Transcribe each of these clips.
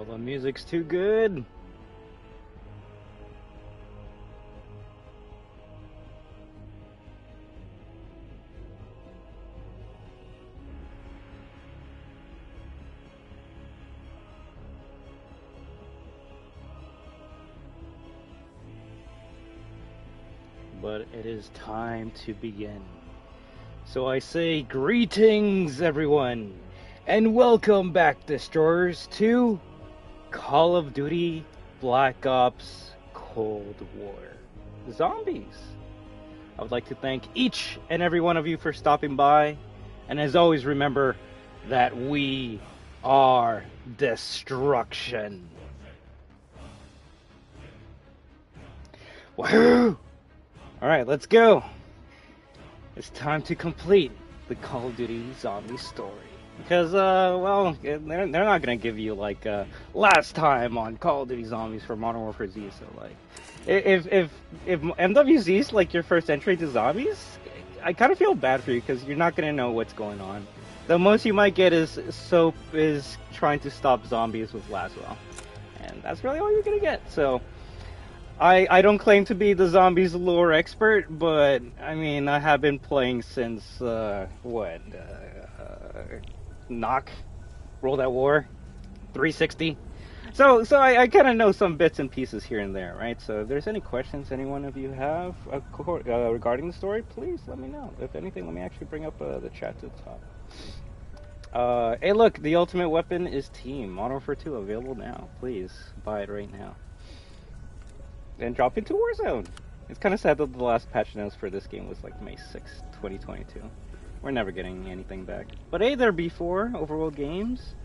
Oh, the music's too good. But it is time to begin. So I say greetings, everyone, and welcome back, Destroyers, to Call of Duty Black Ops Cold War Zombies. I would like to thank each and every one of you for stopping by, and as always, remember that we are destruction. Wahoo! Alright, let's go. It's time to complete the Call of Duty Zombie story. Because, well, they're not going to give you, like, last time on Call of Duty Zombies for Modern Warfare Z, so, like, if MWZ's, like, your first entry to Zombies, I kind of feel bad for you, because you're not going to know what's going on. The most you might get is Soap is trying to stop zombies with Laswell. And that's really all you're going to get, so... I don't claim to be the zombies lore expert, but I mean I have been playing since Knock, World at War, 360. So I kind of know some bits and pieces here and there, right? So if there's any questions any one of you have regarding the story, please let me know. If anything, let me actually bring up the chat to the top. Hey, look, the ultimate weapon is Team Modern Warfare 2 available now. Please buy it right now. And drop into Warzone. It's kind of sad that the last patch notes for this game was like May 6th, 2022. We're never getting anything back. But hey there, B4, Overworld Games.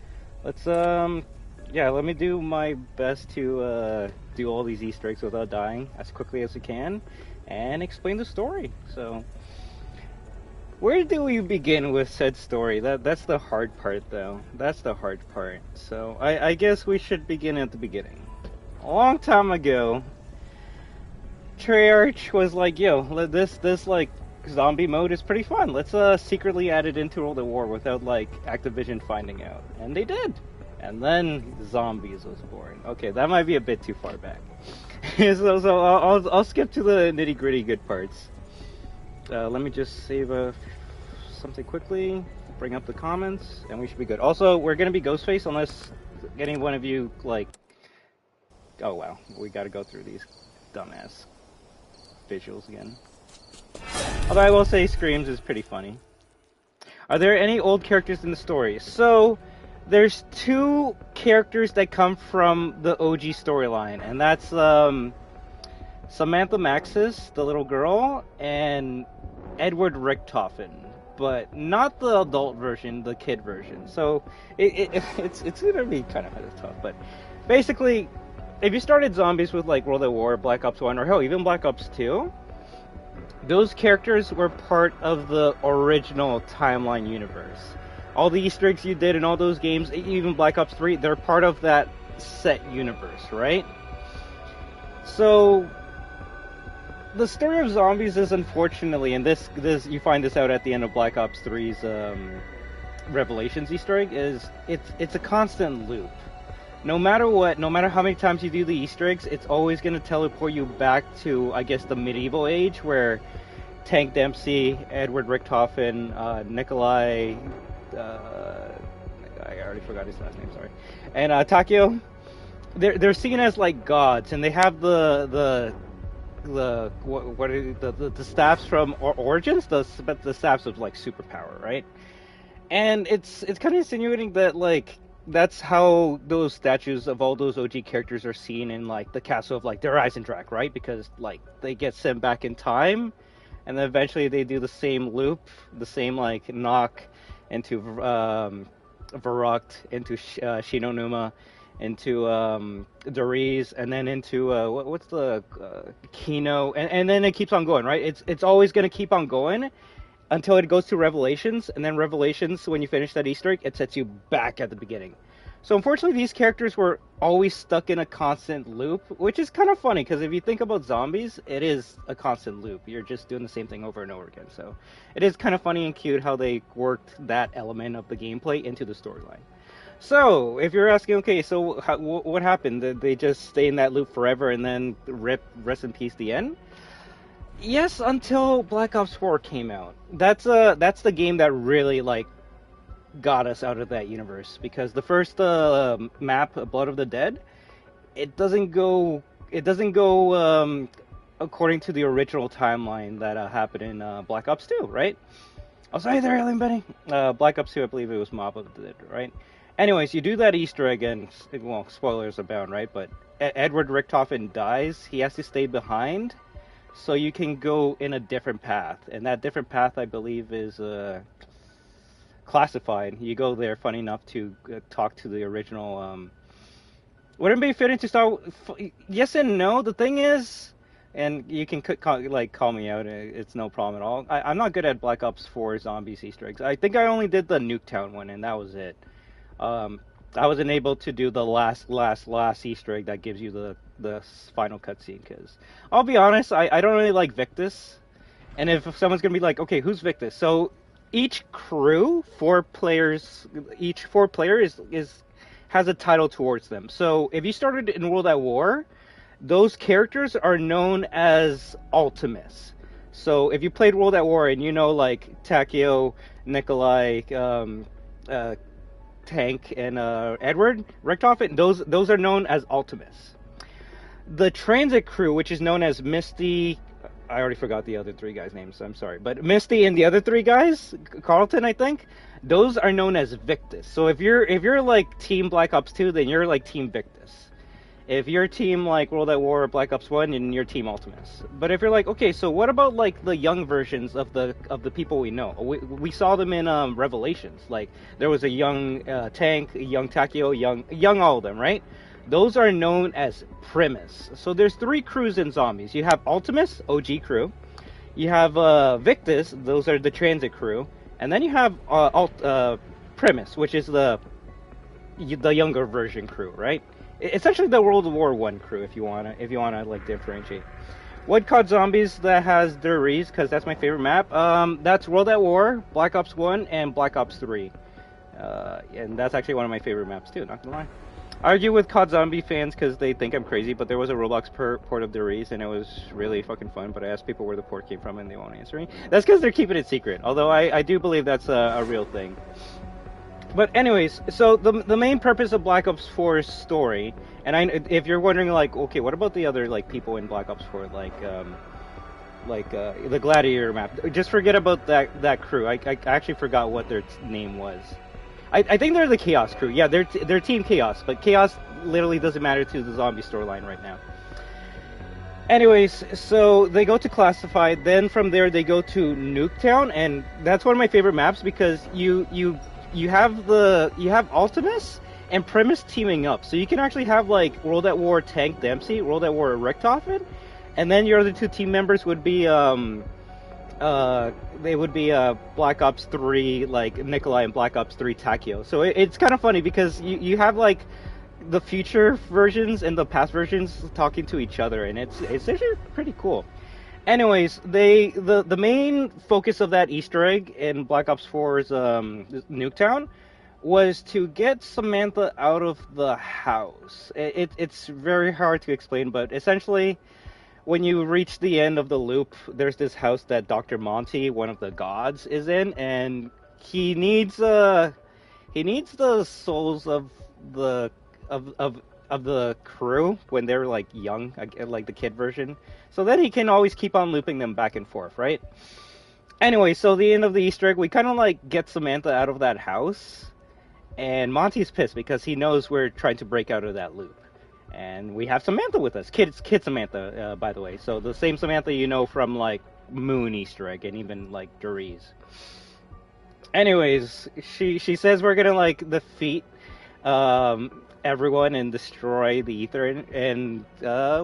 Let's, let me do my best to do all these Easter eggs without dying as quickly as we can and explain the story. So, where do we begin with said story? That's the hard part, though. That's the hard part. So, I guess we should begin at the beginning. A long time ago, Treyarch was like, yo, this like zombie mode is pretty fun. Let's secretly add it into World at War without like Activision finding out. And they did. And then Zombies was born. Okay, that might be a bit too far back. so I'll skip to the nitty gritty good parts. Let me just save something quickly, bring up the comments, and we should be good. Also, we're gonna be Ghostface unless any one of you like. Oh wow, we gotta go through these dumbass visuals again. Although I will say Screams is pretty funny. Are there any old characters in the story? So, there's two characters that come from the OG storyline, and that's Samantha Maxis, the little girl, and Edward Richtofen, but not the adult version, the kid version. So, it's gonna be kind of tough, but basically, if you started Zombies with like World at War, Black Ops 1, or hell, even Black Ops 2, those characters were part of the original timeline universe. All the Easter eggs you did in all those games, even Black Ops 3, they're part of that set universe, right? So, the story of Zombies is unfortunately, and this you find this out at the end of Black Ops 3's Revelations Easter egg, is it's a constant loop. No matter what, no matter how many times you do the Easter eggs, it's always going to teleport you back to, I guess, the medieval age, where Tank Dempsey, Edward Richtofen, Nikolai, I already forgot his last name, sorry, and Takio, they're seen as like gods, and they have the staffs from Origins, the staffs of like superpower, right? And it's kind of insinuating that like that's how those statues of all those OG characters are seen in like the castle of like Der Eisendrache, right? Because like they get sent back in time, and then eventually they do the same loop, the same like knock into Verrückt, into Shinonuma, into Dariz, and then into what's the Kino, and then it keeps on going, right? It's always gonna keep on going until it goes to Revelations, and then Revelations, when you finish that Easter egg, it sets you back at the beginning. So unfortunately, these characters were always stuck in a constant loop, which is kind of funny, because if you think about Zombies, it is a constant loop. You're just doing the same thing over and over again. So it is kind of funny and cute how they worked that element of the gameplay into the storyline. So, if you're asking, okay, so what happened? Did they just stay in that loop forever and then rest in peace, the end? Yes, until Black Ops 4 came out. That's the game that really like got us out of that universe because the first map, Blood of the Dead, it doesn't go according to the original timeline that happened in Black Ops 2, right? Oh, sorry there, Alien Benny. Black Ops 2, I believe it was Mob of the Dead, right? Anyways, you do that Easter egg, and well, spoilers abound, right? But Edward Richtofen dies. He has to stay behind, so you can go in a different path, and that different path, I believe, is classified. You go there, funny enough, to talk to the original. Would anybody fit into Star? Yes and no. The thing is, and you can call me out. It's no problem at all. I'm not good at Black Ops 4 Zombies Easter eggs. I think I only did the Nuketown one, and that was it. I wasn't able to do the last Easter egg that gives you the final cutscene, because I'll be honest, I don't really like Victus. And if someone's gonna be like, okay, who's Victus? So each crew, each four players has a title towards them. So if you started in World at War, those characters are known as Ultimus. So if you played World at War and you know like Takeo, Nikolai, Tank, and Edward Richtofen, those are known as Ultimus. The transit crew, which is known as Misty, I already forgot the other three guys' names, so I'm sorry, but Misty and the other three guys, Carlton, I think, those are known as Victus. So if you're like Team Black Ops 2, then you're like Team Victus. If you're Team like World at War or Black Ops 1, then you're Team Ultimus. But if you're like, okay, so what about like the young versions of the people we know? We saw them in Revelations. Like there was a young Tank, a young Takeo, young all of them, right? Those are known as Primus. So there's three crews in zombies. You have Ultimus, OG crew. You have Victus, those are the transit crew. And then you have Primus, which is the younger version crew, right? Essentially the World War I crew, if you wanna like differentiate. What COD Zombies that has Der Riese, because that's my favorite map. That's World at War, Black Ops 1, and Black Ops 3. And that's actually one of my favorite maps too, not gonna lie. I argue with COD Zombie fans because they think I'm crazy, but there was a Roblox port of Der Riese, and it was really fucking fun, but I asked people where the port came from, and they won't answer me. That's because they're keeping it secret, although I do believe that's a real thing. But anyways, so the main purpose of Black Ops 4's story, and if you're wondering, like, okay, what about the other, like, people in Black Ops 4, like the Gladiator map, just forget about that crew. I actually forgot what their name was. I think they're the Chaos crew. Yeah, they're Team Chaos, but Chaos literally doesn't matter to the zombie storyline right now. Anyways, so they go to Classified, then from there they go to Nuketown, and that's one of my favorite maps because you have Ultimus and Primus teaming up, so you can actually have like World at War Tank Dempsey, World at War Richtofen, and then your other two team members would be they would be Black Ops 3, like Nikolai, and Black Ops 3 Takeo. So it's kind of funny because you have like the future versions and the past versions talking to each other, and it's actually pretty cool. Anyways, the main focus of that Easter egg in Black Ops 4's Nuketown was to get Samantha out of the house. It's very hard to explain, but essentially, when you reach the end of the loop, there's this house that Dr. Monty, one of the gods, is in, and he needs the souls of the crew when they're like young, like the kid version, so then he can always keep on looping them back and forth, right? Anyway, so the end of the Easter egg, we kind of like get Samantha out of that house, and Monty's pissed because he knows we're trying to break out of that loop. And we have Samantha with us. Kid Samantha, by the way. So the same Samantha you know from, like, Moon Easter egg and even, like, Der Riese. Anyways, she says we're gonna, like, defeat everyone and destroy the Ether. And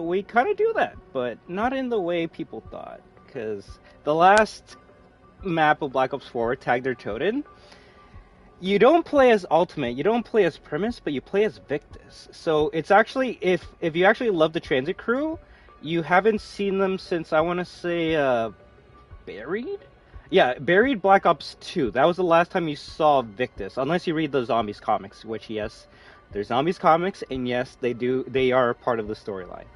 we kind of do that. But not in the way people thought. Because the last map of Black Ops 4, Tag Der Toten, you don't play as Ultimate, you don't play as Primus, but you play as Victus. So it's actually, if you actually love the transit crew, you haven't seen them since, I want to say, Buried? Yeah, buried Black Ops 2. That was the last time you saw Victus, unless you read the Zombies comics, which yes, there's Zombies comics, and yes, they are part of the storyline.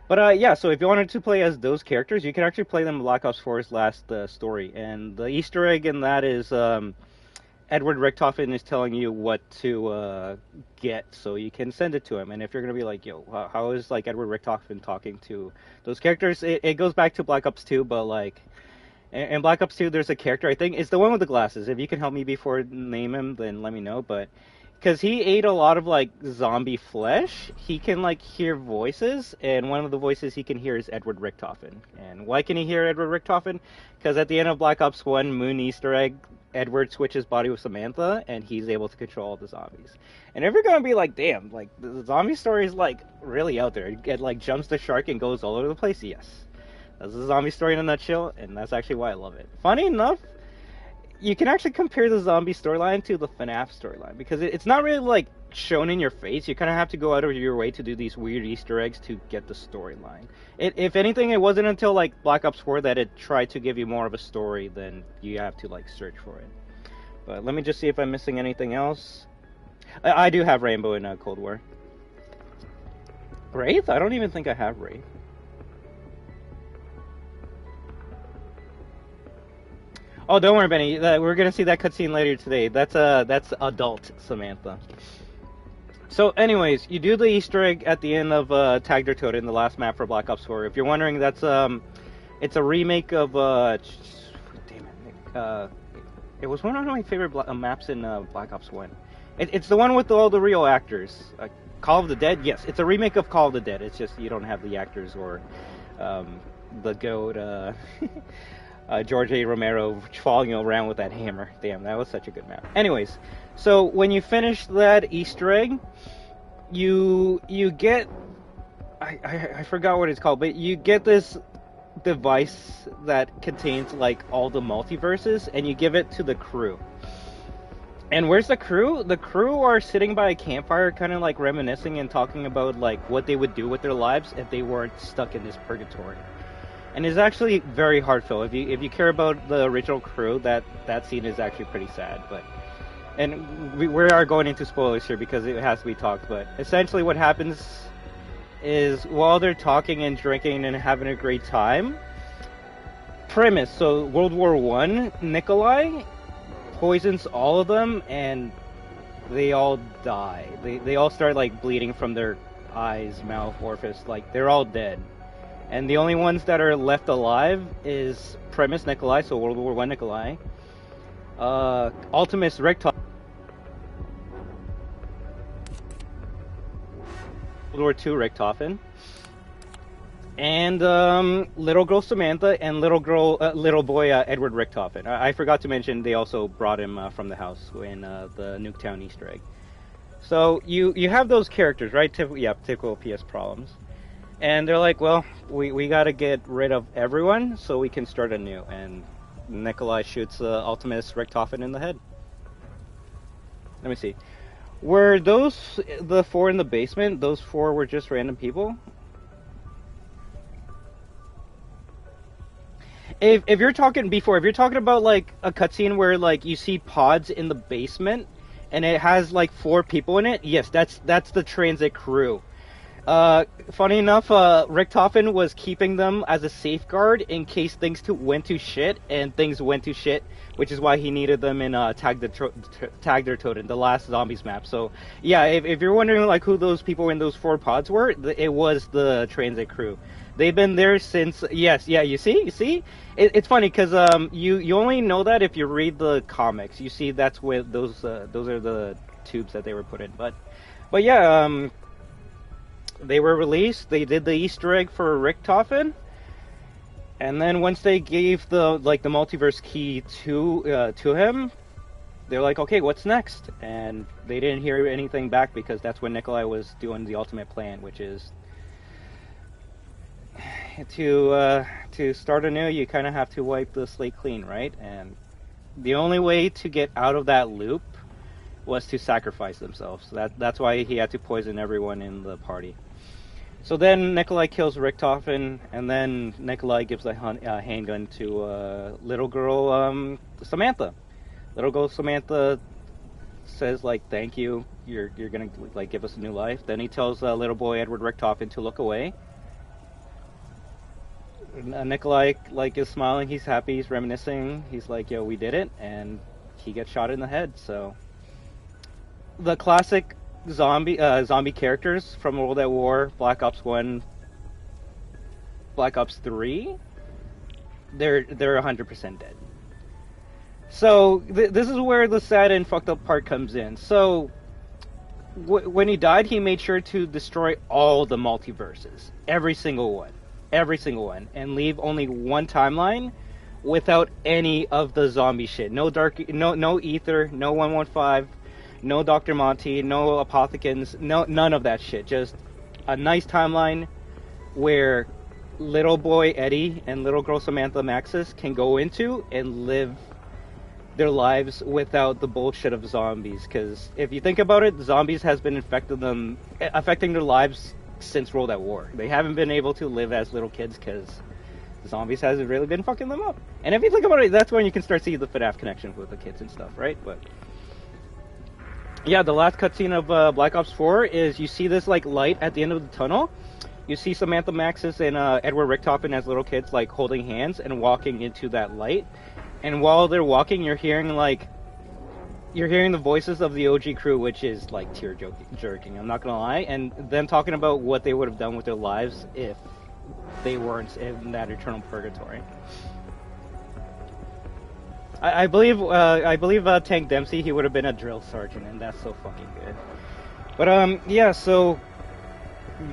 But yeah, so if you wanted to play as those characters, you can actually play them in Black Ops 4's last story, and the Easter egg in that is Edward Richtofen is telling you what to get, so you can send it to him. And if you're gonna be like, yo, how is like Edward Richtofen talking to those characters? It goes back to Black Ops 2, but like in Black Ops 2, there's a character, I think it's the one with the glasses. If you can help me before name him, then let me know. But because he ate a lot of like zombie flesh, he can like hear voices, and one of the voices he can hear is Edward Richtofen. And why can he hear Edward Richtofen? Because at the end of Black Ops 1 Moon Easter egg, Edward switches body with Samantha, and he's able to control all the zombies. And if you're gonna be like, damn, like the zombie story is like really out there, it like jumps the shark and goes all over the place. Yes, that's a zombie story in a nutshell, and that's actually why I love it. Funny enough, you can actually compare the zombie storyline to the FNAF storyline, because it's not really like shown in your face. You kind of have to go out of your way to do these weird Easter eggs to get the storyline. If anything, it wasn't until like Black Ops 4 that it tried to give you more of a story, then you have to like search for it. But let me just see if I'm missing anything else. I do have Rainbow in Cold War. Wraith? I don't even think I have Wraith. Oh, don't worry, Benny. We're gonna see that cutscene later today. That's adult Samantha. So, anyways, you do the Easter egg at the end of Tag Der Toten in the last map for Black Ops 4. If you're wondering, that's it's a remake of it was one of my favorite maps in Black Ops 1. It's the one with all the real actors. Call of the Dead. Yes, it's a remake of Call of the Dead. It's just you don't have the actors or the GOAT. George A. Romero following around with that hammer. Damn, that was such a good map. Anyways, so when you finish that Easter egg, you get I forgot what it's called, but you get this device that contains like all the multiverses, and you give it to the crew. And where's the crew? The crew are sitting by a campfire, kind of like reminiscing and talking about like what they would do with their lives if they weren't stuck in this purgatory. And it's actually very heartfelt. If you care about the original crew, that scene is actually pretty sad. But we are going into spoilers here because it has to be talked. But essentially, what happens is while they're talking and drinking and having a great time, premise. So World War I, Nikolai poisons all of them, and they all die. They all start like bleeding from their eyes, mouth, orifice. Like they're all dead. And the only ones that are left alive is Premise Nikolai, so World War I Nikolai, Ultimus Richthofen, World War II Richthofen, and little girl Samantha and little boy Edward Richthofen. I forgot to mention they also brought him from the house in the Nuketown Easter egg. So you have those characters, right? Typical PS problems. And they're like, well, we gotta get rid of everyone so we can start anew. And Nikolai shoots Ultimus Richthofen in the head. Let me see. Were those the four in the basement? Those four were just random people? If you're talking about like a cutscene where like you see pods in the basement and it has like four people in it, yes, that's the transit crew. Funny enough, Richthofen was keeping them as a safeguard in case things went to shit, and things went to shit, which is why he needed them in Tag Der Toten, the last zombies map. So yeah, if you're wondering like who those people in those four pods were, it was the transit crew. They've been there since. Yes, yeah. You see, it's funny because you only know that if you read the comics. You see that's where those are the tubes that they were put in. But yeah. They were released. They did the Easter egg for Richthofen, and then once they gave the multiverse key to him, they're like, okay, what's next? And they didn't hear anything back because that's when Nikolai was doing the ultimate plan, which is to start anew. You kind of have to wipe the slate clean, right? And the only way to get out of that loop was to sacrifice themselves. That's why he had to poison everyone in the party. So then Nikolai kills Richtofen, and then Nikolai gives a handgun to little girl Samantha. Little girl Samantha says like, "Thank you. You're gonna like give us a new life." Then he tells little boy Edward Richtofen to look away. Nikolai like is smiling. He's happy. He's reminiscing. He's like, "Yo, we did it," and he gets shot in the head. So the classic zombie characters from World at War, Black Ops 1, Black Ops 3, they're 100% dead. So this is where the sad and fucked up part comes in. So when he died, he made sure to destroy all the multiverses, every single one, and leave only one timeline without any of the zombie shit. No Ether, no 115. No Dr. Monty, no Apothecans, none of that shit. Just a nice timeline where little boy Eddie and little girl Samantha Maxis can go into and live their lives without the bullshit of zombies. Because if you think about it, zombies has been affecting their lives since World at War. They haven't been able to live as little kids because zombies hasn't really been fucking them up. And if you think about it, that's when you can start seeing the FNAF connection with the kids and stuff, right? But yeah, the last cutscene of Black Ops 4 is you see this like light at the end of the tunnel. You see Samantha Maxis and Edward Richtofen as little kids like holding hands and walking into that light. And while they're walking, you're hearing the voices of the OG crew, which is like tear jerking. I'm not gonna lie, and them talking about what they would have done with their lives if they weren't in that eternal purgatory. I believe Tank Dempsey, he would have been a drill sergeant, and that's so fucking good. But yeah, so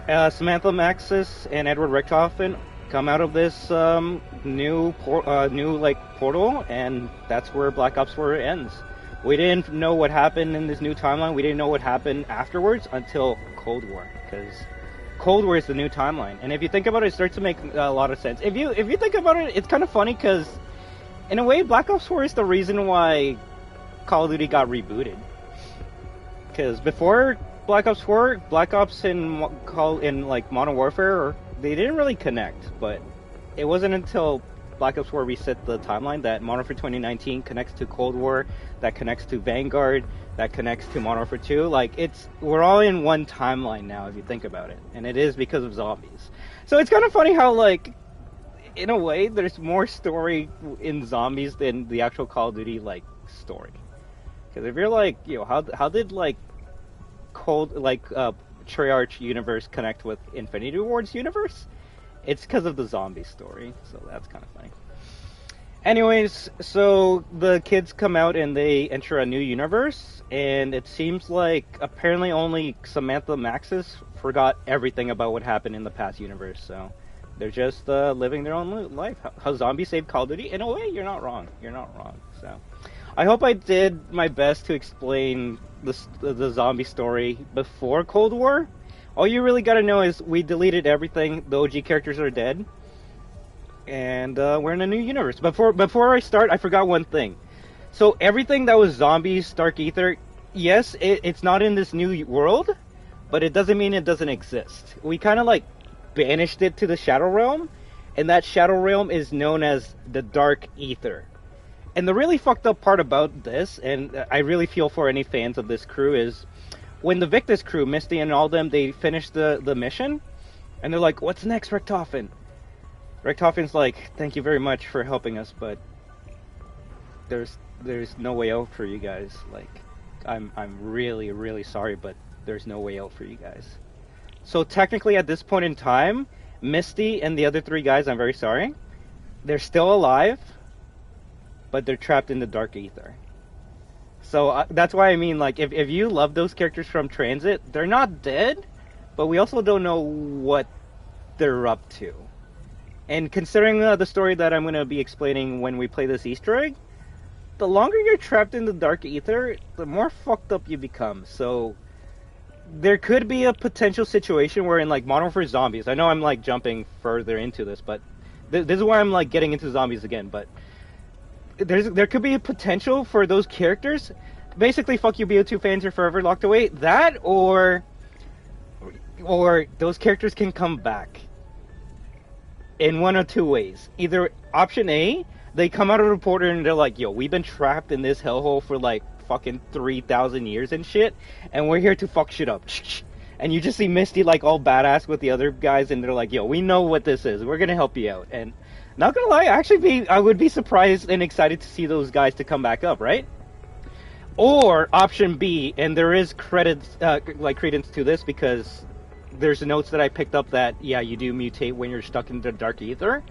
Samantha Maxis and Edward Richtofen come out of this new portal, and that's where Black Ops 4 ends. We didn't know what happened in this new timeline. We didn't know what happened afterwards until Cold War, because Cold War is the new timeline. And if you think about it, it starts to make a lot of sense. If you think about it, it's kind of funny because, in a way, Black Ops 4 is the reason why Call of Duty got rebooted. Because before Black Ops 4, Black Ops in Modern Warfare, they didn't really connect. But it wasn't until Black Ops 4 reset the timeline that Modern Warfare 2019 connects to Cold War, that connects to Vanguard, that connects to Modern Warfare 2. We're all in one timeline now, if you think about it. And it is because of zombies. So it's kind of funny how, in a way, there's more story in zombies than the actual Call of Duty story. Because if you're how did Treyarch universe connect with Infinity Ward's universe? It's because of the zombie story. So that's kind of funny. Anyways, so the kids come out and they enter a new universe, and it seems like apparently only Samantha Maxis forgot everything about what happened in the past universe. So they're just living their own life. How zombies saved Call of Duty? In a way, you're not wrong. You're not wrong. So I hope I did my best to explain the zombie story before Cold War. All you really gotta know is we deleted everything. The OG characters are dead. And we're in a new universe. Before I start, I forgot one thing. So everything that was zombies, Dark Ether, yes, it's not in this new world, but it doesn't mean it doesn't exist. We kind of banished it to the Shadow Realm, and that Shadow Realm is known as the Dark Ether. And the really fucked up part about this, and I really feel for any fans of this crew, is when the Victus crew, Misty and all them, they finish the mission, and they're like, "What's next, Richtofen?" Richtofen's like, "Thank you very much for helping us, but there's no way out for you guys. I'm really, really sorry, but there's no way out for you guys." So technically at this point in time, Misty and the other three guys, I'm very sorry, they're still alive, but they're trapped in the Dark Ether. So that's why I mean, if you love those characters from Transit, they're not dead, but we also don't know what they're up to. And considering the story that I'm going to be explaining when we play this Easter egg, the longer you're trapped in the Dark Ether, the more fucked up you become. So there could be a potential situation where in Modern Warfare Zombies, I know I'm jumping further into this, but this is why I'm getting into zombies again, but there could be a potential for those characters, basically fuck you BO2 fans are forever locked away, that or or those characters can come back in one of two ways. Either option A, they come out of the portal and they're like, yo, we've been trapped in this hellhole for like fucking 3,000 years and shit, and we're here to fuck shit up. And you just see Misty like all badass with the other guys, and they're like, yo, we know what this is, we're gonna help you out. And not gonna lie, I would be surprised and excited to see those guys to come back up, right? Or option B, and there is credence to this, because there's notes that I picked up that, yeah, you do mutate when you're stuck in the Dark Ether.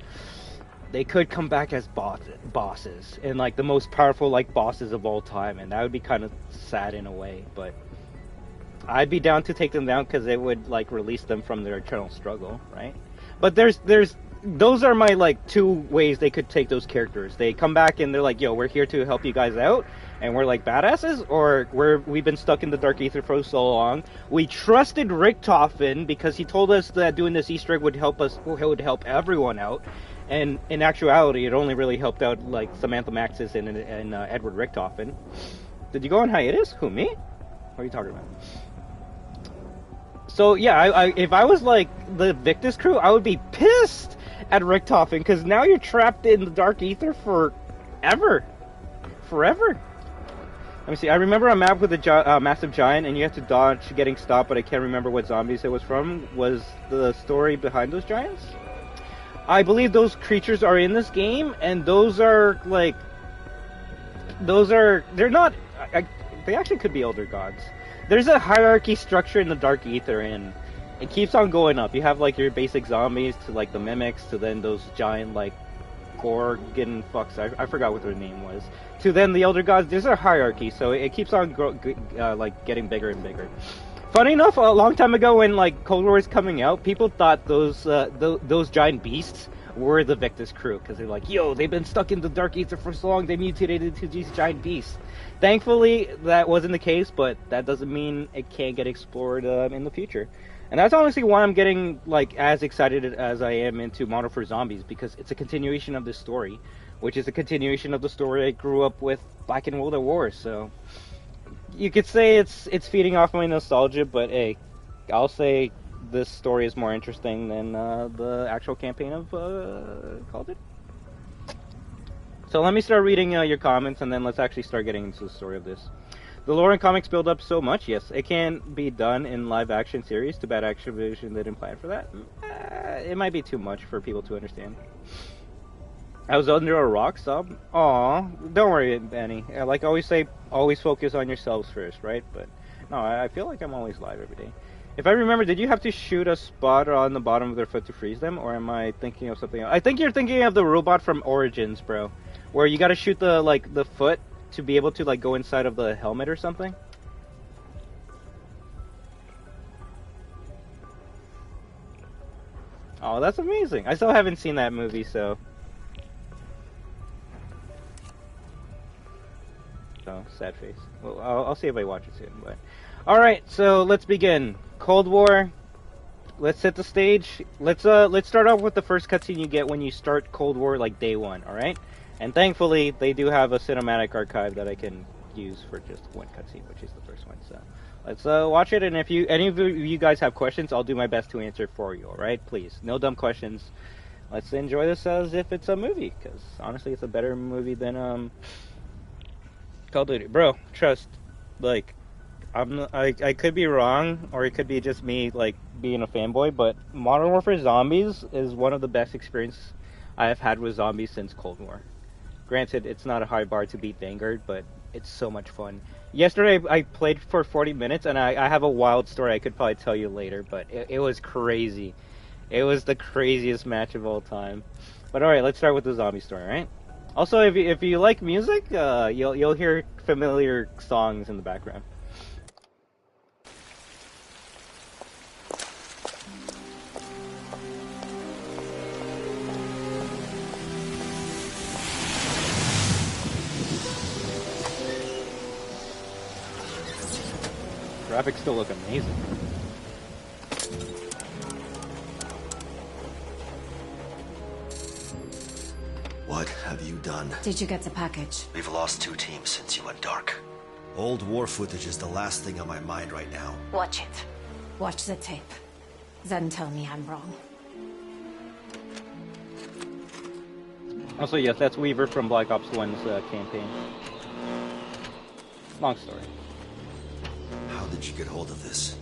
They could come back as bosses, and like the most powerful like bosses of all time, and that would be kind of sad in a way, but I'd be down to take them down because it would like release them from their eternal struggle, right? But those are my like two ways they could take those characters. They come back and they're like, yo, we're here to help you guys out, and we're like badasses, or we've been stuck in the Dark Ether for so long. We trusted Richtofen because he told us that doing this Easter egg would help us, would help everyone out. And in actuality, it only really helped out like Samantha Maxis and Edward Richtofen. Did you go on hiatus? Who, me? What are you talking about? So yeah, if I was like the Victus crew, I would be pissed at Richtofen, because now you're trapped in the Dark Ether forever. Let me see. I remember a map with a massive giant, and you have to dodge getting stopped, but I can't remember what zombies it was from. Was the story behind those giants? I believe those creatures are in this game, and they're not, they actually could be elder gods. There's a hierarchy structure in the Dark Ether, and it keeps on going up. You have like your basic zombies, to like the mimics, to then those giant like Gorgon fucks, I forgot what their name was, to then the elder gods. There's a hierarchy, so it keeps on like getting bigger and bigger. Funny enough, a long time ago when like Cold War was coming out, people thought those giant beasts were the Victus crew, because they're like, yo, they've been stuck in the Dark Ether for so long, they mutated into these giant beasts. Thankfully, that wasn't the case, but that doesn't mean it can't get explored in the future. And that's honestly why I'm getting like as excited as I am into Modern Warfare Zombies, because it's a continuation of this story, which is a continuation of the story I grew up with back in World at War. So you could say it's feeding off my nostalgia, but hey, I'll say this story is more interesting than the actual campaign of Call of Duty. So let me start reading your comments, and then let's actually start getting into the story of this. The lore in comics build up so much, yes, it can be done in live action series. Too bad Activision didn't plan for that. It might be too much for people to understand. I was under a rock, sub. Aw, don't worry, Benny. Like I always say, always focus on yourselves first, right? But no, I feel like I'm always live every day. If I remember, did you have to shoot a spot on the bottom of their foot to freeze them, or am I thinking of something else? I think you're thinking of the robot from Origins, bro, where you gotta shoot the foot to be able to like go inside of the helmet or something. Oh, that's amazing. I still haven't seen that movie, so. Oh, sad face. Well, I'll see if I watch it soon. But all right, so let's begin. Cold War. Let's set the stage. Let's start off with the first cutscene you get when you start Cold War, like day one. All right, and thankfully they do have a cinematic archive that I can use for just one cutscene, which is the first one. So let's watch it. And if any of you guys have questions, I'll do my best to answer for you. All right, please, no dumb questions. Let's enjoy this as if it's a movie, because honestly, it's a better movie than Call of Duty. Bro, trust, like, I could be wrong, or it could be just me, like, being a fanboy, but Modern Warfare Zombies is one of the best experiences I have had with zombies since Cold War. Granted, it's not a high bar to beat Vanguard, but it's so much fun. Yesterday, I played for 40 minutes, and I have a wild story I could probably tell you later, but it was crazy. It was the craziest match of all time. But alright, let's start with the zombie story, right? Also, if you like music, you'll hear familiar songs in the background. Graphics still look amazing. What have you done? Did you get the package? We've lost 2 teams since you went dark. Old war footage is the last thing on my mind right now. Watch it. Watch the tape. then tell me I'm wrong. Also, yes, that's Weaver from Black Ops 1's campaign. Long story. How did you get hold of this?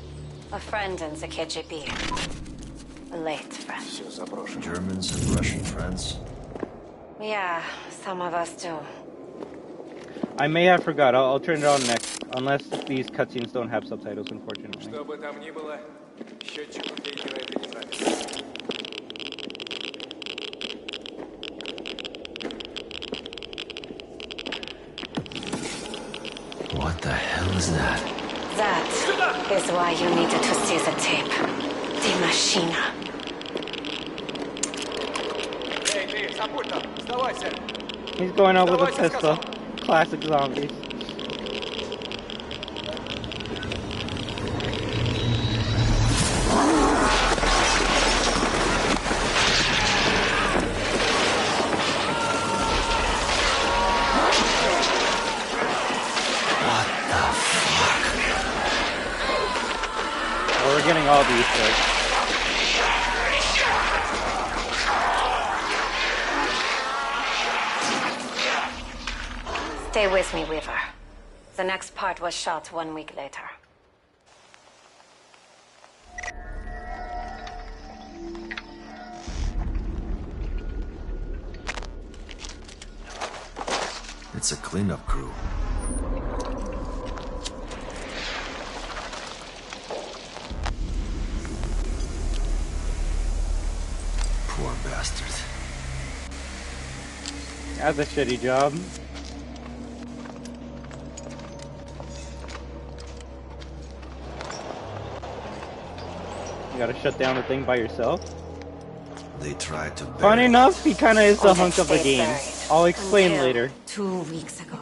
A friend in the KGB. A late friend. Germans and Russian friends? Yeah, some of us do. I may have forgot. I'll turn it on next. Unless these cutscenes don't have subtitles, unfortunately. Что бы там ни было, счетчику Гейгера это не нравится. What the hell is that? That is why you needed to see the tape. The machine. Эй, ты, забудь там, сдавайся! He's going out with a pistol. Classic zombies. We're getting all these things. Stay with me, Weaver. The next part was shot 1 week later. It's a cleanup crew. Poor bastard. That's a shitty job. You gotta shut down the thing by yourself? They tried to Fun bury enough, he kinda is the Oh, hunk of the they game. buried I'll explain until later. 2 weeks ago.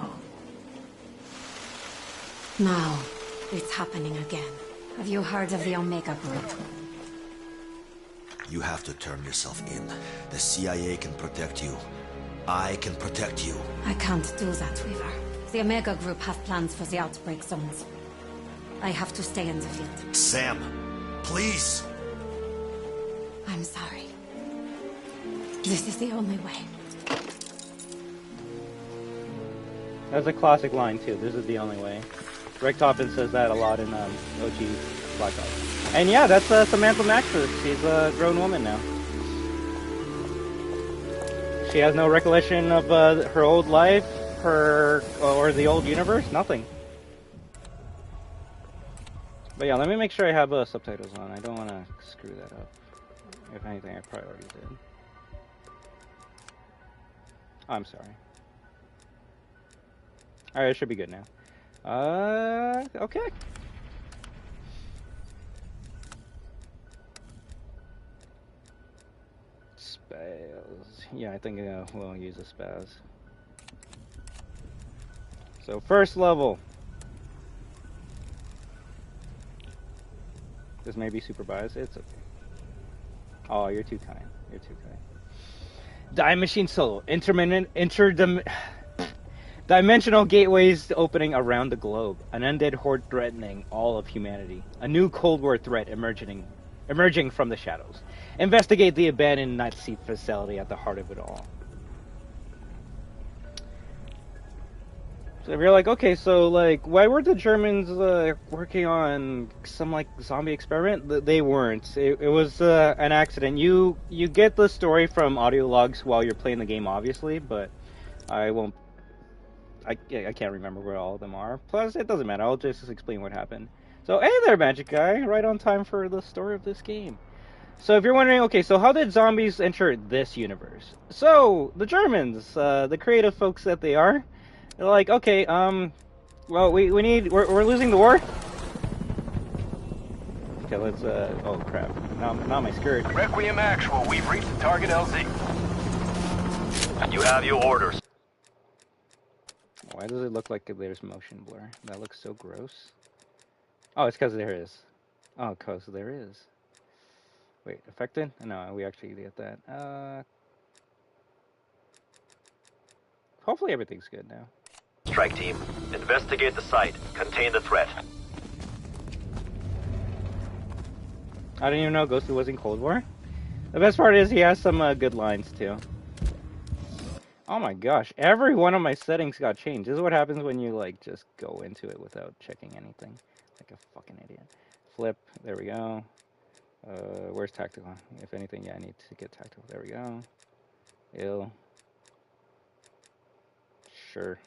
Now, it's happening again. Have you heard of the Omega Group? You have to turn yourself in. The CIA can protect you. I can protect you. I can't do that, Weaver. The Omega Group have plans for the outbreak zones. I have to stay in the field. Sam, please. I'm sorry. This is the only way. That's a classic line too. This is the only way. Rick Toppin says that a lot in OG Black Ops. And yeah, that's Samantha Maxis. She's a grown woman now. She has no recollection of her old life, or the old universe. Nothing. But yeah, let me make sure I have subtitles on. I don't want to screw that up. If anything, I probably already did. Oh, I'm sorry. Alright, it should be good now. Okay. Spaz. Yeah, I think we'll use a spaz. So, first level. This may be super biased. It's okay. Oh, you're too kind. You're too kind. Time Machine Solo. Dimensional gateways opening around the globe. An undead horde threatening all of humanity. A new Cold War threat emerging from the shadows. Investigate the abandoned Nazi facility at the heart of it all. So if you're like, okay, so like, why were the Germans working on some like zombie experiment? They weren't. It was an accident. You get the story from audio logs while you're playing the game, obviously, but I won't. I can't remember where all of them are. Plus, it doesn't matter. I'll just explain what happened. So, hey there, Magic Guy. Right on time for the story of this game. So, if you're wondering, okay, so how did zombies enter this universe? So, the Germans, the creative folks that they are, they're like, okay, well, we're losing the war. Okay, let's, oh crap. Not my skirt. Requiem Actual, we've reached the target LZ. And you have your orders. Why does it look like there's motion blur? That looks so gross. Oh, it's because there is. Oh, because there is. Wait, affected? No, we actually get that. Hopefully everything's good now. Strike team, investigate the site. Contain the threat. I didn't even know Ghosty was in Cold War. The best part is he has some good lines too. Oh my gosh, every one of my settings got changed. This is what happens when you like just go into it without checking anything. Like a fucking idiot. Flip, there we go. Where's tactical? If anything, yeah, I need to get tactical. There we go. Ill. Sure.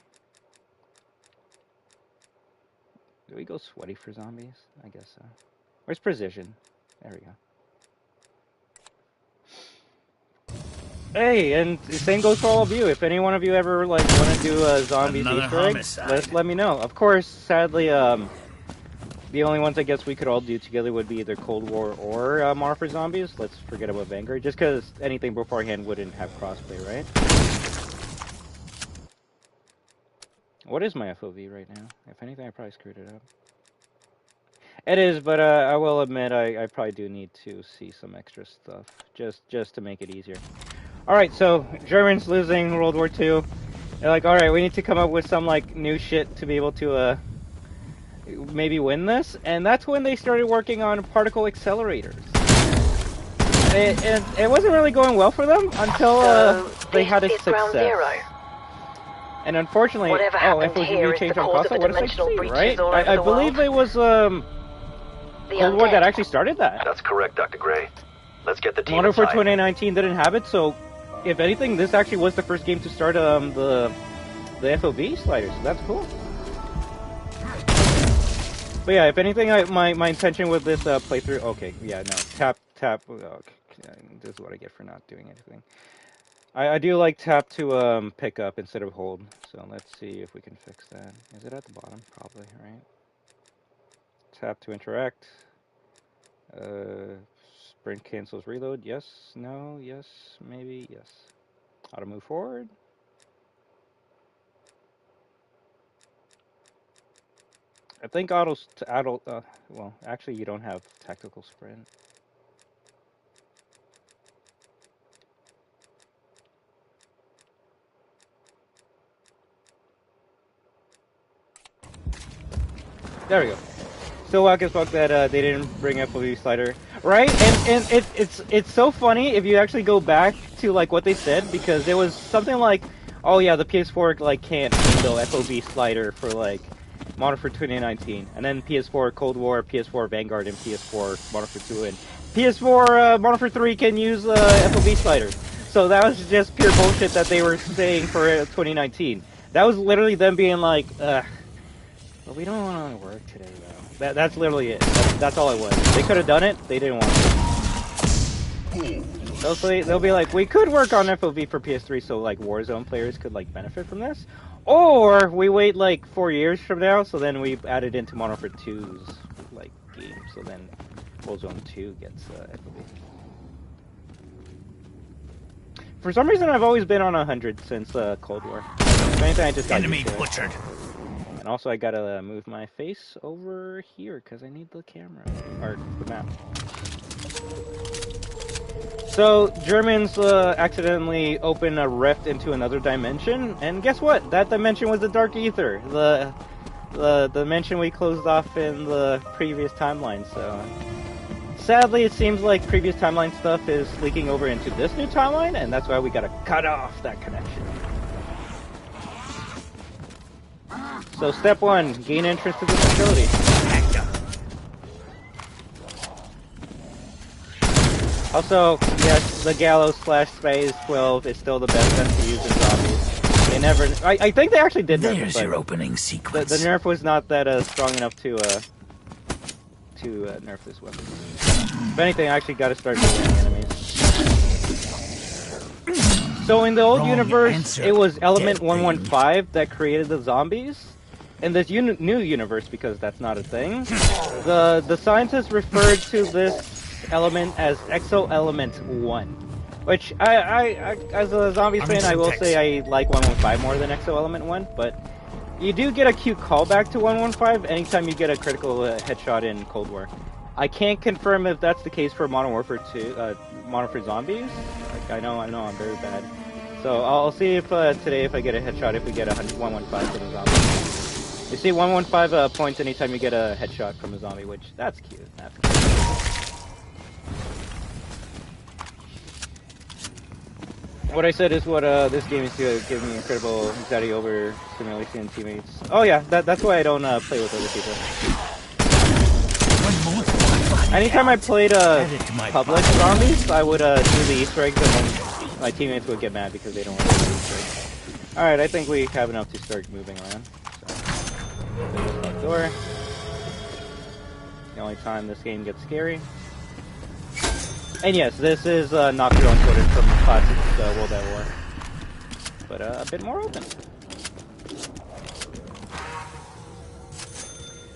Do we go sweaty for zombies? I guess so. Where's precision? There we go. Hey, and the same goes for all of you. If any one of you ever like want to do a zombies Easter egg, let me know. Of course, sadly, the only ones I guess we could all do together would be either Cold War or Modern Warfare Zombies. Let's forget about Vanguard, just because anything beforehand wouldn't have crossplay, right? What is my FOV right now? If anything, I probably screwed it up. It is, but I will admit I probably do need to see some extra stuff, just to make it easier. Alright, so Germans losing World War II. They're like, alright, we need to come up with some like new shit to be able to maybe win this. And that's when they started working on particle accelerators. It wasn't really going well for them until they had a success. And unfortunately, FOV changed on console. What does it say, right? I believe it was Cold War that actually started that. That's correct, Dr. Gray. Let's get the team Modern Warfare inside. 2019 didn't have it, so if anything, this actually was the first game to start the FOV sliders. So that's cool. But yeah, if anything, my intention with this playthrough. Okay, yeah, no, tap. Okay, this is what I get for not doing anything. I do like tap to pick up instead of hold. So let's see if we can fix that. Is it at the bottom? Probably, right? Tap to interact. Sprint cancels reload. Yes, no, yes, maybe, yes. Auto move forward. I think well, actually you don't have tactical sprint. There we go. Still whack as fuck that they didn't bring FOV slider, right? And it's so funny if you actually go back to like what they said, because there was something like, oh yeah, the PS4 like can't handle FOV slider for like Modern Warfare 2019, and then PS4 Cold War, PS4 Vanguard, and PS4 Modern Warfare 2, and PS4 Modern Warfare 3 can use FOV slider. So that was just pure bullshit that they were saying for 2019. That was literally them being like, but we don't want to work today, though. That's literally it. That's all it was. They could have done it. They didn't want to. They'll be like, we could work on FOV for PS3 so like Warzone players could like benefit from this. Or we wait like 4 years from now, so then we add it into Modern Warfare 2's like game. So then Warzone 2 gets FOV. For some reason, I've always been on 100 since Cold War. If anything, I just got enemy butchered. And also, I gotta move my face over here because I need the camera or the map. So Germans accidentally opened a rift into another dimension, and guess what? That dimension was the Dark Ether, the dimension we closed off in the previous timeline. So sadly, it seems like previous timeline stuff is leaking over into this new timeline, and that's why we gotta cut off that connection. So step 1, gain entrance to the facility. Also, yes, the Gallows /Phase 12 is still the best gun to use in zombies. They never... I think they actually did nerf it. There's your opening sequence. The nerf was not that strong enough to nerf this weapon. If anything, I actually gotta start killing enemies. So in the old universe, it was Element 115 that created the zombies. In this new universe, because that's not a thing, the scientists referred to this element as Exo-Element 1. Which, I as a zombie fan, I will say I like 115 more than Exo-Element 1, but you do get a cute callback to 115 anytime you get a critical headshot in Cold War. I can't confirm if that's the case for Modern Warfare 2, Modern Warfare Zombies. Like, I know I'm very bad. So I'll see if today if I get a headshot if we get a 115 for the zombie. You see 115 points anytime you get a headshot from a zombie, which that's cute. That's cute. What I said is what this game is to give me incredible anxiety over simulation and teammates. Oh yeah, that's why I don't play with other people. Anytime I played public zombies, I would do the Easter eggs and then my teammates would get mad because they don't want to do the Easter eggs. Alright, I think we have enough to start moving around. So, door. The only time this game gets scary. And yes, this is knock your own footage from classic World at War. But a bit more open.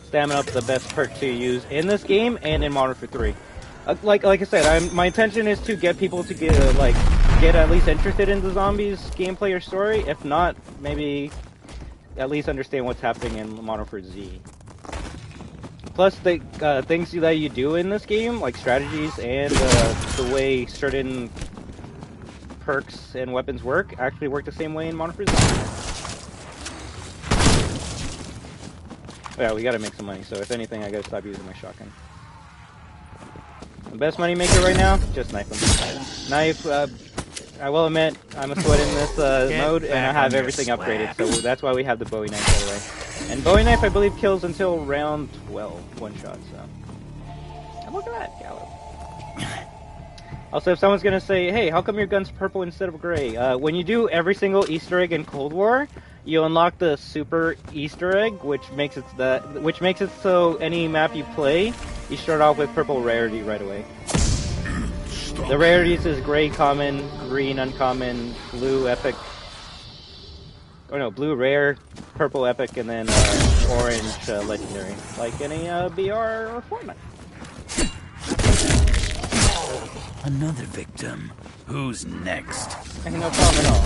Stamina up the best perk to use in this game and in Modern Warfare 3. Like I said, my intention is to get people to get at least interested in the zombies gameplay or story. If not, maybe at least understand what's happening in Modern Warfare Z. Plus, the things that you do in this game, like strategies and the way certain perks and weapons work, actually work the same way in Modern Warfare Z. Yeah, we gotta make some money, so if anything, I gotta stop using my shotgun. The best money maker right now? Just knife them. Knife, I will admit, I'm a sweat in this mode, and I have everything upgraded, so that's why we have the Bowie knife, by the way. And Bowie knife, I believe, kills until round 12, one shot, so. And look at that, Gallo. Also, if someone's gonna say, hey, how come your gun's purple instead of gray? When you do every single Easter egg in Cold War, you unlock the super Easter egg, which makes it so any map you play, you start off with purple rarity right away. The rarities is gray common, green uncommon, blue epic. Oh no, blue rare, purple epic, and then orange legendary, like any BR or Fortnite. Another victim. Who's next? Hey, no problem at all.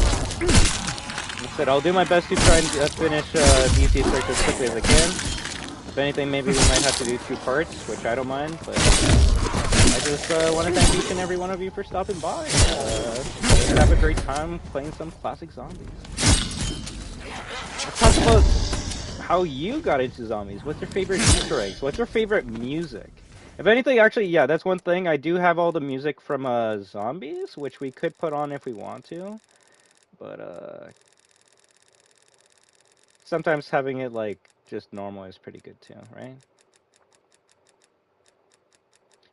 Like I said, I'll do my best to try and finish these Easter eggs as quickly as I can. If anything, maybe we might have to do 2 parts, which I don't mind, but I just want to thank each and every one of you for stopping by. Have a great time playing some classic zombies. Let's talk about how you got into zombies. What's your favorite Easter eggs? What's your favorite music? If anything, actually, yeah, that's one thing. I do have all the music from Zombies, which we could put on if we want to. But, sometimes having it, like, just normal is pretty good too, right?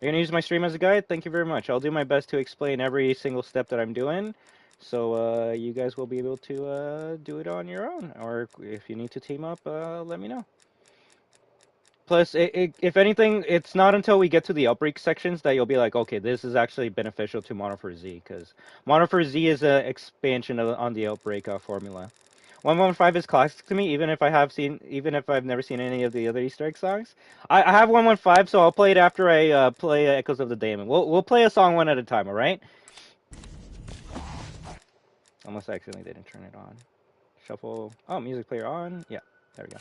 You're gonna use my stream as a guide? Thank you very much. I'll do my best to explain every single step that I'm doing. So, you guys will be able to, do it on your own. Or if you need to team up, let me know. Plus, if anything, it's not until we get to the Outbreak sections that you'll be like, okay, this is actually beneficial to Modern Warfare Z, because Modern Warfare Z is an expansion on the Outbreak formula. 115 is classic to me, even if I've never seen any of the other Easter egg songs. I have 115, so I'll play it after I play Echoes of the Daemon. We'll play a song one at a time, all right? Unless I accidentally didn't turn it on. Shuffle. Oh, music player on. Yeah, there we go.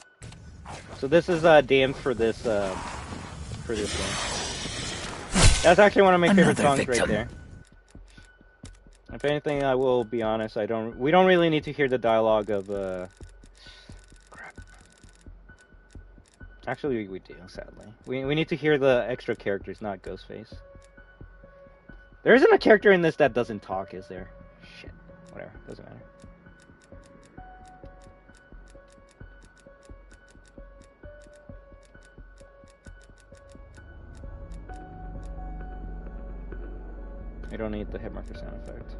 So this is damned for this game. That's actually one of my favorite songs right there. If anything, I will be honest. We don't really need to hear the dialogue of crap. Actually, we do. Sadly, we need to hear the extra characters, not Ghostface. There isn't a character in this that doesn't talk, is there? Shit. Whatever. Doesn't matter. I don't need the hit marker sound effect.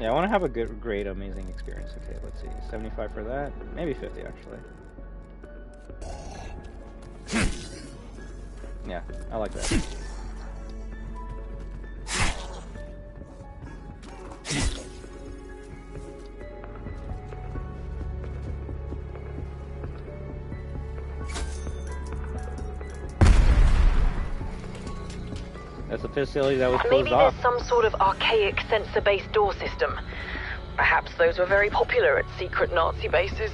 Yeah, I want to have a good, great, amazing experience. Okay, let's see. 75 for that. Maybe 50, actually. Yeah, I like that. That's a facility that was closed off. Maybe there's some sort of archaic sensor-based door system. Perhaps those were very popular at secret Nazi bases.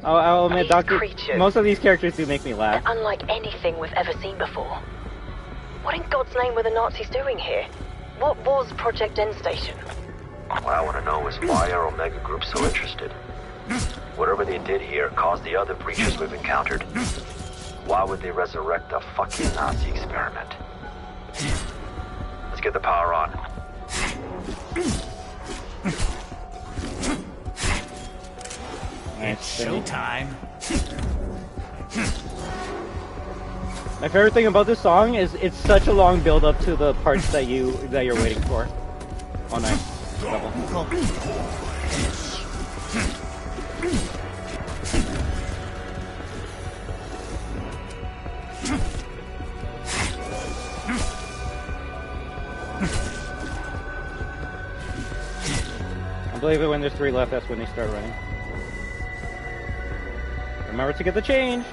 I'll admit, Doctor, most of these characters do make me laugh. They're unlike anything we've ever seen before. What in God's name were the Nazis doing here? What was Project End Station? What I want to know is why are Omega Group so interested? What are whatever they did here caused the other breaches we've encountered. Why would they resurrect a fucking Nazi experiment? Let's get the power on. It's showtime. My favorite thing about this song is it's such a long build up to the parts that you're waiting for. Oh, nice. Double. I believe it when there's 3 left, that's when they start running. Remember to get the change.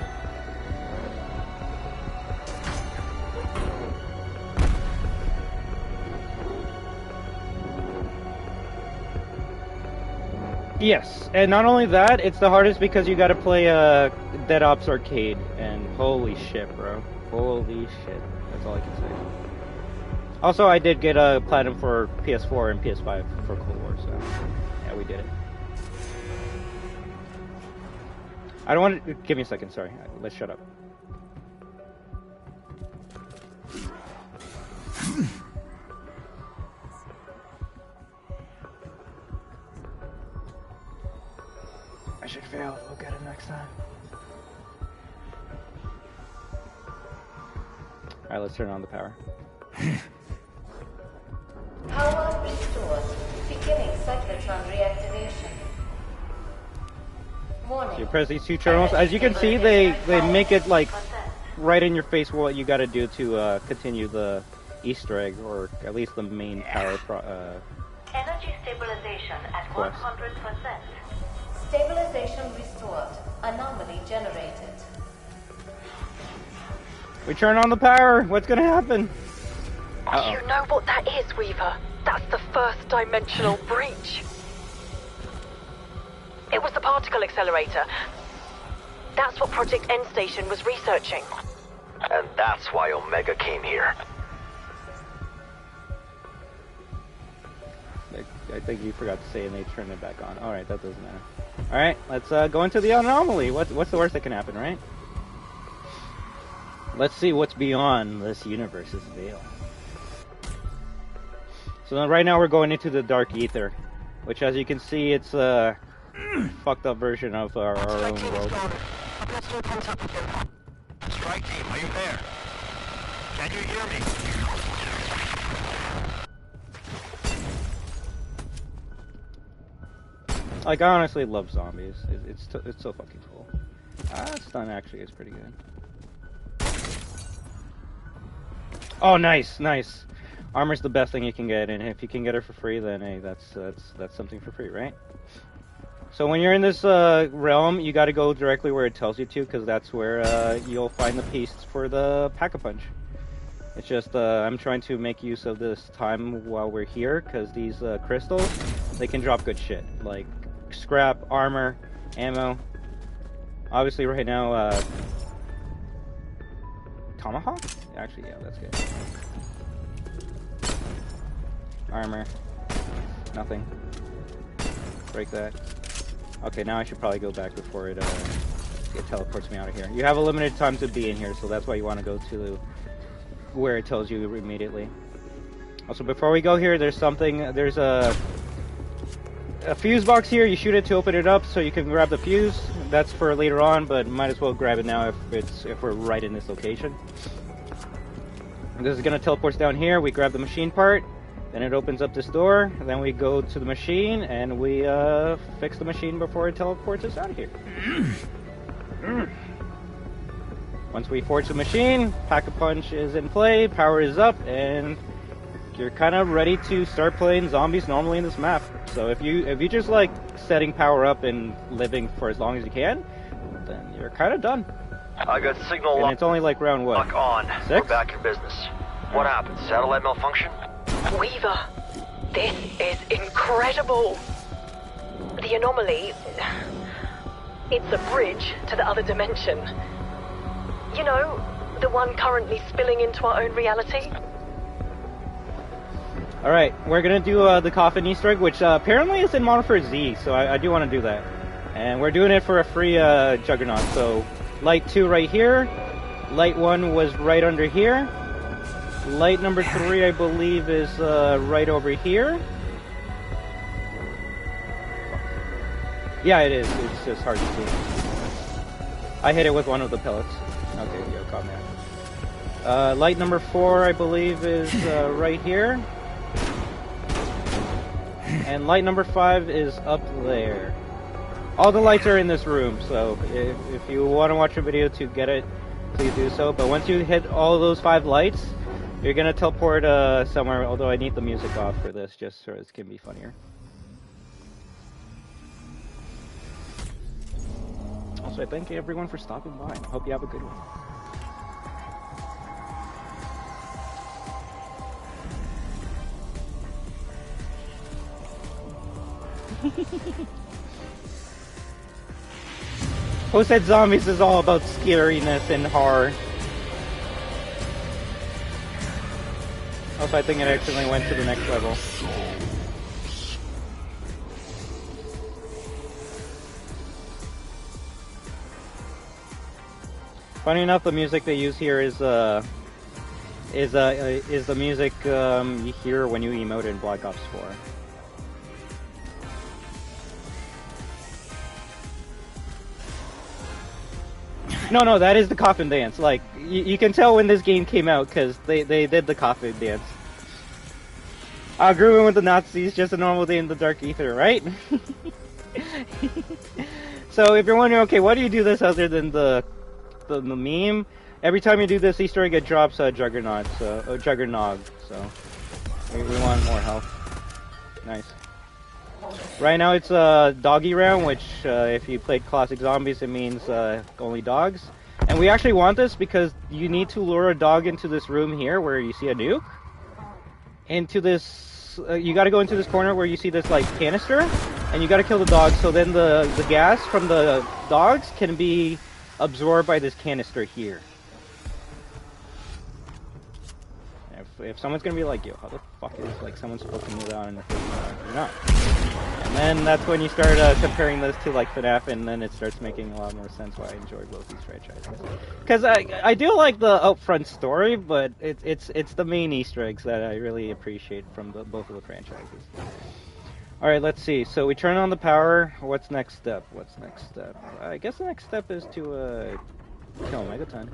Yes, and not only that, it's the hardest because you gotta play Dead Ops Arcade, and holy shit, bro. Holy shit. That's all I can say. Also, I did get a platinum for PS4 and PS5 for Cold War, so yeah, we did it. I don't want to... Give me a second, sorry. Let's shut up. I should fail. We'll get it next time. Alright, let's turn on the power. Power restored. Beginning cyclotron reactivation. Warning. So you press these 2 terminals. As you can see, they make it like right in your face what you gotta do to continue the Easter egg, or at least the main power Energy stabilization at quest. 100%. Stabilization restored. Anomaly generated. We turn on the power. What's gonna happen? Do you know what that is, Weaver? That's the first dimensional breach. It was the particle accelerator. That's what Project End Station was researching. And that's why Omega came here. I think you forgot to say, and they turned it back on. Alright, that doesn't matter. Alright, let's go into the anomaly. What's the worst that can happen, right? Let's see what's beyond this universe's veil. So then right now we're going into the dark ether, which, as you can see, it's a fucked up version of our own world. Strike team, are you there? Can you hear me? Like, I honestly love zombies. It's so fucking cool. Stun actually is pretty good. Oh, nice, nice. Armor's the best thing you can get, and if you can get it for free, then hey, that's something for free, right? So when you're in this realm, you got to go directly where it tells you to, because that's where you'll find the piece for the Pack-a-Punch. It's just I'm trying to make use of this time while we're here, because these crystals, they can drop good shit, like scrap, armor, ammo. Obviously, right now, Tomahawk? Actually, yeah, that's good. Armor. Nothing. Break that. Okay, now I should probably go back before it teleports me out of here. You have a limited time to be in here, so that's why you want to go to where it tells you immediately. Also, before we go here, there's a fuse box here. You shoot it to open it up so you can grab the fuse. That's for later on, but might as well grab it now if we're right in this location. This is gonna teleport us down here. We grab the machine part, then it opens up this door, and then we go to the machine and we fix the machine before it teleports us out of here. Once we forge the machine, Pack-a-Punch is in play, power is up, and you're kind of ready to start playing zombies normally in this map. So if you just like setting power up and living for as long as you can, then you're kind of done. I got signal and it's only like round what? Lock on. 6? We're back in business. What happened? Satellite malfunction? Weaver, this is incredible. The anomaly, it's a bridge to the other dimension. You know, the one currently spilling into our own reality. Alright, we're gonna do the coffin Easter egg, which apparently is in Modern Warfare Z, so I do want to do that. And we're doing it for a free Juggernaut. So light 2 right here. Light 1 was right under here. Light number 3, I believe, is right over here. Yeah, it is. It's just hard to see. I hit it with one of the pellets. Okay, yeah, caught me. Light number 4, I believe, is right here. And light number 5 is up there. All the lights are in this room, so if you want to watch a video to get it, please do so. But once you hit all those 5 lights, you're going to teleport somewhere, although I need the music off for this, just so it can be funnier. Also, I thank everyone for stopping by. Hope you have a good one. Who said zombies is all about scariness and horror? Also, I think it accidentally went to the next level. Funny enough, the music they use here is the music you hear when you emote in Black Ops 4. No, that is the coffin dance. Like, you can tell when this game came out because they did the coffin dance. Grooving with the Nazis, just a normal day in the dark ether, right? So if you're wondering, okay, why do you do this other than the meme? Every time you do this Easter egg, it drops a Juggernaut, so Juggernaut. So we want more health. Nice. Right now it's a doggy round, which if you played classic zombies, it means only dogs. And we actually want this because you need to lure a dog into this room here where you see a nuke. Into this, you got to go into this corner where you see this like canister, and you got to kill the dog. So then the gas from the dogs can be absorbed by this canister here. If someone's gonna be like, yo, how the fuck is like someone supposed to move out in the first time? You're not. And then that's when you start comparing this to like FNAF, and then it starts making a lot more sense why I enjoy both these franchises. Because I do like the upfront story, but it's the main Easter eggs that I really appreciate from both of the franchises. All right, let's see. So we turn on the power. What's next step? I guess the next step is to kill Megaton.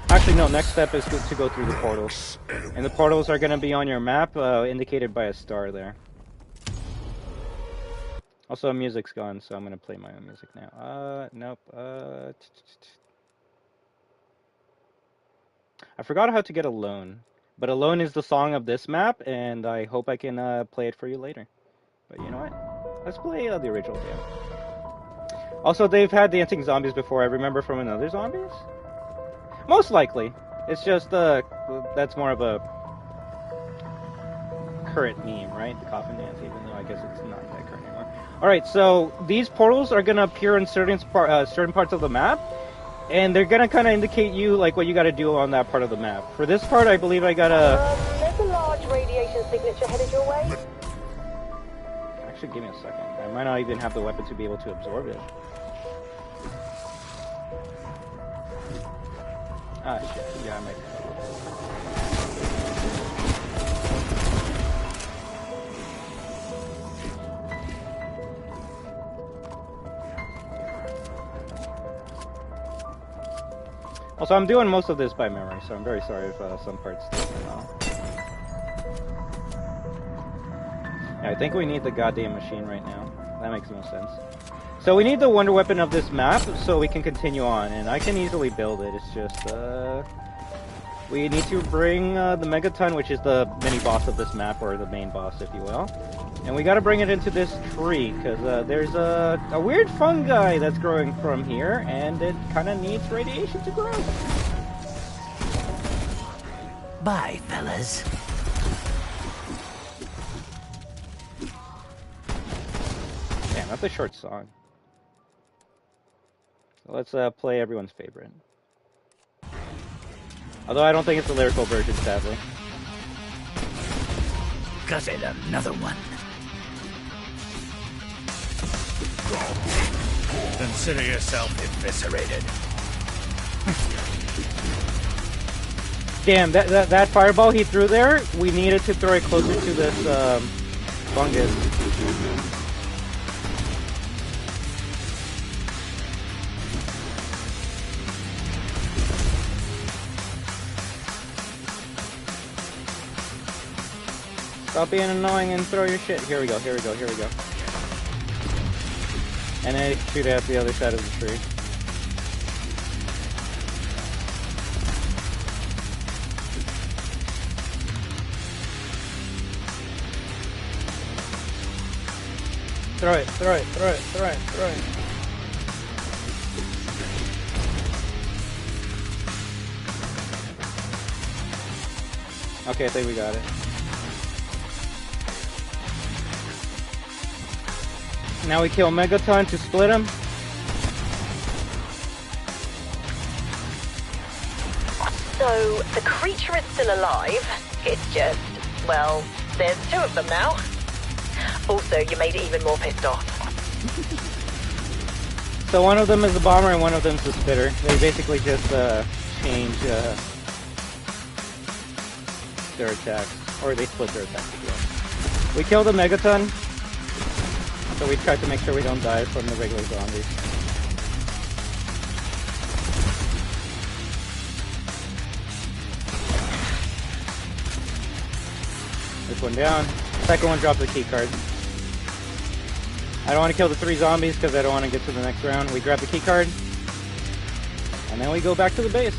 Actually, no, next step is to go through the portals. And the portals are going to be on your map, indicated by a star there. Also, music's gone, so I'm going to play my own music now. Nope. I forgot how to get Alone. But Alone is the song of this map, and I hope I can play it for you later. But you know what? Let's play the original game. Also, they've had dancing zombies before, I remember from another Zombies? Most likely. It's just, that's more of a current meme, right? The coffin dance, even though I guess it's not that current anymore. Alright, so these portals are going to appear in certain parts of the map, and they're going to kind of indicate you, like, what you got to do on that part of the map. For this part, I believe I got to... There's a large radiation signature headed your way. Actually, give me a second. I might not even have the weapon to be able to absorb it. Ah, shit. Yeah, I might. Also, I'm doing most of this by memory, so I'm very sorry if some parts still come out. Yeah, I think we need the goddamn machine right now. That makes no sense. So we need the wonder weapon of this map so we can continue on, and I can easily build it. It's just, we need to bring the Megaton, which is the mini-boss of this map, or the main boss, if you will. And we gotta bring it into this tree, because there's a weird fungi that's growing from here, and it kinda needs radiation to grow. Bye, fellas. Damn, that's a short song. Let's play everyone's favorite. Although I don't think it's the lyrical version, sadly. Got it, another one. Consider yourself eviscerated. Damn, that fireball he threw there, we needed to throw it closer to this fungus. Stop being annoying and throw your shit. Here we go, here we go, here we go. And then shoot at the other side of the tree. Throw it, throw it, throw it, throw it, throw it. Okay, I think we got it. Now we kill Megaton to split him. So, the creature is still alive. It's just, well, there's two of them now. Also, you made it even more pissed off. So one of them is the bomber and one of them is the spitter. They basically just change their attacks. Or they split their attacks together. We killed the Megaton. So we tried to make sure we don't die from the regular zombies. This one down. Second one dropped the key card. I don't want to kill the 3 zombies because I don't want to get to the next round. We grab the key card. And then we go back to the base.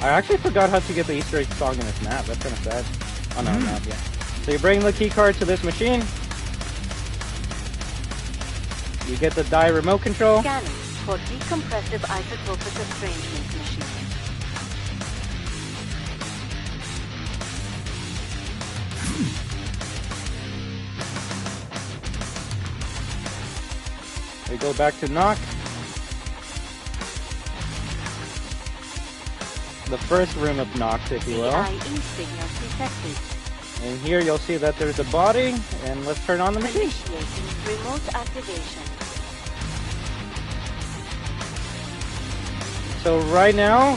I actually forgot how to get the Easter egg song in this map. That's kind of sad. Oh no, map, yeah. So you bring the key card to this machine. You get the die remote control. Scanning for decompressive isotopic estrangement machine. We go back to knock. The first room of knocks, if you will. And here you'll see that there's a body, and let's turn on the machine. Remote activation. So right now,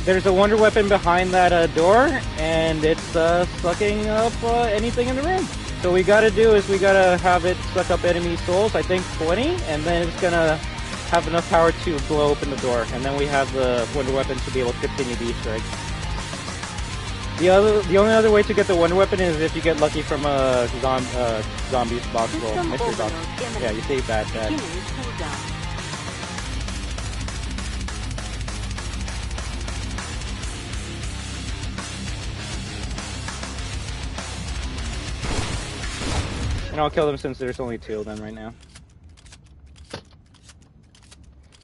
there's a wonder weapon behind that door, and it's sucking up anything in the room. So what we gotta do is we gotta have it suck up enemy souls, I think 20, and then it's gonna have enough power to blow open the door, and then we have the wonder weapon to be able to continue the Easter egg. The only other way to get the wonder weapon is if you get lucky from a zombie's box roll, mystery box. Yeah, you save that. And I'll kill them since there's only 2 of them right now.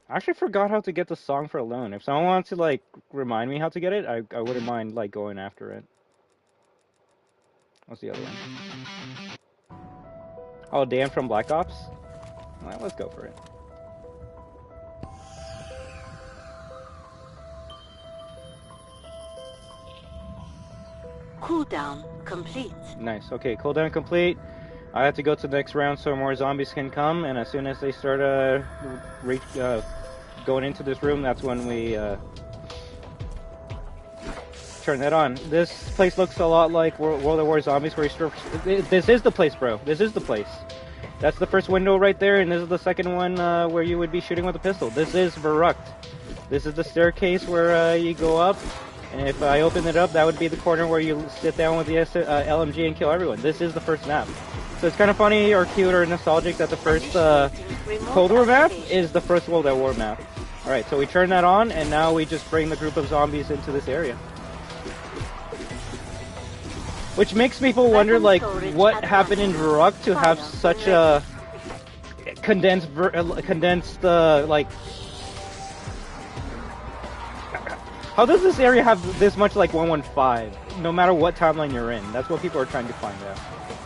I actually forgot how to get the song for Alone. If someone wants to, like, remind me how to get it, I wouldn't mind, like, going after it. What's the other one? Oh, Dan from Black Ops? Well, let's go for it. Cooldown complete. Nice. Okay, cooldown complete. I have to go to the next round so more zombies can come, and as soon as they start going into this room, that's when we turn that on. This place looks a lot like World at War Zombies, where you this is the place, bro. This is the place. That's the first window right there, and this is the second one where you would be shooting with a pistol. This is Verrucht. This is the staircase where you go up, and if I open it up, that would be the corner where you sit down with the LMG and kill everyone. This is the first map. So it's kind of funny or cute or nostalgic that the first Cold War map is the first World at War map. Alright, so we turn that on, and now we just bring the group of zombies into this area. Which makes people wonder, like, what happened in Verrucht to have such a condensed, like... How does this area have this much like 115, no matter what timeline you're in? That's what people are trying to find out.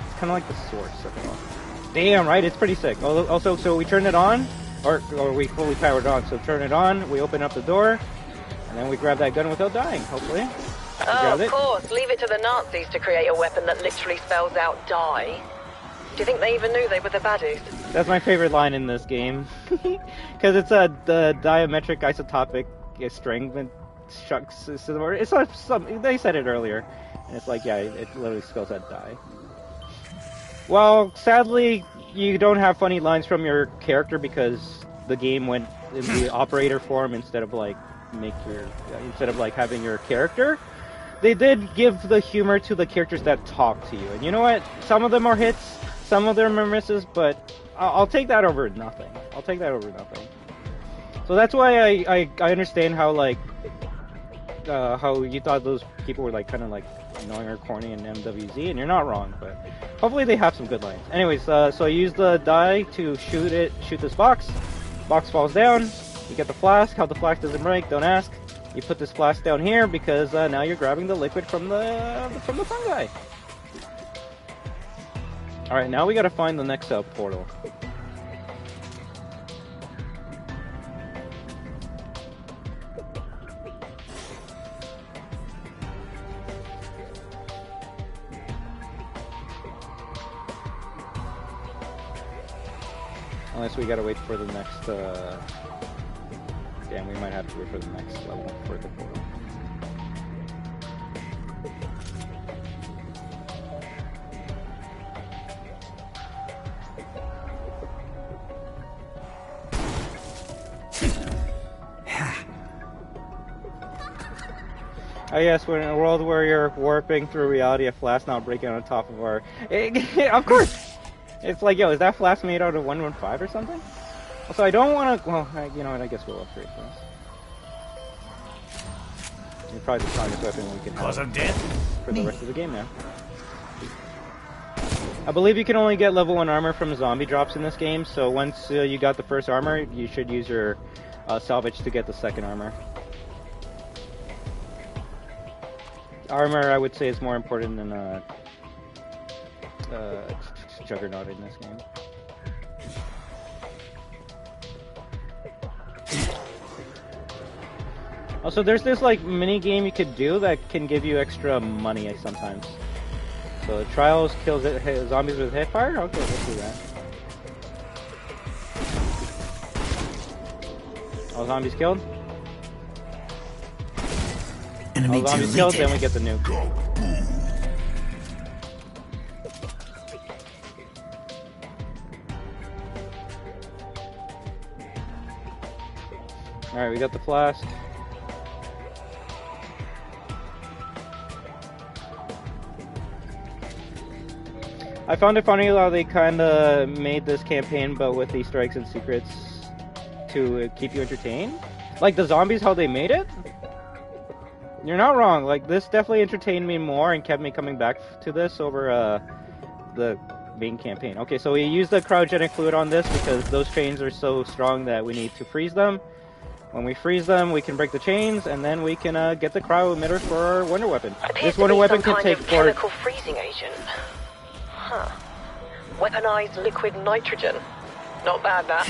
It's kind of like the source of it all. Damn, right? It's pretty sick. Also, so we turn it on, or we fully power it on. So turn it on, we open up the door, and then we grab that gun without dying, hopefully. Oh, of course. Leave it to the Nazis to create a weapon that literally spells out die. Do you think they even knew they were the baddies? That's my favorite line in this game. Because it's the diametric isotopic strength shucks. It's like they said it earlier. And it's like, yeah, it literally spells out die. Well, sadly, you don't have funny lines from your character because the game went in the operator form instead of like having your character. They did give the humor to the characters that talk to you, and you know what? Some of them are hits, some of them are misses, but I'll take that over nothing. I'll take that over nothing. So that's why I understand how like how you thought those people were like kind of like annoying or corny in MWZ, and you're not wrong, but hopefully they have some good lines. Anyways, so I use the die to shoot this box. Box falls down. You get the flask. How the flask doesn't break, don't ask. You put this flask down here because now you're grabbing the liquid from the fungi. All right, now we gotta find the next portal. Unless we gotta wait for the next, damn, we might have to wait for the next level for the portal. Oh yes, we're in a world where you're warping through reality, a flask now breaking on top of our... Of course! It's like, yo, is that flask made out of 115 or something? Also, I don't want to... Well, you know what, I guess we'll upgrade for this. You're probably the strongest weapon we can have for the rest of the game now. I believe you can only get level 1 armor from zombie drops in this game, so once you got the first armor, you should use your salvage to get the second armor. Armor, I would say, is more important than Juggernaut in this game. Also, there's this like mini game you could do that can give you extra money sometimes. So trials kills zombies with hipfire. Okay, let's do that. All zombies killed. Enemy all zombies killed, then we get the nuke. Alright, we got the flask. I found it funny how they kinda made this campaign but with the strikes and secrets to keep you entertained. Like the zombies, how they made it? You're not wrong, like this definitely entertained me more and kept me coming back to this over the main campaign. Okay, so we used the cryogenic fluid on this because those chains are so strong that we need to freeze them. When we freeze them, we can break the chains, and then we can get the cryo emitter for our wonder weapon. This wonder weapon can take for chemical freezing agent. Huh. Weaponized liquid nitrogen. Not bad, that.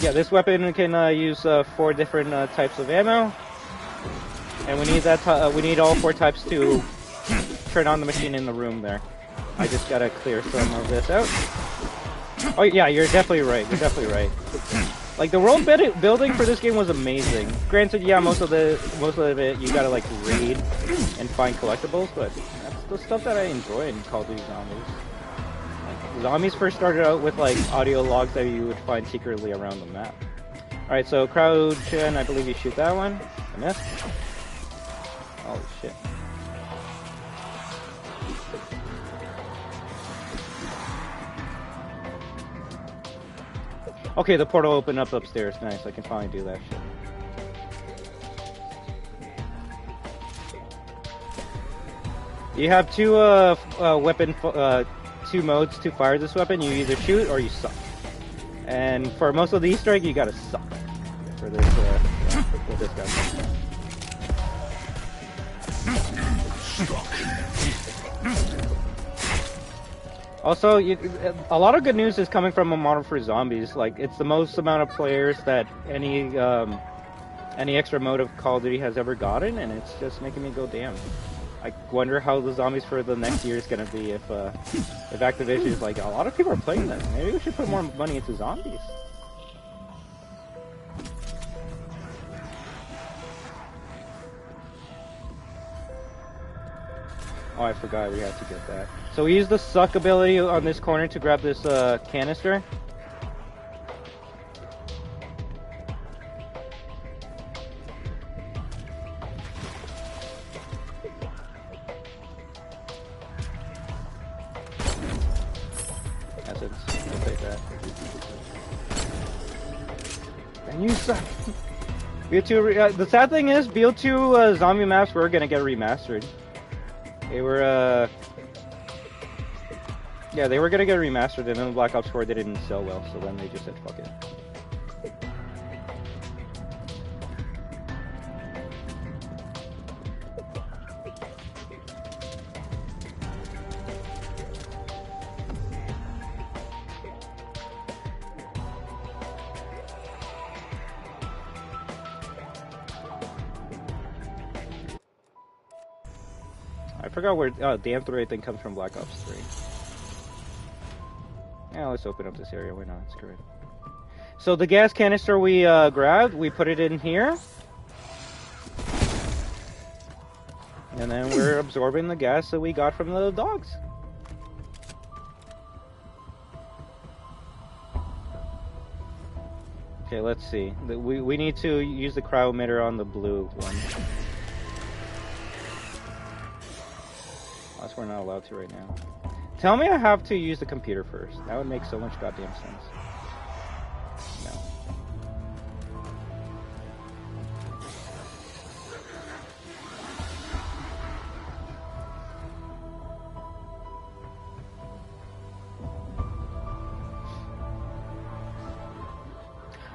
Yeah, this weapon can use 4 different types of ammo, and we need that. We need all 4 types to turn on the machine in the room there. I just gotta clear some of this out. Oh yeah, you're definitely right. You're definitely right. Like the world building for this game was amazing. Granted, yeah, most of it you gotta like raid and find collectibles, but that's the stuff that I enjoy in Call of Duty Zombies. Like, zombies first started out with like audio logs that you would find secretly around the map. All right, so crouch, and I believe you shoot that one. I missed. Holy shit. Okay, the portal opened up upstairs. Nice, I can finally do that shit. You have 2 2 modes to fire this weapon. You either shoot or you suck. And for most of the Easter egg, you gotta suck for this. with this guy. Also, a lot of good news is coming from a Modern for Zombies. Like, it's the most amount of players that any extra mode of Call of Duty has ever gotten, and it's just making me go, damn. I wonder how the zombies for the next year is gonna be if Activision is like, a lot of people are playing this. Maybe we should put more money into zombies. Oh, I forgot we had to get that. So we use the suck ability on this corner to grab this canister. That's it. I'll take that. And you suck. BO2, the sad thing is, BO2 zombie maps were gonna get remastered. They were, yeah, they were gonna get remastered, and then the Black Ops 4 they didn't sell well, so then they just said, fuck it. I forgot where, damn through everything comes from Black Ops 3. Yeah, let's open up this area, why not, screw it. So the gas canister we grabbed, we put it in here. And then we're absorbing the gas that we got from the dogs. Okay, let's see. We need to use the cryo emitter on the blue one. Unless we're not allowed to right now. Tell me I have to use the computer first. That would make so much goddamn sense. No.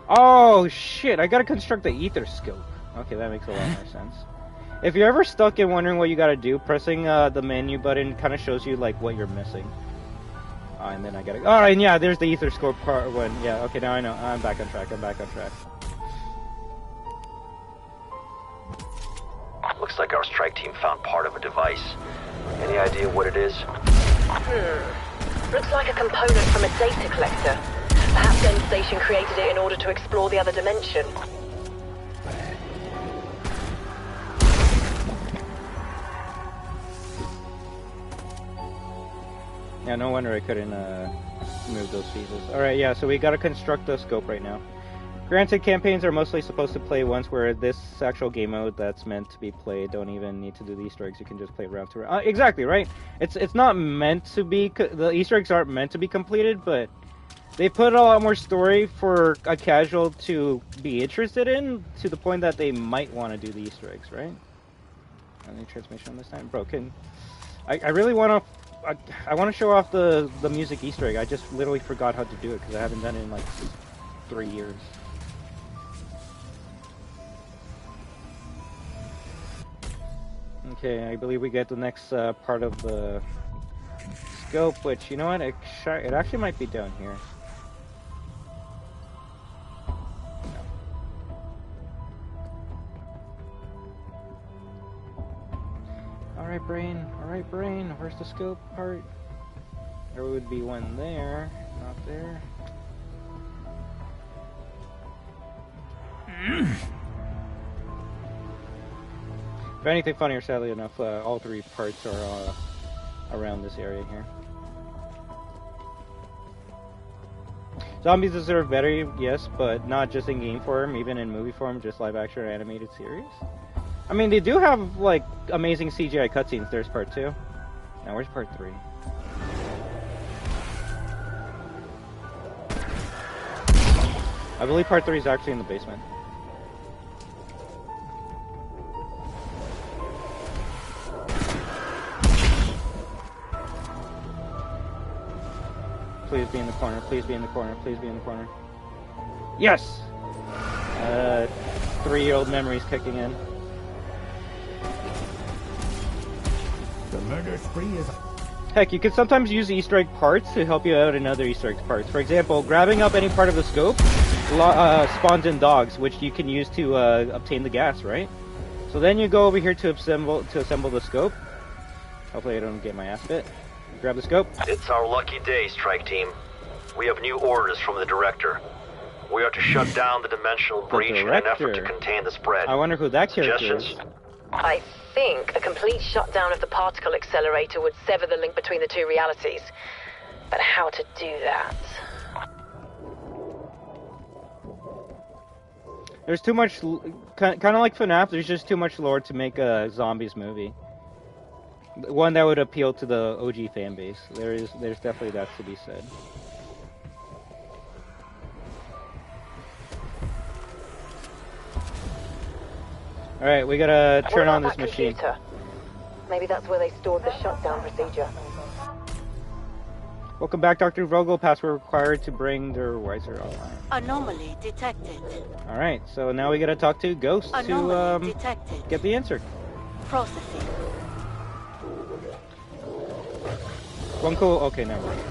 Oh shit, I gotta construct the ether scope. Okay, that makes a lot more sense. If you're ever stuck in wondering what you gotta do, pressing the menu button kind of shows you like what you're missing. And then I gotta. Oh, and yeah, there's the ether scope part one. Yeah, okay, now I know. I'm back on track. I'm back on track. Looks like our strike team found part of a device. Any idea what it is? Looks like a component from a data collector. Perhaps End Station created it in order to explore the other dimension. Yeah, no wonder I couldn't move those pieces. Alright, yeah, so we gotta construct the scope right now. Granted, campaigns are mostly supposed to play once, where this actual game mode that's meant to be played don't even need to do the Easter eggs. You can just play round to round. Exactly, right? It's not meant to be... The Easter eggs aren't meant to be completed, but they put a lot more story for a casual to be interested in, to the point that they might want to do the Easter eggs, right? Any transmission this time? Broken. I really want to... I want to show off the music Easter egg. I just literally forgot how to do it because I haven't done it in like 3 years. Okay, I believe we get the next part of the scope, which, you know what, it actually might be down here. Alright brain, where's the scope part? There would be one there, not there. If anything funnier, sadly enough, all 3 parts are around this area here. Zombies deserve better, yes, but not just in game form, even in movie form, just live action or animated series. I mean, they do have, like, amazing CGI cutscenes. There's part 2. Now, where's part 3? I believe part 3 is actually in the basement. Please be in the corner, please be in the corner, please be in the corner. Yes! 3-year-old memories kicking in. The murder spree is... Heck, you can sometimes use Easter egg parts to help you out in other Easter egg parts. For example, grabbing up any part of the scope spawns in dogs, which you can use to obtain the gas, right? So then you go over here to assemble the scope. Hopefully I don't get my ass bit. Grab the scope. It's our lucky day, Strike Team. We have new orders from the Director. We are to shut down the dimensional breach in an effort to contain the spread. I wonder who that character is. I think a complete shutdown of the particle accelerator would sever the link between the two realities. But how to do that? There's too much, kind of like FNAF, there's just too much lore to make a zombies movie. One that would appeal to the OG fan base. There's definitely that to be said. Alright, we gotta turn on this machine. Computer? Maybe that's where they stored the shutdown procedure. Welcome back, Dr. Vogel. Password required to bring their Weiser online. Anomaly detected. Alright, so now we gotta talk to Ghost Anomaly to detected. get the answer. Processing. One cool. Okay, never mind.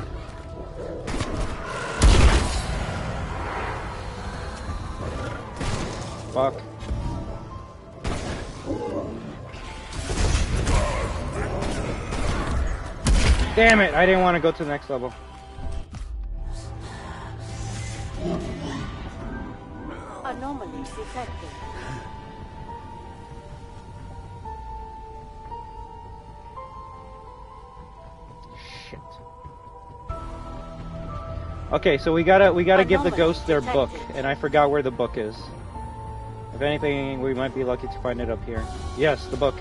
Fuck. Damn it! I didn't want to go to the next level. Anomaly detected. Shit. Okay, so we gotta give the ghost their book, and I forgot where the book is. If anything, we might be lucky to find it up here. Yes, the book.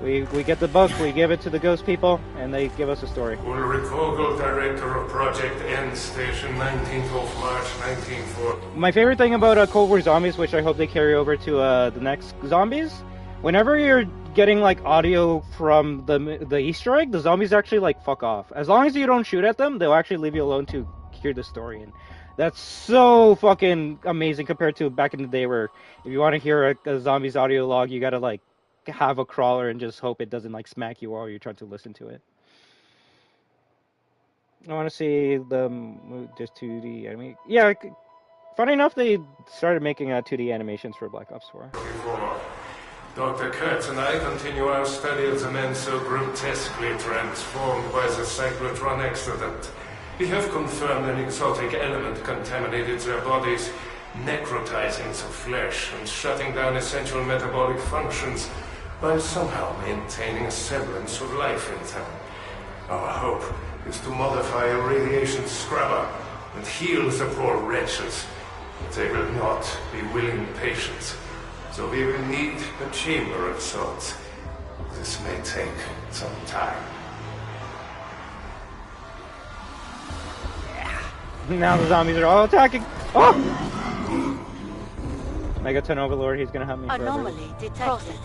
We get the book, we give it to the ghost people, and they give us a story. Ulrich Vogel, Director of Project End Station, 19th of March, 1940. My favorite thing about Cold War Zombies, which I hope they carry over to the next Zombies, whenever you're getting like audio from the Easter egg, the zombies actually like fuck off. As long as you don't shoot at them, they'll actually leave you alone to hear the story. And that's so fucking amazing compared to back in the day where if you want to hear a zombies audio log, you gotta like have a crawler and just hope it doesn't like smack you while you're trying to listen to it. I want to see just 2D anime. Yeah, funny enough, they started making 2D animations for Black Ops 4. Dr. Kurtz and I continue our study of the men so grotesquely transformed by the cyclotron accident. We have confirmed an exotic element contaminated their bodies, necrotizing the flesh and shutting down essential metabolic functions, while somehow maintaining a semblance of life in them. Our hope is to modify a radiation scrubber and heal the poor wretches. But they will not be willing patients, so we will need a chamber of sorts. This may take some time. Now the zombies are all attacking. Oh! Megaton Overlord, he's gonna help me forever. Anomaly detected.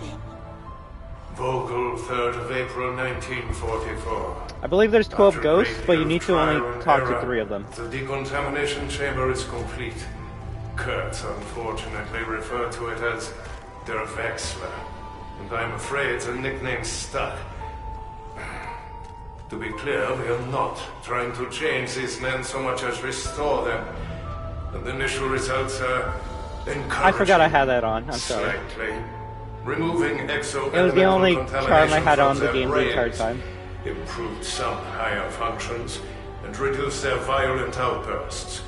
Vogel, 3rd of April, 1944. I believe there's 12 After ghosts, but you need to trial only and talk error, to 3 of them. The decontamination chamber is complete. Kurtz unfortunately referred to it as Der Wechsler, and I'm afraid the nickname stuck. To be clear, we are not trying to change these men so much as restore them. And the initial results are encouraging. I forgot I had that on, I'm sorry. Slightly. Removing It was the only charm I had on the game the entire time. Improved some higher functions and reduced their violent outbursts.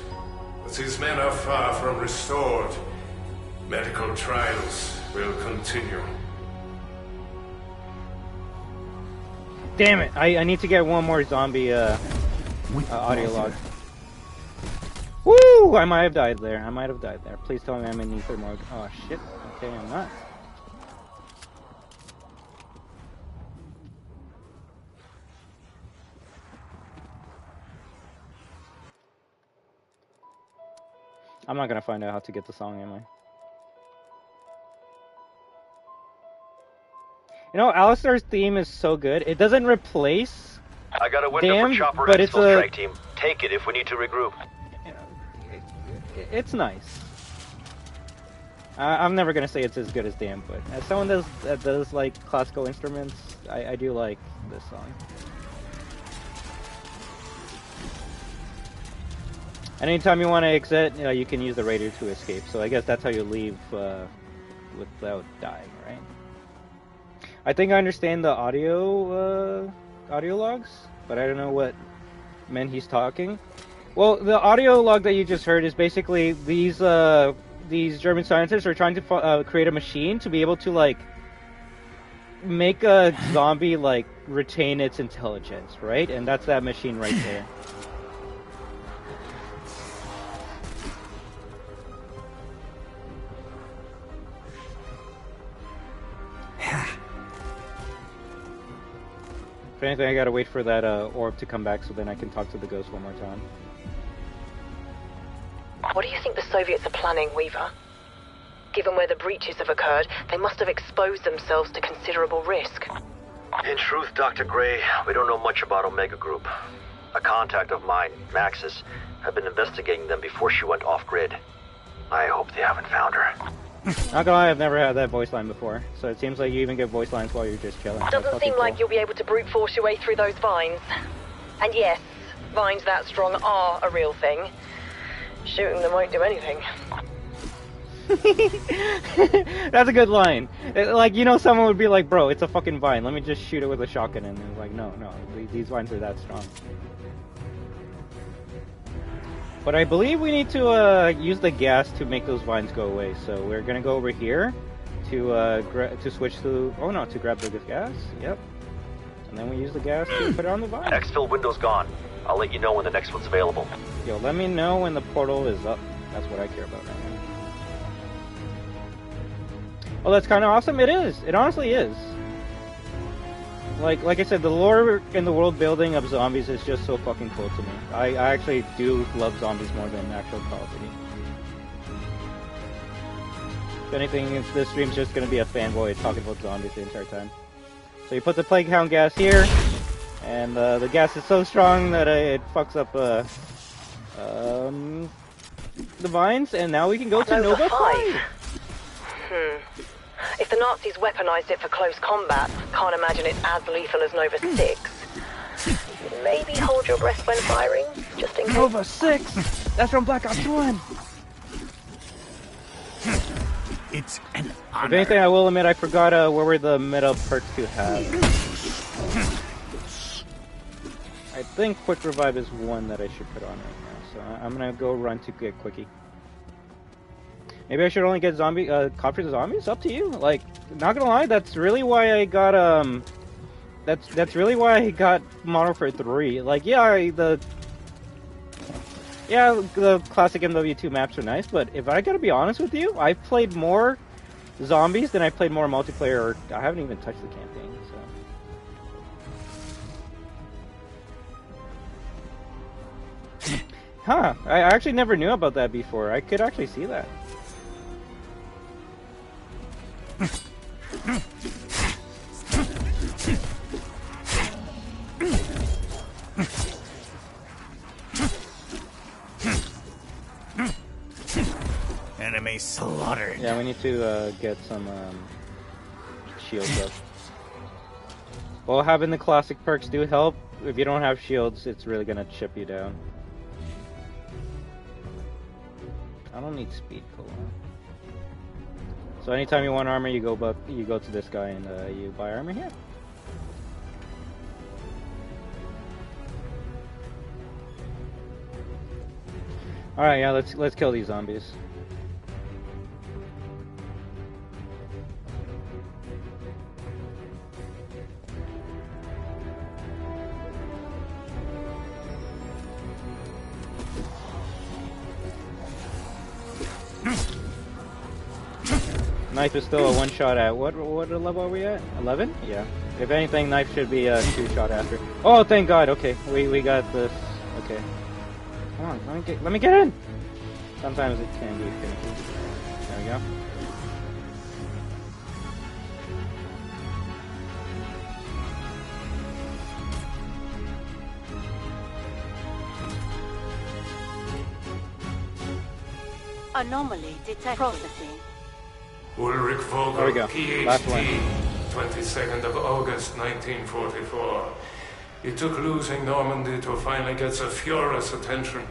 But these men are far from restored. Medical trials will continue. Damn it! I need to get one more zombie audio log. Woo! I might have died there. Please tell me I'm in ether mode. Oh shit. Okay, I'm not. I'm not gonna find out how to get the song, am I? You know, Alistar's theme is so good. It doesn't replace I got a window for Chopper but and it's full a... strike team. Take it if we need to regroup. It's nice. I'm never gonna say it's as good as the input. As someone that does like classical instruments, I do like this song. Anytime you want to exit, you can use the radio to escape. So I guess that's how you leave without dying, right? I think I understand the audio logs, but I don't know what meant he's talking. Well, the audio log that you just heard is basically these German scientists are trying to create a machine to be able to like make a zombie like retain its intelligence, right? And that's that machine right there. If anything, I gotta wait for that orb to come back so then I can talk to the ghost one more time. What do you think the Soviets are planning, Weaver? Given where the breaches have occurred, they must have exposed themselves to considerable risk. In truth, Dr. Gray, we don't know much about Omega Group. A contact of mine, Maxis, had been investigating them before she went off-grid. I hope they haven't found her. Not gonna lie, I've never had that voice line before, so it seems like you even get voice lines while you're just chilling. Doesn't seem like you'll be able to brute force your way through those vines. And yes, vines that strong are a real thing. Shooting them won't do anything. That's a good line. Like, someone would be like, bro, it's a fucking vine, let me just shoot it with a shotgun. And it's like, no, these vines are that strong. But I believe we need to use the gas to make those vines go away. So we're gonna go over here to switch to to grab the gas. Yep. And then we use the gas to put it on the vine. Exfil window's gone. I'll let you know when the next one's available. Yo, let me know when the portal is up. That's what I care about right now. Oh, that's kind of awesome. It is. It honestly is. Like I said, the lore and the world building of zombies is just so fucking cool to me. I actually do love zombies more than actual Call of Duty. If anything, this stream's just gonna be a fanboy talking about zombies the entire time. So you put the Plague Hound gas here, and the gas is so strong that it fucks up the vines, and now we can go to Nova 5. If the Nazis weaponized it for close combat, can't imagine it's as lethal as Nova 6. Maybe hold your breath when firing, just in case. Nova 6? That's from Black Ops 1! It's an honor. If anything, I will admit I forgot where were the meta perks to have. I think Quick Revive is one that I should put on right now, so I'm gonna go run to get Quickie. Maybe I should only get Copter the Zombies? Up to you. Like, not gonna lie, that's really why I got, that's really why I got Modern Warfare 3. Like, the classic MW2 maps are nice, but if I gotta be honest with you, I've played more zombies than I've played more multiplayer. I haven't even touched the campaign, so. Huh, I actually never knew about that before. I could actually see that. Enemy slaughtered. Yeah, we need to get some shields up. Well, having the classic perks do help. If you don't have shields, it's really gonna chip you down. I don't need speed cola. So anytime you want armor, you go to this guy and you buy armor here. All right, yeah, let's kill these zombies. Knife is still a one-shot at what level are we at? 11? Yeah. If anything, knife should be a two-shot after. Oh, thank God. Okay, we got this. Okay. Come on, let me get in. Sometimes it can be finicky. There we go. Anomaly detected. Processing. Ulrich There we Vogel, go. Last one. PhD, 22nd of August, 1944. It took losing Normandy to finally get the Führer's attention.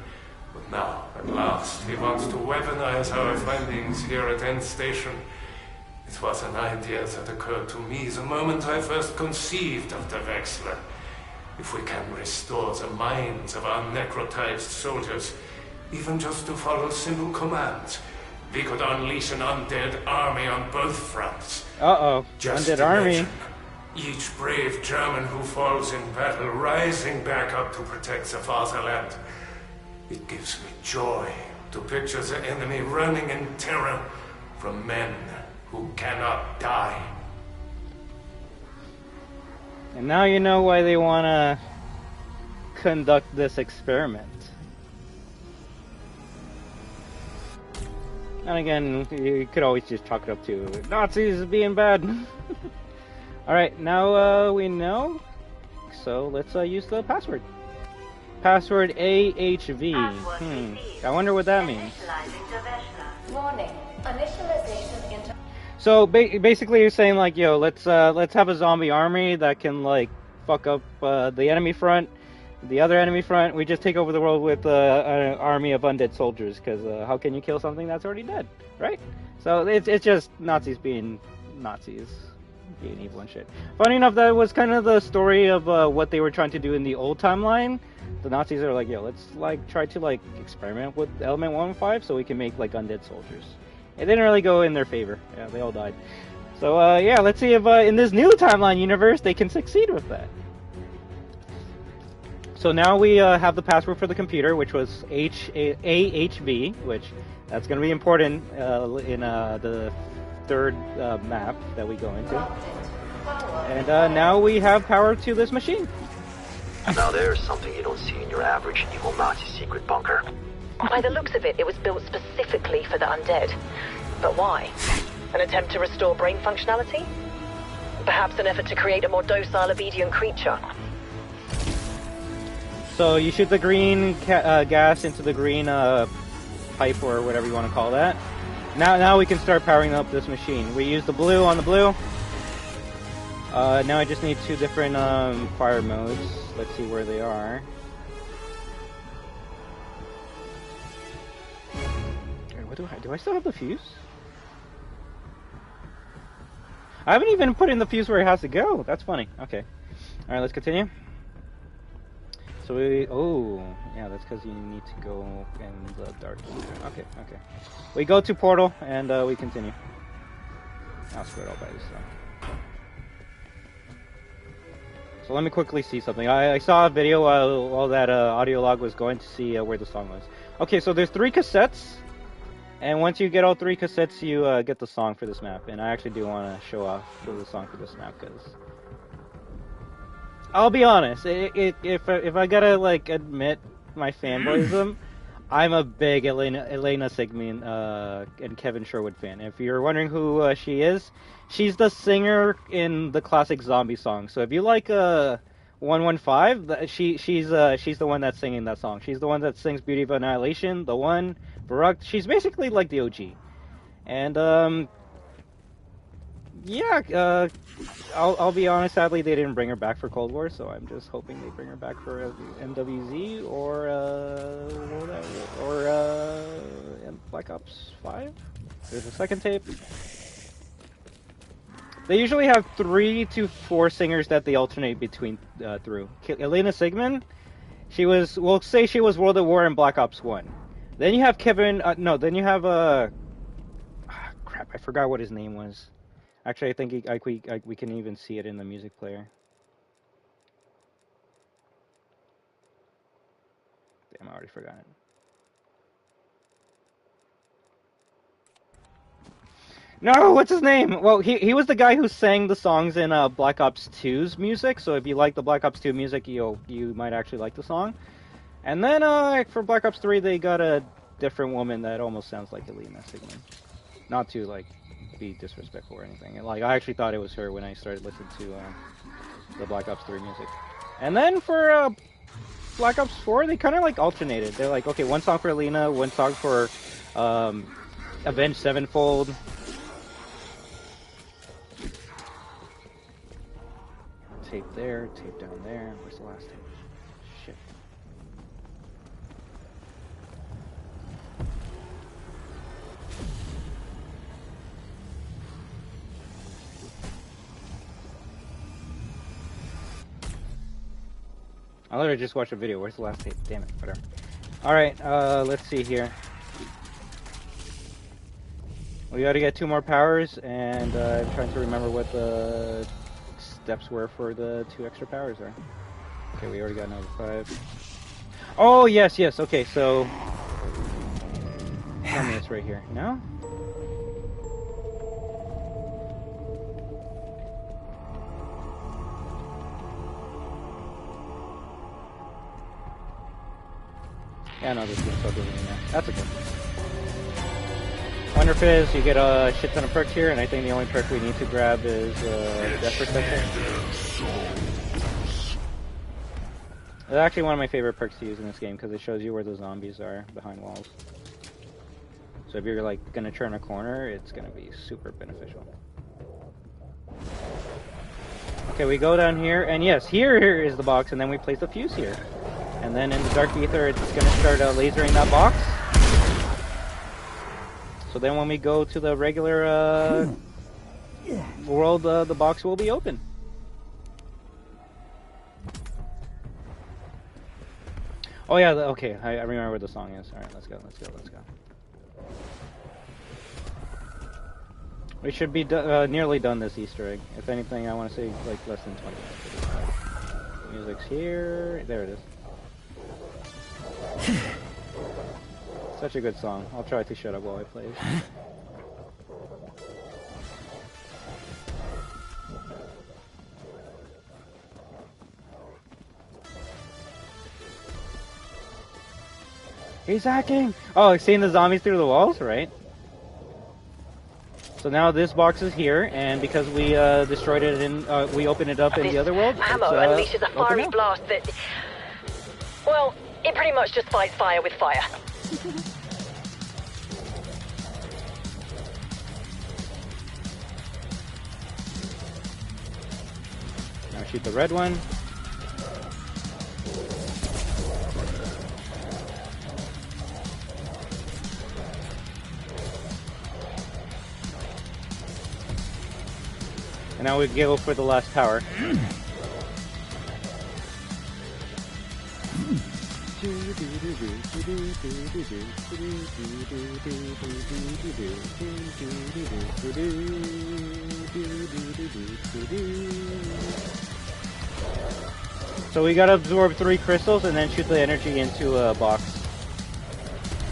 But now, at last, he wants to weaponize our findings here at End Station. It was an idea that occurred to me the moment I first conceived of the Wexler. If we can restore the minds of our necrotized soldiers, even just to follow simple commands, we could unleash an undead army on both fronts. Uh-oh. Just Undead army. imagine each brave German who falls in battle rising back up to protect the fatherland. It gives me joy to picture the enemy running in terror from men who cannot die. And now you know why they want to conduct this experiment. And again, you could always just chalk it up to Nazis being bad. Alright, now we know. So let's use the password. Password AHV. I wonder what that means. Warning. Initialization into... So basically you're saying like, yo, let's have a zombie army that can like fuck up the enemy front, the other enemy front. We just take over the world with an army of undead soldiers, because how can you kill something that's already dead, right? So it's just Nazis being Nazis, being evil and shit. Funny enough, that was kind of the story of what they were trying to do in the old timeline. The Nazis are like, yo, let's like try to like experiment with Element 115 so we can make like undead soldiers. It didn't really go in their favor. Yeah, they all died. So yeah, let's see if in this new timeline universe they can succeed with that. So now we have the password for the computer, which was AHV, which that's going to be important in the third map that we go into. And now we have power to this machine. Now there's something you don't see in your average evil Nazi secret bunker. By the looks of it, it was built specifically for the undead. But why? An attempt to restore brain functionality? Perhaps an effort to create a more docile, obedient creature? So you shoot the green gas into the green pipe, or whatever you want to call that. Now we can start powering up this machine. We use the blue on the blue. Now I just need two different fire modes. Let's see where they are. What do I still have the fuse? I haven't even put in the fuse where it has to go. That's funny. Okay. Alright, let's continue. So yeah, that's because you need to go in the dark. Okay. We go to portal and we continue. I'll screw it all by this time. So let me quickly see something. I saw a video while that audio log was going to see where the song was. Okay, so there's 3 cassettes. And once you get all 3 cassettes, you get the song for this map. And I actually do want to show off the song for this map, because I'll be honest, if I gotta like admit my fanboyism, I'm a big Elena Sigmund and Kevin Sherwood fan. If you're wondering who she is, she's the singer in the classic zombie song. So if you like 115, she's the one that's singing that song. She's the one that sings Beauty of Annihilation, the one, Baruch. She's basically like the OG. And yeah, I'll be honest, sadly they didn't bring her back for Cold War, so I'm just hoping they bring her back for MWZ or Black Ops 5. There's a second tape. They usually have 3 to 4 singers that they alternate between through. Elena Sigmund, we'll say she was World at War in Black Ops 1. Then you have Kevin, then you have crap, I forgot what his name was. Actually, I think we can even see it in the music player. Damn, I already forgot it. No, what's his name? Well, he was the guy who sang the songs in Black Ops 2's music. So if you like the Black Ops 2 music, you might actually like the song. And then for Black Ops 3, they got a different woman that almost sounds like Elena Sigmund. Not to like be disrespectful or anything. Like, I actually thought it was her when I started listening to the Black Ops 3 music. And then for Black Ops 4, they kind of like alternated. They're like, okay, one song for Elena, one song for Avenged Sevenfold. tape there, tape down there. Where's the last tape? Shit. I literally just watched a video. Where's the last tape? Damn it. Whatever. Alright, let's see here. We gotta get 2 more powers, and I'm trying to remember what the steps were for the 2 extra powers are. Okay, we already got another 5. Oh, yes, yes. Okay, so... Tell me it's right here. No? Yeah, no, this one's still doing it now. That's okay. Wonder Fizz, you get a shit ton of perks here, and I think the only perk we need to grab is Death Perception. It's actually one of my favorite perks to use in this game because it shows you where the zombies are behind walls. So if you're like gonna turn a corner, it's gonna be super beneficial. Okay, we go down here, and yes, here is the box, and then we place the fuse here. And then in the Dark Ether, it's gonna start lasering that box. So then when we go to the regular world, the box will be open. Oh yeah, okay, I remember what the song is. Alright, let's go, let's go, let's go. We should be nearly done this Easter egg. If anything, I want to say like less than 20 minutes. Music's here. There it is. Such a good song. I'll try to shut up while I play it. He's hacking! Oh, seeing the zombies through the walls, right? So now this box is here, and because we destroyed it in, we opened it up in the other world. Ammo unleashes a fiery blast that, well, it pretty much just fights fire with fire. Now shoot the red one. And now we go for the last power. So we gotta absorb 3 crystals and then shoot the energy into a box.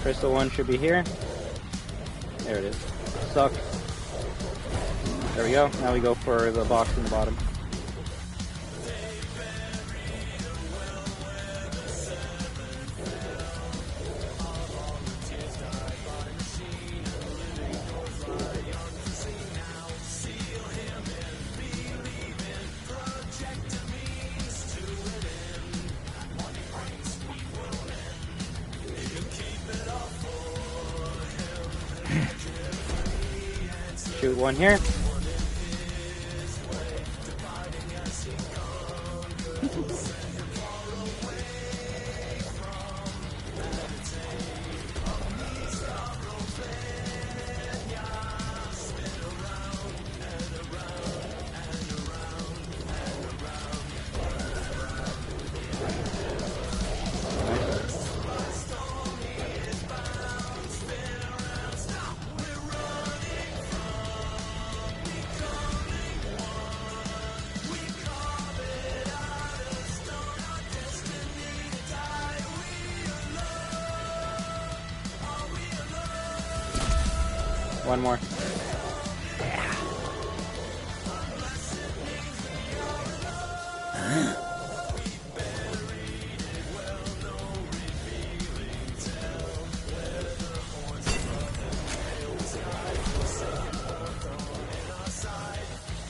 Crystal 1 should be here. There it is. Suck. There we go. Now we go for the box in the bottom. Shoot one here. One more.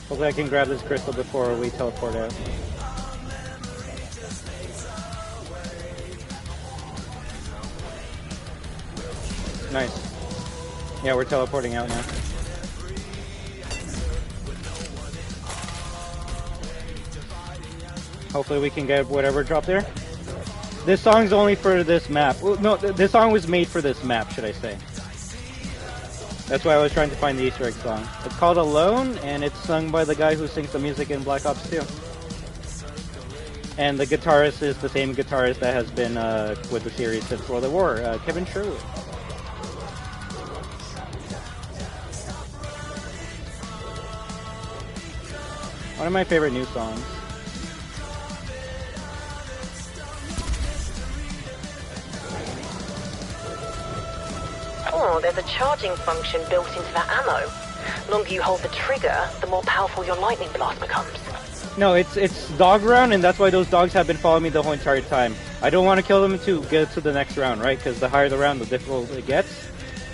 Hopefully I can grab this crystal before we teleport out. Nice. Yeah, we're teleporting out now. Hopefully we can get whatever drop there. This song's only for this map. Well, no, this song was made for this map, should I say. That's why I was trying to find the Easter egg song. It's called Alone, and it's sung by the guy who sings the music in Black Ops 2. And the guitarist is the same guitarist that has been with the series since World at War, Kevin Sherwood. One of my favorite new songs. Oh, there's a charging function built into that ammo. The longer you hold the trigger, the more powerful your lightning blast becomes. No, it's dog round, and that's why those dogs have been following me the whole entire time. I don't want to kill them to get to the next round, right? Because the higher the round, the difficult it gets.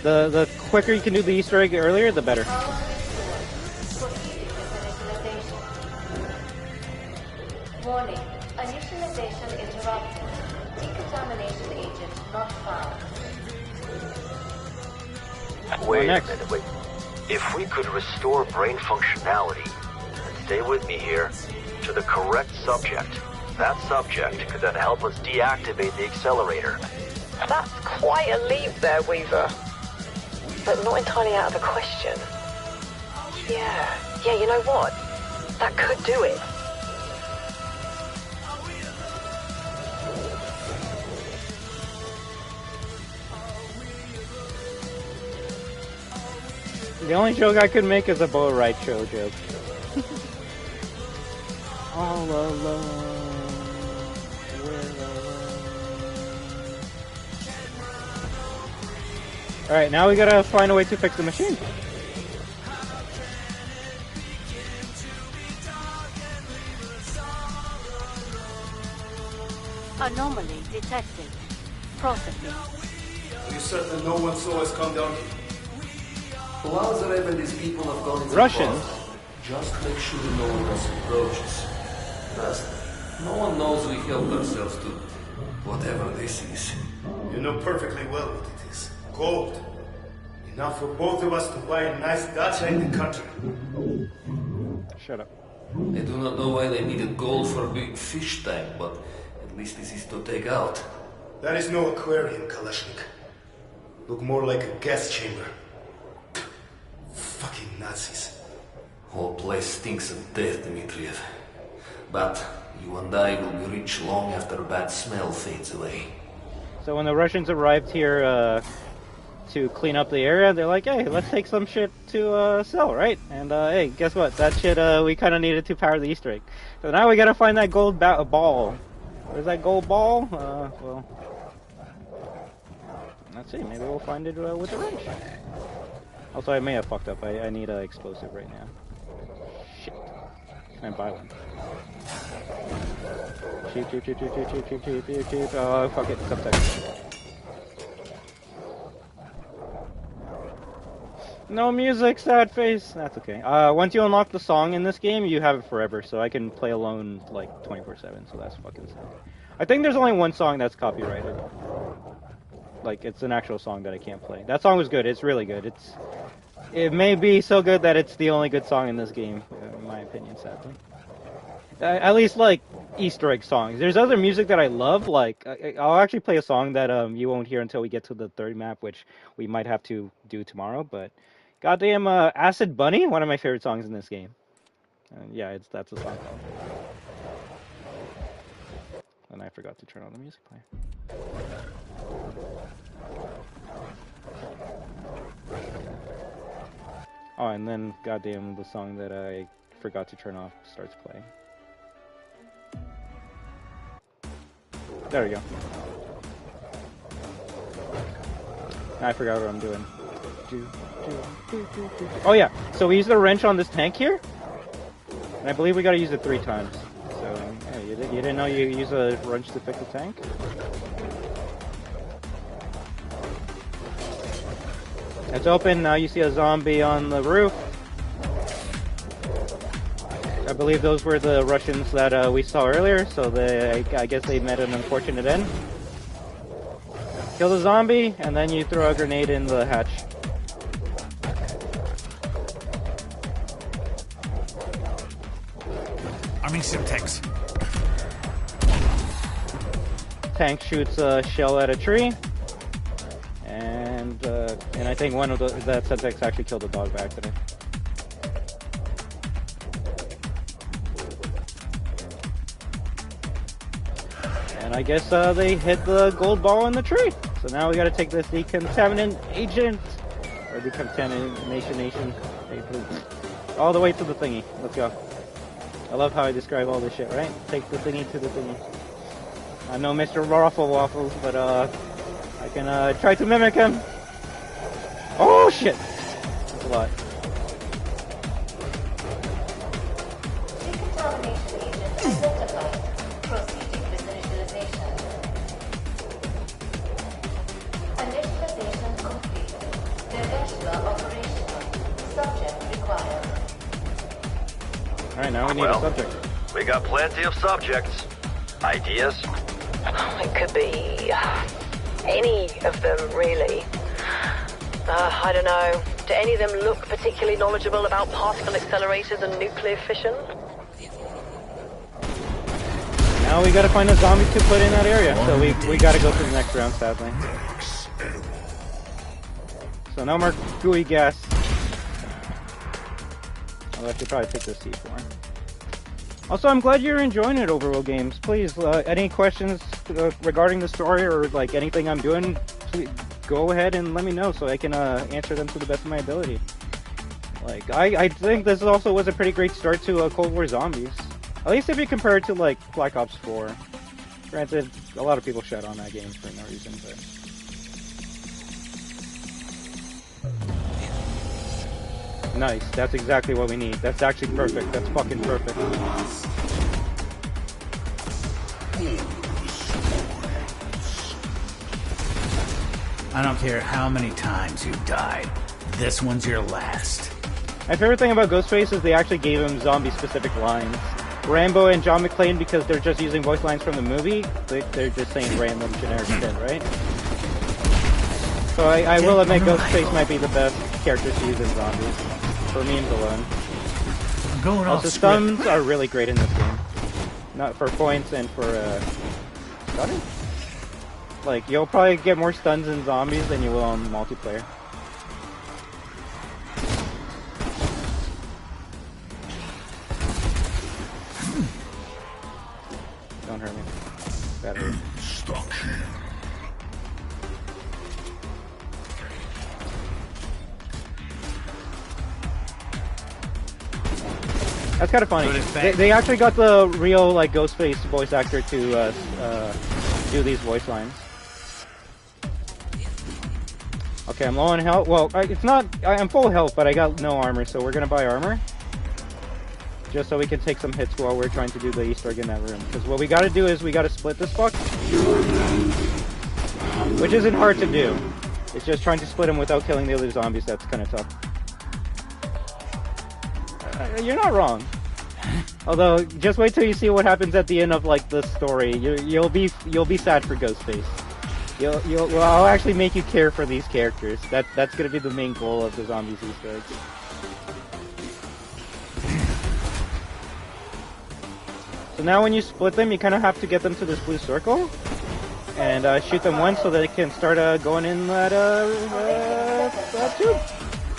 The quicker you can do the Easter egg earlier, the better. Warning. Initialization interrupted. Decontamination agent not found. Wait a minute, wait. If we could restore brain functionality, and stay with me here, to the correct subject, that subject could then help us deactivate the accelerator. That's quite a leap there, Weaver. But not entirely out of the question. Yeah, you know what? That could do it. The only joke I could make is a Bo Right Show joke. All alone. Alright, now we gotta find a way to fix the machine. Anomaly detected. Processing. Are you certain no one saw us come down here? Whatever these people have gone into Russians? Just make sure no one else approaches. Trust me, no one knows we helped ourselves to whatever this is. You know perfectly well what it is. Gold. Enough for both of us to buy a nice dacha in the country. Shut up. I do not know why they needed gold for a big fish tank, but at least this is to take out. That is no aquarium, Kalashnik. Look more like a gas chamber. Fucking Nazis. Whole place stinks of death, Dmitriev. But you and I will be rich long after bad smell fades away. So when the Russians arrived here to clean up the area, they're like, hey, let's take some shit to sell, right? And hey, guess what? That shit we kind of needed to power the Easter egg. So now we gotta find that gold ball. Where's that gold ball? Well, let's see. Maybe we'll find it with the wrench. Also, I may have fucked up. I need an explosive right now. Shit. Can I buy one? Cheap. Oh, fuck it. Subtext. No music, sad face. That's okay. Once you unlock the song in this game, you have it forever. So I can play alone like 24/7. So that's fucking sad. I think there's only one song that's copyrighted. Like, it's an actual song that I can't play. That song was good. It's really good. It may be so good that it's the only good song in this game, in my opinion, sadly. At least, like, Easter egg songs. There's other music that I love. Like, I'll actually play a song that you won't hear until we get to the third map, which we might have to do tomorrow. But goddamn, Acid Bunny, one of my favorite songs in this game. Yeah, that's a song called. And I forgot to turn on the music player. Oh, and then, goddamn, the song that I forgot to turn off starts playing. There we go. I forgot what I'm doing. Oh yeah, so we used the wrench on this tank here, and I believe we gotta use it 3 times. So, yeah, you didn't know you use a wrench to fix a tank? It's open, now you see a zombie on the roof. I believe those were the Russians that we saw earlier, so I guess they met an unfortunate end. Kill the zombie, and then you throw a grenade in the hatch. Arming Simtex. tank shoots a shell at a tree, and I think one of that subjects actually killed a dog by accident. And I guess they hit the gold ball in the tree. So now we got to take this decontaminant agent or decontamination all the way to the thingy. Let's go. I love how I describe all this shit, right? Take the thingy to the thingy. I'm no Mr. Raffle Waffle, but I can try to mimic him. Oh shit! That's a lot. Decontamination agent identified. Proceeding with initialization. Initialization complete. Deveshla operational. Subject required. Alright, now we need a subject. We got plenty of subjects. Ideas? It could be any of them, really. I don't know. Do any of them look particularly knowledgeable about particle accelerators and nuclear fission? Now we gotta find a zombie to put in that area. So we gotta go to the next round, sadly. So no more gooey gas. I'll actually probably take this C4. Also, I'm glad you're enjoying it, Overworld Games. Please, any questions regarding the story or like anything I'm doing, please go ahead and let me know so I can answer them to the best of my ability. Like, I think this also was a pretty great start to Cold War Zombies. At least if you compare it to like Black Ops 4. Granted, a lot of people shut on that game for no reason, but... Nice, that's exactly what we need. That's actually perfect. That's fucking perfect. I don't care how many times you've died. This one's your last. My favorite thing about Ghostface is they actually gave him zombie-specific lines. Rambo and John McClane, because they're just using voice lines from the movie, they're just saying random generic shit, right? So I will admit Ghostface might be the best character to use in zombies. For memes alone. Also, stuns are really great in this game. Not for points and for stunning. Like, you'll probably get more stuns in zombies than you will on multiplayer. Don't hurt me. That hurt. That's kind of funny. They actually got the real like Ghostface voice actor to do these voice lines. Okay, I'm low on health. Well, it's not. I'm full health, but I got no armor, so we're gonna buy armor, just so we can take some hits while we're trying to do the Easter egg in that room. Because what we gotta do is we gotta split this fuck, which isn't hard to do. It's just trying to split him without killing the other zombies. That's kind of tough. You're not wrong. Although, just wait till you see what happens at the end of like the story. You'll be sad for Ghostface. Well, I'll actually make you care for these characters. That's gonna be the main goal of the zombies Easter eggs. So now when you split them, you kind of have to get them to this blue circle and shoot them once so that they can start going in that tube.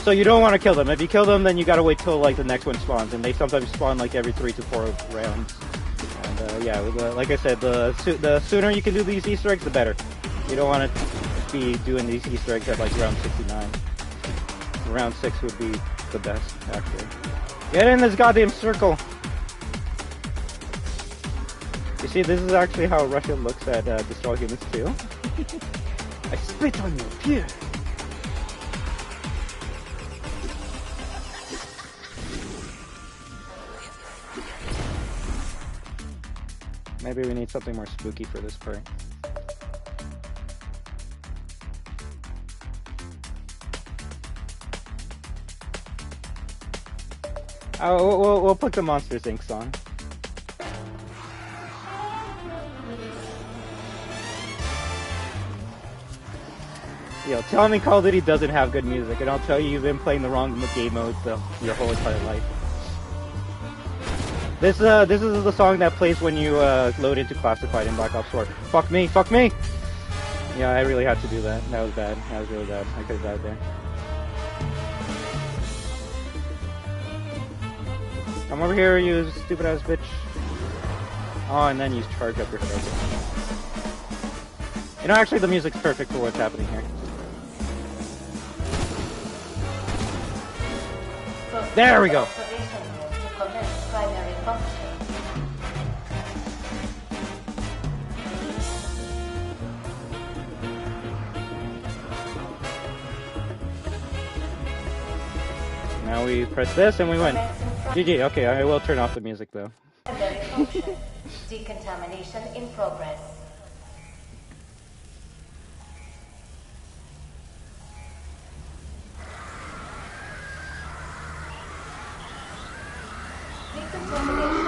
So you don't want to kill them. If you kill them, then you gotta wait till like the next one spawns, and they sometimes spawn like every 3 to 4 rounds. And yeah, like I said, the sooner you can do these Easter eggs, the better. You don't want to be doing these Easter eggs at like round 69. Round 6 would be the best, actually. Get in this goddamn circle! You see, this is actually how Russia looks at Destroy Humans 2. I spit on you, here! Maybe we need something more spooky for this part. Oh, we'll put the Monsters Inc. song. Yo, tell me Call of Duty doesn't have good music, and I'll tell you you've been playing the wrong game modes your whole entire life. This is the song that plays when you load into Classified in Black Ops 4. Fuck me, fuck me! Yeah, I really had to do that. That was bad. That was really bad. I could have died there. Come over here, you stupid ass bitch. Oh, and then you charge up your head. You know, actually, the music's perfect for what's happening here. There we go. Now we press this and we win. GG. Okay, I will turn off the music though. Decontamination in progress.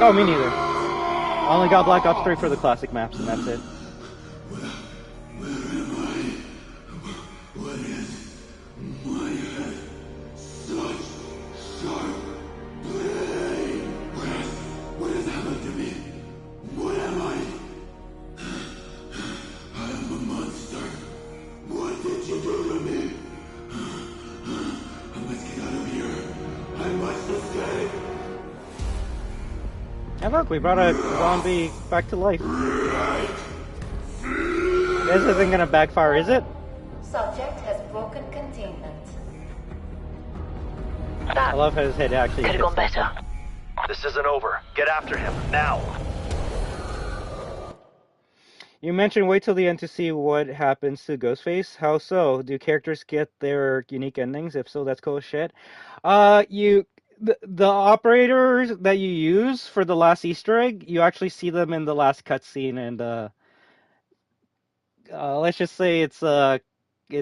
Oh, me neither. I only got Black Ops 3 for the classic maps, and that's it. And look, we brought a zombie back to life. This isn't gonna backfire, is it? Subject has broken containment. I love how his head actually could have gone better. This isn't over. Get after him, now! You mentioned wait till the end to see what happens to Ghostface. How so? Do characters get their unique endings? If so, that's cool as shit. The operators that you use for the last Easter egg, you actually see them in the last cutscene, and let's just say it's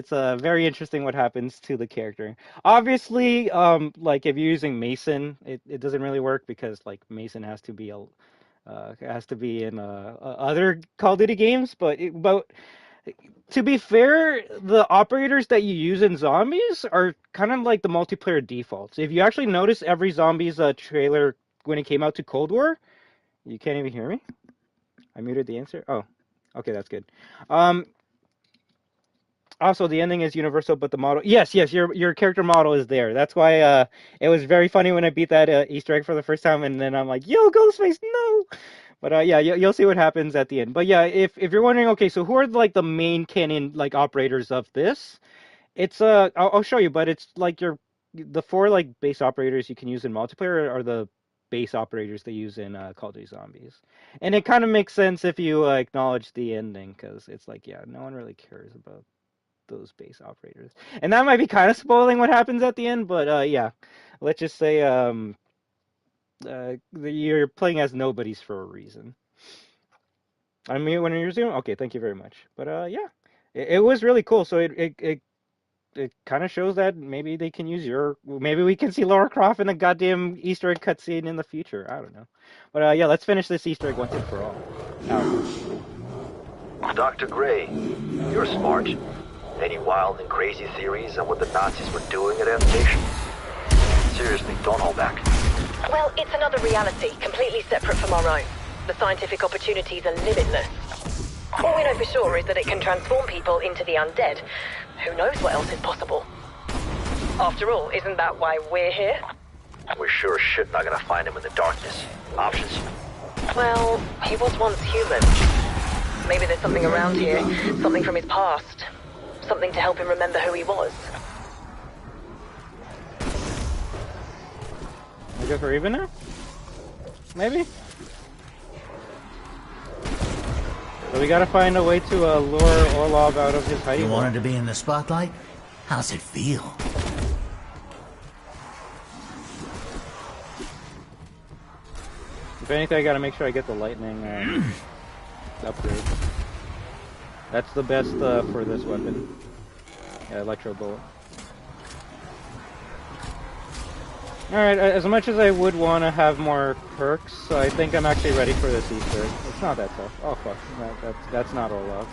very interesting what happens to the character. Obviously, like if you're using Mason, it doesn't really work because like Mason has to be in other Call of Duty games, but to be fair, the operators that you use in zombies are kind of like the multiplayer defaults. If you actually notice every zombies trailer when it came out to Cold War, you can't even hear me? I muted the answer? Oh, okay, that's good. Also, the ending is universal, but the model... Yes, your character model is there. That's why it was very funny when I beat that Easter egg for the first time, and then I'm like, yo, Ghostface, no! But yeah, you'll see what happens at the end. But yeah, if you're wondering, okay, so who are like the main canon like operators of this? It's I'll show you, but it's like the four like base operators you can use in multiplayer are the base operators they use in Call of Duty Zombies, and it kind of makes sense if you acknowledge the ending, because it's like, yeah, no one really cares about those base operators, and that might be kind of spoiling what happens at the end. But yeah, let's just say you're playing as nobodies for a reason. I mean, when you're Zoom, okay, thank you very much. But yeah, it was really cool. So it kind of shows that maybe they can use maybe we can see Lara Croft in a goddamn Easter egg cutscene in the future. I don't know. But yeah, let's finish this Easter egg once and for all. Dr. Gray, you're smart. Any wild and crazy theories on what the Nazis were doing at M Station? Seriously, don't hold back. Well, it's another reality, completely separate from our own. The scientific opportunities are limitless. All we know for sure is that it can transform people into the undead. Who knows what else is possible? After all, isn't that why we're here? We're sure as shit not gonna find him in the darkness. Options? Well, he was once human. Maybe there's something around here, something from his past. Something to help him remember who he was. I guess we're even now? Maybe? So we gotta find a way to lure Orlov out of his hiding. You wanted to be in the spotlight? How's it feel? If anything, I gotta make sure I get the lightning upgrade. That's the best for this weapon. Yeah, electro bullet. Alright, as much as I would want to have more perks, I think I'm actually ready for this Easter egg. It's not that tough. Oh fuck, that's not Orlov.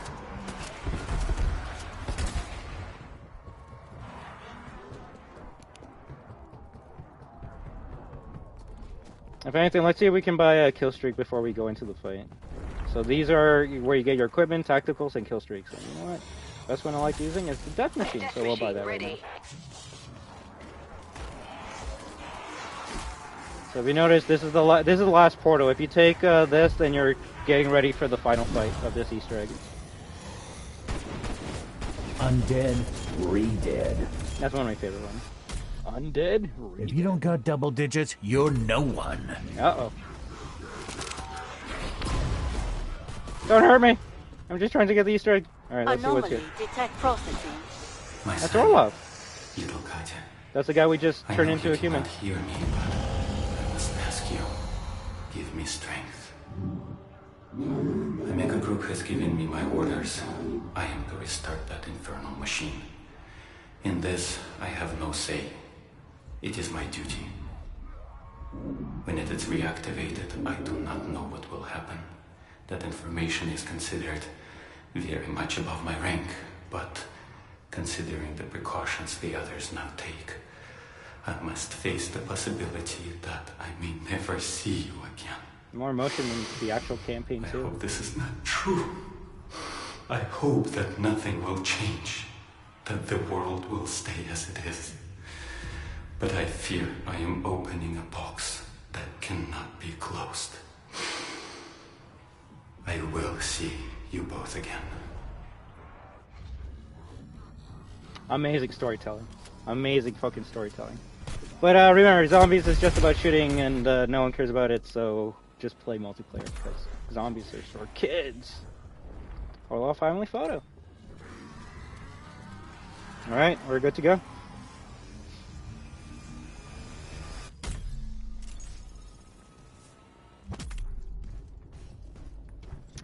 If anything, let's see if we can buy a kill streak before we go into the fight. So these are where you get your equipment, tacticals, and kill streaks. And you know what? Best one I like using is the death machine, so we'll buy that right now. So if you notice, this is the last portal. If you take this, then you're getting ready for the final fight of this Easter egg. Undead, re-dead. That's one of my favorite ones. Undead, If you don't got double digits, you're no one. Uh-oh. Don't hurt me! I'm just trying to get the Easter egg. Alright, let's see what's here. Detect processing. That's Orlov. Little Katya. That's the guy we just turned into a human. Hear me, but I must ask you. Give me strength. The Mega Group has given me my orders. I am to restart that infernal machine. In this, I have no say. It is my duty. When it is reactivated, I do not know what will happen. That information is considered very much above my rank, but considering the precautions the others now take, I must face the possibility that I may never see you again. More emotion than the actual campaign, too. I hope this is not true. I hope that nothing will change, that the world will stay as it is. But I fear I am opening a box that cannot be closed. I will see you both again. Amazing storytelling. Amazing fucking storytelling. But remember, zombies is just about shooting and no one cares about it, so just play multiplayer because zombies are for kids. Orlov family photo. Alright, we're good to go.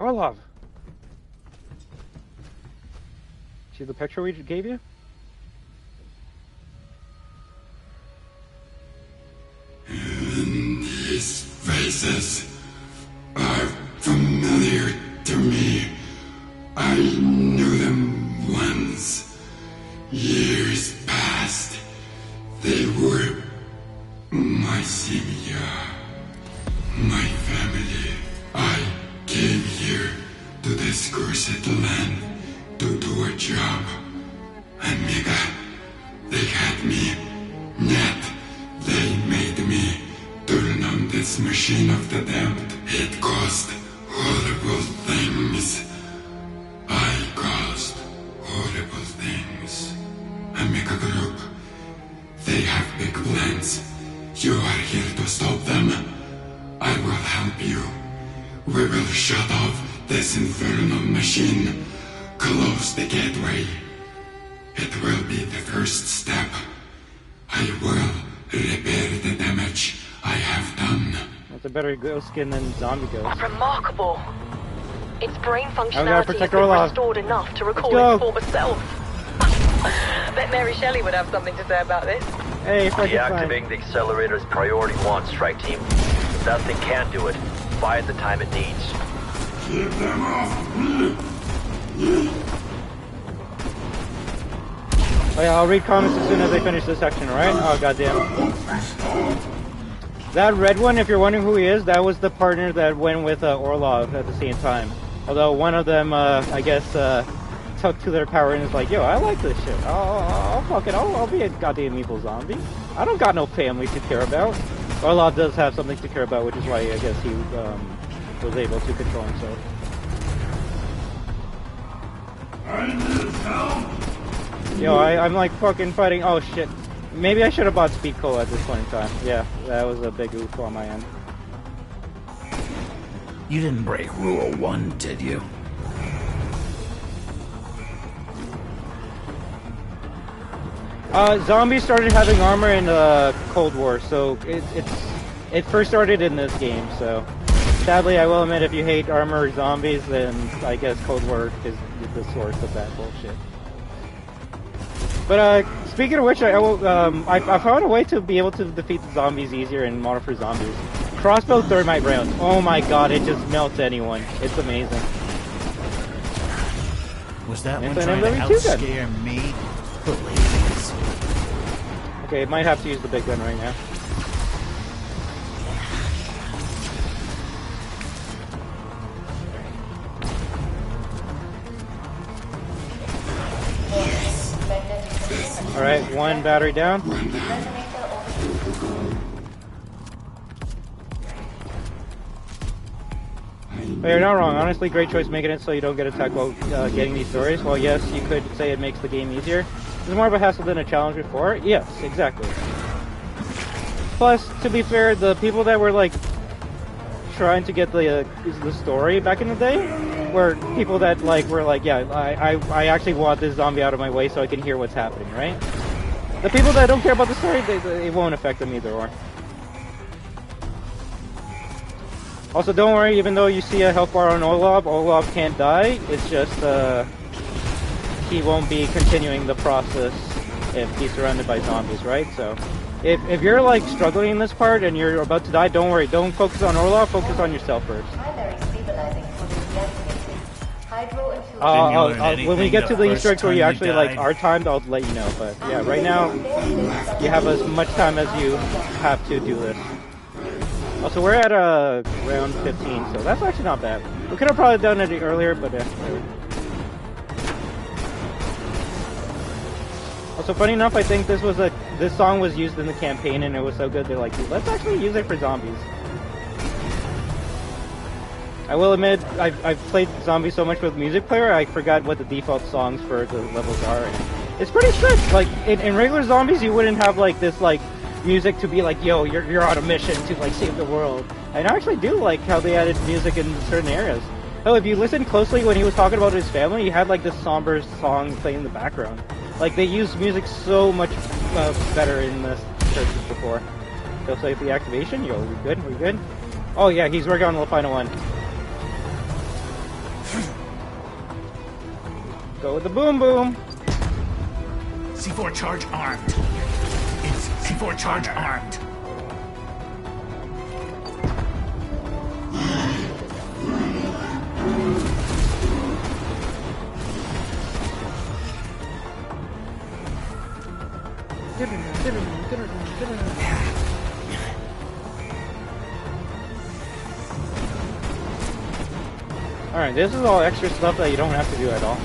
Orlov! See the picture we gave you? These faces are familiar to me. I knew them once. Years past. They were my simia, my family. I came here to this cursed land to do a job. Amiga, they had me. Yet, they made me turn on this machine of the damned. It caused horrible things. I caused horrible things. Amiga Group, they have big plans. You are here to stop them. I will help you. We will shut off this infernal machine. Close the gateway. It will be the first step. I will repair the damage I have done. That's a better ghost skin than zombie ghost. Remarkable. Its brain gotta functionality protect has been Orlov. restored enough to recall go. its former self. Bet Mary Shelley would have something to say about this. Hey, Deactivating the accelerator is priority 1, strike team. If that thing can't do it, buy it the time it needs. Keep them off me! Oh yeah, I'll read comments as soon as I finish this section, alright? Oh goddamn. That red one, if you're wondering who he is, that was the partner that went with Orlov at the same time. Although one of them, I guess, took to their power and is like, yo, I like this shit. I'll be a goddamn evil zombie. I don't got no family to care about. Orlov does have something to care about, which is why I guess he was able to control himself. I need help! Yo, I'm like fucking fighting. Oh shit. Maybe I should have bought Speed Cola at this point in time. Yeah, that was a big oof on my end. You didn't break Rule 1, did you? Zombies started having armor in Cold War, so it first started in this game. So sadly, I will admit, if you hate armor zombies, then I guess Cold War is the source of that bullshit. But speaking of which, I found a way to be able to defeat the zombies easier in Modern for Zombies. Crossbow thermite rounds. Oh my god, it just melts anyone. It's amazing. Was that It's one an trying to MW2 gun. outscare me? Please. Okay, might have to use the big gun right now. One battery down. But you're not wrong. Honestly, great choice making it so you don't get attacked while getting these stories. Well, yes, you could say it makes the game easier. It's more of a hassle than a challenge before. Yes, exactly. Plus, to be fair, the people that were like trying to get the story back in the day were people that like were like, yeah, I actually want this zombie out of my way so I can hear what's happening, right? The people that don't care about the story, it won't affect them either or. Also, don't worry, even though you see a health bar on Olaf can't die. It's just he won't be continuing the process if he's surrounded by zombies, right? So, if you're like struggling in this part and you're about to die, don't worry. Don't focus on Olaf. Focus on yourself first. When we get to the Easter eggs where you actually like are timed, I'll let you know. But yeah, right now you have as much time as you have to do this. Also, we're at round 15, so that's actually not bad. We could have probably done it earlier, but also, funny enough, I think this song was used in the campaign, and it was so good they're like, let's actually use it for zombies. I will admit, I've played zombies so much with music player, I forgot what the default songs for the levels are. And it's pretty strict. Like in regular zombies, you wouldn't have like this like music to be like, yo, you're on a mission to like save the world. And I actually do like how they added music in certain areas. Oh, if you listen closely when he was talking about his family, he had like this somber song playing in the background. Like they used music so much better in this churches before. Go save the activation. Yo, we good? We good? Oh yeah, he's working on the final one. Go with the boom boom. C4 charge armed. It's C4 charge armed. Alright, this is all extra stuff that you don't have to do at all.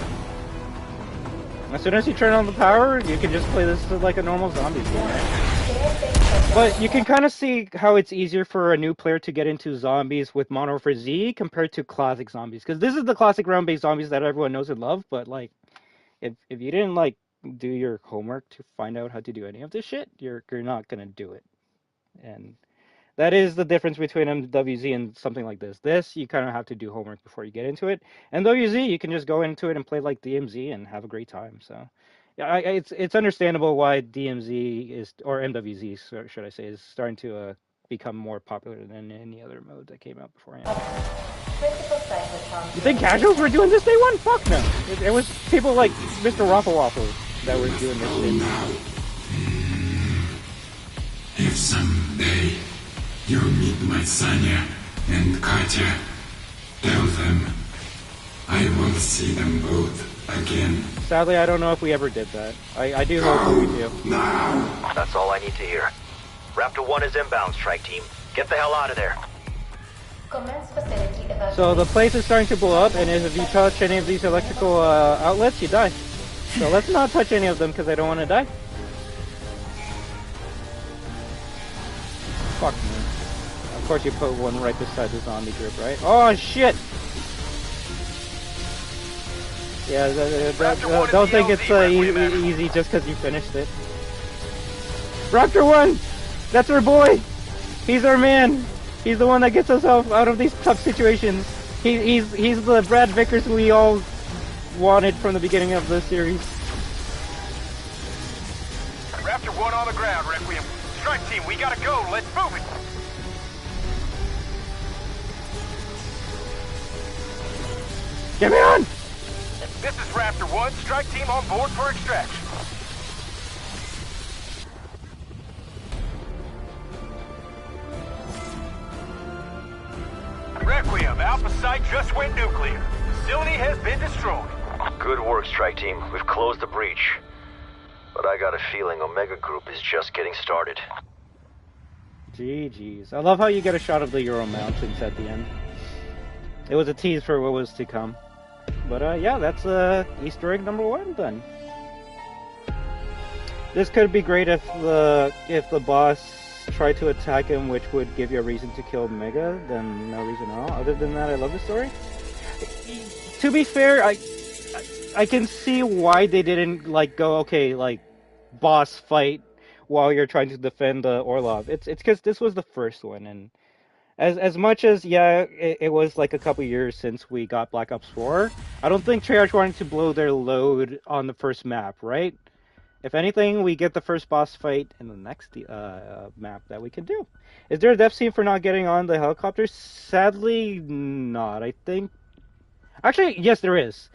As soon as you turn on the power, you can just play this like a normal zombies game, right? But you can kind of see how it's easier for a new player to get into zombies with Modern Warfare Z compared to classic zombies. Because this is the classic round-based zombies that everyone knows and loves, but like, if you didn't like do your homework to find out how to do any of this shit, you're not gonna do it. And that is the difference between MWZ and something like this. This, you kind of have to do homework before you get into it. And MWZ, you can just go into it and play like DMZ and have a great time. So, yeah, it's understandable why DMZ is, or MWZ, should I say, is starting to become more popular than any other mode that came out beforehand. You think casuals were doing this day one? Fuck no. It was people like Mr. Waffle Waffle that were doing this shit. If someday you meet my Sonia and Katya, tell them I will see them both again. Sadly, I don't know if we ever did that. I do hope we do. That's all I need to hear. Raptor 1 is inbound, strike team. Get the hell out of there. So the place is starting to blow up, and if you touch any of these electrical outlets, you die. So let's not touch any of them because I don't want to die. Fuck me. Of course you put one right beside the zombie group, right? Oh shit! Yeah, don't think it's easy just because you finished it. Raptor 1! That's our boy! He's our man! He's the one that gets us out of these tough situations. He's the Brad Vickers we all wanted from the beginning of the series. Raptor 1 on the ground, Requiem. Strike team, we gotta go. Let's move it. Get me on! This is Raptor 1. Strike team on board for extraction. Requiem, Alpha Site just went nuclear. Facility has been destroyed. Good work, strike team. We've closed the breach. But I got a feeling Omega Group is just getting started. GG's. I love how you get a shot of the Euro Mountains at the end. It was a tease for what was to come. But yeah, that's Easter egg number 1 done. This could be great if the boss tried to attack him, which would give you a reason to kill Mega. Then no reason at all. Other than that, I love the story. To be fair, I can see why they didn't like go boss fight while you're trying to defend Orlov. It's because this was the first one, and as much as it was like a couple years since we got Black Ops 4, I don't think Treyarch wanted to blow their load on the first map, right? If anything, we get the first boss fight in the next map that we can do. Is there a death scene for not getting on the helicopter? Sadly, not. I think. Actually, yes, there is.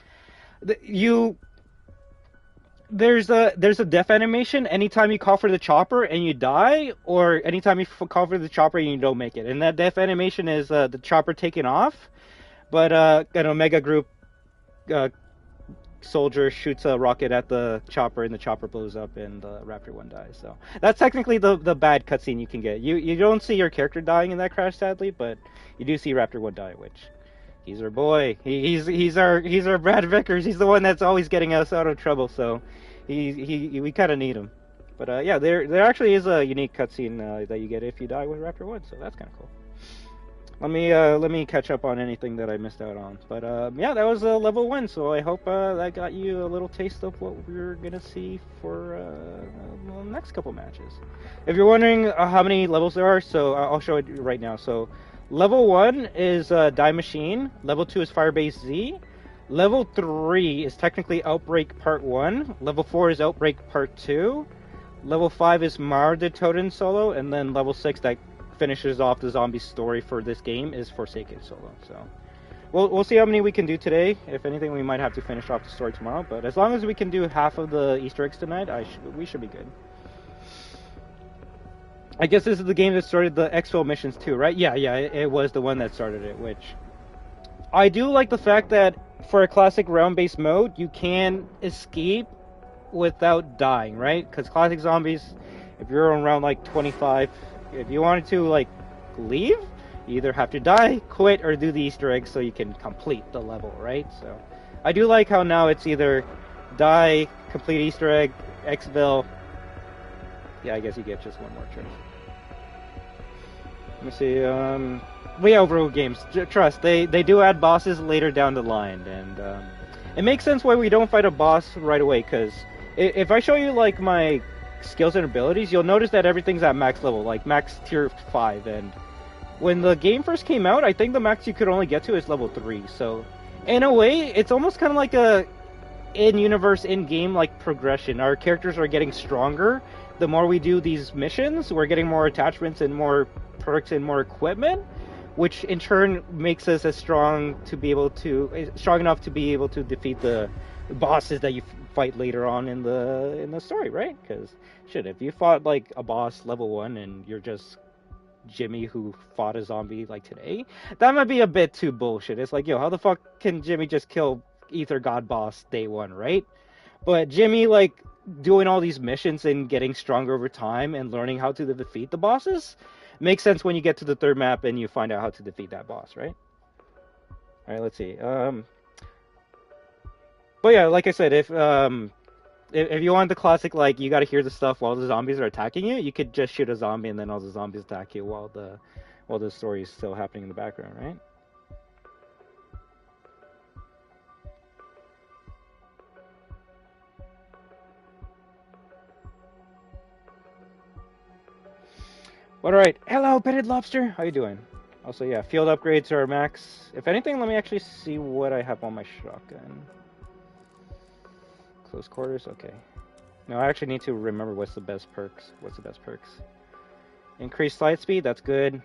There's a death animation anytime you call for the chopper and you die, or anytime you call for the chopper and you don't make it. And that death animation is the chopper taking off, but an Omega Group soldier shoots a rocket at the chopper and the chopper blows up and Raptor 1 dies. So that's technically the bad cutscene you can get. You don't see your character dying in that crash, sadly, but you do see Raptor 1 die, which he's our boy. He's our Brad Vickers. He's the one that's always getting us out of trouble. So we kind of need him. But there actually is a unique cutscene that you get if you die with Raptor 1. So that's kind of cool. Let me catch up on anything that I missed out on. But that was level 1. So I hope that got you a little taste of what we're gonna see for the next couple matches. If you're wondering how many levels there are, so I'll show it right now. So level 1 is Die Machine. Level 2 is Firebase Z. Level 3 is technically Outbreak Part 1. Level 4 is Outbreak Part 2. Level 5 is Mar de Toten Solo, and then level 6 that finishes off the zombie story for this game is Forsaken Solo. So we'll see how many we can do today. If anything, we might have to finish off the story tomorrow, but as long as we can do half of the Easter eggs tonight, we should be good. I guess this is the game that started the exfil missions too, right? Yeah, it was the one that started it, which I do like the fact that for a classic round-based mode, you can escape without dying, right? Because classic zombies, if you're around like 25, if you wanted to like leave, you either have to die, quit, or do the Easter egg so you can complete the level, right? So I do like how now it's either die, complete Easter egg, exfil. Yeah, I guess you get just one more choice. Let me see. We overrule games. Trust, they do add bosses later down the line, and it makes sense why we don't fight a boss right away. Because if I show you like my skills and abilities, you'll notice that everything's at max level, like max tier 5. And when the game first came out, I think the max you could only get to is level 3. So in a way, it's almost kind of like a in-universe, in-game like progression. Our characters are getting stronger. The more we do these missions, we're getting more attachments and more perks and more equipment, which in turn makes us strong enough to be able to defeat the bosses that you fight later on in the story, right? Because shit, if you fought like a boss level 1 and you're just Jimmy who fought a zombie like today, that might be a bit too bullshit. It's like, yo, how the fuck can Jimmy just kill Ether God boss day 1, right? But Jimmy like doing all these missions and getting stronger over time and learning how to defeat the bosses makes sense when you get to the 3rd map and you find out how to defeat that boss, right? Alright, let's see. But yeah, like I said, if you want the classic, like, you gotta hear the stuff while the zombies are attacking you, you could just shoot a zombie and then all the zombies attack you while the story is still happening in the background, right? Alright, hello, Petted Lobster. How you doing? Also, yeah, field upgrades are max. If anything, let me actually see what I have on my shotgun. Close quarters, okay. No, I actually need to remember what's the best perks. Increased slide speed, that's good.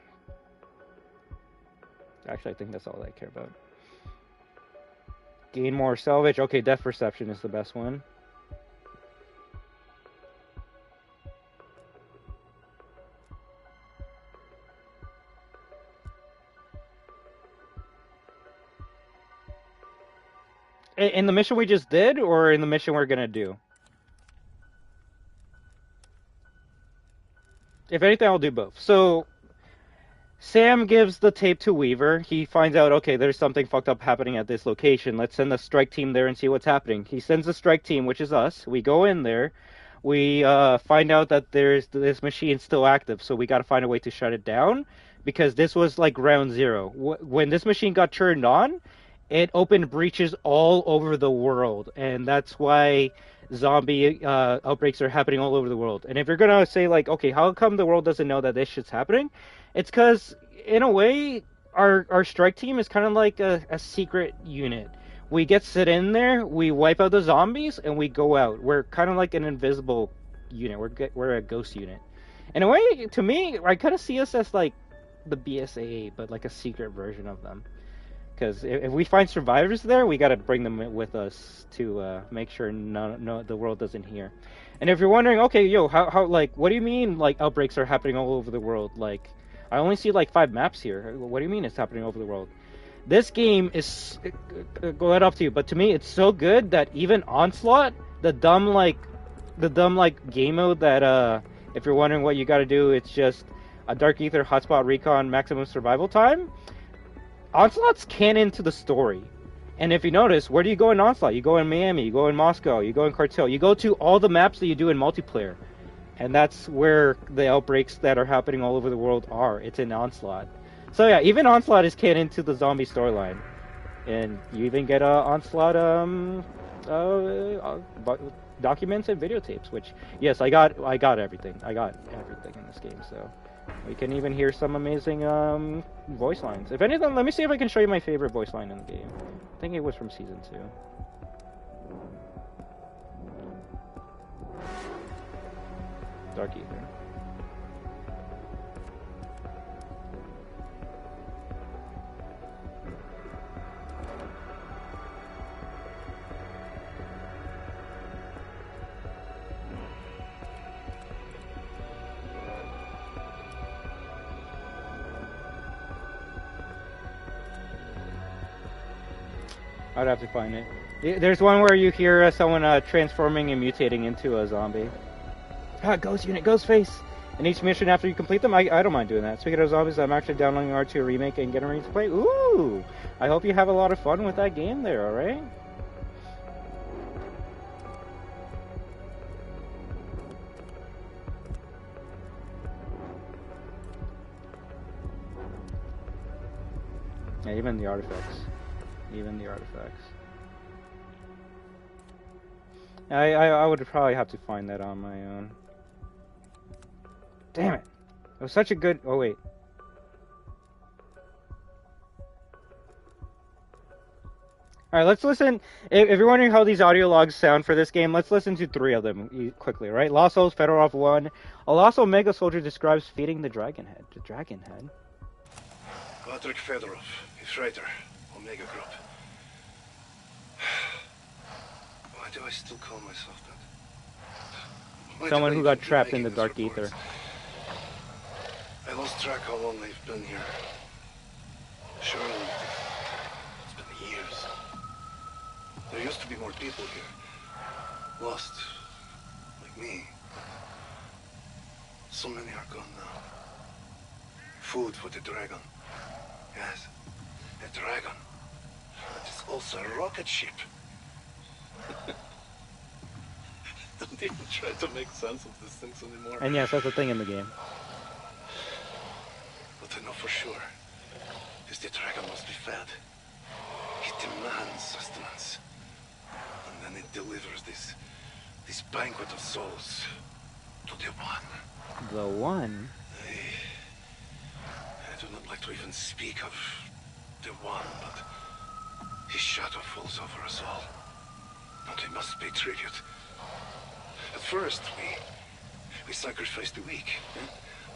Actually, I think that's all I care about. Gain more salvage. Okay, depth perception is the best one. In the mission we just did, or in the mission we're gonna do? If anything, I'll do both. So, Sam gives the tape to Weaver. He finds out, okay, there's something fucked up happening at this location. Let's send the strike team there and see what's happening. He sends the strike team, which is us. We go in there. we find out that there's this machine still active, so we got to find a way to shut it down, because this was like ground zero. When this machine got turned on, it opened breaches all over the world, and that's why zombie outbreaks are happening all over the world. And if you're gonna say like, okay, how come the world doesn't know that this shit's happening? It's because, in a way, our strike team is kind of like a secret unit. We get sit in there, we wipe out the zombies, and we go out. We're kind of like an invisible unit. We're a ghost unit. In a way, to me, I kind of see us as like the BSAA, but like a secret version of them. Because if we find survivors there, we got to bring them with us to make sure the world doesn't hear. And if you're wondering, okay, yo, how like, what do you mean like outbreaks are happening all over the world? Like, I only see like 5 maps here. What do you mean it's happening over the world? This game is, go ahead up to you, but to me it's so good that even Onslaught, the dumb game mode that if you're wondering what you got to do, it's just a Dark Ether hotspot recon maximum survival time. Onslaught's canon to the story. And if you notice, where do you go in Onslaught? You go in Miami, you go in Moscow, you go in Cartel, you go to all the maps that you do in multiplayer. And that's where the outbreaks that are happening all over the world are. It's in Onslaught. So yeah, even Onslaught is canon to the zombie storyline. And you even get Onslaught documents and videotapes, which, yes, I got everything. I got everything in this game, so we can even hear some amazing voice lines. If anything, let me see if I can show you my favorite voice line in the game. I think it was from Season 2. Dark Ether. I'd have to find it. There's one where you hear someone transforming and mutating into a zombie. Ghost unit, ghost face! In each mission after you complete them, I don't mind doing that. Speaking of zombies, I'm actually downloading R2 Remake and getting ready to play. Ooh! I hope you have a lot of fun with that game there, alright? Yeah, even the artifacts. Even the artifacts. I would probably have to find that on my own. Damn it! It was such a good... Oh, wait. Alright, let's listen. If you're wondering how these audio logs sound for this game, let's listen to 3 of them quickly, right? Lost Souls, Fedorov 1. A Lost Omega Soldier describes feeding the dragon head. The dragon head? Patrick Fedorov, Freighter, Omega Group. Why do I still call myself that? Someone who got trapped in the Dark Ether. I lost track how long they've been here. Surely it's been years. There used to be more people here. Lost. Like me. So many are gone now. Food for the dragon. Yes. A dragon. It is also a rocket ship. Don't even try to make sense of these things anymore. And yes, that's a thing in the game. What I know for sure is the dragon must be fed. It demands sustenance. And then it delivers this banquet of souls to the One. The One? I do not like to even speak of the One, but his shadow falls over us all. And we must pay tribute. At first, we sacrificed the weak.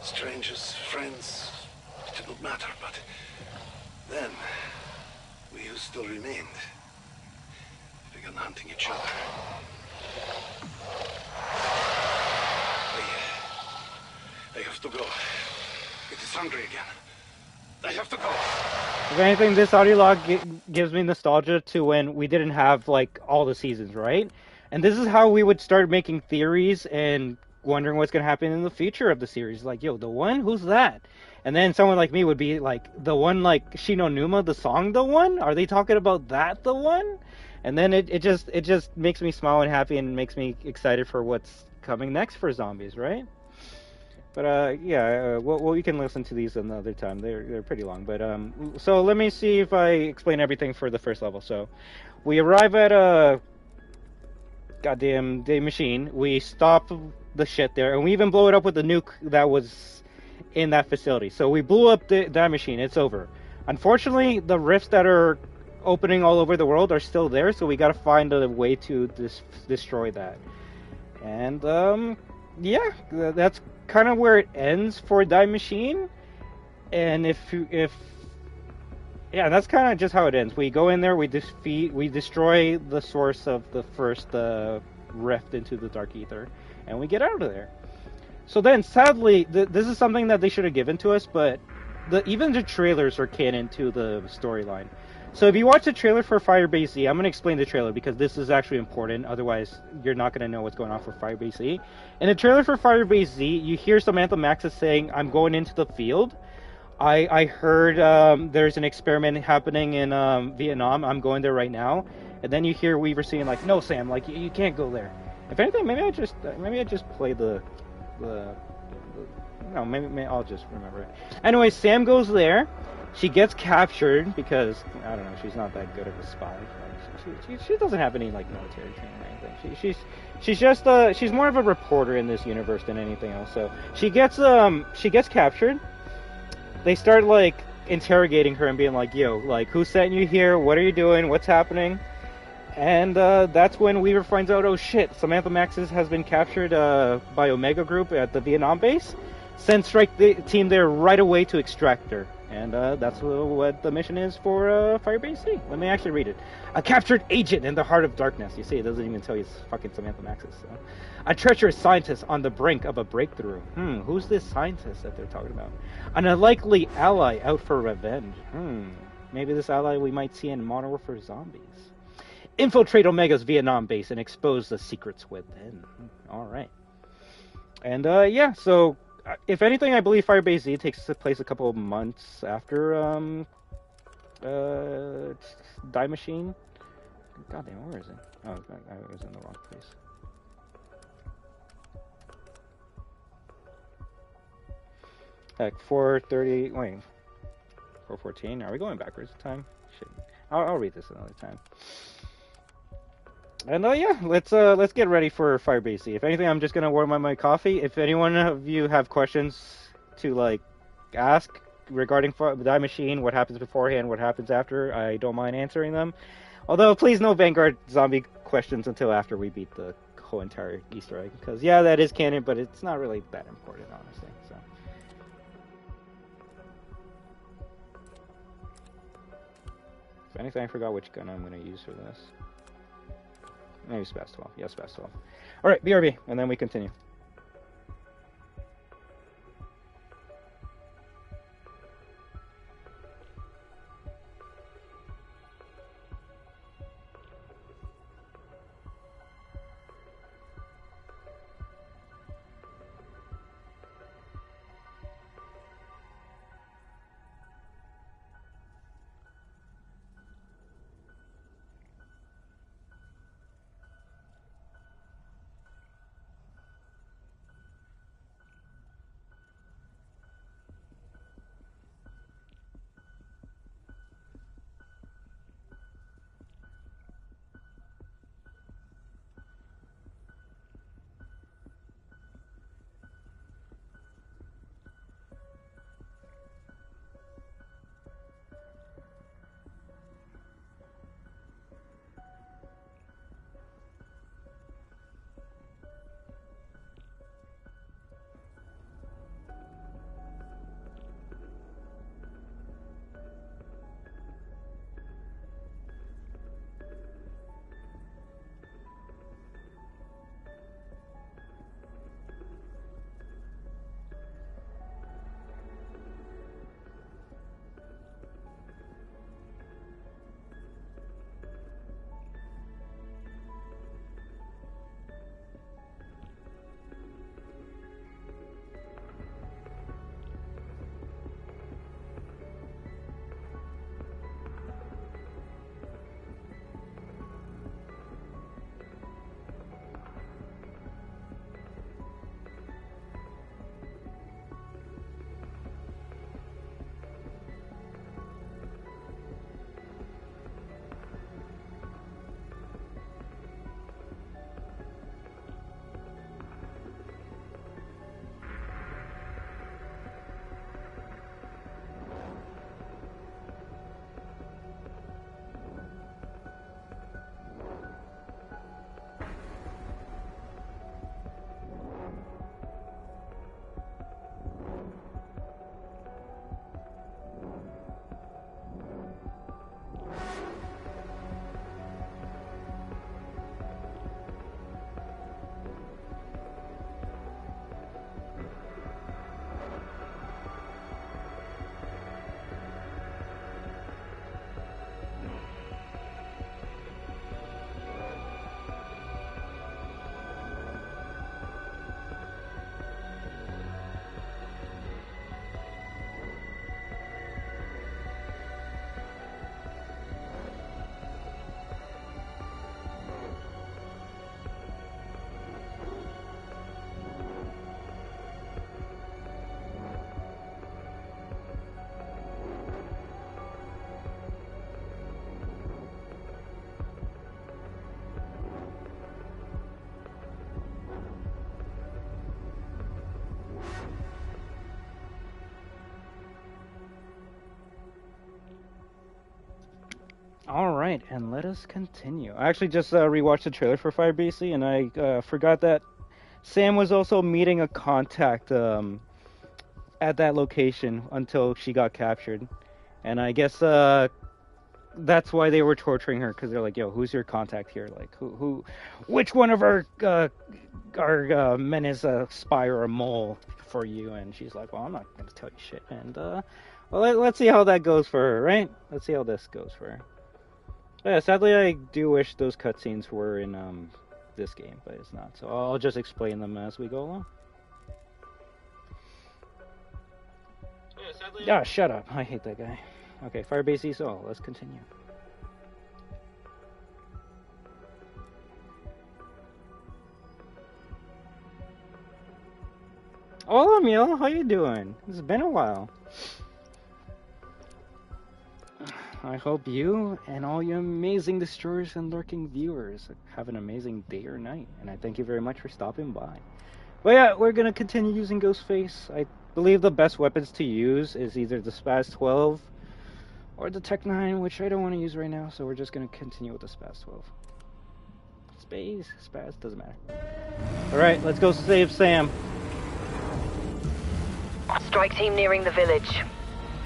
Strangers, friends, it did not matter, but then, we who still remained began hunting each other. I have to go. It is hungry again. I have to go. If anything, this audio log gives me nostalgia to when we didn't have, like, all the seasons, right? And this is how we would start making theories and wondering what's going to happen in the future of the series. Like, yo, the One? Who's that? And then someone like me would be like, the one like Shinonuma, the song, the one? Are they talking about that, the one? And then it just makes me smile and happy and makes me excited for what's coming next for zombies, right? But yeah, well, we can listen to these another time. They're pretty long. But so let me see if I explain everything for the first level. So we arrive at a goddamn day machine. We stop the shit there, and we even blow it up with the nuke that was in that facility. So we blew up that machine. It's over. Unfortunately, the rifts that are opening all over the world are still there. So we got to find a way to destroy that. And yeah, that's kind of where it ends for Die Machine. And if yeah, that's kind of just how it ends. We go in there, we destroy the source of the first rift into the Dark Ether, and we get out of there. So then, sadly, this is something that they should have given to us, but even the trailers are canon to the storyline. So if you watch the trailer for Firebase Z, I'm going to explain the trailer because this is actually important. Otherwise, you're not going to know what's going on for Firebase Z. In the trailer for Firebase Z, you hear Samantha Maxis saying, "I'm going into the field. I heard there's an experiment happening in Vietnam. I'm going there right now." And then you hear Weaver saying, like, "No, Sam, like you can't go there." If anything, maybe I just play the no, maybe I'll just remember it. Anyway, Sam goes there. She gets captured because, I don't know, she's not that good of a spy. Like, she doesn't have any, like, military training or anything. She's just, she's more of a reporter in this universe than anything else. So, she gets captured. They start, like, interrogating her and being like, "Yo, like, who sent you here? What are you doing? What's happening?" And, that's when Weaver finds out, oh shit, Samantha Maxis has been captured, by Omega Group at the Vietnam base. Send strike the team there right away to extract her. And that's what the mission is for Firebase Z. Let me actually read it. A captured agent in the heart of darkness. You see, it doesn't even tell you it's fucking Samantha Maxis. So. A treacherous scientist on the brink of a breakthrough. Who's this scientist that they're talking about? An unlikely ally out for revenge. Maybe this ally we might see in Modern Warfare Zombies. Infiltrate Omega's Vietnam base and expose the secrets within. Alright. And yeah, so if anything, I believe Firebase Z takes place a couple of months after Die Machine. Goddamn, where is it? Oh, I was in the wrong place. Like 4:30. Wait, 4:14. Are we going backwards in time? Shit. I'll read this another time. And yeah, let's get ready for Firebase Z. If anything, I'm just gonna warm up my coffee. If anyone of you have questions to like ask regarding Die Machine, what happens beforehand, what happens after, I don't mind answering them. Although, please no Vanguard zombie questions until after we beat the whole entire Easter egg, because yeah, that is canon, but it's not really that important, honestly. So. If anything, I forgot which gun I'm gonna use for this. Maybe Spaz 12. Yeah, Spaz 12. Alright, BRB, and then we continue. right, and let us continue. I actually just rewatched the trailer for Fire BC, and I forgot that Sam was also meeting a contact at that location until she got captured. And I guess that's why they were torturing her, because they're like, yo, who's your contact here? Like, which one of our men is a spy or a mole for you? And she's like, well, I'm not going to tell you shit. And, well, let's see how that goes for her, right? Let's see how this goes for her. Yeah, sadly, I do wish those cutscenes were in this game, but it's not. So I'll just explain them as we go along. Yeah, shut up. I hate that guy. Okay, Firebase ESO, let's continue. Hola, Emil. How you doing? It's been a while. I hope you and all you amazing destroyers and lurking viewers have an amazing day or night, and I thank you very much for stopping by. But yeah, we're gonna continue using Ghostface. I believe the best weapons to use is either the Spaz 12 or the Tech 9, which I don't want to use right now, so we're just gonna continue with the Spaz 12. Spaz, doesn't matter. Alright, let's go save Sam. Strike team nearing the village.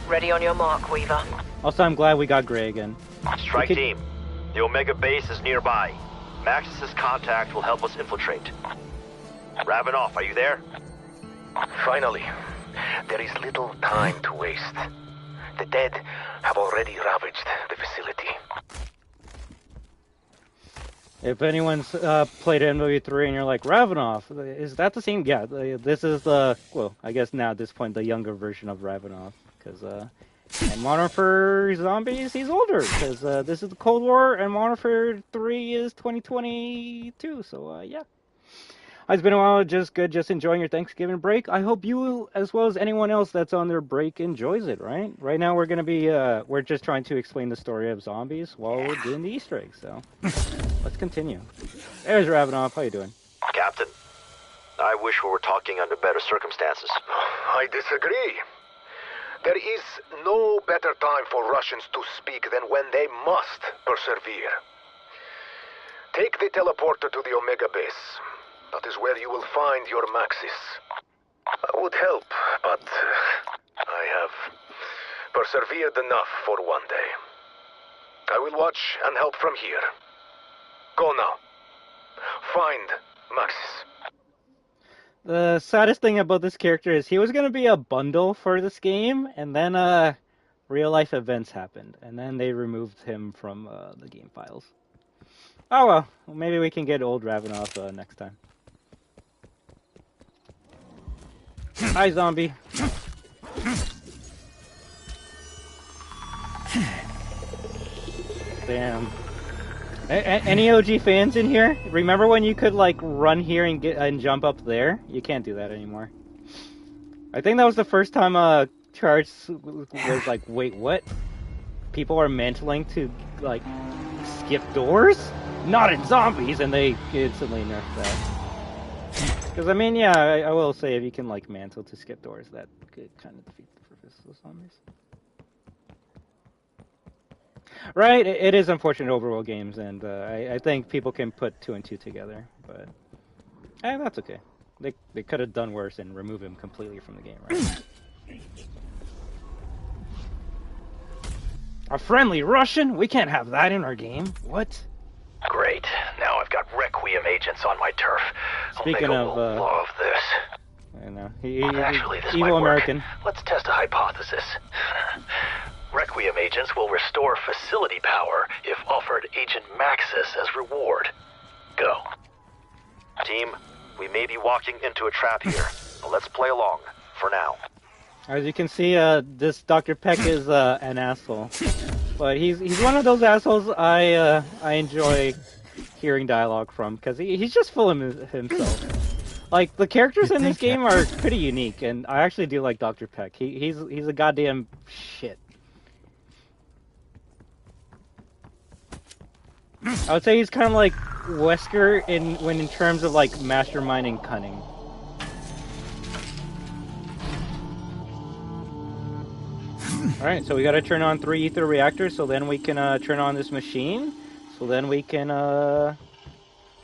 Ready on your mark, Weaver. Also, I'm glad we got Gray again. Strike team, the Omega base is nearby. Maxis' contact will help us infiltrate. Ravenoff, are you there? Finally. There is little time to waste. The dead have already ravaged the facility. If anyone's played MW3 and you're like, Ravenoff, is that the same? Yeah, this is the, well, I guess now at this point, the younger version of Ravenoff. Because, and Modern Warfare Zombies, he's older. Because this is the Cold War, and Modern Warfare 3 is 2022. So, yeah. It's been a while, just enjoying your Thanksgiving break. I hope you, as well as anyone else that's on their break, enjoys it, right? Right now we're going to be, we're just trying to explain the story of zombies while we're doing the Easter eggs, so let's continue. There's Ravenoff, how you doing? Captain, I wish we were talking under better circumstances. I disagree. There is no better time for Russians to speak than when they must persevere. Take the teleporter to the Omega base. That is where you will find your Maxis. I would help, but I have persevered enough for one day. I will watch and help from here. Go now. Find Maxis. The saddest thing about this character is he was going to be a bundle for this game, and then real life events happened, and then they removed him from the game files. Oh well, maybe we can get old Ravenoff next time. Hi, zombie. Damn. Any OG fans in here? Remember when you could like run here and jump up there? You can't do that anymore. I think that was the first time Treyarch was like, wait, what? People are mantling to like skip doors? Not in zombies, and they instantly nerfed that. Because, I mean, yeah, I will say if you can, like, mantle to skip doors, that could kind of defeat the purpose of zombies. Right, it is unfortunate overworld games, and I think people can put 2 and 2 together, but that's okay. They could have done worse and remove him completely from the game, right? A friendly Russian? We can't have that in our game. What? Great. Now I've got Requiem agents on my turf. Speaking Omega of, will love this. I know. Actually, this evil might work. American. Let's test a hypothesis. Requiem agents will restore facility power if offered Agent Maxis as reward. Go. Team, we may be walking into a trap here. But let's play along, for now. As you can see, this Dr. Peck is an asshole. But he's one of those assholes I enjoy hearing dialogue from, because he's just full of himself. Like, the characters in this game are pretty unique, and I actually do like Dr. Peck. He's a goddamn shit. I would say he's kind of like Wesker in terms of like mastermind and cunning. Alright, so we gotta turn on 3 ether reactors so then we can turn on this machine. So then we can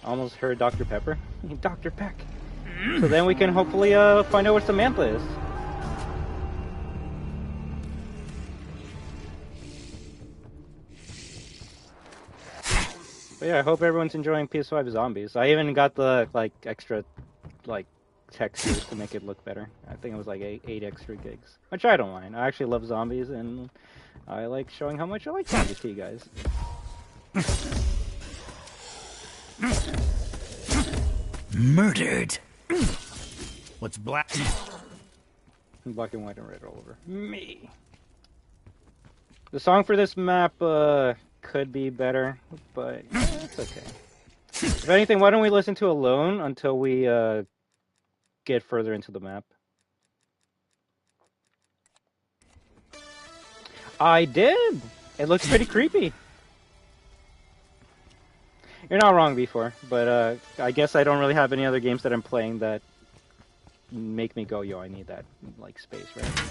almost heard Dr. Pepper. Dr. Peck. So then we can hopefully find out what Samantha is. But yeah, I hope everyone's enjoying PS5 Zombies. I even got the like extra like textures to make it look better. I think it was like 8 extra gigs, which I don't mind. I actually love zombies, and I like showing how much I like zombies to you guys. Murdered. What's black? Black and white and red all over. Me. The song for this map could be better, but it's okay. If anything, why don't we listen to Alone until we get further into the map? I did! It looks pretty creepy. You're not wrong before, but I guess I don't really have any other games that I'm playing that make me go, yo, I need that like space, right?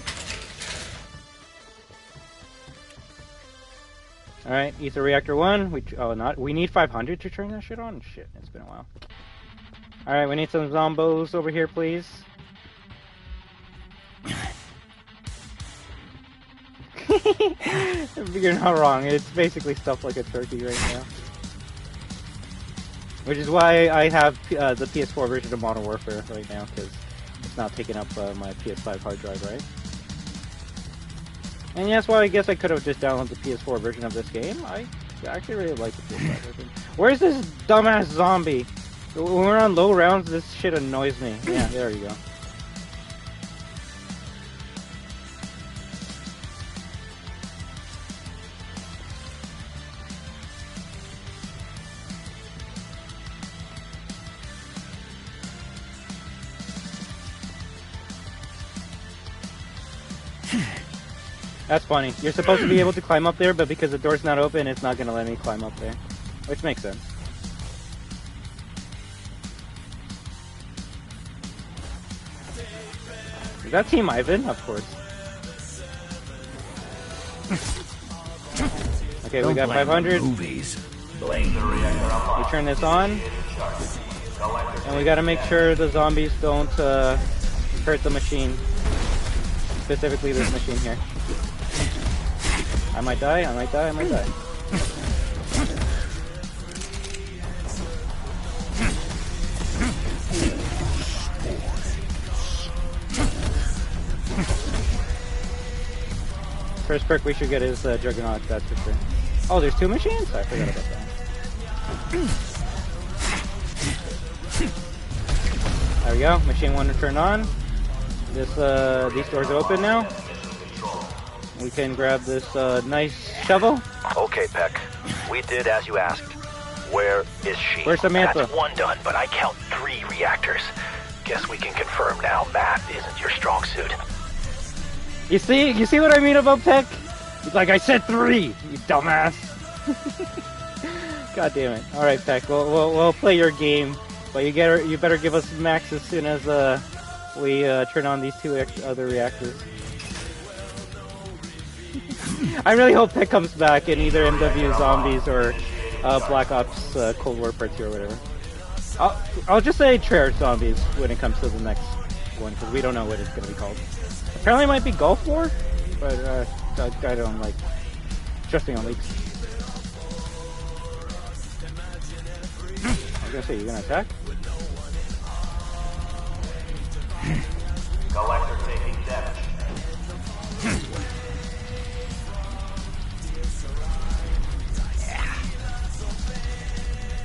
Alright, Ether Reactor 1. We need 500 to turn that shit on? Shit, it's been a while. Alright, we need some zombos over here, please. You're not wrong, it's basically stuffed like a turkey right now. Which is why I have the PS4 version of Modern Warfare right now, because it's not picking up my PS5 hard drive, right? And that's why I guess I could have just downloaded the PS4 version of this game. I actually really like the PS5 version. Where's this dumbass zombie? When we're on low rounds, this shit annoys me. Yeah, there you go. That's funny. You're supposed to be able to climb up there, but because the door's not open, it's not going to let me climb up there. Which makes sense. Is that Team Ivan? Of course. Okay, we got 500. Movies. We turn this on. And we got to make sure the zombies don't hurt the machine. Specifically this machine here. I might die, I might die, I might die. First perk we should get is Juggernaut, that's for sure. Oh, there's 2 machines? I forgot about that. There we go, machine 1 to turn on. These doors are open now. We can grab this nice shovel. Okay, Peck. We did as you asked. Where is she? Where's Samantha? That's 1 done, but I count 3 reactors. Guess we can confirm now math isn't your strong suit. You see what I mean about Peck? Like I said 3, you dumbass. God damn it. Alright, Peck, we'll play your game. But you better give us max as soon as we turn on these 2 other reactors. I really hope Peck comes back in either MW Zombies or Black Ops Cold War Part 2 or whatever. I'll just say Treyarch Zombies when it comes to the next one, because we don't know what it's going to be called. Apparently it might be Gulf War, but I don't like trusting on leaks. I was going to say, you going to attack? Collector taking damage.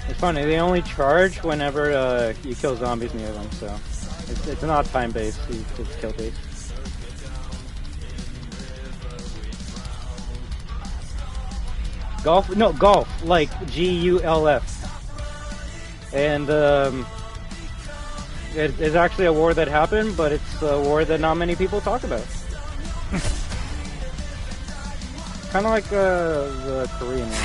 It's funny, they only charge whenever you kill zombies near them, so it's not time-based, it's kill-based. Golf? No, golf, like G-U-L-F. And it's actually a war that happened, but it's a war that not many people talk about. Kind of like the Korean war.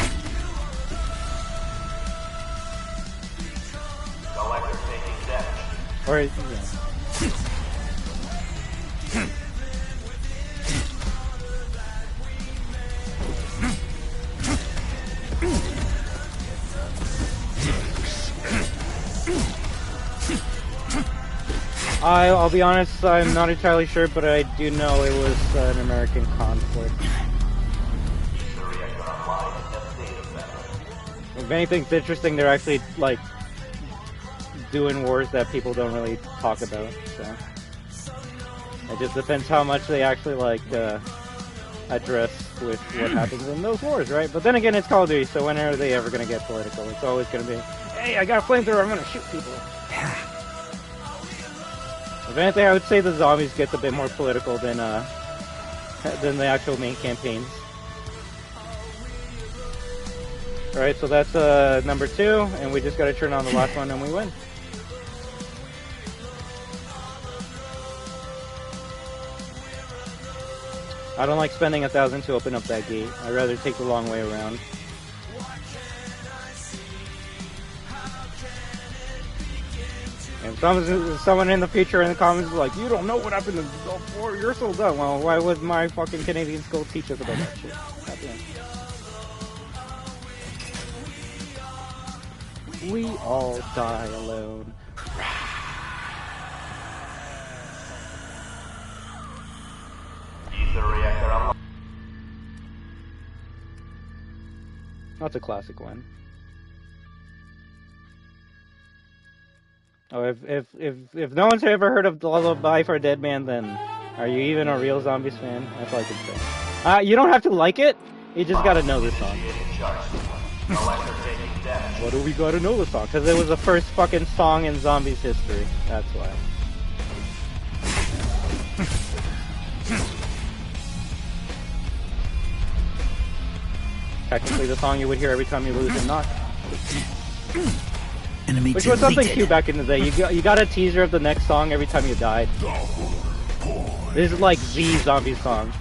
Or, yeah. I'll be honest, I'm not entirely sure, but I do know it was an American conflict. If anything's interesting, they're actually, like, doing wars that people don't really talk about, so... It just depends how much they actually, like, address with what happens in those wars, right? But then again, it's Call of Duty, so when are they ever gonna get political? It's always gonna be, hey, I got a flamethrower, I'm gonna shoot people. If anything, I would say the zombies gets a bit more political than the actual main campaigns. Alright, so that's number 2, and we just gotta turn on the last one and we win. I don't like spending 1,000 to open up that gate. I'd rather take the long way around. And someone in the future in the comments is like, you don't know what happened in Gulf War, you're so dumb. Well, why would my fucking Canadian school teach us about that shit? We all die alone. That's a classic one. Oh, if no one's ever heard of Lullaby for a Dead Man, then are you even a real Zombies fan? That's all I can say. You don't have to like it, you just gotta know this song. What do we gotta know this song? Because it was the first fucking song in Zombies history. That's why. Technically the song you would hear every time you lose a knock. Which was something cute back in the day. You got a teaser of the next song every time you died. This is like the zombie song.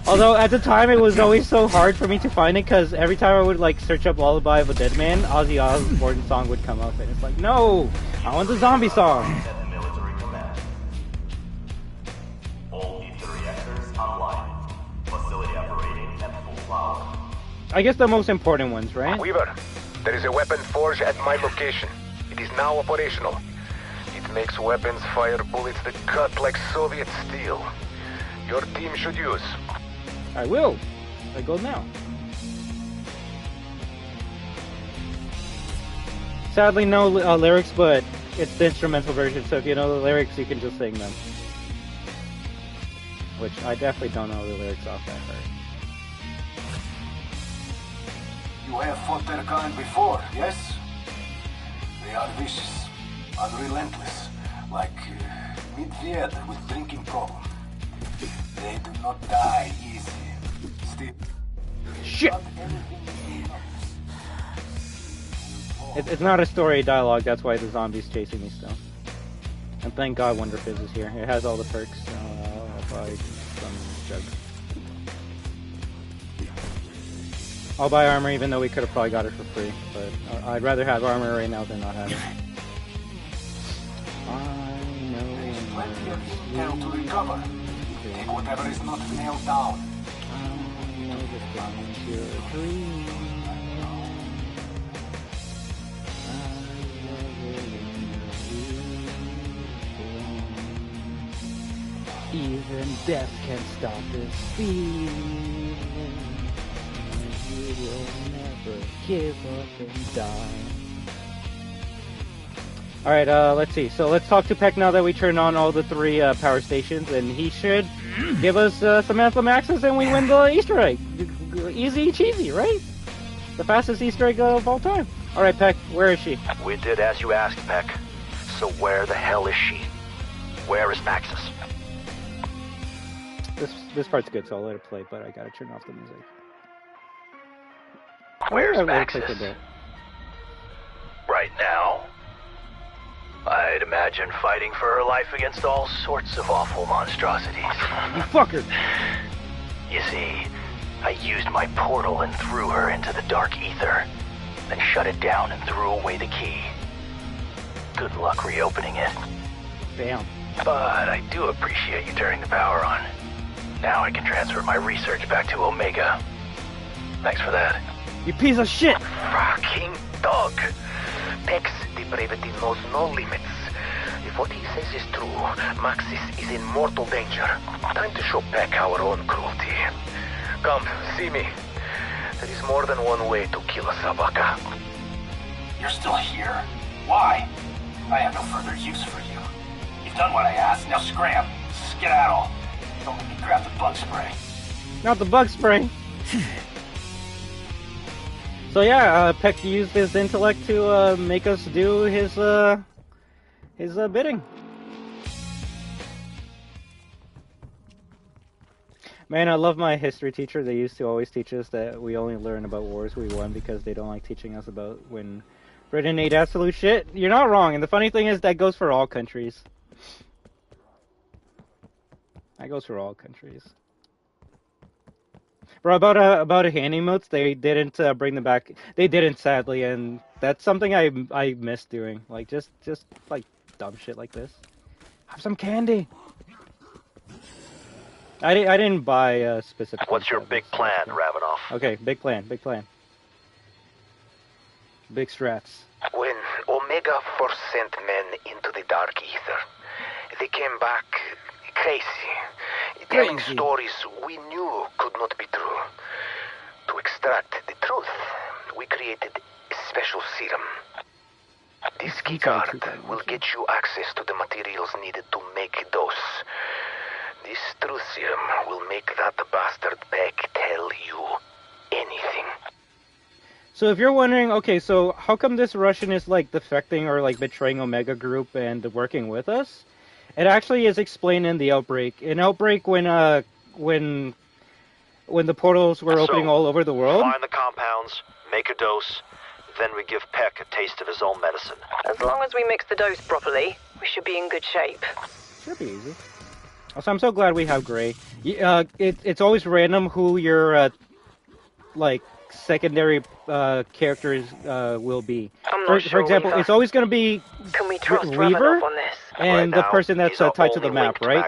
Although at the time it was always so hard for me to find it because every time I would like search up Lullaby of a Dead Man, Ozzy Osbourne's song would come up and it's like, no! I want the zombie song! I guess the most important ones, right? Weaver, there is a weapon forge at my location. It is now operational. It makes weapons fire bullets that cut like Soviet steel. Your team should use. I will. I go now. Sadly, no lyrics, but it's the instrumental version, so if you know the lyrics, you can just sing them. Which I definitely don't know the lyrics off that part. You have fought their kind before, yes? They are vicious, unrelentless, like Medved with drinking problem. They do not die easy. Still, shit! It's not a story dialogue, that's why the zombie's chasing me still. And thank God Wonder Fizz is here. It has all the perks. I'll buy some jugs. I'll buy armor even though we could have probably got it for free, but I'd rather have armor right now than not have it. I know plenty of intel to recover. Take whatever is not nailed down. I know this is your dream. Even death can stop this feeling. You will never give up and die. Alright, let's see. So let's talk to Peck now that we turned on all the 3 power stations, and he should give us some Anthem access and we win the Easter egg. Easy cheesy, right? The fastest Easter egg of all time. Alright, Peck, where is she? We did as you asked, Peck. So where the hell is she? Where is Maxis? This part's good, so I'll let it play, but I gotta turn off the music. Where's Maxis? Right now. I'd imagine fighting for her life against all sorts of awful monstrosities. You fucker! You see, I used my portal and threw her into the dark ether, then shut it down and threw away the key. Good luck reopening it. Damn. But I do appreciate you turning the power on. Now I can transfer my research back to Omega. Thanks for that. You piece of shit! Fucking dog! Peck's depravity knows no limits. If what he says is true, Maxis is in mortal danger. Time to show Peck our own cruelty. Come, see me. There is more than one way to kill a Sabaka. You're still here? Why? I have no further use for you. You've done what I asked, now scram. Skedaddle. Don't let me grab the bug spray. Not the bug spray. So yeah, Peck used his intellect to make us do his bidding. Man, I love my history teacher. They used to always teach us that we only learn about wars we won because they don't like teaching us about when Britain ate absolute shit. You're not wrong, and the funny thing is that goes for all countries. That goes for all countries. Bro, about a hand emotes, they didn't bring them back. They didn't, sadly, and that's something I miss doing. Like just like dumb shit like this. Have some candy. I didn't buy specific. What's your big plan, Ravenoff? Okay, big plan. Big strats. When Omega first sent men into the Dark Ether, they came back crazy, telling stories we knew could not be true. To extract the truth, we created a special serum. This keycard will get you access to the materials needed to make a dose. This truth serum will make that bastard Peck tell you anything. So if you're wondering, okay, so how come this Russian is like defecting or like betraying Omega Group and working with us? It actually is explained in the Outbreak. In Outbreak, when the portals were opening all over the world. Find the compounds, make a dose, then we give Peck a taste of his own medicine. As long as we mix the dose properly, we should be in good shape. Should be easy. Also, I'm so glad we have Gray. It's always random who your like secondary characters will be. For example, it's always going to be Weaver on this? and the person that's tied to the map, right?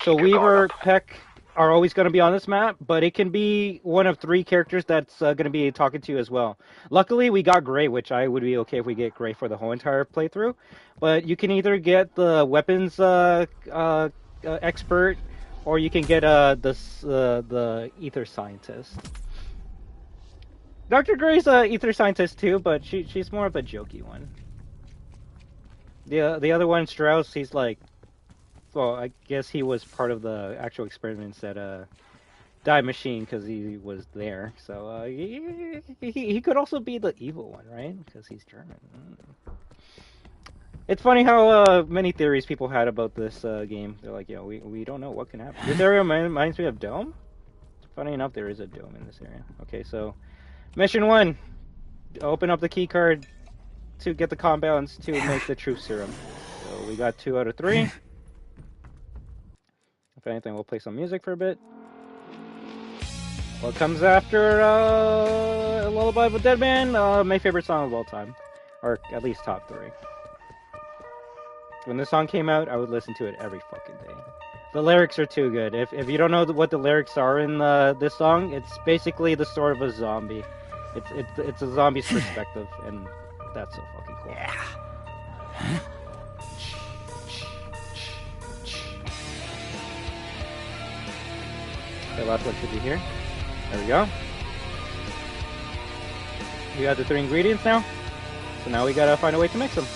So Weaver, Peck are always going to be on this map, but it can be one of 3 characters that's going to be talking to you as well. Luckily, we got Gray, which I would be okay if we get Gray for the whole entire playthrough. But you can either get the weapons expert, or you can get the ether scientist. Dr. Gray's a ether scientist too, but she's more of a jokey one. The other one, Strauss, he's like, well, I guess he was part of the actual experiments at Die Machine because he was there. So he could also be the evil one, right? Because he's German. It's funny how many theories people had about this game. They're like, yo, we don't know what can happen. This area reminds me of Dome. Funny enough, there is a dome in this area. Okay, so mission 1: open up the key card to get the compounds to make the truth serum. So we got 2 out of 3. If anything, we'll play some music for a bit. What comes after a Lullaby of a Dead Man? My favorite song of all time, or at least top 3. When this song came out, I would listen to it every fucking day. The lyrics are too good. If you don't know what the lyrics are in this song, it's basically the story of a zombie. It's a zombie's perspective, and that's so fucking cool. Yeah. The last one should be here. There we go. We got the 3 ingredients now, so now we gotta find a way to mix them.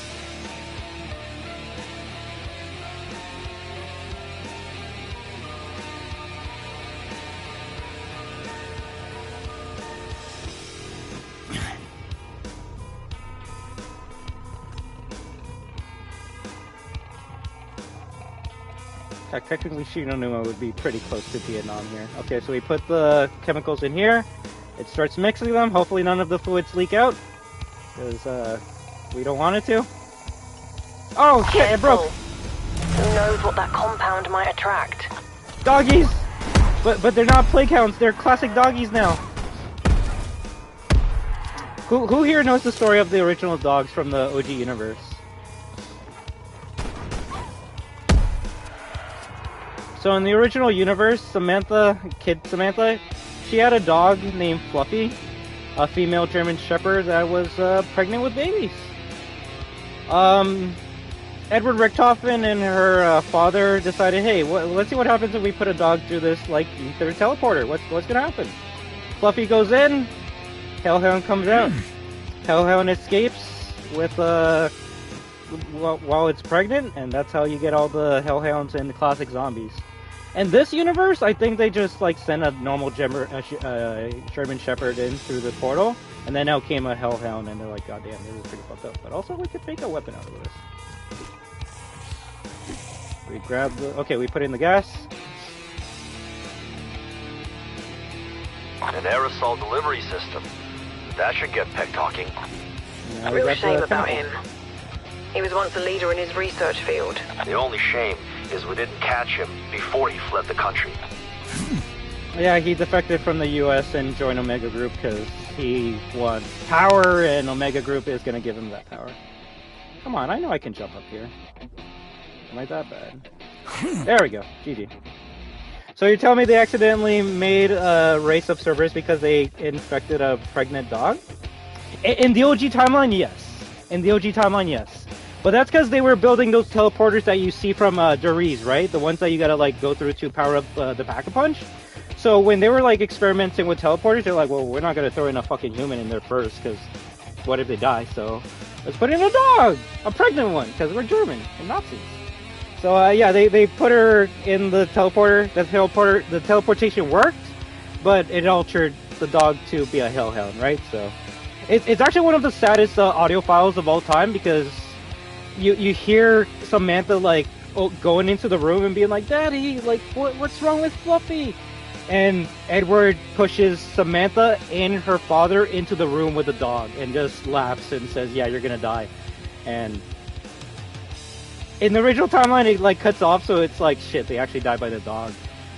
Technically, Shinonuma would be pretty close to Vietnam here. Okay, so we put the chemicals in here. It starts mixing them. Hopefully none of the fluids leak out, because we don't want it to. Oh shit, it broke! Who knows what that compound might attract? Doggies! But they're not plague hounds, they're classic doggies now. Who here knows the story of the original dogs from the OG universe? So in the original universe, Samantha, she had a dog named Fluffy, a female German Shepherd that was pregnant with babies. Edward Richtofen and her father decided, hey, let's see what happens if we put a dog through this, like, through a teleporter. What's gonna happen? Fluffy goes in, Hellhound comes out. Hellhound escapes with, while it's pregnant, and that's how you get all the Hellhounds and the classic zombies. In this universe, I think they just, like, sent a normal German Shepherd in through the portal, and then out came a Hellhound, and they're like, god damn, this is pretty fucked up. But also, we could make a weapon out of this. We grab the... Okay, we put in the gas. An aerosol delivery system. That should get Peck talking. A real shame about him. He was once a leader in his research field. The only shame is we didn't catch him before he fled the country. Yeah, he defected from the US and joined Omega Group because he wants power, and Omega Group is going to give him that power. Come on, I know I can jump up here. Am I that bad? There we go. GG. So you're telling me they accidentally made a race of servers because they infected a pregnant dog? In the OG timeline, yes. In the OG timeline, yes. But that's because they were building those teleporters that you see from Doriz, right? The ones that you gotta, like, go through to power up the Pack-a-Punch. So when they were, like, experimenting with teleporters, they're like, well, we're not gonna throw in a fucking human in there first, because what if they die? So let's put in a dog! A pregnant one, because we're German and Nazis. So, yeah, they put her in the teleporter. The teleportation worked, but it altered the dog to be a Hellhound, right? So it's actually one of the saddest audio files of all time, because you hear Samantha, like, going into the room and being like, Daddy, like, what's wrong with Fluffy? And Edward pushes Samantha and her father into the room with the dog and just laughs and says, yeah, you're gonna die. And in the original timeline, it, like, cuts off, so it's like, shit, they actually died by the dog.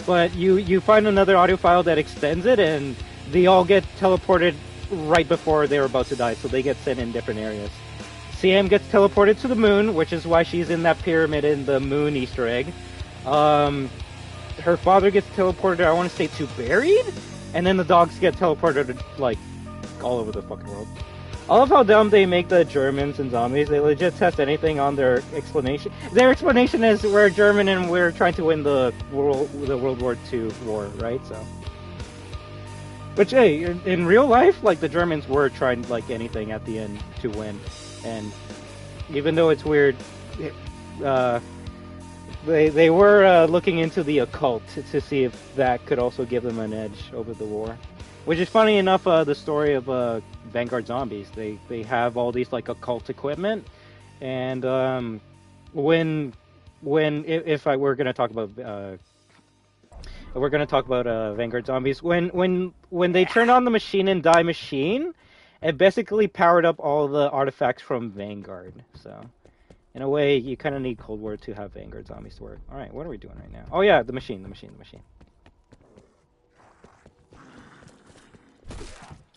But you find another audio file that extends it, and they all get teleported right before they were about to die, so they get sent in different areas. CM gets teleported to the moon, which is why she's in that pyramid in the moon Easter egg. Her father gets teleported, I want to say, to Buried, and then the dogs get teleported, like, all over the fucking world. I love how dumb they make the Germans and zombies. They legit test anything on their explanation. Their explanation is we're German and we're trying to win the World War II war, right? So, which, hey, in real life, like, the Germans were trying, like, anything at the end to win. And even though it's weird, they were looking into the occult to see if that could also give them an edge over the war. Which is funny enough, the story of Vanguard Zombies. They have all these, like, occult equipment, and if we're gonna talk about Vanguard Zombies, when they turned on the machine and Die Machine, it basically powered up all the artifacts from Vanguard. So, in a way, you kind of need Cold War to have Vanguard Zombies to work. All right, what are we doing right now? Oh yeah, the machine.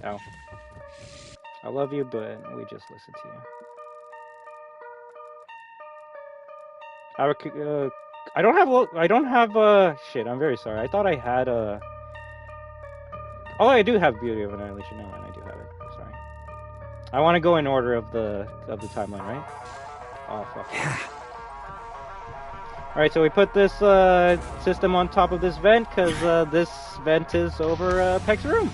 Oh. I love you, but we just listen to you. I don't have shit, I'm very sorry. I thought I had oh, I do have Beauty of Annihilation now, and I do have it. Sorry. I want to go in order of the timeline, right? Oh, fuck. Alright, so we put this system on top of this vent, because this vent is over Peck's room.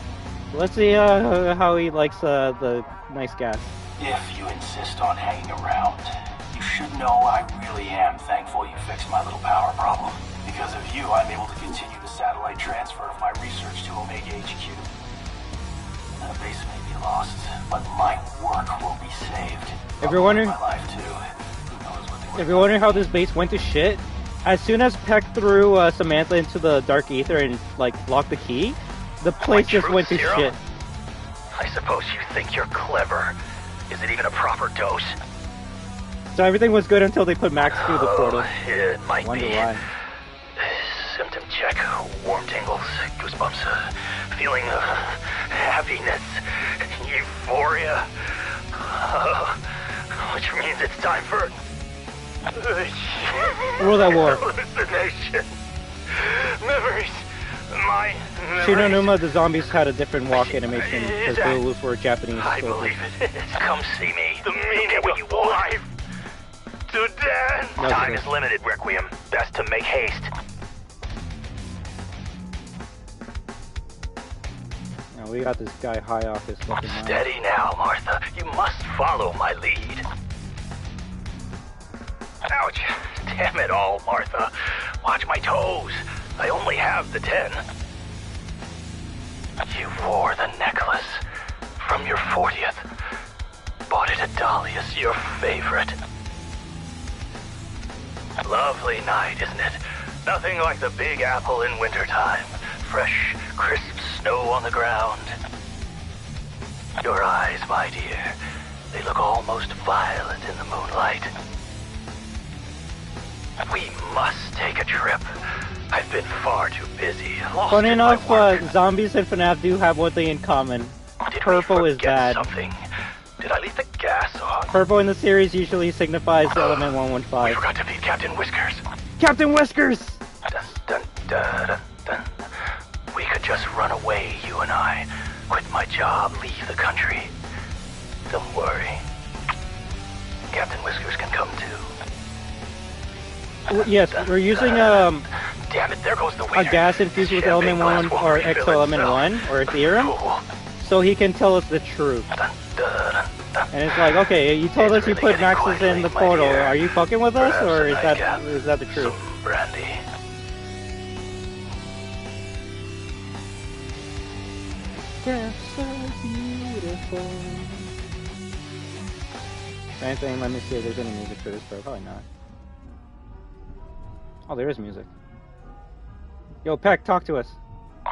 Let's see how he likes the nice gas. If you insist on hanging around, you should know I really am thankful you fixed my little power problem. Because of you, I'm able to continue the satellite transfer of my research to Omega HQ. The base may be lost, but my work will be saved. If you're wondering, my life too. If you're wondering how this base went to shit, as soon as Peck threw Samantha into the dark ether and, like, locked the key, the place just went to shit. I suppose you think you're clever. Is it even a proper dose? So everything was good until they put Max through the portal. It might Wonder be. why. Symptom check, warm tingles, goosebumps, feeling of happiness, euphoria, which means it's time for World at War. Hallucination. Memories. My memories. Shinonuma, the zombies had a different walk animation because those were Japanese. I believe it. Come see me. The meaning of life. To death! No, Time is limited, Requiem. Best to make haste. Now we got this guy high off his fucking mind. Steady now, Martha. You must follow my lead. Ouch! Damn it all, Martha. Watch my toes. I only have the 10. You wore the necklace from your 40th. Bought it at Dahlia's, your favorite. Lovely night, isn't it? Nothing like the Big Apple in wintertime. Fresh, crisp snow on the ground. Your eyes, my dear, they look almost violet in the moonlight. We must take a trip. I've been far too busy. Funny enough, zombies and FNAF do have one thing in common. Purple is bad. Something? Did I leave the gas on? Purple in the series usually signifies element 115. We forgot to feed Captain Whiskers. Captain Whiskers! Dun, dun, dun, dun, dun. We could just run away, you and I. Quit my job, leave the country. Don't worry. Captain Whiskers can come too. Yes, we're using Damn it, there goes the a gas infused with element 1 or exo element 1 or Ethereum, so he can tell us the truth. And it's like, okay, you told us you put Maxes in the portal. Are you fucking with us, or is that the truth? Brandy. They're so beautiful. Anything? Let me see if there's any music for this part. Probably not. Oh, there is music. Yo, Peck, talk to us.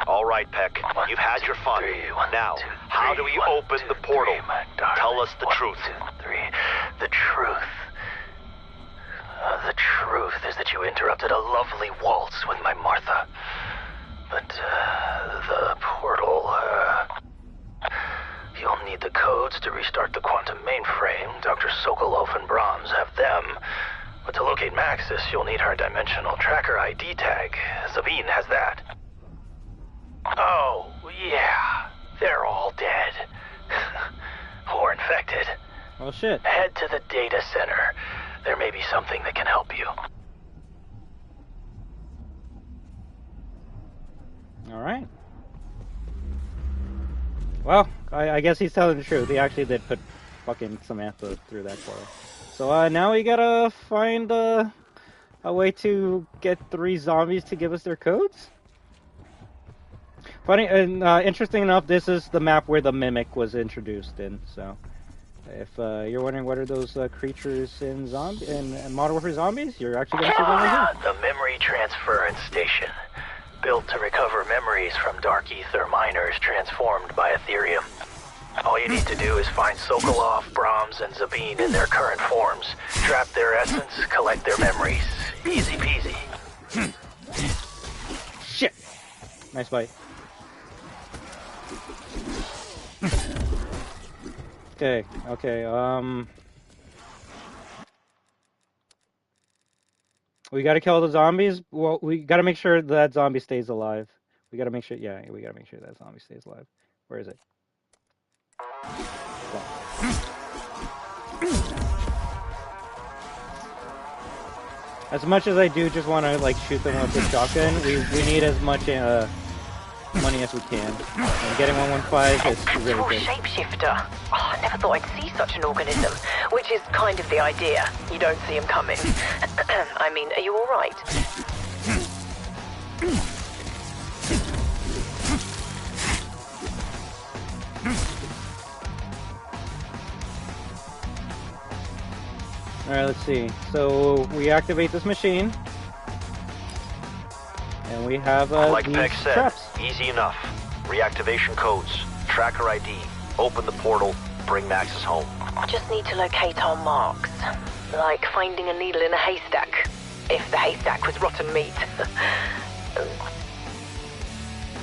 All right, Peck. You've had your fun. Now, how do we open the portal? Tell us the truth. 1, 2, 3. The truth. The truth is that you interrupted a lovely waltz with my Martha. But, the portal, you'll need the codes to restart the quantum mainframe. Dr. Sokolov and Brahms have them. But to locate Maxis, you'll need her dimensional tracker ID tag. Sabine has that. Oh, yeah. They're all dead. Or infected. Oh, shit. Head to the data center. There may be something that can help you. Alright. Well, I guess he's telling the truth. He actually did put fucking Samantha through that portal. So now we gotta find a way to get 3 zombies to give us their codes. Funny and interesting enough, this is the map where the Mimic was introduced in. So, if you're wondering what are those creatures in Modern Warfare Zombies, you're actually gonna see them right here. The memory transference station, built to recover memories from dark ether miners transformed by Ethereum. All you need to do is find Sokolov, Brahms, and Sabine in their current forms. Trap their essence, collect their memories. Easy peasy. Shit! Nice fight. Okay, we gotta kill the zombies. Well, we gotta make sure that zombie stays alive. We gotta make sure, we gotta make sure that zombie stays alive. Where is it? As much as I do just want to like shoot them with the shotgun, we need as much money as we can. And getting 115 is really good. Shapeshifter. Oh, I never thought I'd see such an organism, which is kind of the idea. You don't see him coming. I mean, are you all right? Alright, let's see. So we activate this machine. And we have like these Peck said, traps. easy enough. Reactivation codes, tracker ID, open the portal, bring Maxis home. Just need to locate our marks. Like finding a needle in a haystack. If the haystack was rotten meat.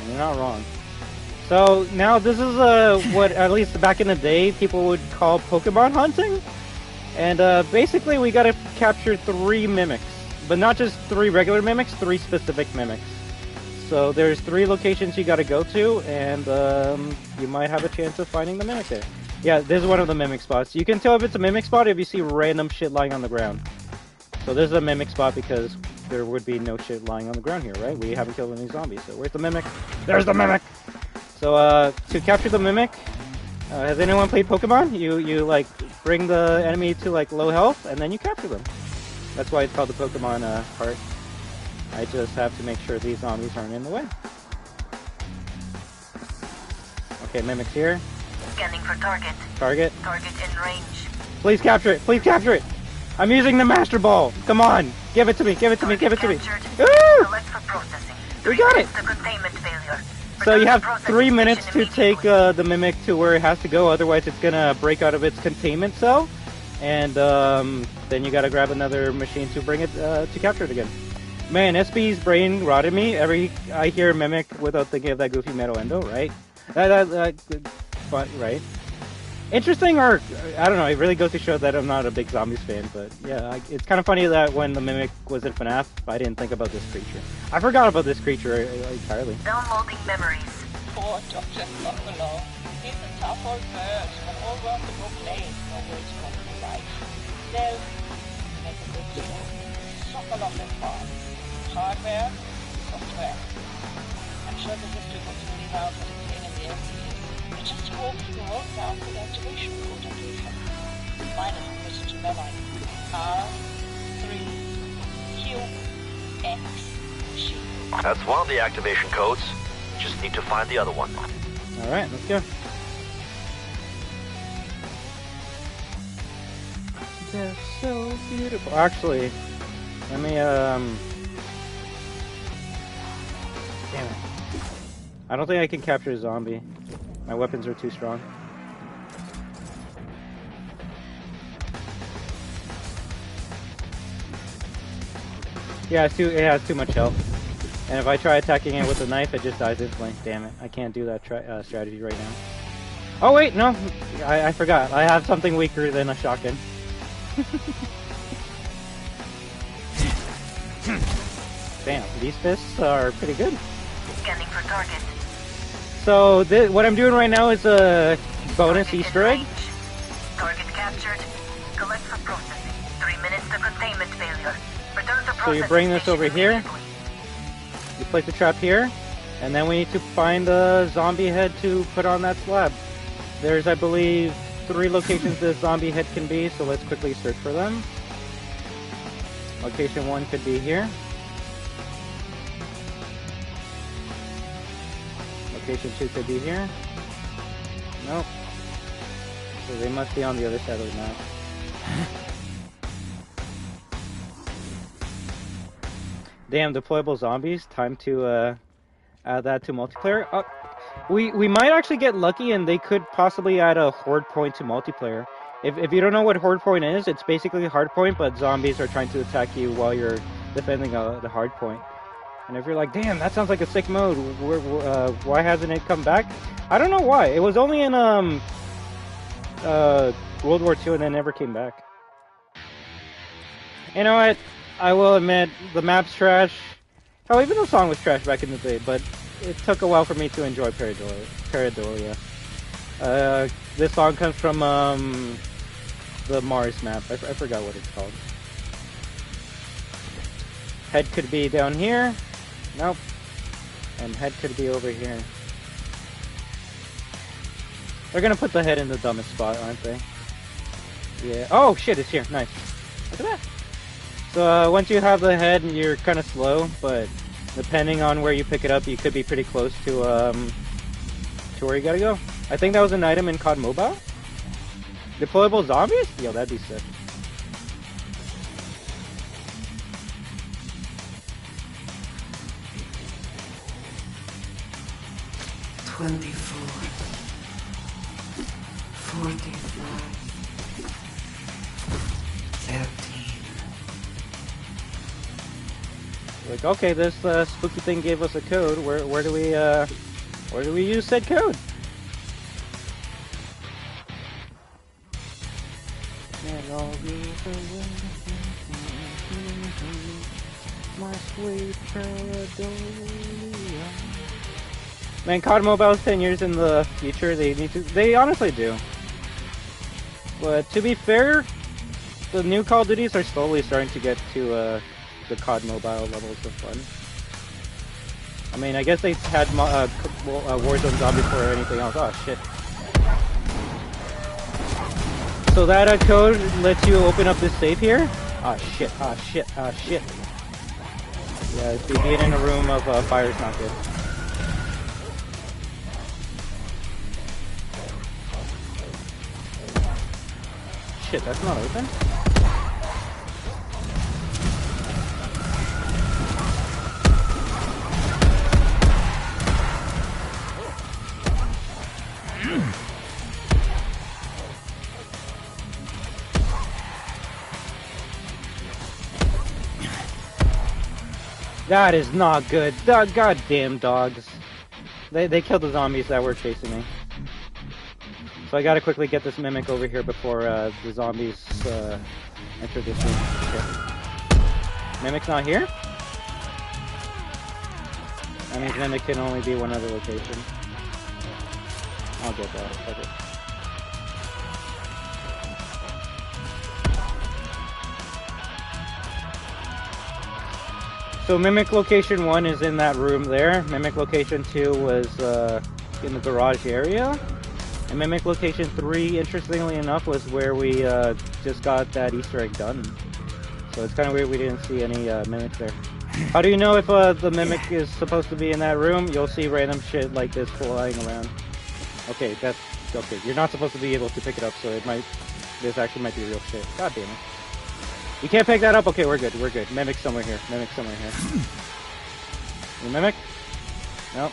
You're not wrong. So now this is what at least back in the day people would call Pokemon hunting. And basically we gotta capture 3 mimics. But not just 3 regular mimics, 3 specific mimics. So there's 3 locations you gotta go to, and you might have a chance of finding the mimic there. Yeah, this is one of the mimic spots. You can tell if it's a mimic spot if you see random shit lying on the ground. So this is a mimic spot because there would be no shit lying on the ground here, right? We haven't killed any zombies, so where's the mimic? There's the mimic! So to capture the mimic, has anyone played Pokemon? You like bring the enemy to like low health and then you capture them. That's why it's called the Pokemon part. I just have to make sure these zombies aren't in the way. Okay, mimic's here. Scanning for target. Target. Target in range. Please capture it! Please capture it! I'm using the Master Ball! Come on! Give it to me! Give it to me! Give it to me! Woo! We got it! So you have 3 minutes to take the Mimic to where it has to go, otherwise it's gonna break out of its containment cell. And then you gotta grab another machine to bring it to capture it again. Man, SB's brain rotted me. I hear Mimic without thinking of that goofy metal endo, right? Right. Interesting, or I don't know, it really goes to show that I'm not a big Zombies fan, but yeah, it's kind of funny that when the Mimic was in FNAF, I didn't think about this creature. I forgot about this creature entirely. Downloading memories. Poor Dr. Klaw-Naw. He's a tough old bird, but all workable place for which come to life. Still, make a good job. Suck a lot of parts. Hardware, software. I'm sure the district wants to leave out what it's been in the LCS. I just hope you can work down the activation code and do something. Minus permission to memory. R3QX. That's one of the activation codes. Just need to find the other one. Alright, let's go. They're so beautiful. Actually, let me, damn it. I don't think I can capture a zombie. My weapons are too strong. Yeah, it has too much health. And if I try attacking it with a knife, it just dies instantly. Damn it, I can't do that strategy right now. Oh wait, no, I forgot. I have something weaker than a shotgun. Damn, these fists are pretty good. Scanning for target. So what I'm doing right now is a bonus target Easter egg. Target captured. Collect for processing. 3 minutes to containment failure. Return to processing. So you bring this over here. You place the trap here, and then we need to find the zombie head to put on that slab. There's, I believe, 3 locations this zombie head can be, so let's quickly search for them. Location 1 could be here. Location 2 could be here. Nope. So they must be on the other side of the map. Damn, deployable zombies. Time to add that to multiplayer. We might actually get lucky and they could possibly add a horde point to multiplayer. If you don't know what horde point is, it's basically a hard point, but zombies are trying to attack you while you're defending the hard point. And if you're like, damn, that sounds like a sick mode, why hasn't it come back? I don't know why. It was only in World War II and then never came back. You know what? I will admit, the map's trash. Hell, even the song was trash back in the day, but it took a while for me to enjoy Pareidolia. This song comes from the Mars map. I forgot what it's called. Head could be down here. Nope. And head could be over here. They're gonna put the head in the dumbest spot, aren't they? Yeah. Oh shit, it's here. Nice. Look at that. So once you have the head, you're kind of slow, but depending on where you pick it up, you could be pretty close to where you gotta go. I think that was an item in COD Mobile. Deployable zombies? Yo, that'd be sick. Like, okay, this spooky thing gave us a code. Where do we use said code? My sweet Pareidolia. Man, COD Mobile is 10 years in the future. They honestly do. But to be fair, the new Call of Duties are slowly starting to get to the COD Mobile levels of fun. I mean, I guess they had Warzone Zombies before anything else. Oh shit. So that code lets you open up this safe here? Ah shit, ah shit, ah shit. Yeah, see, being in a room of fire is not good. Shit, that's not open? That is not good. Goddamn dogs. They killed the zombies that were chasing me. So I gotta quickly get this Mimic over here before the zombies enter this room. Okay. Mimic's not here? That means Mimic can only be one other location. I'll get that. Okay. So Mimic Location 1 is in that room there. Mimic Location 2 was in the garage area. And Mimic Location 3, interestingly enough, was where we just got that Easter egg done. So it's kind of weird we didn't see any Mimics there. How do you know if the Mimic is supposed to be in that room? You'll see random shit like this flying around. Okay, that's... Okay, you're not supposed to be able to pick it up, so it might... This actually might be real shit. God damn it. You can't pick that up? Okay, we're good, we're good. Mimic's somewhere here. Mimic's somewhere here. The Mimic? Nope.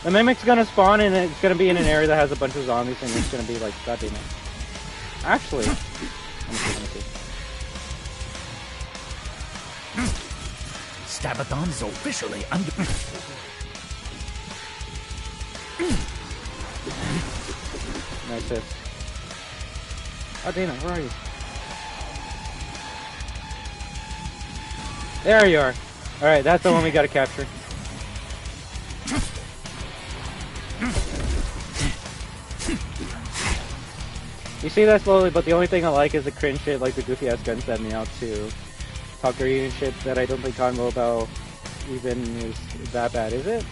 The Mimic's gonna spawn and it's gonna be in an area that has a bunch of zombies and it's gonna be like, god damn it. Actually, let me see. Stabathon is officially under... Nice hit. Oh damn it, where are you? There you are. Alright, that's the one we gotta capture. You see that slowly, but the only thing I like is the cringe shit, like the goofy ass gun sent me out to talk to you and shit that I don't think COD Mobile even is that bad, is it?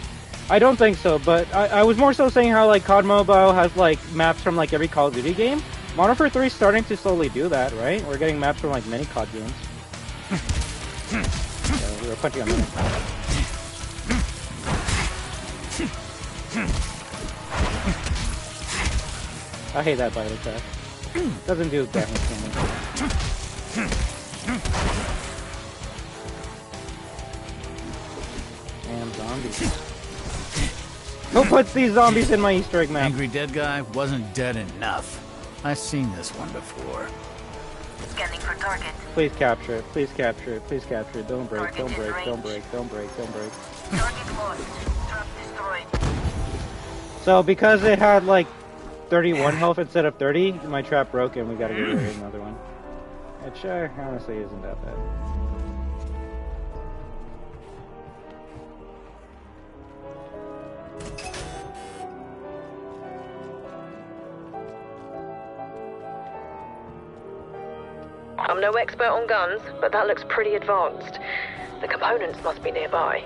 I don't think so, but I was more so saying how like COD Mobile has like maps from like every Call of Duty game. Modern Warfare 3 is starting to slowly do that, right? We're getting maps from like many COD games. Yeah, we were punching on them. I hate that bite attack. Doesn't do damage to me. Damn zombies. Who puts these zombies in my Easter egg map? Angry dead guy wasn't dead enough. I've seen this one before. Scanning for target. Please capture it. Please capture it. Please capture it. Don't break. Don't break. Don't break. Don't break. Don't break. Target lost. Trap destroyed. So because it had like 31 health instead of 30, my trap broke and we gotta get rid of another one. Which honestly isn't that bad. I'm no expert on guns, but that looks pretty advanced. The components must be nearby.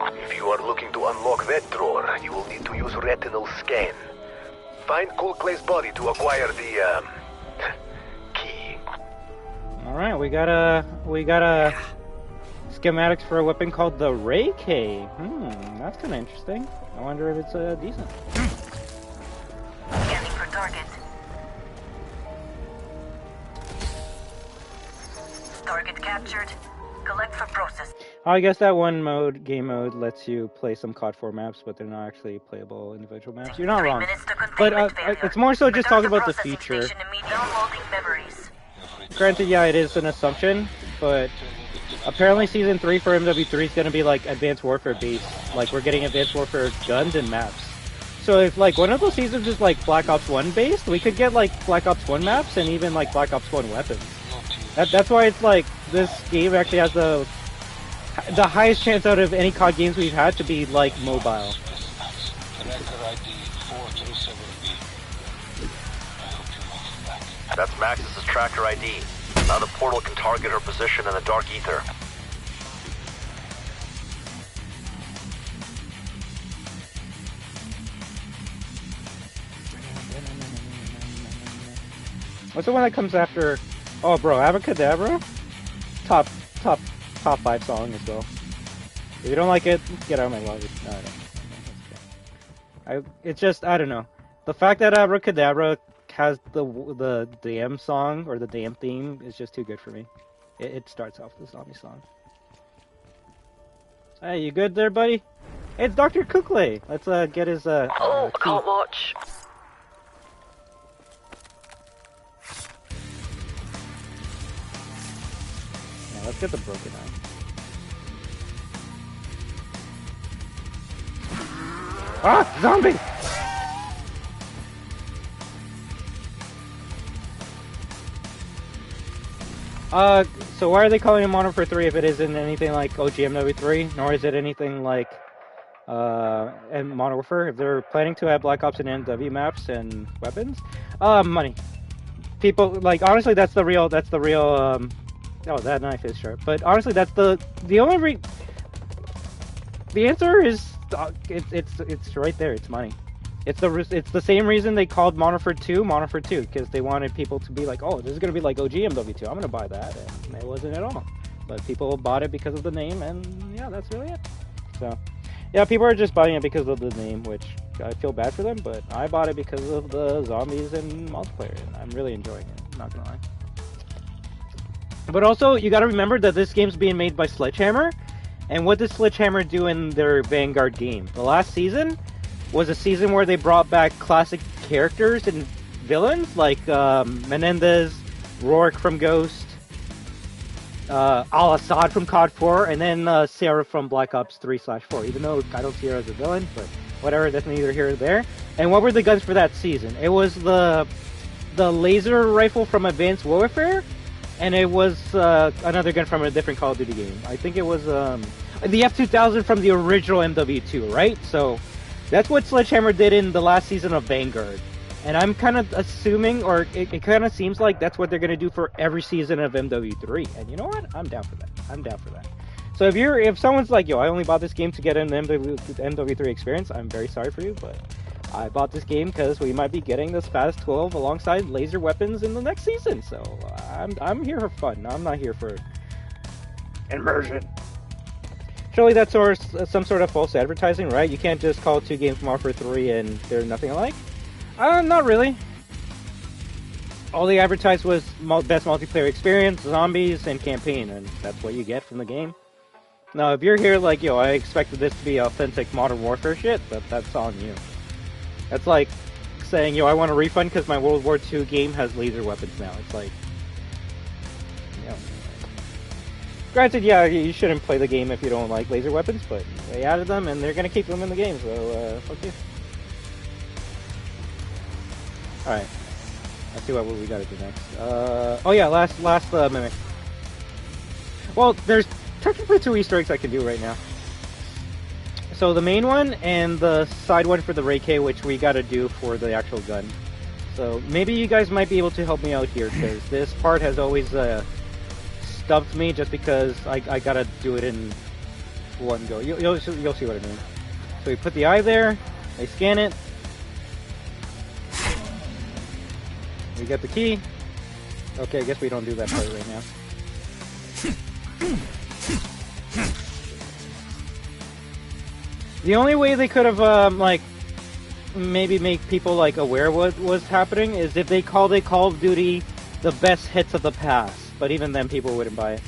If you are looking to unlock that drawer, you will need to use retinal scan. Find Cool Clay's body to acquire the, key. Alright, we got a schematics for a weapon called the Ray K. That's kinda interesting. I wonder if it's decent. Scanning for target. Target captured. Collect for process. I guess that one game mode lets you play some COD 4 maps, but they're not actually playable individual maps. You're not wrong. But it's more so just talking about the feature. Granted, yeah, it is an assumption, but apparently Season 3 for MW3 is going to be like Advanced Warfare based. Like, we're getting Advanced Warfare guns and maps. So if like one of those seasons is like Black Ops 1 based, we could get like Black Ops 1 maps and even like Black Ops 1 weapons. That's why it's like this game actually has the highest chance out of any COD games we've had to be like mobile. That's Maxis' tracker ID. Now the portal can target her position in the dark ether. What's the one that comes after? Oh, bro, Abacadabra? Top 5 song as well. If you don't like it, get out of my lobby. No, I don't. It's just, I don't know. The fact that Abracadabra has the damn song, or the damn theme, is just too good for me. It starts off the zombie song. Hey, you good there, buddy? Hey, it's Dr. Kukle. Let's get his I can't watch. Yeah, let's get the broken eye. Ah! Zombie! So why are they calling it Modern Warfare 3 if it isn't anything like OG MW3, nor is it anything like and Modern Warfare? If they're planning to add Black Ops and MW maps and weapons, money. People, like, honestly, that's the real, oh, that knife is sharp. But honestly, that's the only the answer is, it's right there, it's money. It's the same reason they called Modern Warfare 2, because they wanted people to be like, oh, this is going to be like OG MW2, I'm going to buy that, and it wasn't at all. But people bought it because of the name, and yeah, that's really it. So, yeah, people are just buying it because of the name, which I feel bad for them, but I bought it because of the zombies and multiplayer, and I'm really enjoying it, not gonna lie. But also, you gotta remember that this game's being made by Sledgehammer, and what did Sledgehammer do in their Vanguard game? The last season was a season where they brought back classic characters and villains, like Menendez, Rourke from Ghost, Al-Assad from COD 4, and then Sarah from Black Ops 3/4, even though I don't see her as a villain, but whatever, that's neither here nor there. And what were the guns for that season? It was the laser rifle from Advanced Warfare, and it was another gun from a different Call of Duty game. I think it was the F2000 from the original MW2, right? So that's what Sledgehammer did in the last season of Vanguard. And I'm kind of assuming, or it kind of seems like that's what they're going to do for every season of MW3. And you know what? I'm down for that. I'm down for that. So if someone's like, yo, I only bought this game to get an MW3 experience, I'm very sorry for you, but I bought this game because we might be getting the SPAS 12 alongside laser weapons in the next season. So I'm here for fun. I'm not here for immersion. Surely that's some sort of false advertising, right? You can't just call two games Modern Warfare 3 and they're nothing alike. Not really. All they advertised was best multiplayer experience, zombies, and campaign, and that's what you get from the game. Now, if you're here like, yo, I expected this to be authentic Modern Warfare shit, that's on you. That's like saying, yo, I want a refund because my World War II game has laser weapons now. It's like, you know. Granted, yeah, you shouldn't play the game if you don't like laser weapons, but they added them, and they're gonna keep them in the game, so, fuck you. Alright. Let's see what we gotta do next. Oh yeah, last mimic. Well, there's technically 2 Easter eggs I can do right now. So the main one and the side one for the Ray K, which we gotta do for the actual gun. So maybe you guys might be able to help me out here, because this part has always stumped me just because I gotta do it in one go. You'll see what I mean. So we put the eye there, I scan it, we get the key. Okay, I guess we don't do that part right now. The only way they could have, like, maybe make people, like, aware of what was happening is if they called it Call of Duty the best hits of the past. But even then, people wouldn't buy it.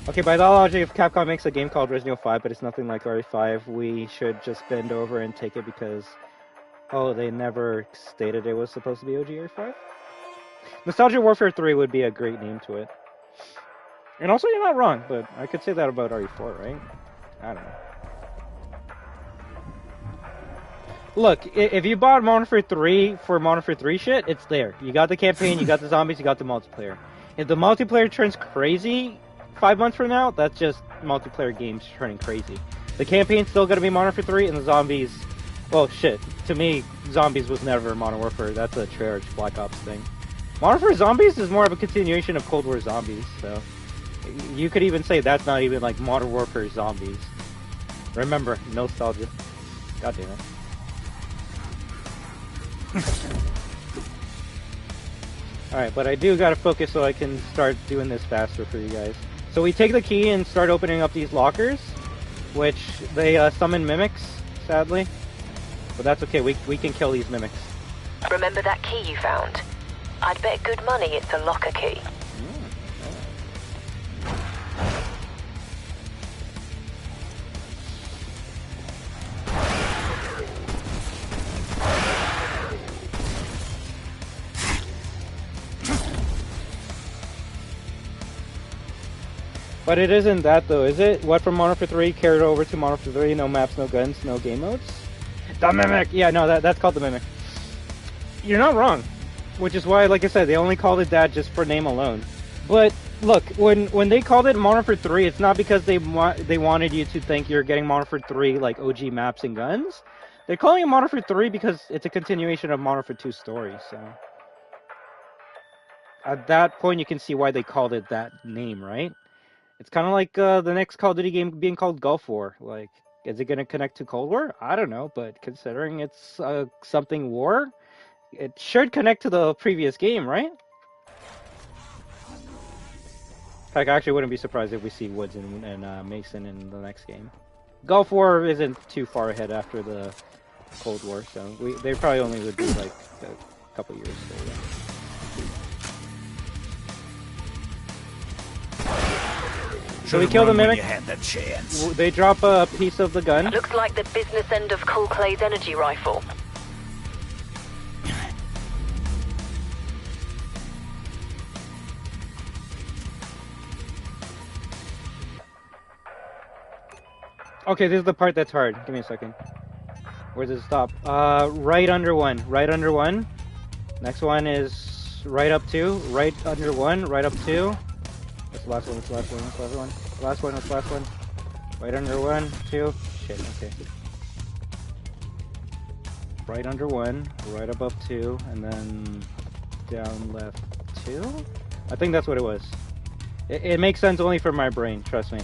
Okay, by the logic, if Capcom makes a game called Resident Evil 5, but it's nothing like RE5, we should just bend over and take it because, oh, they never stated it was supposed to be OG RE5? Nostalgia Warfare 3 would be a great name to it. And also, you're not wrong, but I could say that about RE4, right? I don't know. Look, if you bought Modern Warfare 3 for Modern Warfare 3 shit, it's there. You got the campaign, you got the zombies, you got the multiplayer. If the multiplayer turns crazy 5 months from now, that's just multiplayer games turning crazy. The campaign's still gonna be Modern Warfare 3, and the zombies, well, shit. To me, zombies was never Modern Warfare. That's a Treyarch Black Ops thing. Modern Warfare Zombies is more of a continuation of Cold War Zombies, so you could even say that's not even like Modern Warfare Zombies. Remember, nostalgia. God damn it. Alright, but I do gotta focus so I can start doing this faster for you guys. So we take the key and start opening up these lockers, which they summon mimics, sadly. But that's okay, we can kill these mimics. Remember that key you found? I'd bet good money it's a locker key. But it isn't that though, is it? What from Modern Warfare 3 carried over to Modern Warfare 3? No maps, no guns, no game modes? The Mimic! Yeah, no, that's called the Mimic. You're not wrong. Which is why, like I said, they only called it that just for name alone. But look, when they called it Modern Warfare 3, it's not because they wanted you to think you're getting Modern Warfare 3 like OG maps and guns. They're calling it Modern Warfare 3 because it's a continuation of Modern Warfare 2's story, so... At that point, you can see why they called it that name, right? It's kind of like the next Call of Duty game being called Gulf War. Like, is it going to connect to Cold War? I don't know, but considering it's something war, it should connect to the previous game, right? In fact, I actually wouldn't be surprised if we see Woods and Mason in the next game. Gulf War isn't too far ahead after the Cold War, so they probably only would be like a couple years ago. Yeah. So we kill the Mimic. They drop a piece of the gun. Looks like the business end of Cool Clay's energy rifle. Okay, this is the part that's hard. Give me a second. Where does it stop? Right under one. Right under one. Next one is right up two. Right under one. Right up two. That's the last one. That's the last one. That's the last one. Last one. That's the last one. Right under one. Two. Shit. Okay. Right under one. Right above two. And then down left two. I think that's what it was. It makes sense only for my brain. Trust me.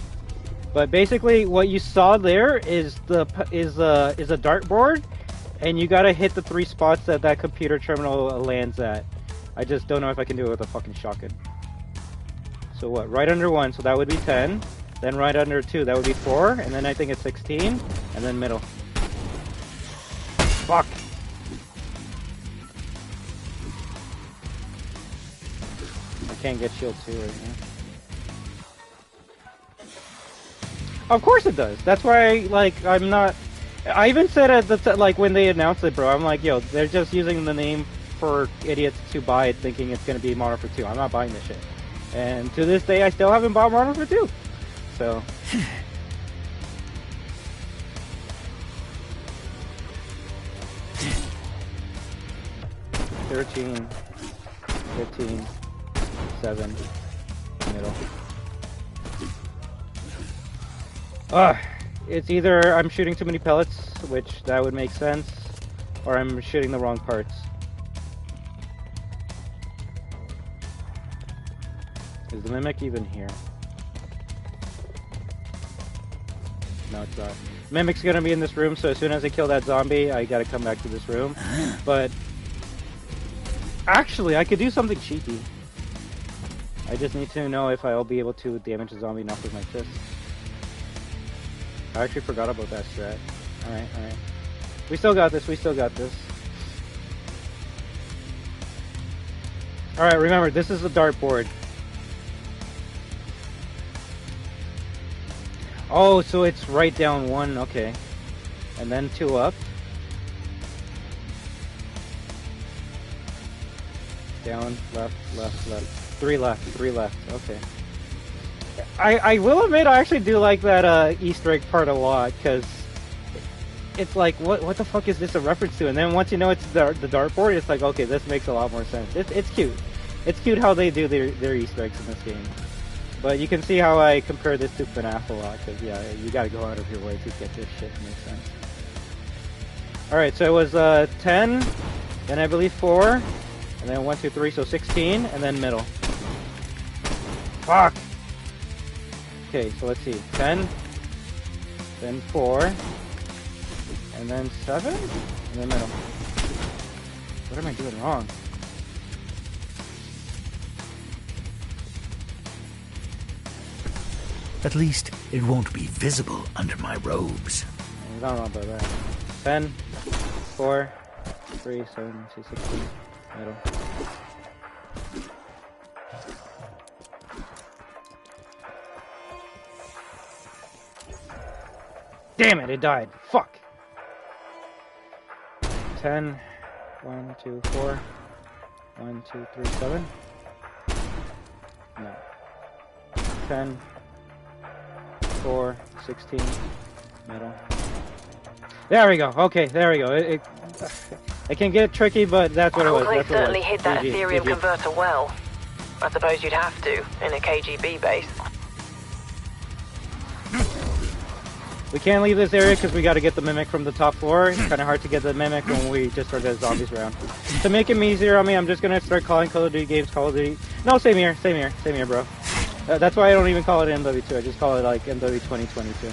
But basically, what you saw there is a dartboard, and you gotta hit the 3 spots that that computer terminal lands at. I just don't know if I can do it with a fucking shotgun. So what? Right under 1, so that would be 10. Then right under 2, that would be 4. And then I think it's 16. And then middle. Fuck! I can't get shield 2 right now. Of course it does. That's why, like, I'm not... I even said at the like, when they announced it, bro, I'm like, yo, they're just using the name for idiots to buy it thinking it's gonna be Modern Warfare 2. I'm not buying this shit. And to this day, I still haven't bought Modern Warfare 2. So... 13, 15, 7, middle. It's either I'm shooting too many pellets, which that would make sense, or I'm shooting the wrong parts. Is the Mimic even here? No, it's not. Mimic's gonna be in this room, so as soon as I kill that zombie, I gotta come back to this room. But actually, I could do something cheeky. I just need to know if I'll be able to damage the zombie enough with my fist. I actually forgot about that strat. Alright, alright. We still got this, we still got this. Alright, remember, this is the dartboard. Oh, so it's right down 1, okay. And then 2 up. Down, left, left, left. 3 left, 3 left, okay. I will admit I actually do like that Easter egg part a lot, because it's like, what the fuck is this a reference to? And then once you know it's the dartboard, it's like, okay, this makes a lot more sense. It's cute. It's cute how they do their Easter eggs in this game. But you can see how I compare this to FNAF a lot, because yeah, you gotta go out of your way to get this shit, makes sense. Alright, so it was 10, then I believe 4, and then 1, 2, 3, so 16, and then middle. Fuck! Okay, so let's see, 10, then 4, and then 7, and then middle. What am I doing wrong? At least it won't be visible under my robes. I don't know about that. 10, 4, 3, 7, 2, 16, middle. Damn it, it died. Fuck! 10, 1, 2, 4, 1, 2, 3, 7. No. 10, 4, 16, middle. There we go. Okay, there we go. It can get tricky, but that's what it was. They certainly hid hid that Ethereum converter well. I suppose you'd have to in a KGB base. We can't leave this area because we got to get the Mimic from the top floor. It's kind of hard to get the Mimic when we just start the zombies round. To make it easier on me, I'm just going to start calling Call of Duty games Call of Duty. No, same here, bro. That's why I don't even call it MW2. I just call it like MW 2022.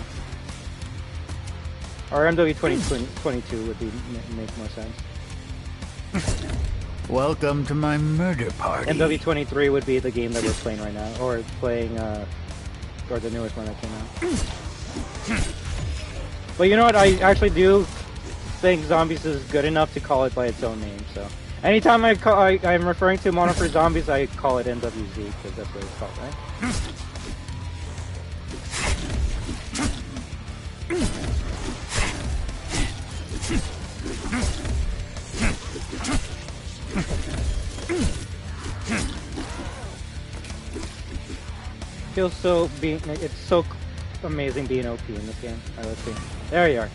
Or MW 2022 would make more sense. Welcome to my murder party. MW 23 would be the game that we're playing right now, or playing, or the newest one that came out. But you know what? I actually do think Zombies is good enough to call it by its own name. So anytime I'm referring to Mono for Zombies, I call it MWZ because that's what it's called, right? Feels so it's so amazing being OP in this game. Alright, let's see. There you are.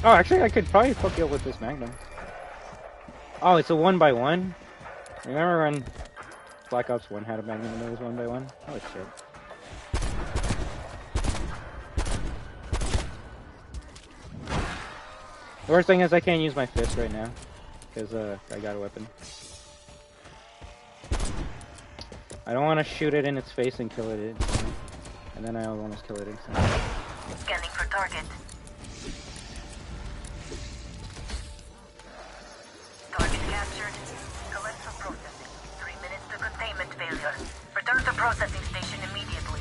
Oh, actually, I could probably fuck you up with this Magnum. Oh, it's a 1x1. Remember when Black Ops 1 had a Magnum and it was 1x1? Oh shit. The worst thing is I can't use my fist right now because I got a weapon. I don't want to shoot it in its face and kill it, and then I almost kill it instantly. Scanning for target. Target captured. Collect for processing. 3 minutes to containment failure. Return to processing station immediately.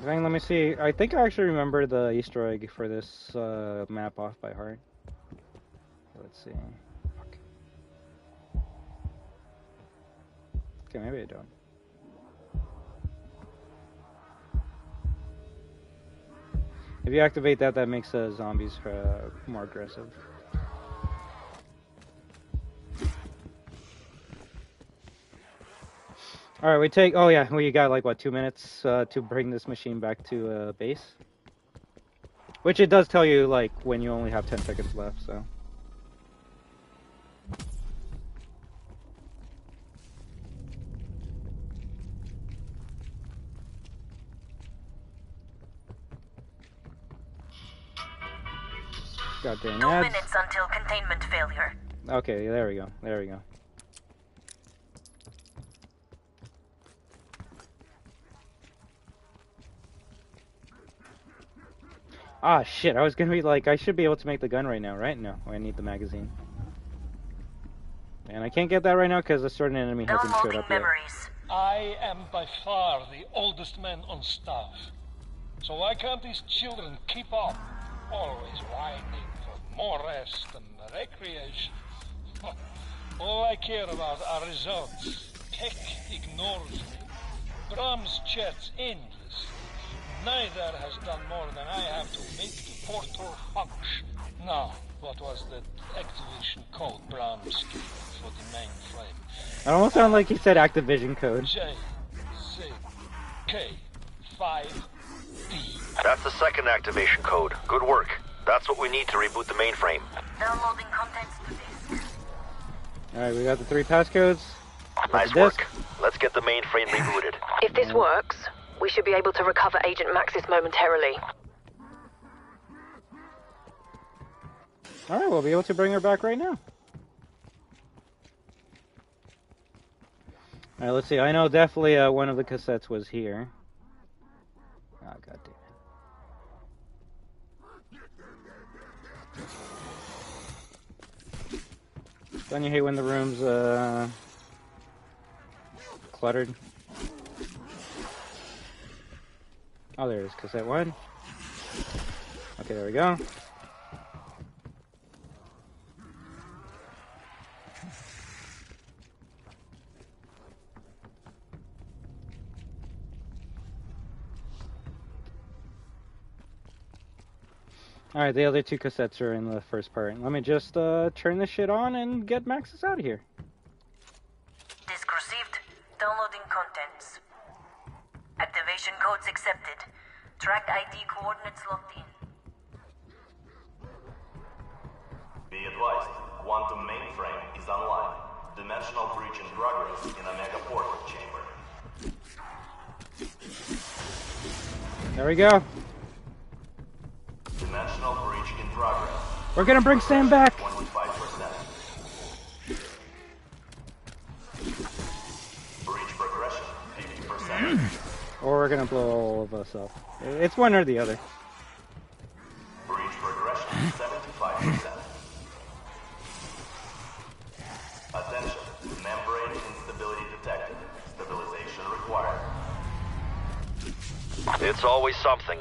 Let me see. I think I actually remember the Easter egg for this map off by heart. Let's see. Fuck. Okay, maybe I don't. If you activate that, that makes zombies more aggressive. Alright, we take... Oh yeah, we got like, what, 2 minutes to bring this machine back to base? Which it does tell you, like, when you only have 10 seconds left, so... God damn it. 2 minutes until containment failure. Okay, there we go. There we go. Ah, shit, I was gonna be like, I should be able to make the gun right now, right? No, I need the magazine. And I can't get that right now because a certain enemy hasn't showed up yet. I am by far the oldest man on staff. So why can't these children keep up? Always whining for more rest and recreation. All I care about are results. Tech ignores me. Brahms chats endless. Neither has done more than I have to make the portal function. Now, what was that Activision code Brahms gave for the mainframe? It almost sounded like he said Activision code. J, C, K, 5, D. That's the second activation code. Good work. That's what we need to reboot the mainframe. Downloading contents to this. Alright, we got the 3 passcodes. Nice work. Let's get the mainframe rebooted. If this works, we should be able to recover Agent Maxis momentarily. Alright, we'll be able to bring her back right now. Alright, let's see. I know definitely one of the cassettes was here. Oh, god damn it. Don't you hate when the room's cluttered? Oh, there it is. Cassette 1. Okay, there we go. Alright, the other 2 cassettes are in the first part. Let me just turn this shit on and get Maxis out of here. Disk received. Downloading contents. Activation codes accepted. Track ID coordinates locked in. Be advised, quantum mainframe is online. Dimensional breach in progress in Omega portal chamber. There we go. Dimensional breach in progress. We're gonna bring Sam back. 25%. Breach progression, 50%. Or we're gonna blow all of us up. It's one or the other. Breach progression, 75%. Attention, membrane instability detected. Stabilization required. It's always something.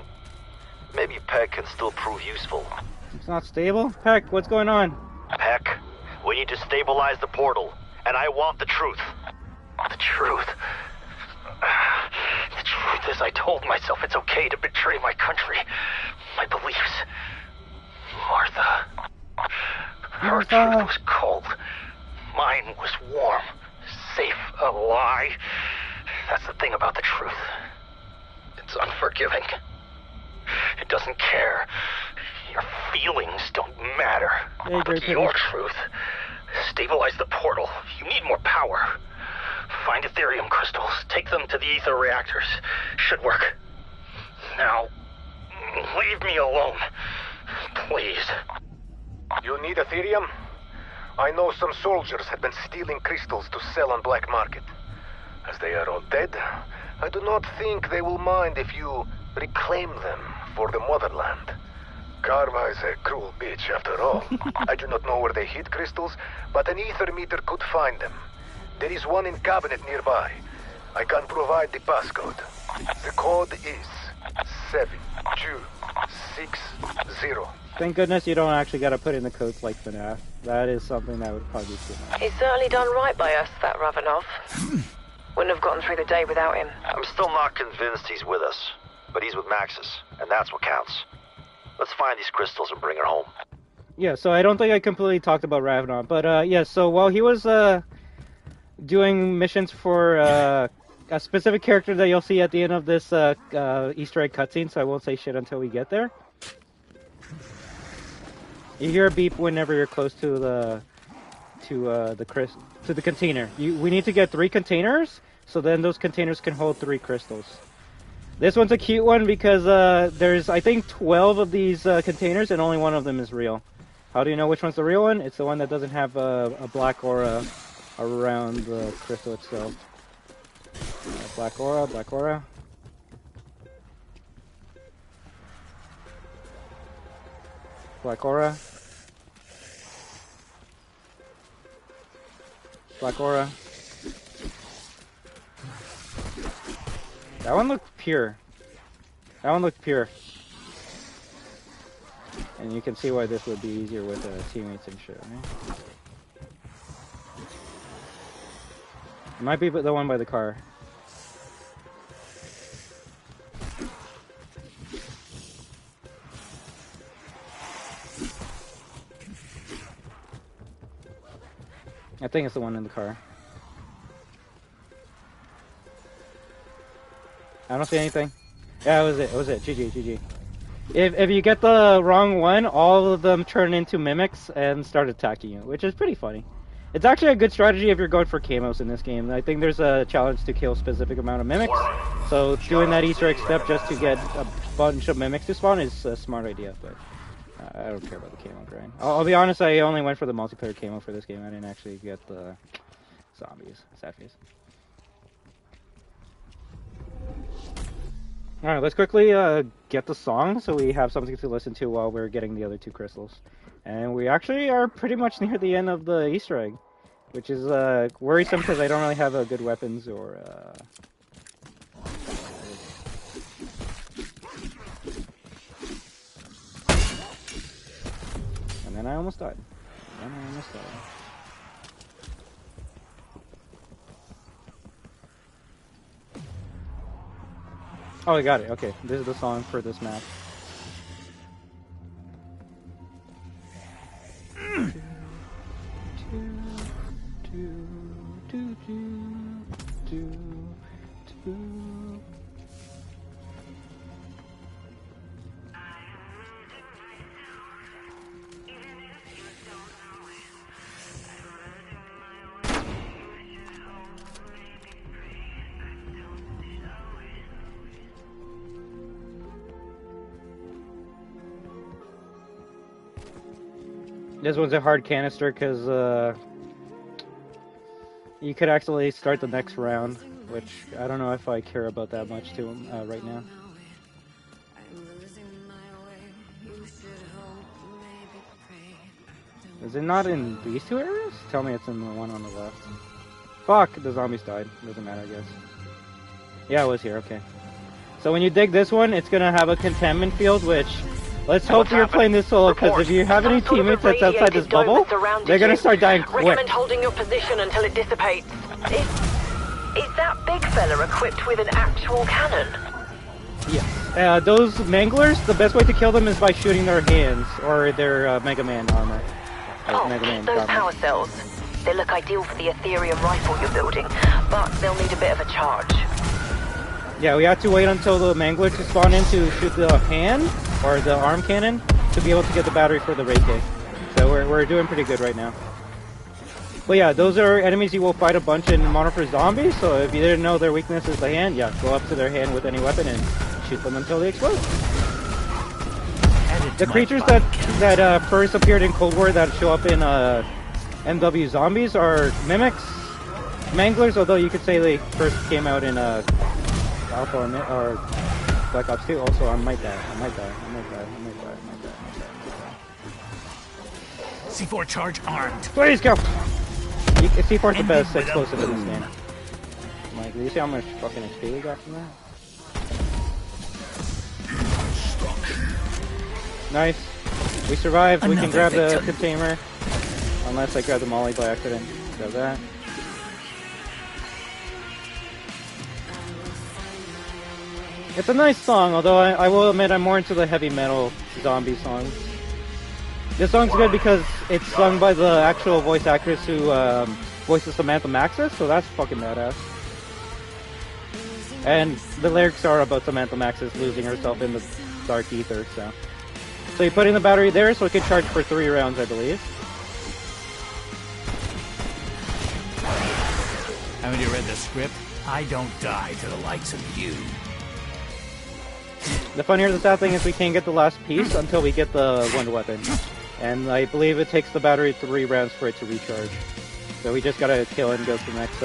Maybe Peck can still prove useful. It's not stable? Peck, what's going on? Peck, we need to stabilize the portal, and I want the truth. The truth? The truth is I told myself it's okay to betray my country, my beliefs. Martha. Her truth was cold. Mine was warm, safe, a lie. That's the thing about the truth. It's unforgiving. It doesn't care. Your feelings don't matter. But your truth. Stabilize the portal. You need more power. Find Ethereum crystals. Take them to the ether reactors. Should work. Now, leave me alone. Please. You need Ethereum? I know some soldiers have been stealing crystals to sell on black market. As they are all dead, I do not think they will mind if you reclaim them for the motherland. Karma is a cruel bitch after all. I do not know where they hid crystals, but an ether meter could find them. There is one in cabinet nearby. I can provide the passcode. The code is 7260. Thank goodness you don't actually gotta put in the codes like FNAF. That is something that would probably be too much. He's certainly done right by us, that Ravenov. Wouldn't have gotten through the day without him. I'm still not convinced he's with us, but he's with Maxis, and that's what counts. Let's find these crystals and bring her home. Yeah, so I don't think I completely talked about Ravenov, but yeah, so while he was doing missions for a specific character that you'll see at the end of this Easter egg cutscene, so I won't say shit until we get there. You hear a beep whenever you're close to the container. We need to get 3 containers, so then those containers can hold 3 crystals. This one's a cute one because there's, I think, 12 of these containers and only one of them is real. How do you know which one's the real one? It's the one that doesn't have a black aura around the crystal itself. Black aura, black aura. Black aura. Black aura. That one looked pure. That one looked pure. And you can see why this would be easier with teammates and shit, right? It might be the one by the car. I think it's the one in the car. I don't see anything. Yeah, it was it. GG. If you get the wrong one, all of them turn into mimics and start attacking you, which is pretty funny. It's actually a good strategy if you're going for camos in this game. I think there's a challenge to kill a specific amount of mimics, so doing that Easter egg step just to get a bunch of mimics to spawn is a smart idea, but I don't care about the camo grind. I'll be honest, I only went for the multiplayer camo for this game. I didn't actually get the zombies. Sad face. Alright, let's quickly get the song so we have something to listen to while we're getting the other 2 crystals. And we actually are pretty much near the end of the Easter egg, which is worrisome because I don't really have good weapons or... And then I almost died. Oh, I got it. Okay, this is the song for this map. This one's a hard canister because you could actually start the next round, which I don't know if I care about that much to him right now. Is it not in these 2 areas? Tell me it's in the one on the left. Fuck, the zombies died. Doesn't matter, I guess. Yeah, it was here, okay. So when you dig this one, it's gonna have a containment field, which... Let's hope you're playing this solo, because if you have any teammates that's outside this bubble, they're gonna start dying quick. Recommend holding your position until it dissipates. Is that big fella equipped with an actual cannon? Yes. Those manglers, the best way to kill them is by shooting their hands, or their Mega Man armor. Mega Man those power cells. They look ideal for the Ethereum rifle you're building, but they'll need a bit of a charge. Yeah, we have to wait until the mangler to spawn in to shoot the hand, or the arm cannon, to be able to get the battery for the Ray-K. So we're doing pretty good right now. But yeah, those are enemies you will fight a bunch in Modern Warfare Zombies, so if you didn't know their weakness is the hand, yeah, go up to their hand with any weapon and shoot them until they explode. The creatures that first appeared in Cold War that show up in MW Zombies are mimics, manglers, although you could say they first came out in Alpha or Black Ops 2. Also, I might die. C4 charge armed. Please go! C4 is the best explosive in this game. Like, do you see how much fucking XP we got from that? Nice. We survived. We can grab the container. Unless I grab the molly by accident. Grab that. It's a nice song, although I will admit I'm more into the heavy metal zombie songs. This song's good because it's sung by the actual voice actress who voices Samantha Maxis, so that's fucking badass. And the lyrics are about Samantha Maxis losing herself in the dark ether, so. So you put in the battery there so it can charge for 3 rounds, I believe. Haven't you read the script? I don't die to the likes of you. The funny or the sad thing is we can't get the last piece until we get the one weapon. And I believe it takes the battery 3 rounds for it to recharge. So we just gotta kill it and go to the next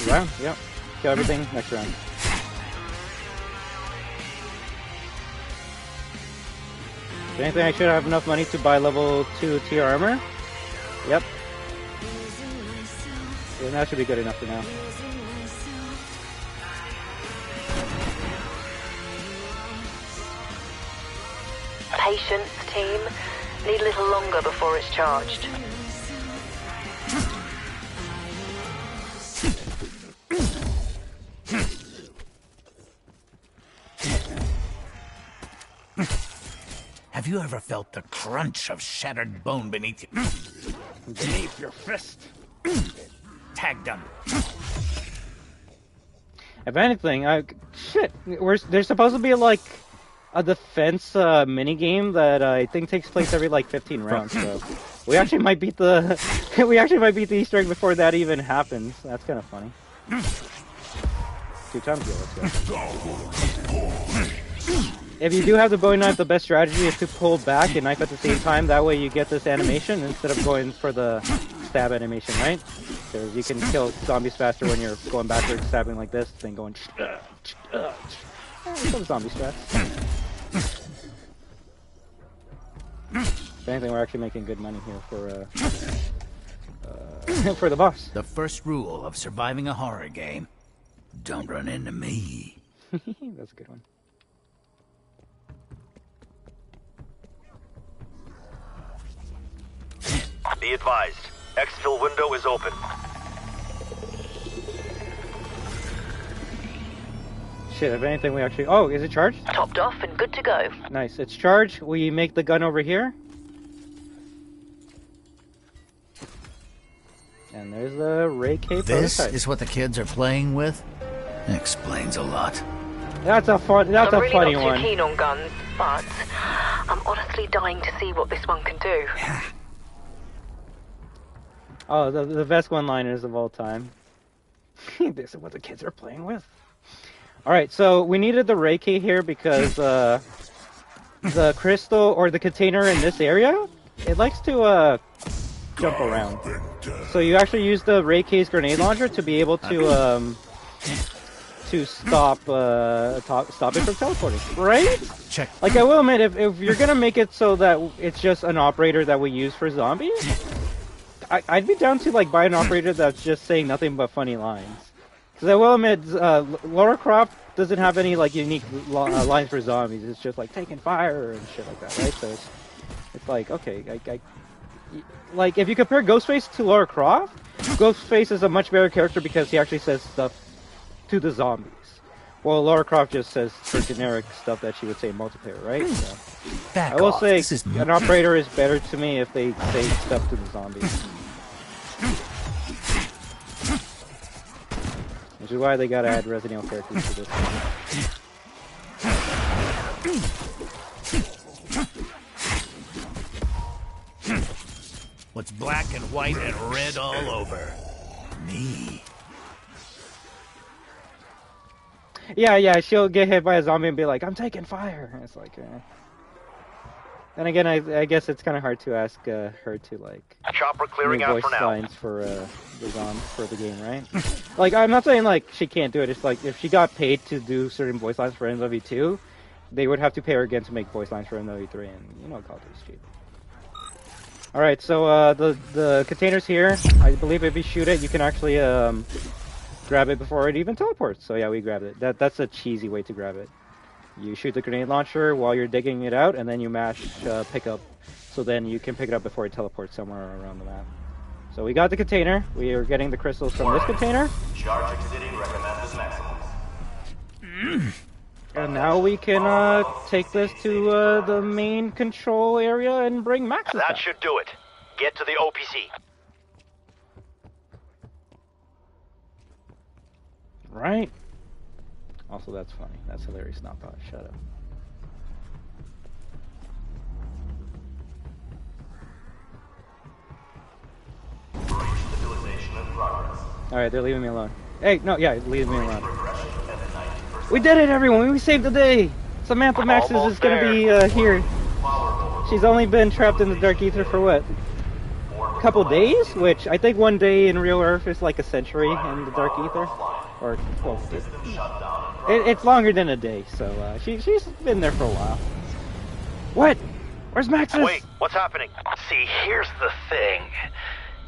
round. Yep. Kill everything, next round. Do you think I should have enough money to buy level 2 tier armor? Yep. Yeah, that should be good enough for now. Patience, team. Need a little longer before it's charged. Have you ever felt the crunch of shattered bone beneath you? Beneath your fist. Tag done. If anything, shit, there's supposed to be like a defense mini game that I think takes place every like 15 rounds. So we actually might beat the Easter egg before that even happens. That's kind of funny. 2 times ago, let's go. If you do have the Bowie knife, the best strategy is to pull back and knife at the same time. That way you get this animation instead of going for the stab animation, right? Because you can kill zombies faster when you're going backwards, stabbing like this, than going some zombie strats. If anything, we're actually making good money here for the boss. The first rule of surviving a horror game: don't run into me. That's a good one. Be advised, exfil window is open. Shit, if anything, we actually... Oh, is it charged? Topped off and good to go. Nice, it's charged. We make the gun over here. And there's the Ray K prototype. This is what the kids are playing with? Explains a lot. That's a funny one. I'm really not too keen on guns, but I'm honestly dying to see what this one can do. Oh, the best one-liners of all time. This is what the kids are playing with. Alright, so we needed the Ray K here because the crystal or the container in this area, it likes to jump around. So you actually use the Ray K's grenade launcher to be able to stop it from teleporting, right? Check. Like, I will admit, if you're gonna make it so that it's just an operator that we use for zombies, I'd be down to like buy an operator that's just saying nothing but funny lines. Because I will admit, Lara Croft doesn't have any like unique lines for zombies. It's just like taking fire and shit like that, right? So it's like, okay, like if you compare Ghostface to Lara Croft, Ghostface is a much better character because he actually says stuff to the zombies. Well, Lara Croft just says for generic stuff that she would say in multiplayer, right? So, I will say an operator is better to me if they say stuff to the zombies. Which is why they gotta add Resident Evil characters to this. What's black and white and red all over? Me. Yeah, she'll get hit by a zombie and be like, I'm taking fire. And it's like, And again, I guess it's kind of hard to ask her to like chopper clearing out for now. Lines for the game, right? Like, I'm not saying like she can't do it. It's like if she got paid to do certain voice lines for MW2, they would have to pay her again to make voice lines for MW3, and you know Call of Duty's cheap. All right, so the container's here. I believe if you shoot it, you can actually grab it before it even teleports. So yeah, we grabbed it. That's a cheesy way to grab it. You shoot the grenade launcher while you're digging it out, and then you mash pick up, so then you can pick it up before it teleports somewhere around the map. So we got the container. We are getting the crystals from this container. Charge exiting recommended maximums. And now we can take this to the main control area and bring Max back. That should do it. Get to the OPC. Right. Also, that's funny. That's hilarious. Not thought. Shut up. Alright, they're leaving me alone. Hey, no, yeah, leave me alone. We did it, everyone! We saved the day! Samantha Maxis is gonna be here. She's only been trapped in the Dark Ether for what? A couple days? Which I think one day in real Earth is like a century in the Dark Ether. Or, well, it's longer than a day, so she's been there for a while. What? Where's Maxis? Wait, what's happening? See, here's the thing.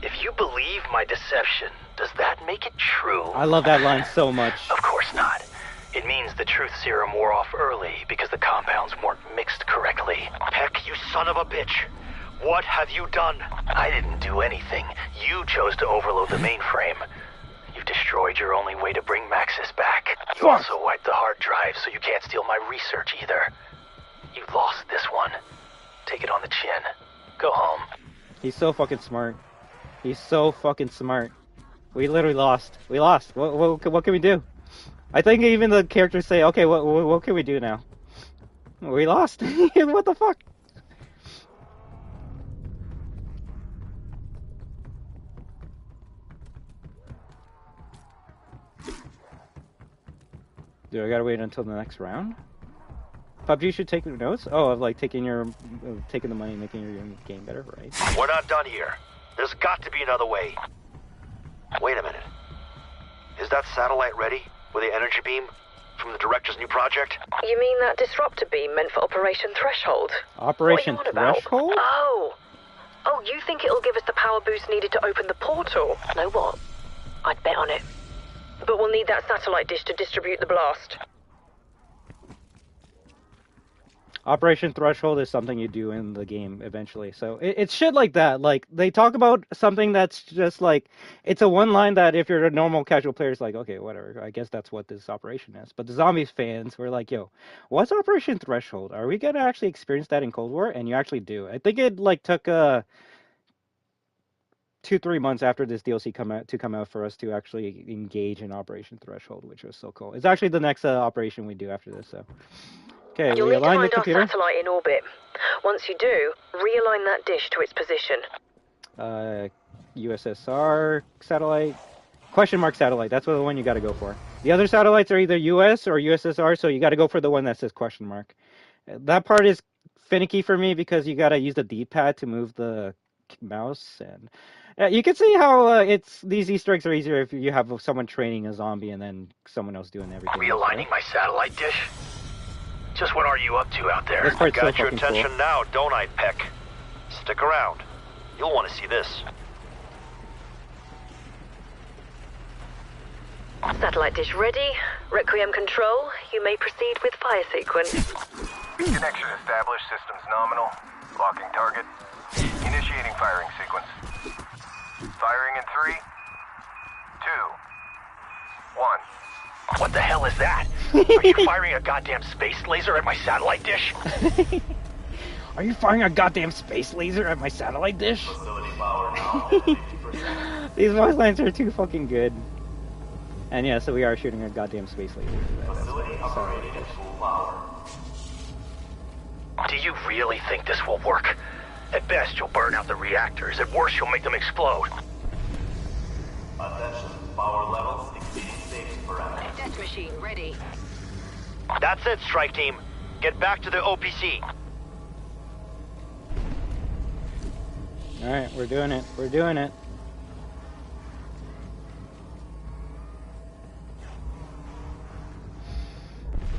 If you believe my deception, does that make it true? I love that line so much. Of course not. It means the truth serum wore off early because the compounds weren't mixed correctly. Heck, you son of a bitch. What have you done? I didn't do anything. You chose to overload the mainframe. You've destroyed your only way to bring Maxis back. You also wiped the hard drive, so you can't steal my research either. You've lost this one. Take it on the chin. Go home. He's so fucking smart. He's so fucking smart. We literally lost. We lost. What can we do? I think even the characters say, okay, what can we do now? We lost. What the fuck? Do I gotta wait until the next round? PUBG should take notes? Oh, of like taking the money and making your game better, right? We're not done here. There's got to be another way. Wait a minute. Is that satellite ready with the energy beam from the director's new project? You mean that disruptor beam meant for Operation Threshold? Operation What are you on about? Threshold? Oh, you think it'll give us the power boost needed to open the portal? Know what? I'd bet on it. But we'll need that satellite dish to distribute the blast. Operation Threshold is something you do in the game eventually. So it's shit like that. Like, they talk about something that's just like, it's a one line that if you're a normal casual player, it's like, okay, whatever. I guess that's what this operation is. But the Zombies fans were like, yo, what's Operation Threshold? Are we going to actually experience that in Cold War? And you actually do. I think it like took 2-3 months after this DLC come out for us to actually engage in Operation Threshold, which was so cool. It's actually the next operation we do after this, so. Okay, You'll we need to align the find our computer. satellite in orbit. Once you do, realign that dish to its position. USSR satellite, question mark satellite. That's the one you got to go for. The other satellites are either US or USSR, so you got to go for the one that says question mark. That part is finicky for me because you got to use the D-pad to move the mouse, and you can see how these Easter eggs are easier if you have someone training a zombie and then someone else doing everything. Realigning my satellite dish? Just what are you up to out there? This part's so Got your fucking attention cool. now, don't I, Peck? Stick around. You'll want to see this. Satellite dish ready. Requiem control. You may proceed with fire sequence. Connection established. Systems nominal. Locking target. Initiating firing sequence. Firing in 3, 2, 1. What the hell is that? Are you firing a goddamn space laser at my satellite dish? Are you firing a goddamn space laser at my satellite dish? These voice lines are too fucking good. And yeah, so we are shooting a goddamn space laser. Do you really think this will work? At best, you'll burn out the reactors. At worst, you'll make them explode. Attention, power levels exceeding safe parameters. Death machine ready. That's it, strike team. Get back to the OPC. Alright, we're doing it. We're doing it.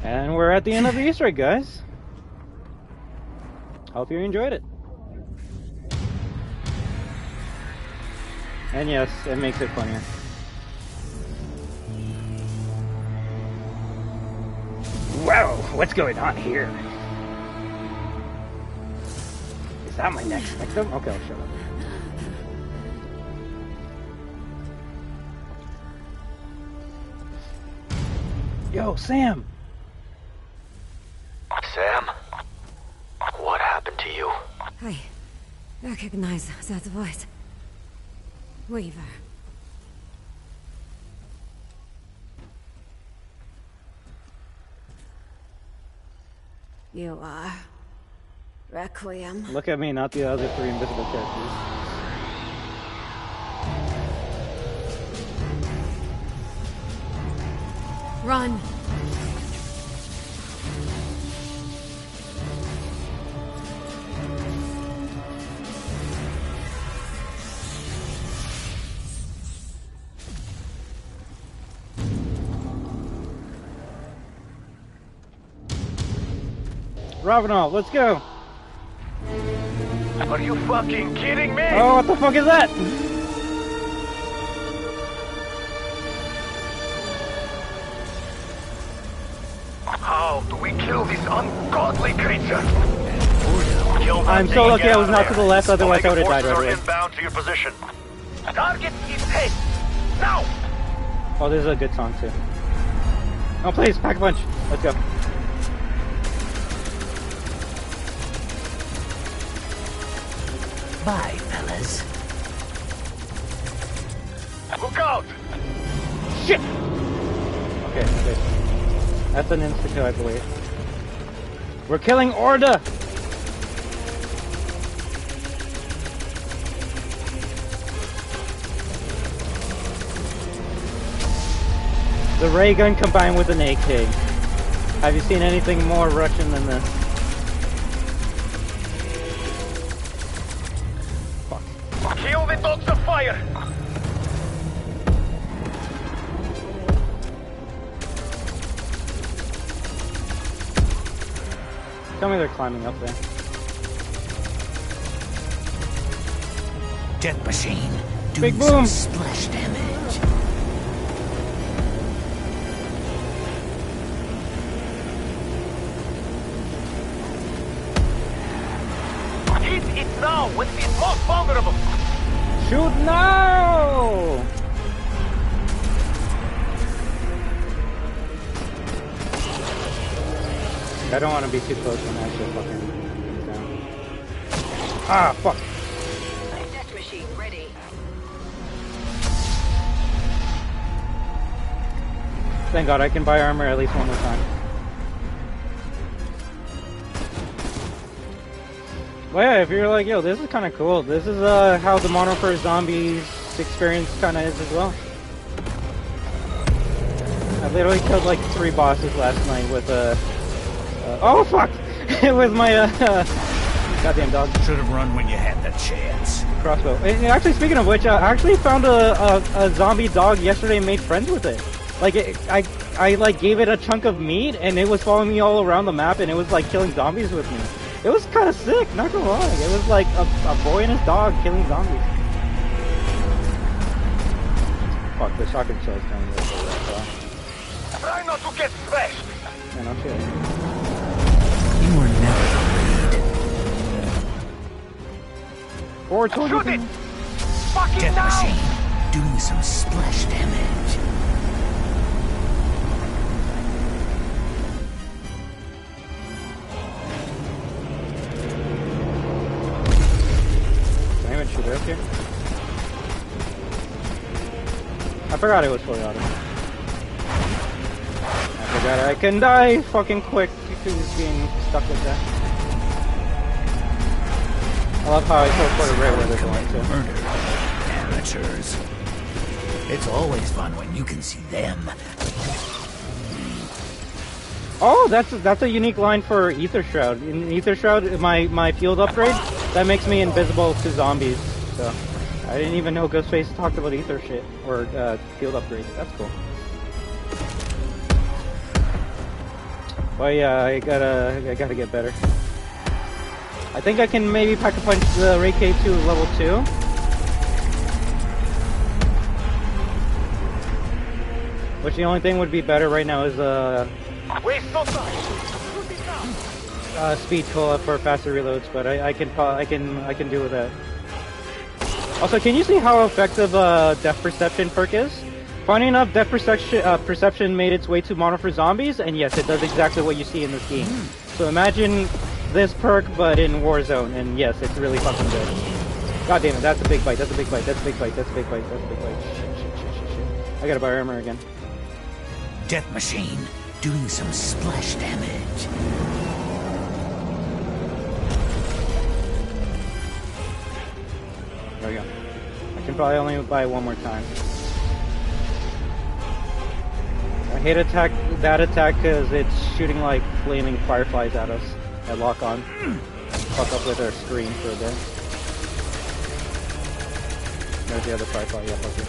And we're at the end of the Easter egg, guys. Hope you enjoyed it. And yes, it makes it funnier. Wow, what's going on here? Is that my next victim? Okay, I'll shut up. Yo, Sam! Sam? What happened to you? I recognize that voice. Weaver. You are Requiem. Look at me, not the other 3 invisible characters. Run! Ravenel, let's go! Are you fucking kidding me? Oh, what the fuck is that? How do we kill this ungodly creature? I'm so lucky I was not to the left, otherwise I would have died right away. Inbound to your position. Target is hit. Now! Oh, this is a good song too. Oh, please, pack a punch. Let's go. Bye, fellas. Look out! Shit! Okay, good. That's an insta-kill, I believe. We're killing Orda! The ray gun combined with an AK. Have you seen anything more Russian than this? Fuck. Kill the dogs of fire! Tell me they're climbing up there. Jet machine Big doing some boom. splash damage. Hit it now when it is most vulnerable! Shoot now! I don't want to be too close when I actually fucking down. Ah, fuck. Death machine ready. Thank God I can buy armor at least one more time. Well, yeah, if you're like, yo, this is kind of cool. This is how the Modern Warfare Zombies experience kind of is as well. I literally killed like 3 bosses last night with oh fuck! With my goddamn dog. Should have run when you had the chance. Crossbow. And actually, speaking of which, I actually found a zombie dog yesterday and made friends with it. Like, I like gave it a chunk of meat and it was following me all around the map and it was like killing zombies with me. It was kind of sick, not gonna lie. It was like a boy and his dog killing zombies. Fuck, the shotgun shell's coming right there. Try not to get smashed! Yeah, no shit. You were never the lead. Forward towards Shoot it! Fucking Death now! machine doing some splash damage. Can I even shoot it up here? I forgot it was fully auto. I forgot I can die fucking quick because being stuck with that. I love how I teleported right where they're going to. Murder. Amateurs. It's always fun when you can see them. Oh, that's a unique line for Ether Shroud. In Ether Shroud, my field upgrade, that makes me invisible to zombies. So I didn't even know Ghostface talked about Ether shit or field upgrades. That's cool. Well, yeah, I gotta get better. I think I can maybe pack a punch the Ray K2 level 2. Which the only thing would be better right now is Waste no time! speed cola for faster reloads, but I can do with that. Also, can you see how effective depth perception perk is? Funny enough, depth perception made its way to Modern Warfare Zombies, and yes, it does exactly what you see in this game. So imagine this perk, but in Warzone, and yes, it's really fucking good. God damn it, that's a big bite, that's a big bite, that's a big bite, that's a big bite, that's a big bite. Shit. I gotta buy armor again. Death machine doing some splash damage. There we go. I can probably only buy one more time. I hate that attack because it's shooting like flaming fireflies at us that lock on. Fuck up with our screen for a bit. There's the other firefly, yeah, fuck it.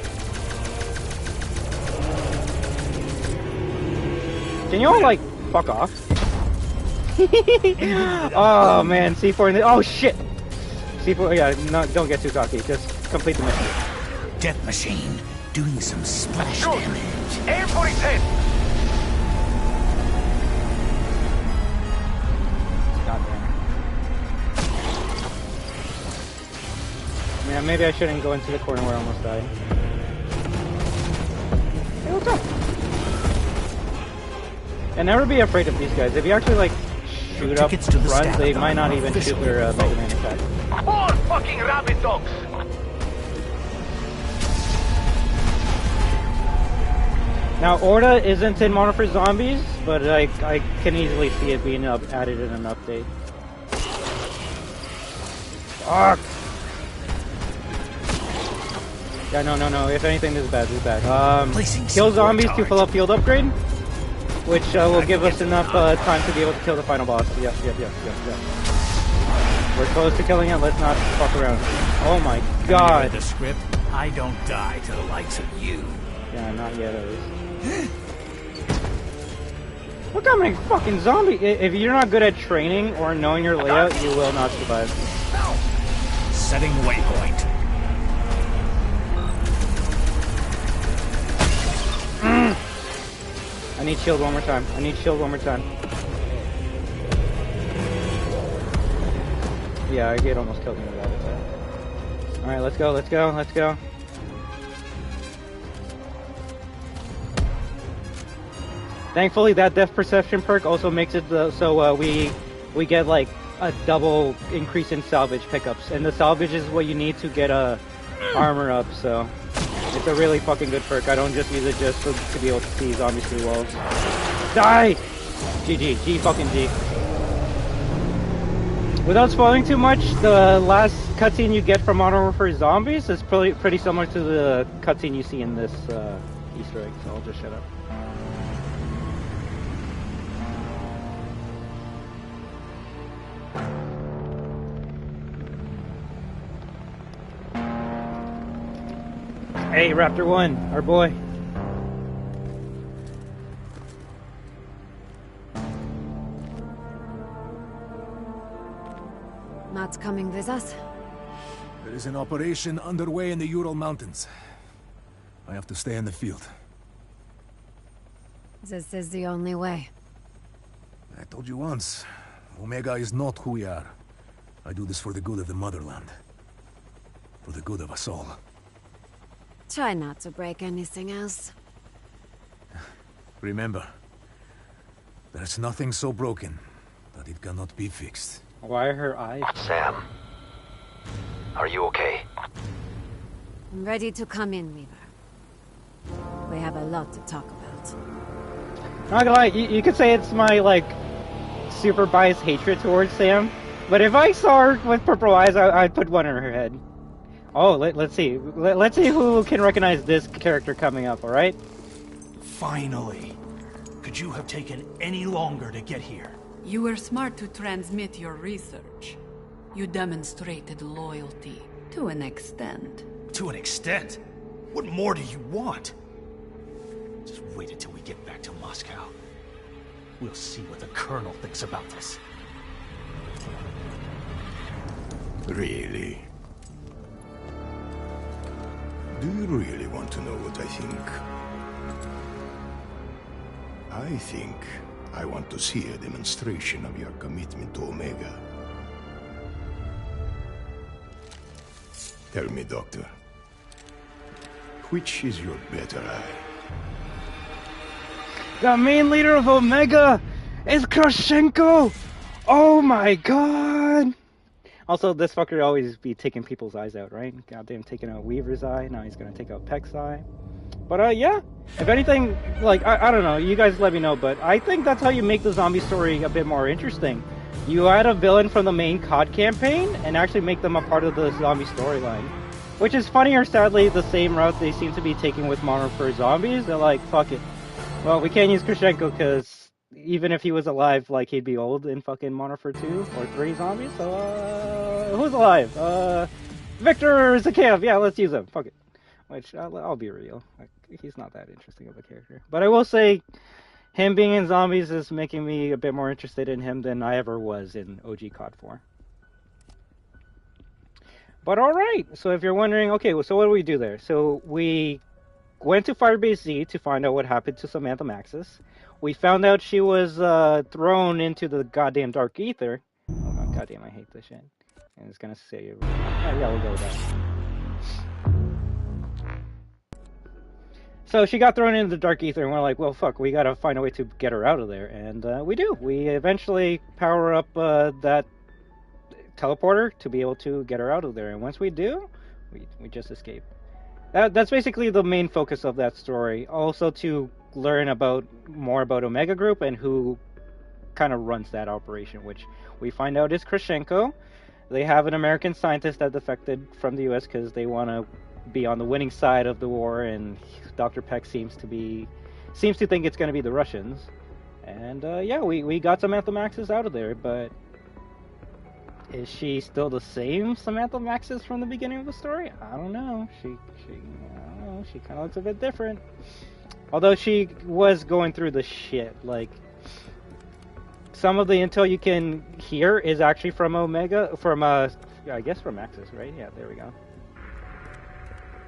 Can you all like fuck off? Oh man, C4 in the oh shit! C4, yeah, no, don't get too cocky, just complete the mission. Death machine doing some splash damage. Aim for his head! God damn it. Yeah, maybe I shouldn't go into the corner where I almost died. Hey, what's up? And never be afraid of these guys. If you actually like shoot up front, they might not even shoot their Mega Man attack. More fucking rabbit dogs! Now, Orta isn't in Modern Warfare Zombies, but I can easily see it being added in an update. Fuck! Yeah, no. If anything, this is bad. Kill zombies to fill up field upgrade, which will give us enough time to be able to kill the final boss. Yep. We're close to killing it. Let's not fuck around. Oh my god! Read the script. I don't die to the likes of you. Yeah, not yet. Look how many fucking zombies! If you're not good at training or knowing your layout, you will not survive. Setting waypoint. I need shield one more time. Yeah, it almost killed me with that. Alright, let's go. Thankfully, that depth perception perk also makes it so we get like a double increase in salvage pickups, and the salvage is what you need to get armor up. So it's a really fucking good perk. I don't just use it just to be able to see zombies through walls. Die! G fucking G. Without spoiling too much, the last cutscene you get from Modern Warfare Zombies is pretty similar to the cutscene you see in this Easter egg. So I'll just shut up. Hey, Raptor 1, our boy. Matt's coming with us. There is an operation underway in the Ural Mountains. I have to stay in the field. This is the only way. I told you once, Omega is not who we are. I do this for the good of the motherland. For the good of us all. Try not to break anything else. Remember, there's nothing so broken that it cannot be fixed. Why are her eyes? Sam, are you okay? I'm ready to come in, Weaver. We have a lot to talk about. Not gonna lie, you could say it's my, like, super biased hatred towards Sam. But if I saw her with purple eyes, I'd put one in her head. Oh, let's see. Let's see who can recognize this character coming up, alright? Finally. Could you have taken any longer to get here? You were smart to transmit your research. You demonstrated loyalty, to an extent. To an extent? What more do you want? Just wait until we get back to Moscow. We'll see what the Colonel thinks about this. Really? Do you really want to know what I think? I think I want to see a demonstration of your commitment to Omega. Tell me, Doctor, which is your better eye? The main leader of Omega is Krashenko! Oh my god! Also, this fucker always be taking people's eyes out, right? Goddamn, taking out Weaver's eye, now he's gonna take out Peck's eye. But yeah, if anything, like, I don't know, you guys let me know, but I think that's how you make the zombie story a bit more interesting. You add a villain from the main COD campaign, and actually make them a part of the zombie storyline. Which is funny or sadly the same route they seem to be taking with Modern Warfare Zombies. They're like, fuck it. Well, we can't use Krashenko because even if he was alive, like, he'd be old in fucking Modern Warfare 2 or 3 zombies, so, who's alive? Victor Zakhaev, yeah, let's use him, fuck it. Which, I'll be real, like, he's not that interesting of a character. But I will say, him being in zombies is making me a bit more interested in him than I ever was in OG COD 4. But alright, so if you're wondering, okay, so what do we do there? So, we went to Firebase Z to find out what happened to Samantha Maxis. We found out she was thrown into the goddamn dark ether. Oh god, goddamn, I hate this shit. And it's gonna say, yeah, we'll go with that. So she got thrown into the dark ether, and we're like, well, fuck, we gotta find a way to get her out of there. And we do. We eventually power up that teleporter to be able to get her out of there. And once we do, we just escape. That's basically the main focus of that story. Also to learn more about Omega Group and who kind of runs that operation, which we find out is Krishenko. They have an American scientist that defected from the U.S. because they want to be on the winning side of the war, and Dr. Peck seems to think it's going to be the Russians. And yeah, we got Samantha Maxis out of there, but is she still the same Samantha Maxis from the beginning of the story? I don't know. She kind of looks a bit different. Although she was going through the shit, like some of the intel you can hear is actually from I guess from Maxis, right? Yeah, there we go.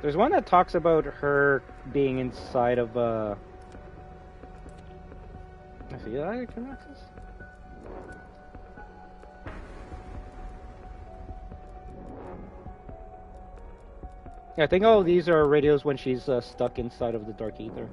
There's one that talks about her being inside of is that from Maxis? Yeah, I think all of these are radios when she's stuck inside of the dark ether.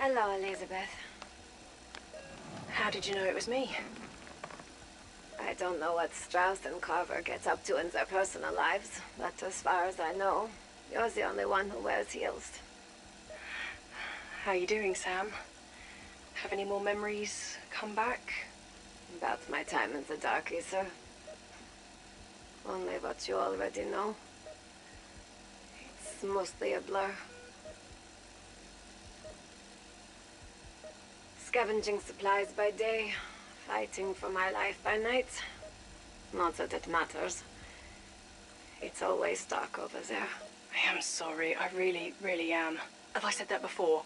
Hello, Elizabeth. How did you know it was me? I don't know what Strauss and Carver gets up to in their personal lives, but as far as I know, you're the only one who wears heels. How are you doing, Sam? Have any more memories come back? About my time in the dark ether. Only what you already know. It's mostly a blur. Scavenging supplies by day, fighting for my life by night. Not that it matters. It's always dark over there. I am sorry, I really, really am. Have I said that before?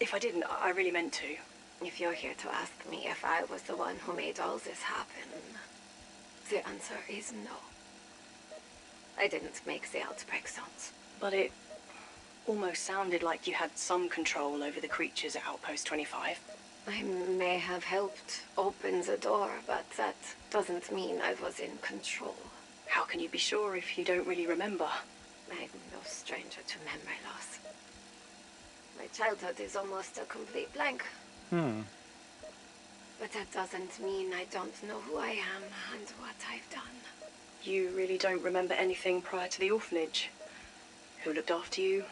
If I didn't, I really meant to. If you're here to ask me if I was the one who made all this happen, the answer is no. I didn't make the outbreak zones. But it almost sounded like you had some control over the creatures at Outpost 25. I may have helped open the door, but that doesn't mean I was in control. How can you be sure if you don't really remember? I'm no stranger to memory loss. My childhood is almost a complete blank. But that doesn't mean I don't know who I am and what I've done. You really don't remember anything prior to the orphanage? Who looked after you?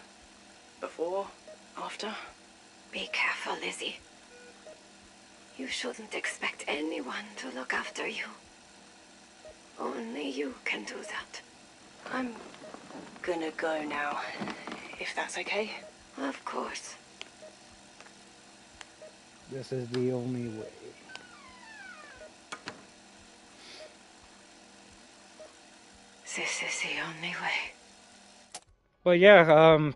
Before? After? Be careful, Lizzie. You shouldn't expect anyone to look after you. Only you can do that. I'm gonna go now, if that's okay. Of course. This is the only way. This is the only way. Well, yeah,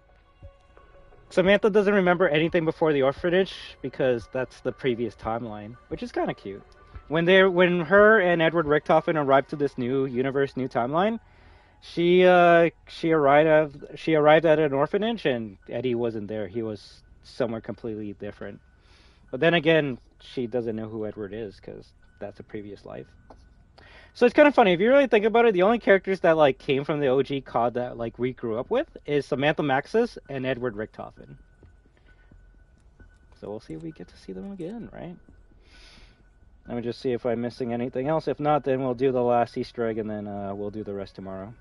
Samantha doesn't remember anything before the orphanage because that's the previous timeline, which is kind of cute. When her and Edward Richthofen arrived to this new universe, new timeline, she arrived at an orphanage and Eddie wasn't there. He was somewhere completely different. But then again, she doesn't know who Edward is because that's a previous life. So it's kind of funny if you really think about it. The only characters that like came from the OG COD that like we grew up with is Samantha Maxis and Edward Richthofen. So we'll see if we get to see them again, right? Let me just see if I'm missing anything else. If not, then we'll do the last Easter egg and then we'll do the rest tomorrow.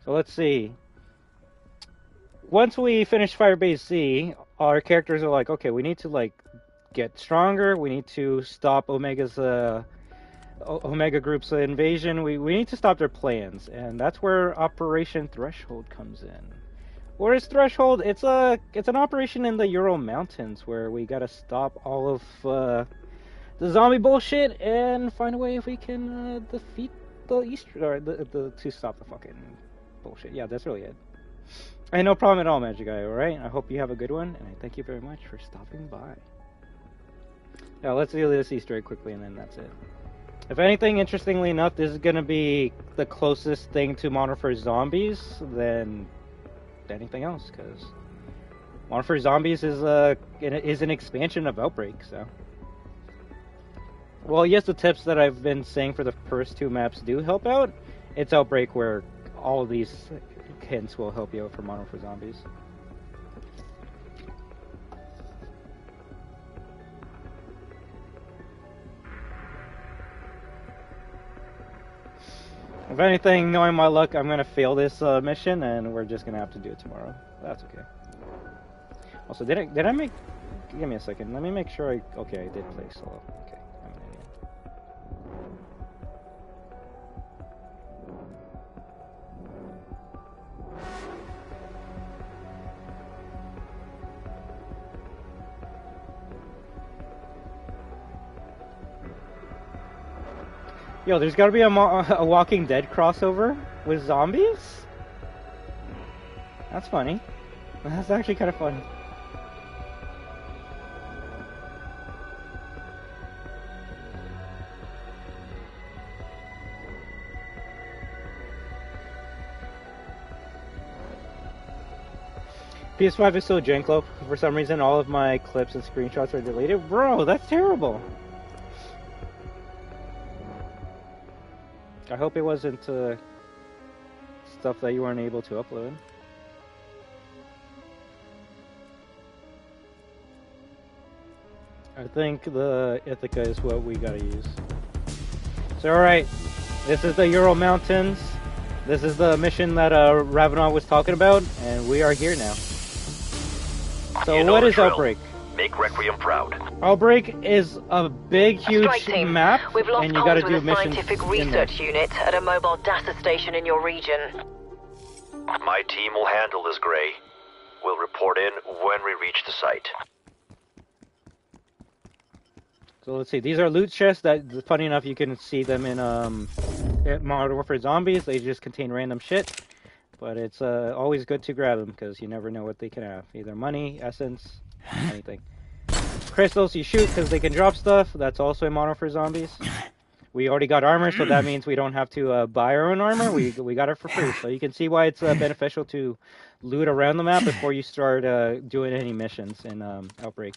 So let's see. Once we finish Firebase Z, our characters are like, okay, we need to like get stronger. We need to stop Omega Group's invasion. We need to stop their plans, and that's where Operation Threshold comes in. What is Threshold? It's an operation in the Ural Mountains where we gotta stop all of the zombie bullshit and find a way if we can defeat the to stop the fucking bullshit. Yeah, that's really it. Hey, no problem at all, Magic Guy. All right. I hope you have a good one, and I thank you very much for stopping by. Now let's do this Easter egg quickly, and then that's it. If anything, interestingly enough, this is going to be the closest thing to Modern Warfare Zombies than anything else, because Modern Warfare Zombies is an expansion of Outbreak, so. Well, yes, the tips that I've been saying for the first two maps do help out. It's Outbreak where all of these hints will help you out for Modern Warfare Zombies. If anything, knowing my luck, I'm gonna fail this mission, and we're just gonna have to do it tomorrow. That's okay. Also, did I make? Give me a second. Let me make sure I. Okay, I did play solo. Okay, I'm an idiot. Yo, there's gotta be a Walking Dead crossover with zombies? That's funny. That's actually kind of funny. PS5 is so jank. For some reason, all of my clips and screenshots are deleted. Bro, that's terrible. I hope it wasn't stuff that you weren't able to upload. I think the Ithaca is what we gotta use. So alright, this is the Ural Mountains. This is the mission that Ravenant was talking about, and we are here now. So what is Outbreak? Make Requiem proud. Outbreak is a big, huge map, We've lost and you gotta comms do with a missions scientific in there. research unit at a mobile data station in your region. My team will handle this, Gray. We'll report in when we reach the site. So let's see, these are loot chests that, funny enough, you can see them in Modern Warfare Zombies. They just contain random shit. But it's always good to grab them, because you never know what they can have. Either money, essence, anything. Crystals you shoot because they can drop stuff. That's also in Modern Warfare Zombies. We already got armor, so that means we don't have to buy our own armor. We got it for free. So you can see why it's beneficial to loot around the map before you start doing any missions in Outbreak.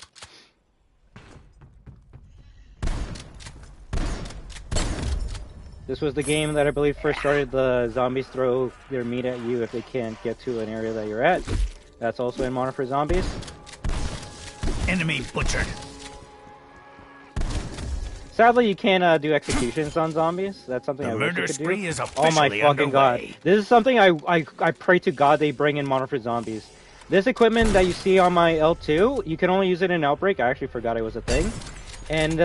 This was the game that I believe first started the zombies throw their meat at you if they can't get to an area that you're at. That's also in Modern Warfare Zombies. Enemy butchered. Sadly, you can't do executions on zombies. That's something I wish you could do. Is oh my fucking god! This is something I pray to God they bring in Modern Warfare Zombies. This equipment that you see on my L2, you can only use it in Outbreak. I actually forgot it was a thing. And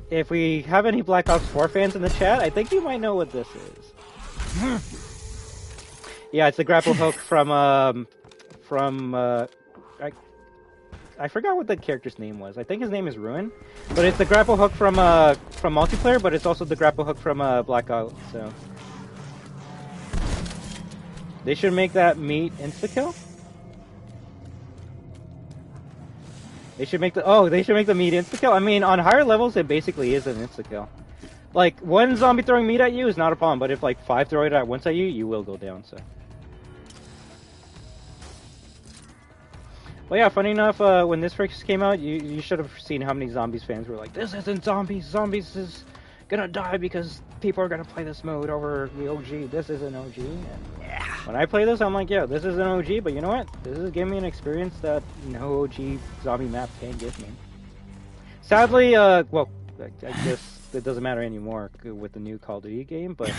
if we have any Black Ops 4 fans in the chat, I think you might know what this is. Yeah, it's the grapple hook from I forgot what the character's name was. I think his name is Ruin, but it's the grapple hook from multiplayer, but it's also the grapple hook from Black Ops. So they should make that meat insta-kill. They should make the meat insta-kill. I mean, on higher levels, it basically is an insta-kill. Like, one zombie throwing meat at you is not a problem, but if like 5 throw it at once at you, you will go down, so. Well, yeah, funny enough, when this first came out, you should have seen how many Zombies fans were like, this isn't Zombies, Zombies is gonna die because people are gonna play this mode over the OG, this is an OG. And when I play this, I'm like, yeah, this is an OG, but you know what? This is giving me an experience that no OG zombie map can give me. Sadly, well, I guess it doesn't matter anymore with the new Call of Duty game, but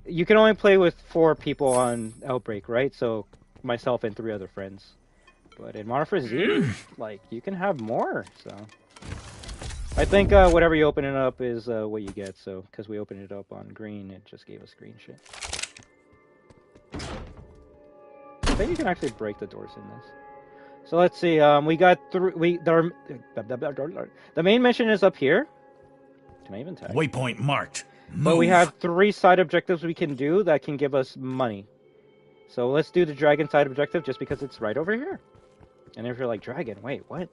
you can only play with 4 people on Outbreak, right? So, myself and 3 other friends. But in Modern Warfare Z, like, you can have more, so. I think whatever you open it up is what you get, so, because we opened it up on green, it just gave us green shit. I think you can actually break the doors in this. So let's see, we got the main mission is up here. Can I even tag? Waypoint marked. Move. But we have 3 side objectives we can do that can give us money. So let's do the dragon side objective just because it's right over here. And if you're like, dragon, wait, what?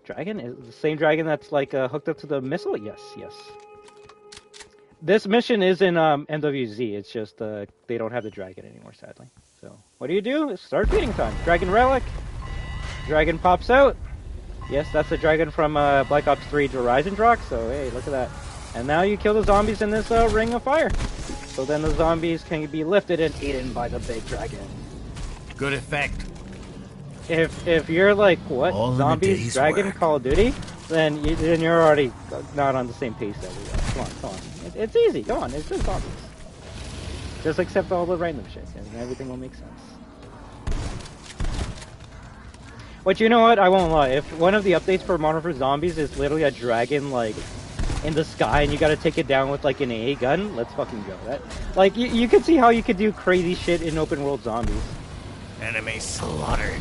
Dragon? Is it the same dragon that's like hooked up to the missile? Yes, yes. This mission is in MWZ, it's just they don't have the dragon anymore, sadly. So, what do? It's start feeding time. Dragon relic. Dragon pops out. Yes, that's the dragon from Black Ops 3 Horizon Drock, so hey, look at that. And now you kill the zombies in this ring of fire. So then the zombies can be lifted and eaten by the big dragon. Good effect. If you're like what All in a zombies, day's Dragon, work. Call of Duty, then you're already not on the same pace that we are. Come on. It's easy. Come on, it's just zombies. Just accept all the random shit, and everything will make sense. But you know what? I won't lie. If one of the updates for Modern Warfare Zombies is literally a dragon like in the sky, and you gotta take it down with like an AA gun, let's fucking go. That like you can see how you could do crazy shit in open world zombies. Enemy slaughtered.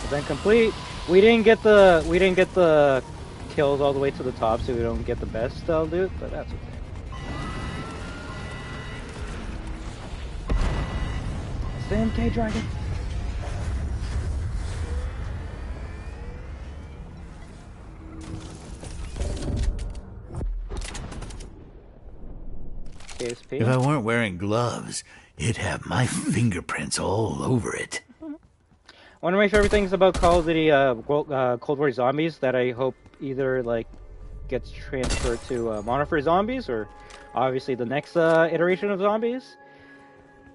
Event complete. We didn't get the kills all the way to the top, so we don't get the best loot, but that's okay. It's the MK Dragon. KSP. If I weren't wearing gloves, it'd have my fingerprints all over it. One of my favorite things about Call of Duty Cold War Zombies that I hope either like gets transferred to Modern Warfare Zombies or obviously the next iteration of Zombies.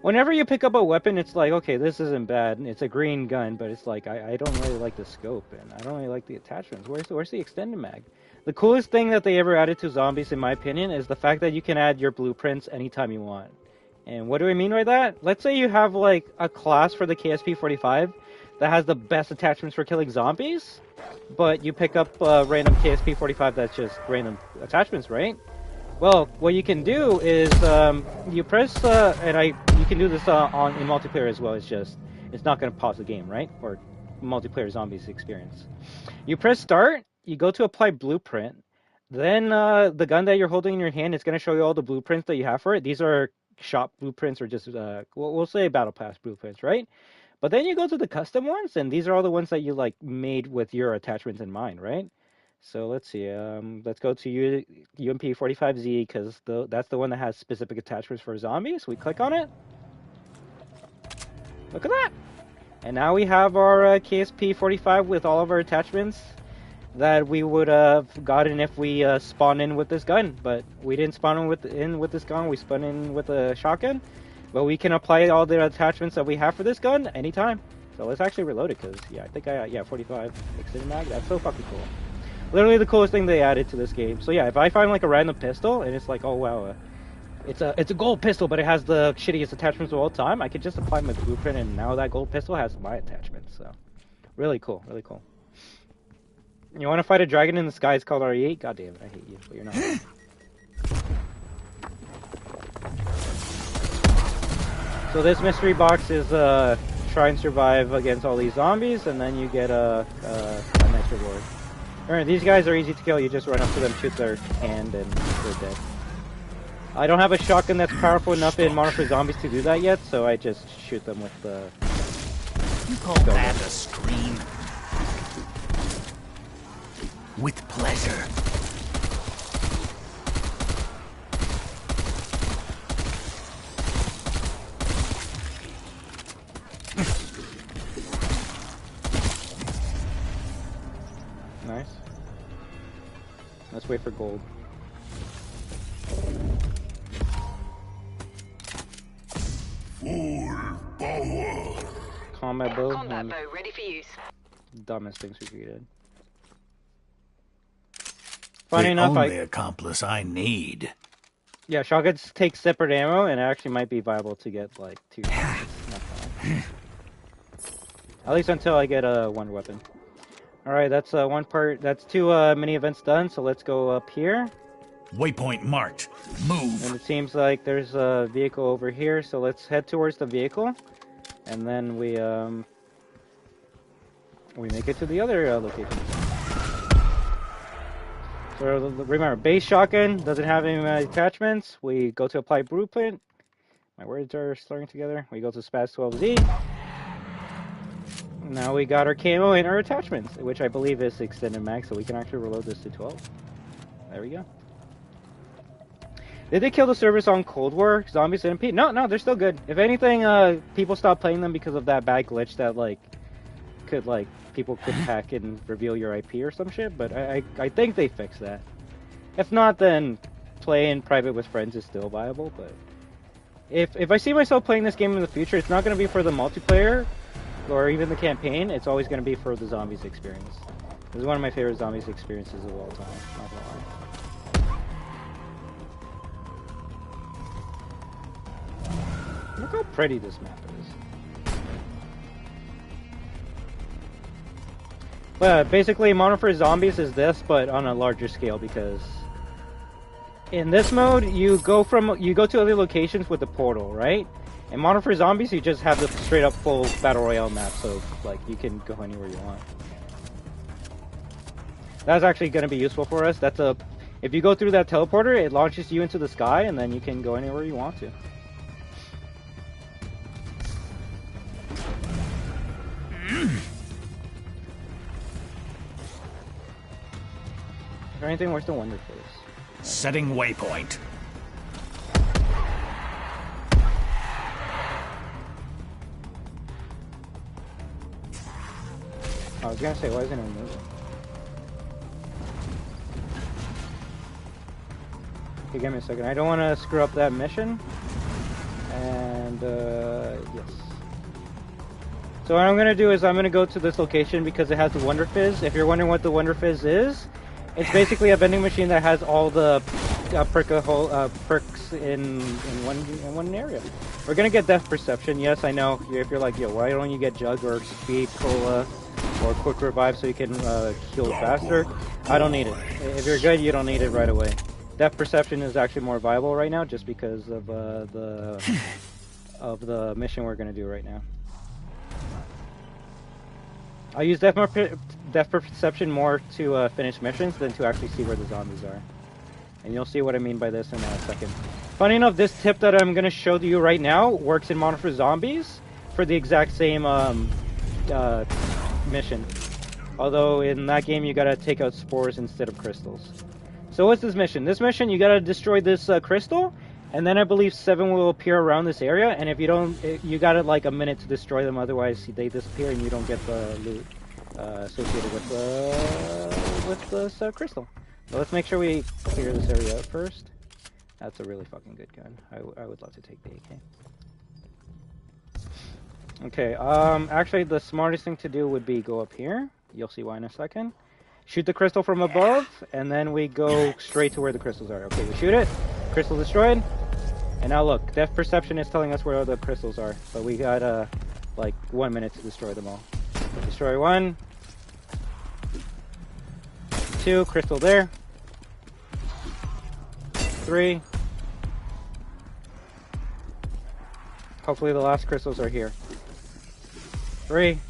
Whenever you pick up a weapon, it's like, okay, this isn't bad. It's a green gun, but it's like I don't really like the scope and I don't really like the attachments. Where's the extended mag? The coolest thing that they ever added to Zombies, in my opinion, is the fact that you can add your blueprints anytime you want. And what do I mean by that? Let's say you have like a class for the KSP-45 that has the best attachments for killing zombies, but you pick up random KSP-45 that's just random attachments, right? Well, what you can do is you press, you can do this in multiplayer as well. It's not going to pause the game, right? Or multiplayer zombies experience. You press start, you go to apply blueprint, then the gun that you're holding in your hand is going to show you all the blueprints that you have for it. These are shop blueprints or just, we'll say battle pass blueprints, right? But then you go to the custom ones, and these are all the ones that you like made with your attachments in mind, right? So let's see. Let's go to UMP-45Z because that's the one that has specific attachments for zombies. We click on it. Look at that. And now we have our KSP-45 with all of our attachments that we would have gotten if we spawned in with this gun. But we didn't spawn in with this gun. We spawned in with a shotgun. But we can apply all the attachments that we have for this gun anytime. So let's actually reload it because, yeah, I think 45 extended mag. That's so fucking cool. Literally the coolest thing they added to this game. So yeah, if I find like a random pistol and it's like, oh wow, it's a gold pistol, but it has the shittiest attachments of all time, I could just apply my blueprint and now that gold pistol has my attachments. So really cool, really cool. You want to fight a dragon in the sky? It's called RE8? God damn it, I hate you, but you're not. So this mystery box is try and survive against all these zombies, and then you get a nice reward. Alright, these guys are easy to kill. You just run up to them, shoot their hand, and they're dead. I don't have a shotgun that's powerful enough in Modern Warfare Zombies to do that yet, so I just shoot them with the... You call that a scream? With pleasure. Nice. Let's wait for gold. Full power. Combat bow. Combat bow ready for use. Dumbest things we created. Funny enough, only accomplice I need. Yeah, shotguns take separate ammo, and it actually might be viable to get like 2 shotguns. At least until I get one weapon. Alright, that's one part. That's 2 mini events done, so let's go up here. Waypoint marked. Move. And it seems like there's a vehicle over here, so let's head towards the vehicle. And then we make it to the other location. So remember, base shotgun doesn't have any attachments. We go to apply blueprint. My words are slurring together. We go to Spaz 12Z. Now we got our camo and our attachments, which I believe is extended mag, so we can actually reload this to 12. There we go. Did they kill the servers on Cold War Zombies and MP? No, they're still good. If anything, people stopped playing them because of that bad glitch that like could like people could hack and reveal your IP or some shit, but I think they fixed that. If not, then playing private with friends is still viable. But if I see myself playing this game in the future, it's not going to be for the multiplayer or even the campaign. It's always going to be for the zombies experience. This is one of my favorite zombies experiences of all time. Not gonna lie. Look how pretty this map is. Well, basically, Modern Warfare Zombies is this, but on a larger scale, because in this mode, you go to other locations with the portal, right? In Modern Warfare Zombies, you just have the straight up full Battle Royale map, so like you can go anywhere you want. That's actually going to be useful for us. If you go through that teleporter, it launches you into the sky, and then you can go anywhere you want to. Is there anything worth the wonder for this? Setting waypoint. I was gonna say, why isn't it moving? Okay, give me a second. I don't want to screw up that mission. And, yes. So what I'm going to do is I'm going to go to this location because it has the Wonder Fizz. If you're wondering what the Wonder Fizz is, it's basically a vending machine that has all the perks in one area. We're going to get Death Perception. Yes, I know. If you're like, yo, why don't you get Jug or Speed, Cola, or Quick Revive so you can heal faster? I don't need it. If you're good, you don't need it right away. Depth Perception is actually more viable right now just because of the mission we're going to do right now. I use Depth Perception more to finish missions than to actually see where the zombies are. And you'll see what I mean by this in a second. Funny enough, this tip that I'm going to show you right now works in Modern Warfare Zombies for the exact same mission. Although in that game you got to take out spores instead of crystals. So what's this mission? This mission, you gotta destroy this crystal, and then I believe 7 will appear around this area, and if you don't, you got like a minute to destroy them, otherwise they disappear and you don't get the loot associated with this crystal. So let's make sure we clear this area out first. That's a really fucking good gun. I would love to take the AK. Okay, actually the smartest thing to do would be go up here. You'll see why in a second. Shoot the crystal from above, and then we go straight to where the crystals are. Okay, we shoot it. Crystal destroyed. And now look, Depth Perception is telling us where all the crystals are. But we got, like, 1 minute to destroy them all. Destroy 1. 2, crystal there. 3. Hopefully the last crystals are here. 3,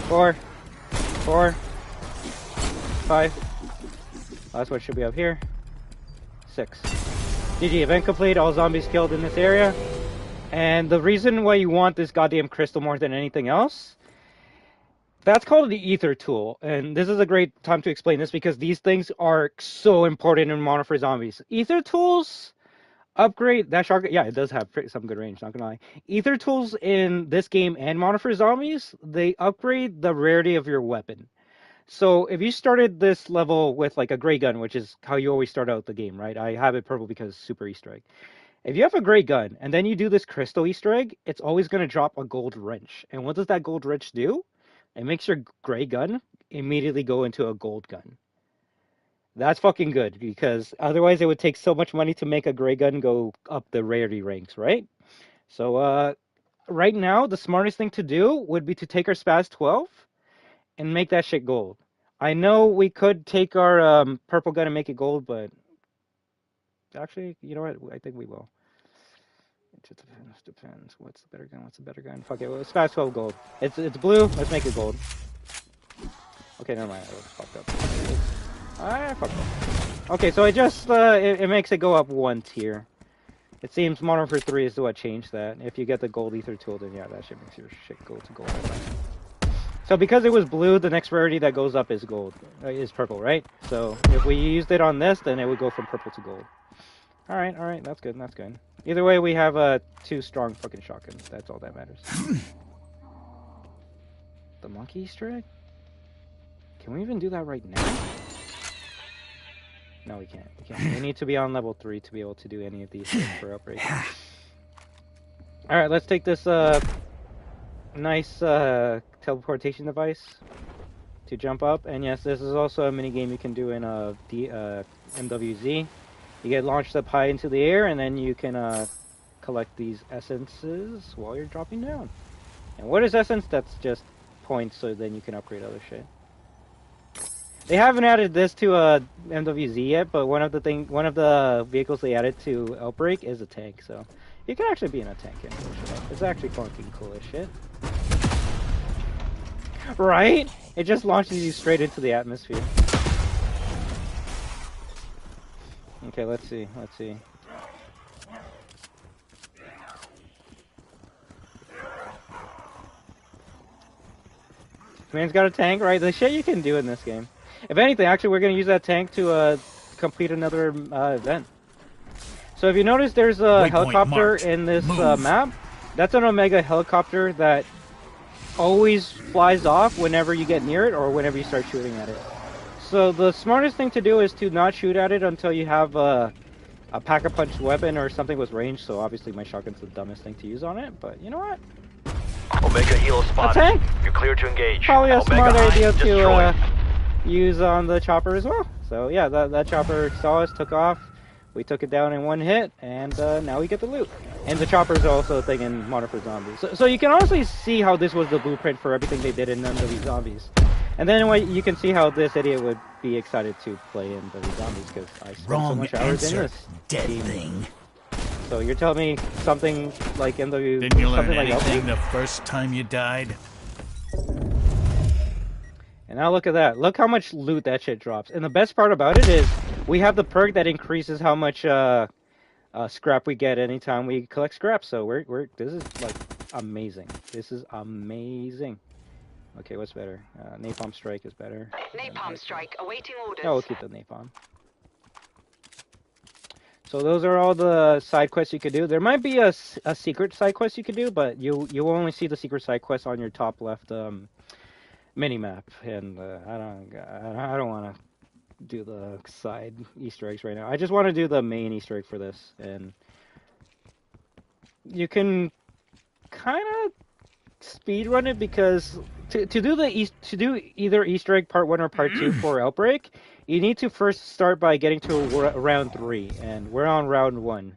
4, 4. 5. Last one should be up here. 6. GG, event complete. All zombies killed in this area. And the reason why you want this goddamn crystal more than anything else, that's called the ether tool. And this is a great time to explain this because these things are so important in Modern Warfare Zombies. Ether tools upgrade that shotgun. Yeah, it does have some good range, not gonna lie. Ether tools in this game and Modern Warfare Zombies, they upgrade the rarity of your weapon. So if you started this level with like a gray gun, which is how you always start out the game, right? I have it purple because super Easter egg. If you have a gray gun and then you do this crystal Easter egg, it's always going to drop a gold wrench. And what does that gold wrench do? It makes your gray gun immediately go into a gold gun. That's fucking good because otherwise it would take so much money to make a gray gun go up the rarity ranks, right? So right now, the smartest thing to do would be to take our Spaz 12 and make that shit gold. I know we could take our purple gun and make it gold, but actually, you know what? I think we will. It just depends. What's the better gun? What's the better gun? Fuck it. Well, it's Spaz 12 gold. It's blue. Let's make it gold. Okay, never mind. I was fucked up. I fucked up. Okay, so it just it makes it go up 1 tier. It seems Modern Warfare 3 is what changed that. If you get the gold ether tool, then yeah, that shit makes your shit go to gold. So because it was blue, the next rarity that goes up is gold, is purple, right? So if we used it on this, then it would go from purple to gold. All right, that's good, that's good. Either way, we have 2 strong fucking shotguns. That's all that matters. The monkey Easter egg? Can we even do that right now? No, we can't. We can't. We need to be on level 3 to be able to do any of these things for Outbreak. Alright, let's take this nice teleportation device to jump up. And yes, this is also a mini game you can do in MWZ. You get launched up high into the air, and then you can collect these essences while you're dropping down. And what is essence? That's just points, so then you can upgrade other shit. They haven't added this to MWZ yet, but one of the vehicles they added to Outbreak is a tank, so you can actually be in a tank and push it up. It's actually fucking cool as shit. Right? It just launches you straight into the atmosphere. Okay, let's see. Man's got a tank, right? The shit you can do in this game. If anything, actually, we're going to use that tank to complete another event. So if you notice, there's a helicopter in this map. That's an Omega helicopter that always flies off whenever you get near it or whenever you start shooting at it. So the smartest thing to do is to not shoot at it until you have a pack-a-punch weapon or something with range. So obviously my shotgun's the dumbest thing to use on it, but you know what? Omega Helo spotted. A tank? You're clear to engage. Probably a Omega smart High idea destroyed. to use on the chopper as well. So yeah, that chopper saw us, took off. We took it down in one hit, and now we get the loot. And the chopper is also a thing in Modern Warfare Zombies. So you can honestly see how this was the blueprint for everything they did in MW Zombies. And then you can see how this idiot would be excited to play in MW Zombies, because I spent so much hours in this dead game. thing. So you're telling me something like MW... Didn't you learn something like anything LP? the first time you died? And now look at that. Look how much loot that shit drops. And the best part about it is we have the perk that increases how much scrap we get anytime we collect scrap. So this is like amazing. This is amazing. Okay, what's better? Napalm Strike is better. Napalm Strike, awaiting orders. Oh, we'll keep the Napalm. So those are all the side quests you could do. There might be a secret side quest you could do, but you will only see the secret side quest on your top left mini-map, and I don't want to do the side Easter eggs right now. I just want to do the main Easter egg for this, and you can kind of speed run it, because to do either Easter egg part 1 or part 2 for Outbreak, you need to first start by getting to round 3, and we're on round 1.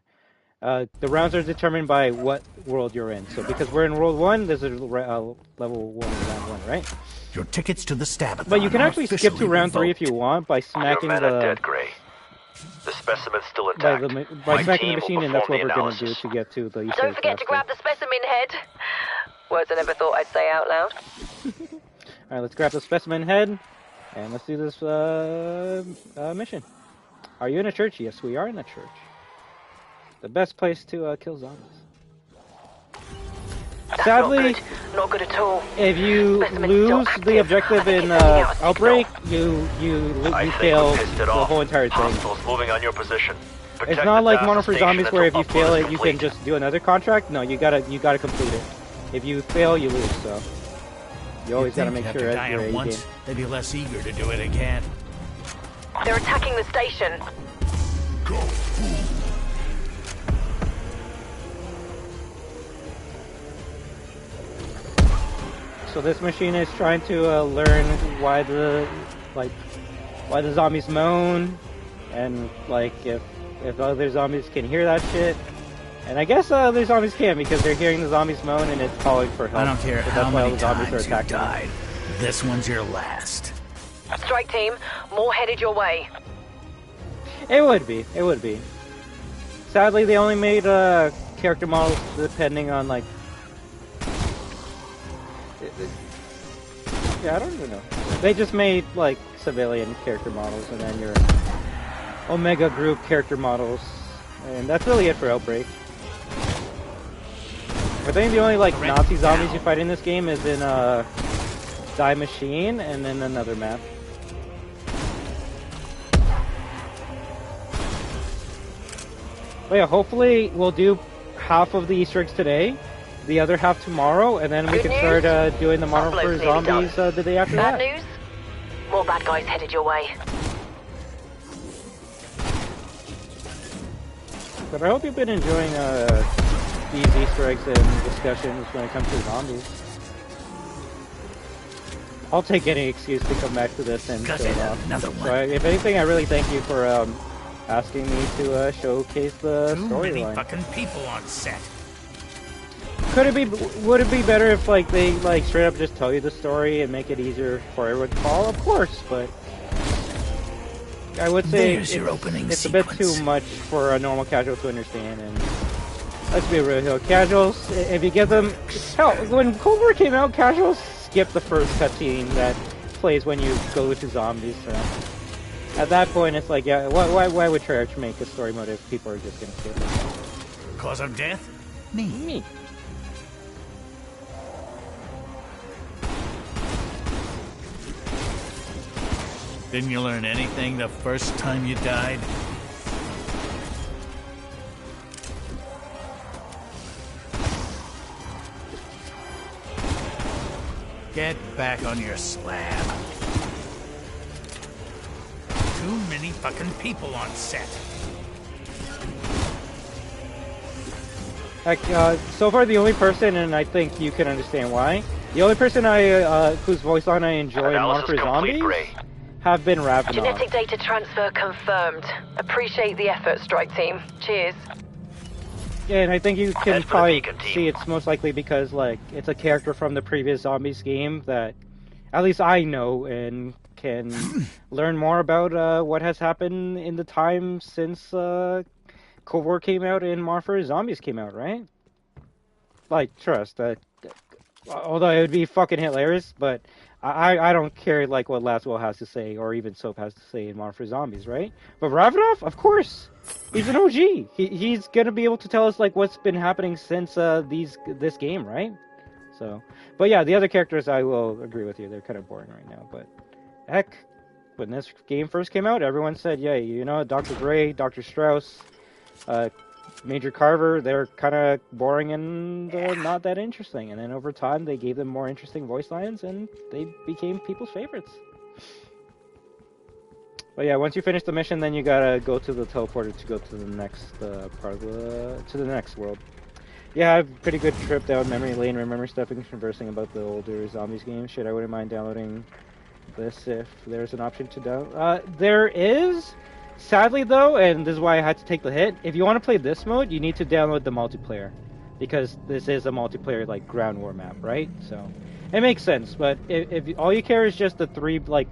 The rounds are determined by what world you're in. So because we're in World 1, this is level 1, round 1, right? Your tickets to the stab-a-thon. But you can actually skip to round 3 if you want by smacking Your men are dead, Gray. The specimen's still intact. by smacking the machine, and that's what we're going to do to get to the Easter Don't egg forget to faster. grab the specimen head. Words I never thought I'd say out loud. Alright, let's grab the specimen head, and let's do this mission. Are you in a church? Yes, we are in a church. The best place to kill zombies. That's Sadly, not good at all. if you Specimen's lose still the objective in Outbreak, you fail the whole entire thing. Hostiles moving on your position. Protect It's not the like data Modern Warfare station Zombies where if until you fail upload it, is you can complete. just do another contract. No, you gotta complete it. If you fail, you lose. So you always gotta make sure die you're once, they'd be less eager to do it again. They're attacking the station. So this machine is trying to learn why the zombies moan, and like if other zombies can hear that shit. And I guess other zombies can, because they're hearing the zombies moan and it's calling for help. I don't care So how that's why all many the zombies times are you attacking. died. This one's your last. Strike team, more headed your way. It would be. It would be. Sadly, they only made character models depending on like. Yeah, I don't even know. They just made like civilian character models, and then your Omega group character models, and that's really it for Outbreak. I think the only like Nazi zombies you fight in this game is in Die Machine, and then another map. But yeah, hopefully we'll do half of the Easter eggs today, the other half tomorrow, and then we can start doing the Modern Warfare Zombies the day after Bad that. news? More more bad guys headed your way. But I hope you've been enjoying these Easter eggs and discussions when it comes to zombies. I'll take any excuse to come back to this and show it off. Another one. So if anything, I really thank you for asking me to showcase the Too many storyline. fucking people on set. Would it be better if like they like straight up just tell you the story and make it easier for everyone to follow? Of course, but I would say it's a bit too much for a normal casual to understand. And let's be real here, casuals, if you give them hell, when Cold War came out, casuals skipped the first cutscene that plays when you go to zombies. So at that point, it's like, yeah, why would Treyarch make a story mode if people are just gonna skip it? Cause of death? Me. Didn't you learn anything the first time you died? Get back on your slab. Too many fucking people on set. Heck, so far the only person, and I think you can understand why, the only person whose voice line I enjoy in Modern Warfare Zombies have been Ravenov. Genetic data transfer confirmed. Appreciate the effort, strike team. Cheers. Yeah, and I think you can probably see it's most likely because, like, it's a character from the previous Zombies game that at least I know and can learn more about what has happened in the time since Cold War came out and Modern Warfare Zombies came out, right? Like, trust, although it would be fucking hilarious, but I don't care, like, what Laswell has to say, or even Soap has to say in Modern Warfare Zombies, right? But Ravenov, of course! He's an OG! He's gonna be able to tell us, like, what's been happening since this game, right? So, but yeah, the other characters, I will agree with you, they're kind of boring right now, but heck, when this game first came out, everyone said, yeah, you know, Dr. Gray, Dr. Strauss, Major Carver, they're kind of boring and not that interesting. And then over time, they gave them more interesting voice lines, and they became people's favorites. But yeah, once you finish the mission, then you gotta go to the teleporter to go to the next part of the next world. Yeah, I have a pretty good trip down memory lane. Remember stuff and conversing about the older Zombies games. Shit, I wouldn't mind downloading this if there's an option to download. There is. Sadly, though, and this is why I had to take the hit, if you want to play this mode, you need to download the multiplayer. Because this is a multiplayer, like, ground war map, right? So, it makes sense, but if all you care is just the 3, like,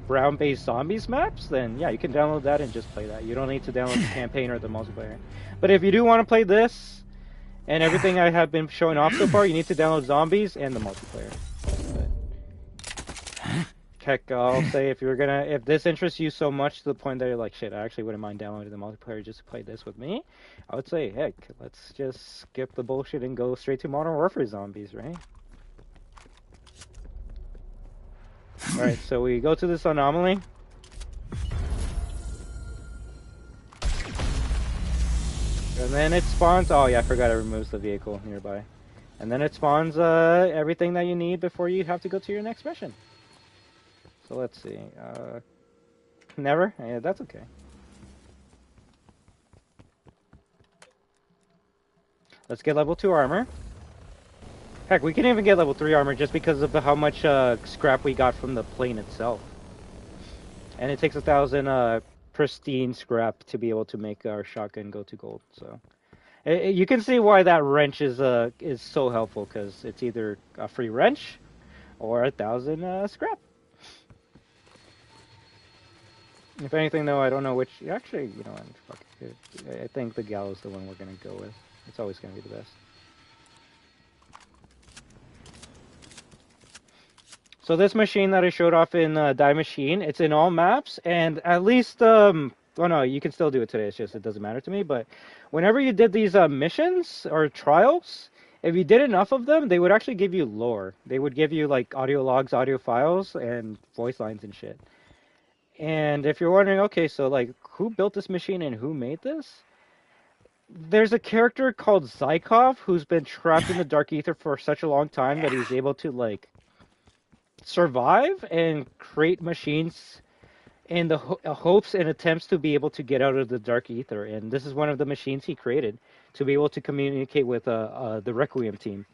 brown-based zombies maps, then, yeah, you can download that and just play that. You don't need to download the campaign or the multiplayer. But if you do want to play this, and everything I have been showing off so far, you need to download zombies and the multiplayer. Heck, I'll say if this interests you so much to the point that you're like, shit, I actually wouldn't mind downloading the multiplayer just to play this with me, I would say, heck, let's just skip the bullshit and go straight to Modern Warfare Zombies, right? Alright, so we go to this anomaly. And then it spawns, oh yeah, I forgot it removes the vehicle nearby. And then it spawns everything that you need before you have to go to your next mission. So let's see, never? Yeah, that's okay. Let's get level 2 armor. Heck, we can even get level 3 armor just because of how much scrap we got from the plane itself. And it takes 1,000 pristine scrap to be able to make our shotgun go to gold, so. You can see why that wrench is so helpful, because it's either a free wrench or 1,000 scrap. If anything, though, I don't know which. Actually, you know what? Fuck it. I think the Gallows is the one we're gonna go with. It's always gonna be the best. So this machine that I showed off in Die Machine, it's in all maps, and at least oh no, you can still do it today. It's just it doesn't matter to me. But whenever you did these missions or trials, if you did enough of them, they would actually give you lore. They would give you like audio logs, audio files, and voice lines and shit. And if you're wondering, okay, so like, who built this machine and who made this? There's a character called Zykov who's been trapped in the Dark Ether for such a long time that he's able to, like, survive and create machines in the hopes and attempts to be able to get out of the dark ether. And this is one of the machines he created to be able to communicate with the Requiem team.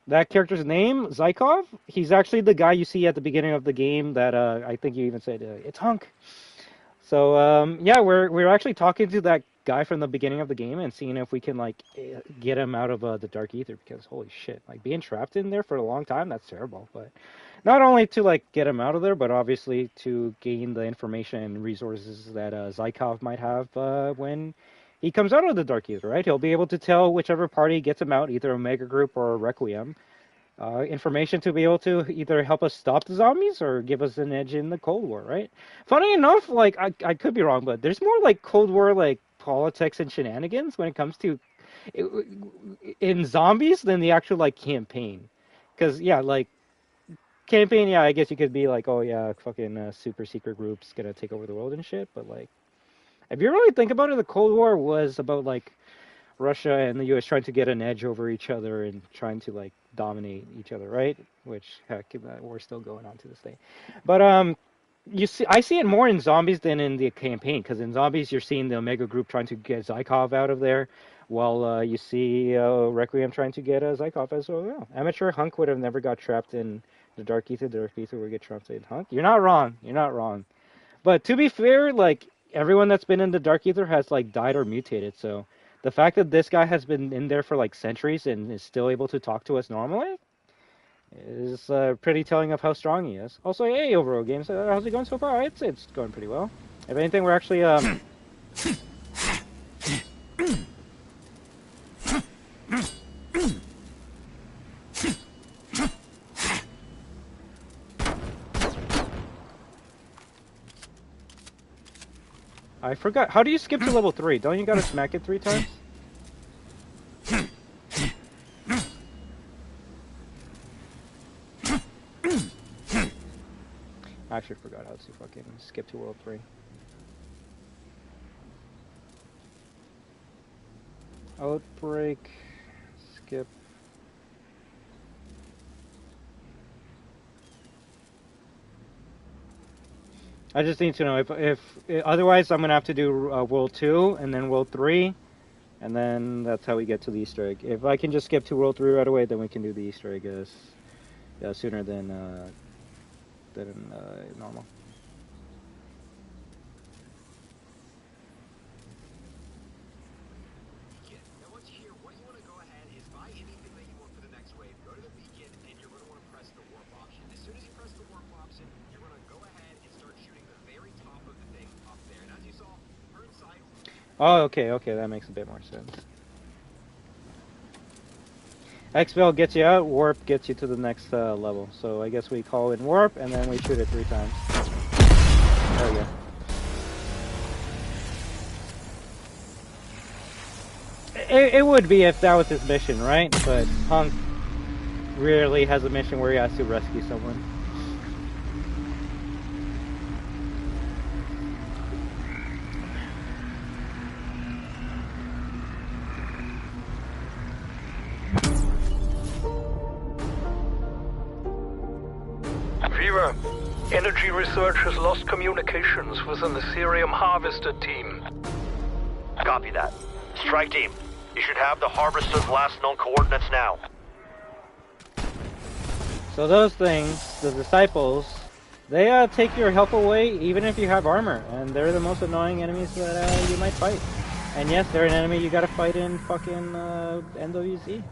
That character's name, Zykov, he's actually the guy you see at the beginning of the game that I think you even said, it's Hunk. So, yeah, we're actually talking to that guy from the beginning of the game and seeing if we can, like, get him out of the dark ether, because holy shit, like, being trapped in there for a long time, that's terrible. But not only to, like, get him out of there, but obviously to gain the information and resources that Zykov might have when he comes out of the dark ether, right? He'll be able to tell whichever party gets him out, either Omega Group or Requiem, information to be able to either help us stop the zombies or give us an edge in the Cold War, right? Funny enough, like, I could be wrong, but there's more, like, Cold War, like, politics and shenanigans when it comes to in zombies than the actual, like, campaign. Because, yeah, like, campaign, yeah, I guess you could be like, oh, yeah, fucking super secret groups gonna take over the world and shit, but, like, if you really think about it, the Cold War was about, like, Russia and the U.S. trying to get an edge over each other and trying to, like, dominate each other, right? Which, heck, that war's still going on to this day. But, I see it more in zombies than in the campaign, because in zombies you're seeing the Omega Group trying to get Zykov out of there, while you see Requiem trying to get Zykov as well. Yeah. Amateur Hunk would have never got trapped in the Dark Ether. The Dark Ether would get trapped in Hunk. You're not wrong. You're not wrong. But to be fair, like, everyone that's been in the Dark Ether has, like, died or mutated, so the fact that this guy has been in there for, like, centuries and is still able to talk to us normally is pretty telling of how strong he is. Also, hey, Overall Games, how's it going so far? I'd say it's going pretty well. If anything, we're actually, I forgot. How do you skip to level 3? Don't you gotta smack it 3 times? I actually forgot how to fucking skip to World 3. Outbreak. Skip. I just need to know if otherwise I'm gonna have to do World 2 and then World 3, and then that's how we get to the Easter egg. If I can just skip to World 3 right away, then we can do the Easter egg sooner than normal. Oh, okay, that makes a bit more sense. Expel gets you out, Warp gets you to the next level. So I guess we call in Warp, and then we shoot it 3 times. There we go. It would be if that was his mission, right? But Hunk rarely has a mission where he has to rescue someone. Energy Research has lost communications with an Ethereum Harvester team. Copy that. Strike team, you should have the Harvester's last known coordinates now. So those things, the Disciples, they take your health away even if you have armor, and they're the most annoying enemies that you might fight. And yes, they're an enemy you gotta fight in fucking NWZ.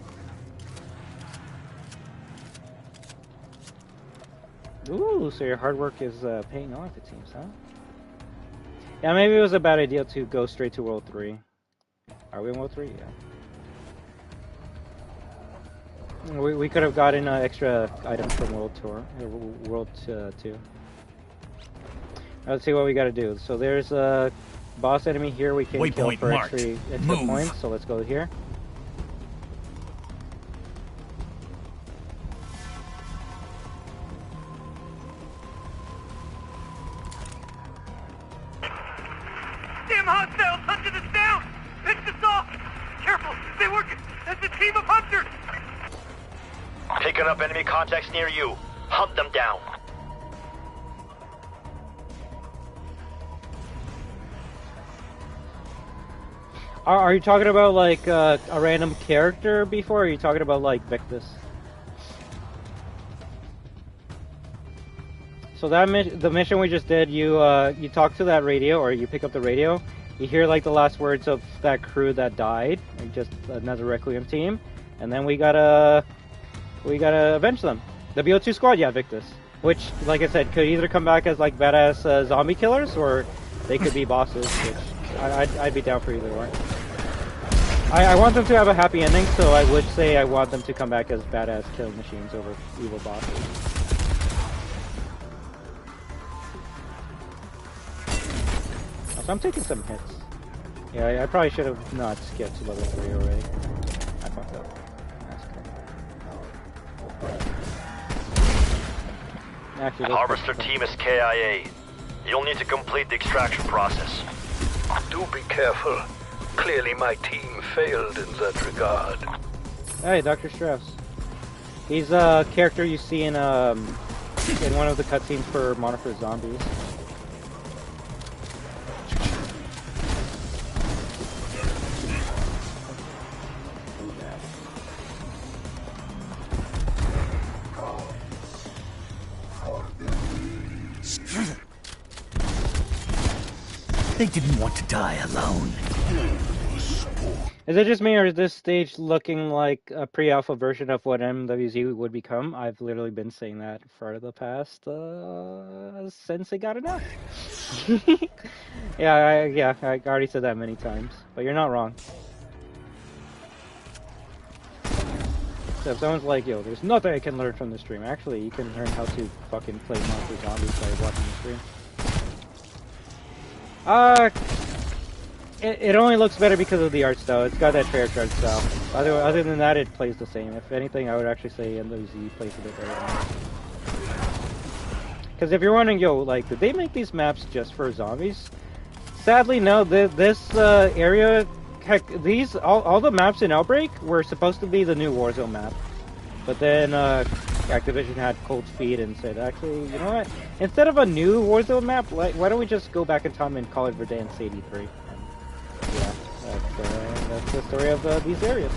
Ooh, so your hard work is paying off, it seems, huh? Yeah, maybe it was a bad idea to go straight to World 3. Are we in World 3? Yeah. We could have gotten extra items from World 2. Let's see what we gotta do. So there's a boss enemy here we can kill for extra points, so let's go here. Damn hostiles hunted us down! Picked us off! Careful! They work as a team of hunters! Picking up enemy contacts near you. Hunt them down. Are you talking about like a random character before, or are you talking about like Victus? So that the mission we just did, you talk to that radio, or you pick up the radio. You hear like the last words of that crew that died, like just another Requiem team, and then we gotta avenge them. The BO2 squad, yeah, Victus. Which, like I said, could either come back as like badass zombie killers, or they could be bosses. Which I'd be down for either one. I want them to have a happy ending, so I would say I want them to come back as badass killing machines over evil bosses. So I'm taking some hits. Yeah, I probably should have not skipped to level 3 already. I fucked up. That's cool. Actually, the Harvester team is KIA. You'll need to complete the extraction process. Do be careful. Clearly my team failed in that regard. Hey, Dr. Strauss. He's a character you see in one of the cutscenes for Modern Warfare Zombies. They didn't want to die alone. Is it just me, or is this stage looking like a pre-alpha version of what MWZ would become? I've literally been saying that for the past since it got enough. Yeah, I already said that many times, but you're not wrong. So if someone's like, yo, there's nothing I can learn from the stream, actually, you can learn how to fucking play Modern Warfare Zombies by watching the stream. It only looks better because of the art style. It's got that Treyarch art style. Other than that, it plays the same. If anything, I would actually say MWZ plays a bit better. Because if you're wondering, yo, like, did they make these maps just for zombies? Sadly, no. This area, heck, all the maps in Outbreak were supposed to be the new Warzone map. But then Activision had cold feet and said, actually, you know what? Instead of a new Warzone map, why don't we just go back in time and call it Verdansk 83? And yeah, that's the story of these areas.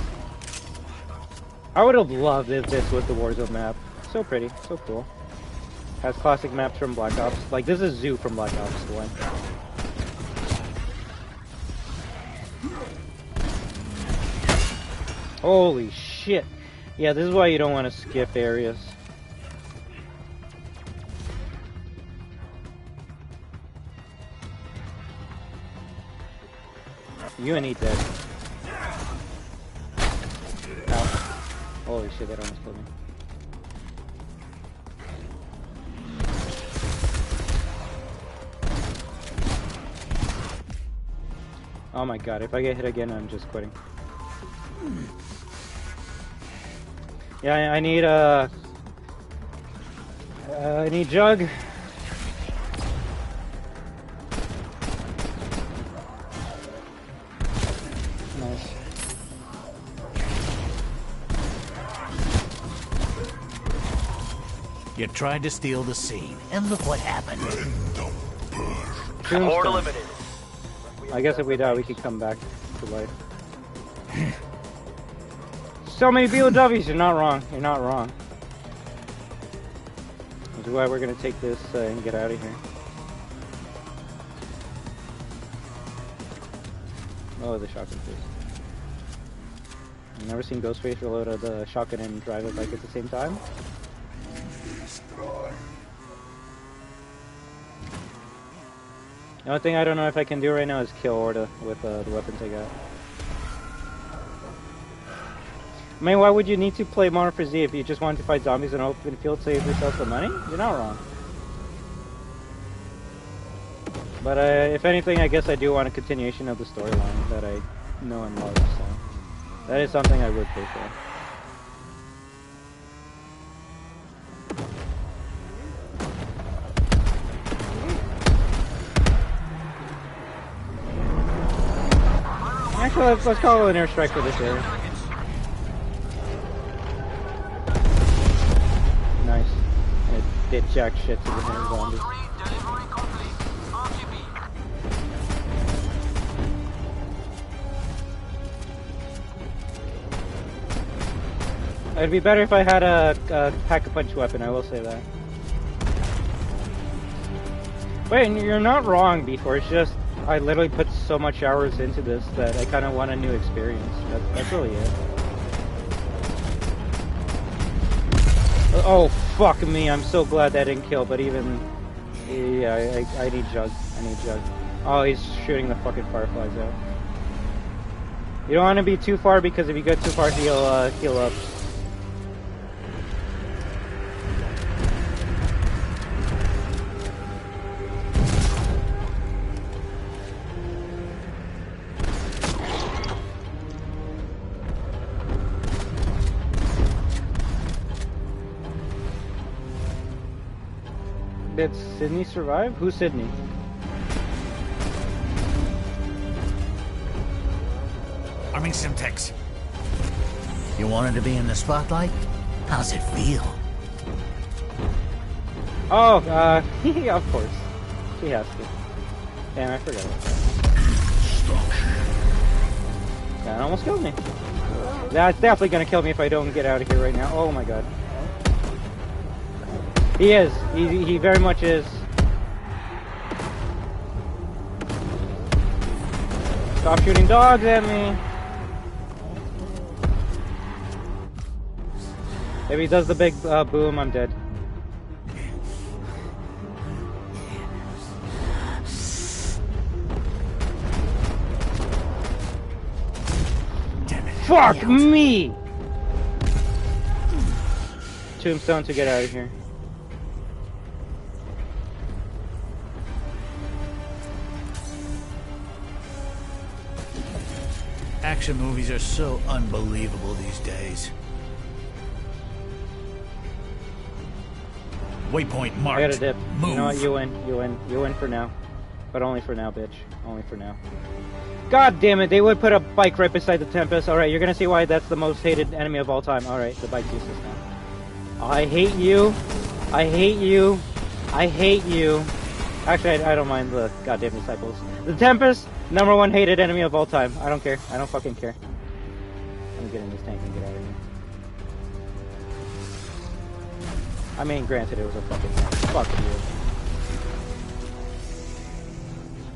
I would have loved if this was the Warzone map. So pretty, so cool. Has classic maps from Black Ops. Like, this is Zoo from Black Ops 1. Holy shit. Yeah, this is why you don't want to skip areas. You ain't eat that. Ow. Holy shit, that almost killed me. Oh my god, if I get hit again, I'm just quitting. Yeah, I need Jug. Nice. You tried to steal the scene, and look what happened. Horde eliminated. I guess if we die, we could come back to life. So many BOWs, you're not wrong. You're not wrong. Which is why we're gonna take this and get out of here. Oh, the shotgun face. I've never seen Ghostface reload the shotgun and drive it like at the same time. The only thing I don't know if I can do right now is kill Orta with the weapons I got. I mean, why would you need to play Modern Warfare Z if you just wanted to fight zombies in an open field, save yourself some money? You're not wrong. But if anything, I guess I do want a continuation of the storyline that I know and love, so that is something I would pay for. Actually, let's call it an airstrike for this area. Nice. did jack shit to the hand zombie. It'd be better if I had a pack-a-punch weapon, I will say that. Wait, you're not wrong, before. It's just, I literally put so much hours into this that I kind of want a new experience. That's really it. Oh, fuck me, I'm so glad that didn't kill, but even... Yeah, I need Jug. I need Jug. Oh, he's shooting the fucking fireflies out. You don't want to be too far, because if you get too far, he'll heal up. Did Sydney survive? Who's Sydney? Arming Simtex. You wanted to be in the spotlight? How's it feel? Oh, yeah, of course. She has to. Damn, I forgot about that. That almost killed me. That's definitely gonna kill me if I don't get out of here right now. Oh my god. He is. He very much is. Stop shooting dogs at me. If he does the big boom, I'm dead. Damn it. Fuck me! Tombstone to get out of here. Action movies are so unbelievable these days. Waypoint marked. I got a dip. Move. You know what? You win. You win. You win for now. But only for now, bitch. Only for now. God damn it, they would put a bike right beside the Tempest. Alright, you're gonna see why that's the most hated enemy of all time. Alright, the bike's useless now. I hate you. I hate you. I hate you. Actually, I don't mind the goddamn disciples. The Tempest, #1 hated enemy of all time. I don't care. I don't fucking care. Let me get in this tank and get out of here. I mean, granted, it was a fucking tank. Fuck you.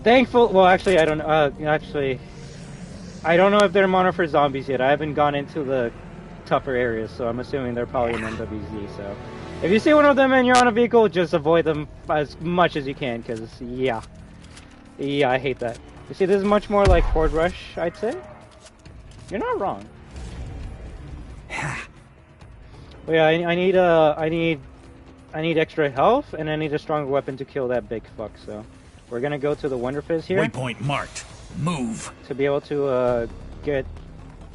Thankful. Well, actually, I don't. Actually, I don't know if they're mono for zombies yet. I haven't gone into the tougher areas, so I'm assuming they're probably in MWZ. So, if you see one of them and you're on a vehicle, just avoid them as much as you can, because yeah, I hate that. You see, this is much more like Horde Rush, I'd say. You're not wrong. But yeah, I need extra health, and I need a stronger weapon to kill that big fuck. So, we're gonna go to the Wonder Fizz here. Waypoint marked. Move. To be able to get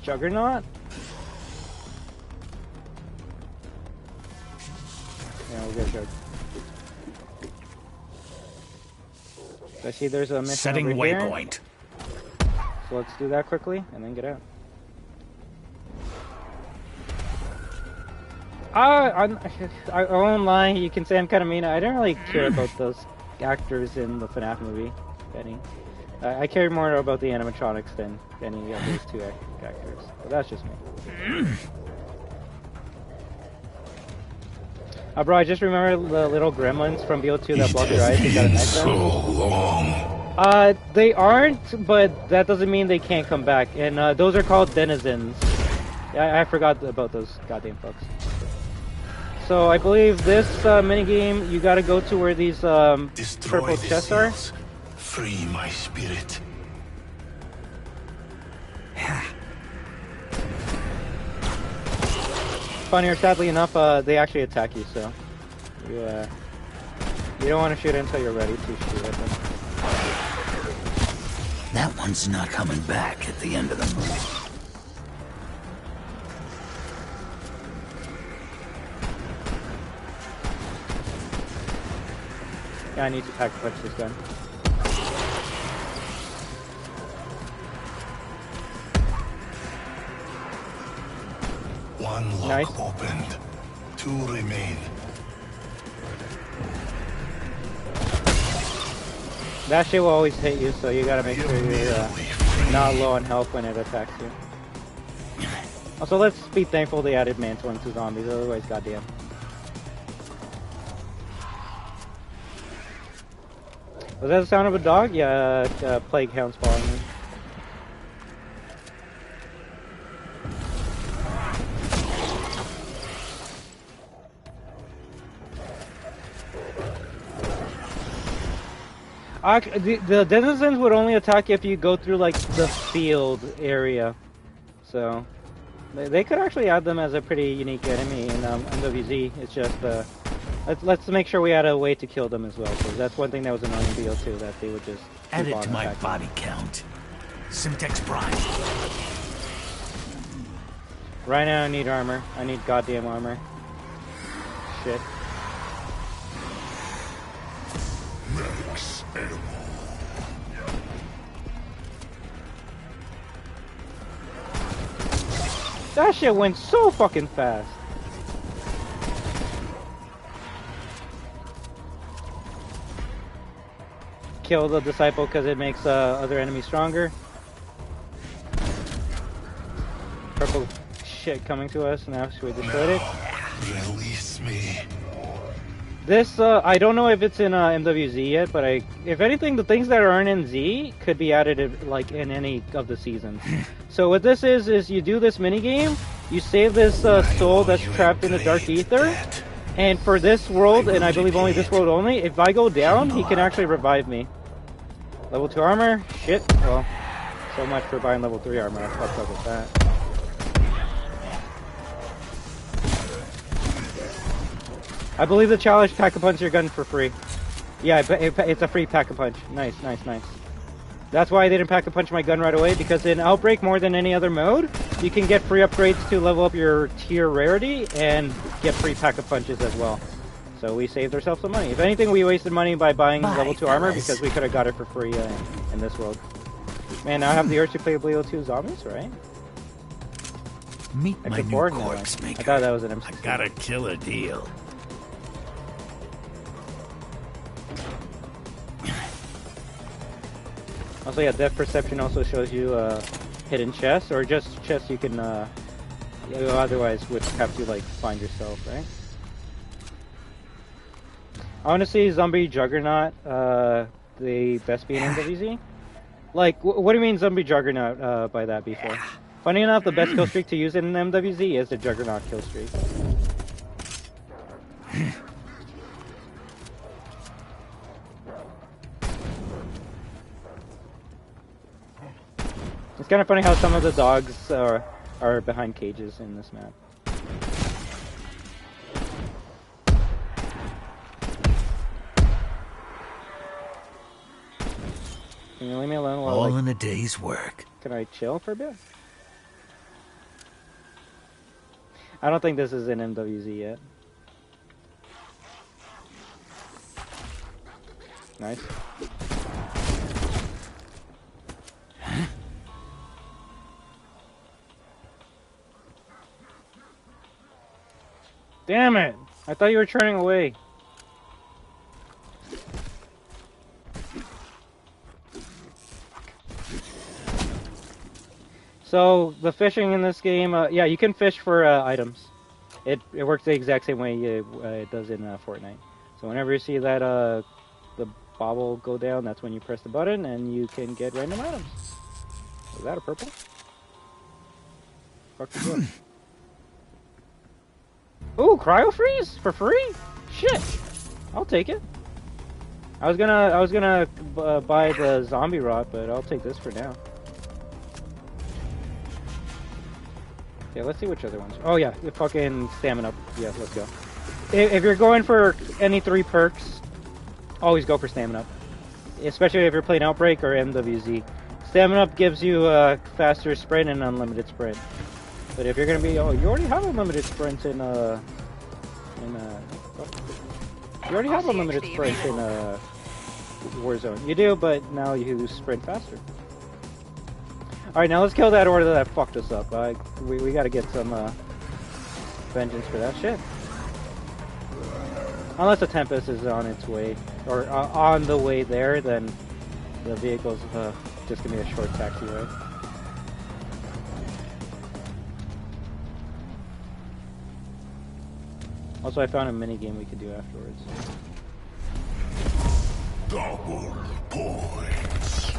Juggernaut. Yeah, we'll get Jug. I see there's a mission setting over here. waypoint. So let's do that quickly and then get out. I won't lie, you can say I'm kind of mean. I didn't really care about those actors in the FNAF movie, Benny. I cared more about the animatronics than any of these two actors. But that's just me. Bro, I just remember the little gremlins from BO2 that block your eyes. They got a knife long. They aren't, but that doesn't mean they can't come back. And those are called denizens. I forgot about those goddamn fucks. So I believe this minigame, you gotta go to where these purple chests are. Free my spirit. Funnier, sadly enough, they actually attack you, so you don't want to shoot until you're ready to shoot at them. That one's not coming back at the end of the movie. Yeah, I need to pack punch this gun. One lock opened. 2 remain. That shit will always hit you, so you gotta make sure you're not low on health when it attacks you. Also, let's be thankful they added mantle into zombies, otherwise, goddamn. Was that the sound of a dog? Yeah, plague hound's following me. The denizens would only attack if you go through like the field area, so they could actually add them as a pretty unique enemy in MWZ. It's just let's make sure we had a way to kill them as well, because that's one thing that was annoying in BO2, that they would just add it to my body count. Simtex Prime. Right now I need armor. I need goddamn armor. Shit. Max ammo. That shit went so fucking fast. Kill the disciple because it makes other enemies stronger. Purple shit coming to us now, so we destroyed it. Release me. This, I don't know if it's in MWZ yet, but if anything, the things that aren't in Z could be added like in any of the seasons. So what this is you do this minigame, you save this soul that's trapped in the dark ether, and for this world, and I believe only this world only, if I go down, he can actually revive me. Level 2 armor? Shit. Well, so much for buying level 3 armor. I fucked up with that. I believe the challenge pack-a-punch your gun for free. Yeah, it's a free pack-a-punch. Nice, nice, nice. That's why I didn't pack-a-punch my gun right away, because in Outbreak, more than any other mode, you can get free upgrades to level up your tier rarity and get free pack-a-punches as well. So we saved ourselves some money. If anything, we wasted money by buying level 2 armor, because we could have got it for free in this world. Man, now I have the urge to play BO2 zombies, right? Meet my new corpse maker. I thought that was an MC. I got a killer deal. Also, yeah, depth perception also shows you hidden chests, or just chests you can otherwise would have to like find yourself, right? I want to see Zombie Juggernaut, the best be in MWZ. Like, what do you mean Zombie Juggernaut by that before? Funny enough, the best kill streak to use in MWZ is the Juggernaut kill streak. It's kind of funny how some of the dogs are behind cages in this map. Can you leave me alone while all in a day's work. Can I chill for a bit? I don't think this is in MWZ yet. Nice. Damn it! I thought you were turning away. So, the fishing in this game, yeah, you can fish for items. It works the exact same way it does in Fortnite. So whenever you see that the bobble go down, that's when you press the button and you can get random items. Is that a purple? Fuck you doing? Ooh, cryo freeze for free? Shit, I'll take it. I was gonna buy the zombie rot, but I'll take this for now. Yeah, let's see which other ones. Oh yeah, the fucking stamina. Yeah, let's go. If you're going for any 3 perks, always go for stamina. Especially if you're playing Outbreak or MWZ. Stamina gives you a faster sprint and unlimited sprint. But if you're gonna be, you already have unlimited sprint in Warzone. You do, but now you sprint faster. Alright, now let's kill that order that fucked us up. We gotta get some vengeance for that shit. Unless the Tempest is on its way, or on the way there, then The vehicle's just gonna be a short taxiway. Also, I found a mini game we could do afterwards. Double points.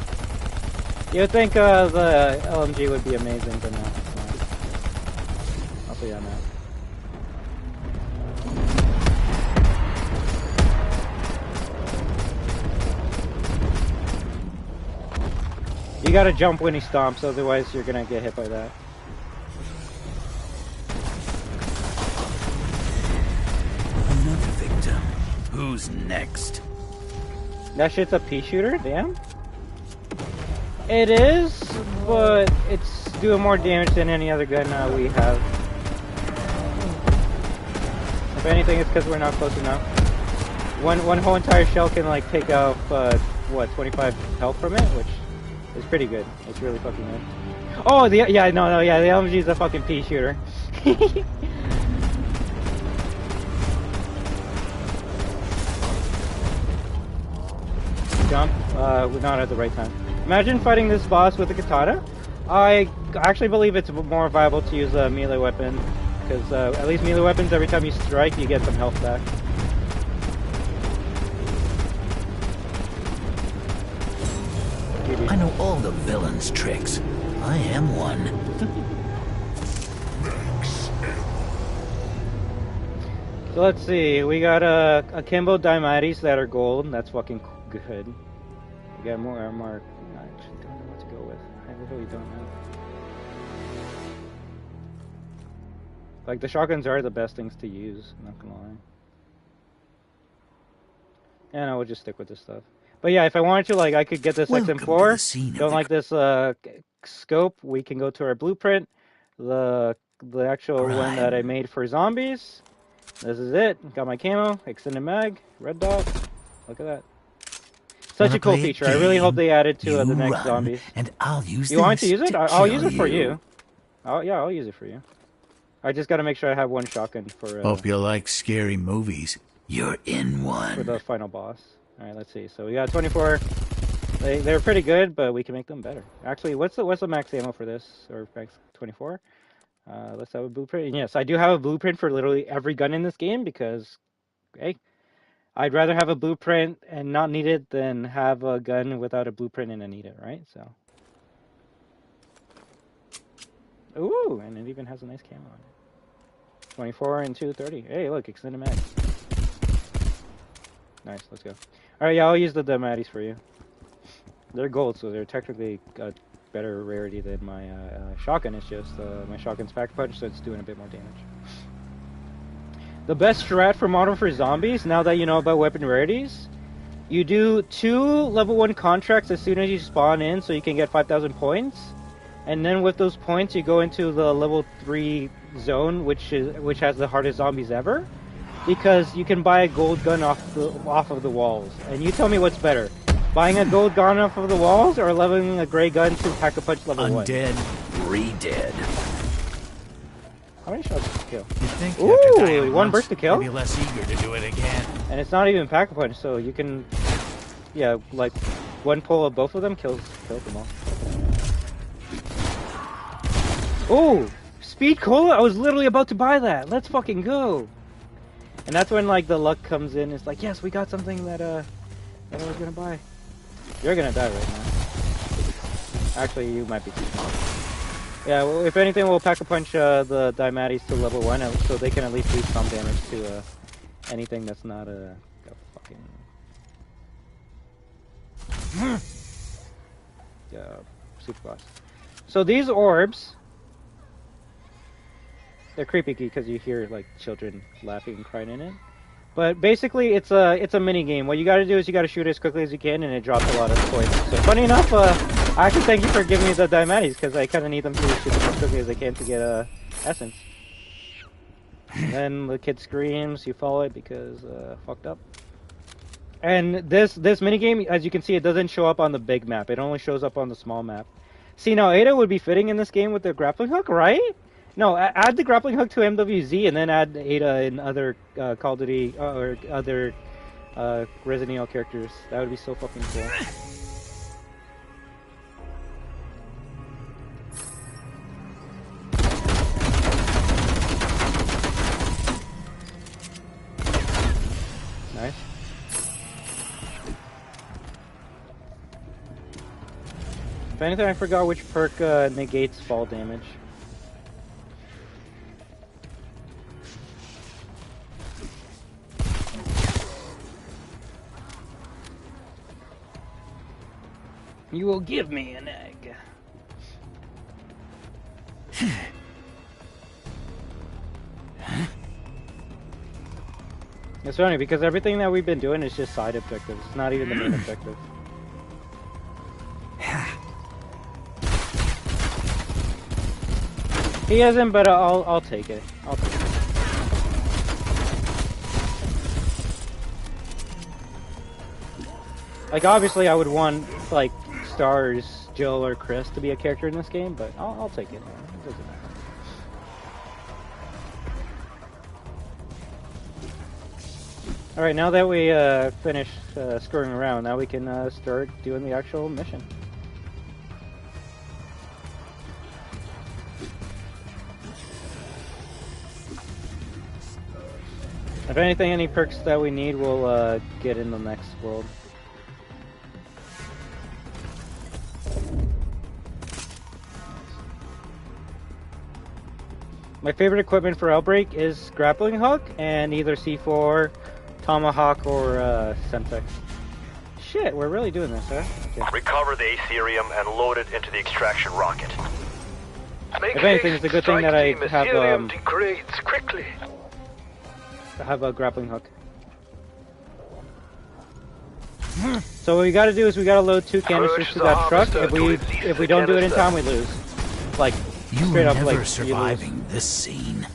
You would think the LMG would be amazing, but no, it's not. I'll see you on that. You gotta jump when he stomps, otherwise you're gonna get hit by that. Another victim. Who's next? That shit's a pea shooter? Damn. It is, but it's doing more damage than any other gun we have. If anything, it's because we're not close enough. One whole entire shell can like take out what 25 health from it, which is pretty good. It's really fucking good. Oh, the LMG is a fucking pea shooter. Jump, not at the right time. Imagine fighting this boss with a katana. I actually believe it's more viable to use a melee weapon, because at least melee weapons, every time you strike, you get some health back. I know all the villains' tricks. I am one. So let's see, we got akimbo dynamites that are gold. That's fucking good. We got more armor. I actually don't know what to go with. I really don't know. Like, the shotguns are the best things to use, I'm not gonna lie. Yeah, no, we'll just stick with this stuff. But yeah, if I wanted to, like, I could get this XM4. Don't like this scope, we can go to our blueprint. The actual one that I made for zombies. This is it. Got my camo, extended mag, red dot. Look at that. Such a cool feature. I really hope they add it to the next zombies. And I'll use you want to use it? I'll use it for you. Yeah, I'll use it for you. I just got to make sure I have one shotgun for. Hope you like scary movies. You're in one. For the final boss. All right, let's see. So we got 24. They're pretty good, but we can make them better. Actually, what's the max ammo for this? Or max 24? Let's have a blueprint. And yes, I do have a blueprint for literally every gun in this game because, hey, I'd rather have a blueprint and not need it than have a gun without a blueprint and I need it, right? So. Ooh, and it even has a nice camo on it. 24 and 230. Hey, look, extended mag. Nice, let's go. Alright, yeah, I'll use the Dematis for you. They're gold, so they're technically a better rarity than my shotgun. It's just my shotgun's pack punch, so it's doing a bit more damage. The best strat for Modern for Zombies, now that you know about weapon rarities, you do 2 level 1 contracts as soon as you spawn in, so you can get 5,000 points. And then with those points, you go into the level 3 zone, which has the hardest zombies ever, because you can buy a gold gun off of the walls. And you tell me what's better, buying a gold gun off of the walls or leveling a gray gun to pack a punch level 1? Undead, re-dead. How many shots did you kill? You think ooh, one burst to kill? Be less eager to do it again. And it's not even pack a punch, so you can, yeah, like one pull of both of them kills them all. Oh, speed cola! I was literally about to buy that. Let's fucking go. And that's when like the luck comes in. It's like, yes, we got something that I was gonna buy. You're gonna die right now. Actually, you might be too small. Yeah, well, if anything, we'll pack a punch the Daimatis to level 1, so they can at least do some damage to anything that's not a fucking super boss. So these orbs, they're creepy because you hear like children laughing and crying in it. But basically, it's a mini game. What you got to do is you got to shoot it as quickly as you can, and it drops a lot of points. So funny enough, I actually thank you for giving me the Daimatis because I kind of need them to shoot as quickly as they can to get essence. And then the kid screams, you follow it because fucked up. And this mini game, as you can see, it doesn't show up on the big map. It only shows up on the small map. See, now Ada would be fitting in this game with the grappling hook, right? No, add the grappling hook to MWZ and then add Ada in other Call of Duty or other Resident Evil characters. That would be so fucking cool. If anything, I forgot which perk negates fall damage. You will give me an egg. It's funny because everything that we've been doing is just side objectives. It's not even the main objective. He hasn't, but I'll take it. I'll take it. Like obviously, I would want like Stars, Jill, or Chris to be a character in this game, but I'll take it. It doesn't matter. All right, now that we finished screwing around, now we can start doing the actual mission. If anything, any perks that we need, we'll get in the next world. My favorite equipment for Outbreak is grappling hook and either C4, Tomahawk, or Semtex. Shit, we're really doing this, huh? Okay. Recover the Aetherium and load it into the extraction rocket. If anything, it's a good thing that I have degrades quickly. I have a grappling hook. So what we gotta do is we gotta load 2 canisters to that truck. If we don't do it in time, we lose. Like straight up, like surviving this scene.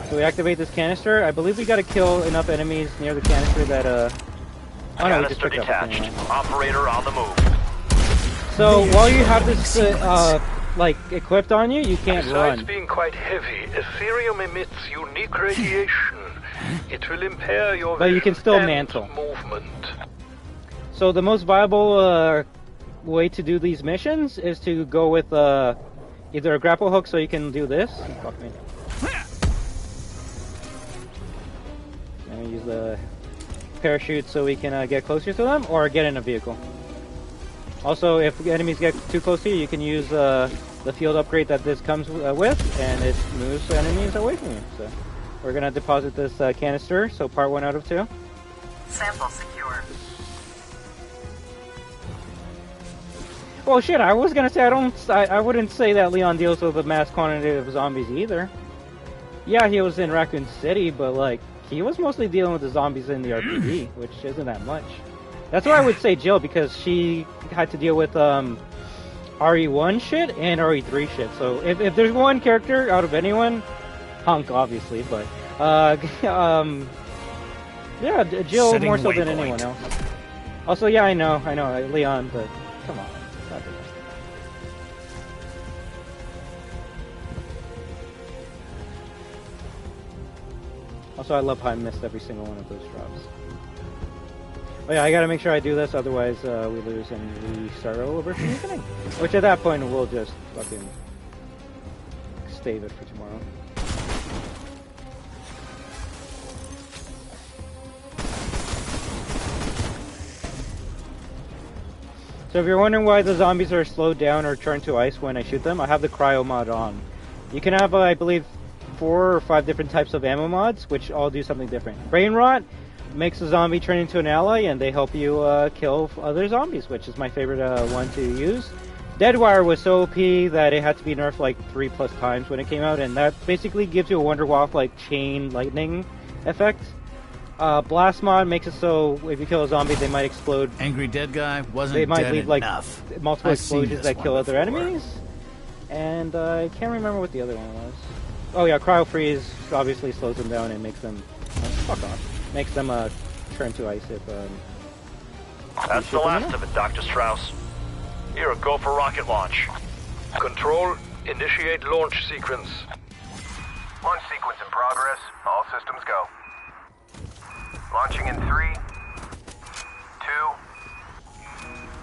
So we activate this canister. I believe we gotta kill enough enemies near the canister that oh no, we just picked up the thing, right? Operator on the move. So while you have this like equipped on you, you can't Besides run. being quite heavy, Aetherium emits unique radiation. It will impair your But you can still and mantle. movement. So the most viable way to do these missions is to go with either a grapple hook, so you can do this. Fuck me. And use the parachute so we can get closer to them, or get in a vehicle. Also, if enemies get too close to you, you can use the field upgrade that this comes with, and it moves enemies away from you. So we're gonna deposit this canister. So part 1 out of 2. Sample secure. Well, shit, I was gonna say I wouldn't say that Leon deals with a mass quantity of zombies either. Yeah, he was in Raccoon City, but like he was mostly dealing with the zombies in the RPG, which isn't that much. That's why I would say Jill, because she had to deal with RE1 shit and RE3 shit. So if there's one character out of anyone, Hunk obviously, but yeah, Jill Setting more so than waypoint. anyone else. Also, yeah, I know, Leon, but come on. Stop it. Also, I love how I missed every single one of those drops. Oh yeah, I gotta make sure I do this, otherwise we lose and we start all over from the beginning. Which at that point we'll just fucking stave it for tomorrow. So if you're wondering why the zombies are slowed down or turned to ice when I shoot them, I have the cryo mod on. You can have, I believe, 4 or 5 different types of ammo mods, which all do something different. Brain rot makes a zombie turn into an ally, and they help you kill other zombies, which is my favorite one to use. Deadwire was so OP that it had to be nerfed like 3+ times when it came out, and that basically gives you a Wonderwalk like chain lightning effect. Blast mod makes it so if you kill a zombie, they might explode. Angry dead guy wasn't They might dead leave like enough. multiple I've seen explosions this that kill one other before. enemies. And I can't remember what the other one was. Oh yeah, cryo freeze obviously slows them down and makes them fuck off. Makes them turn to ice if That's the last of it, Dr. Strauss. Here, go for rocket launch. Control, initiate launch sequence. Launch sequence in progress. All systems go. Launching in 3, 2,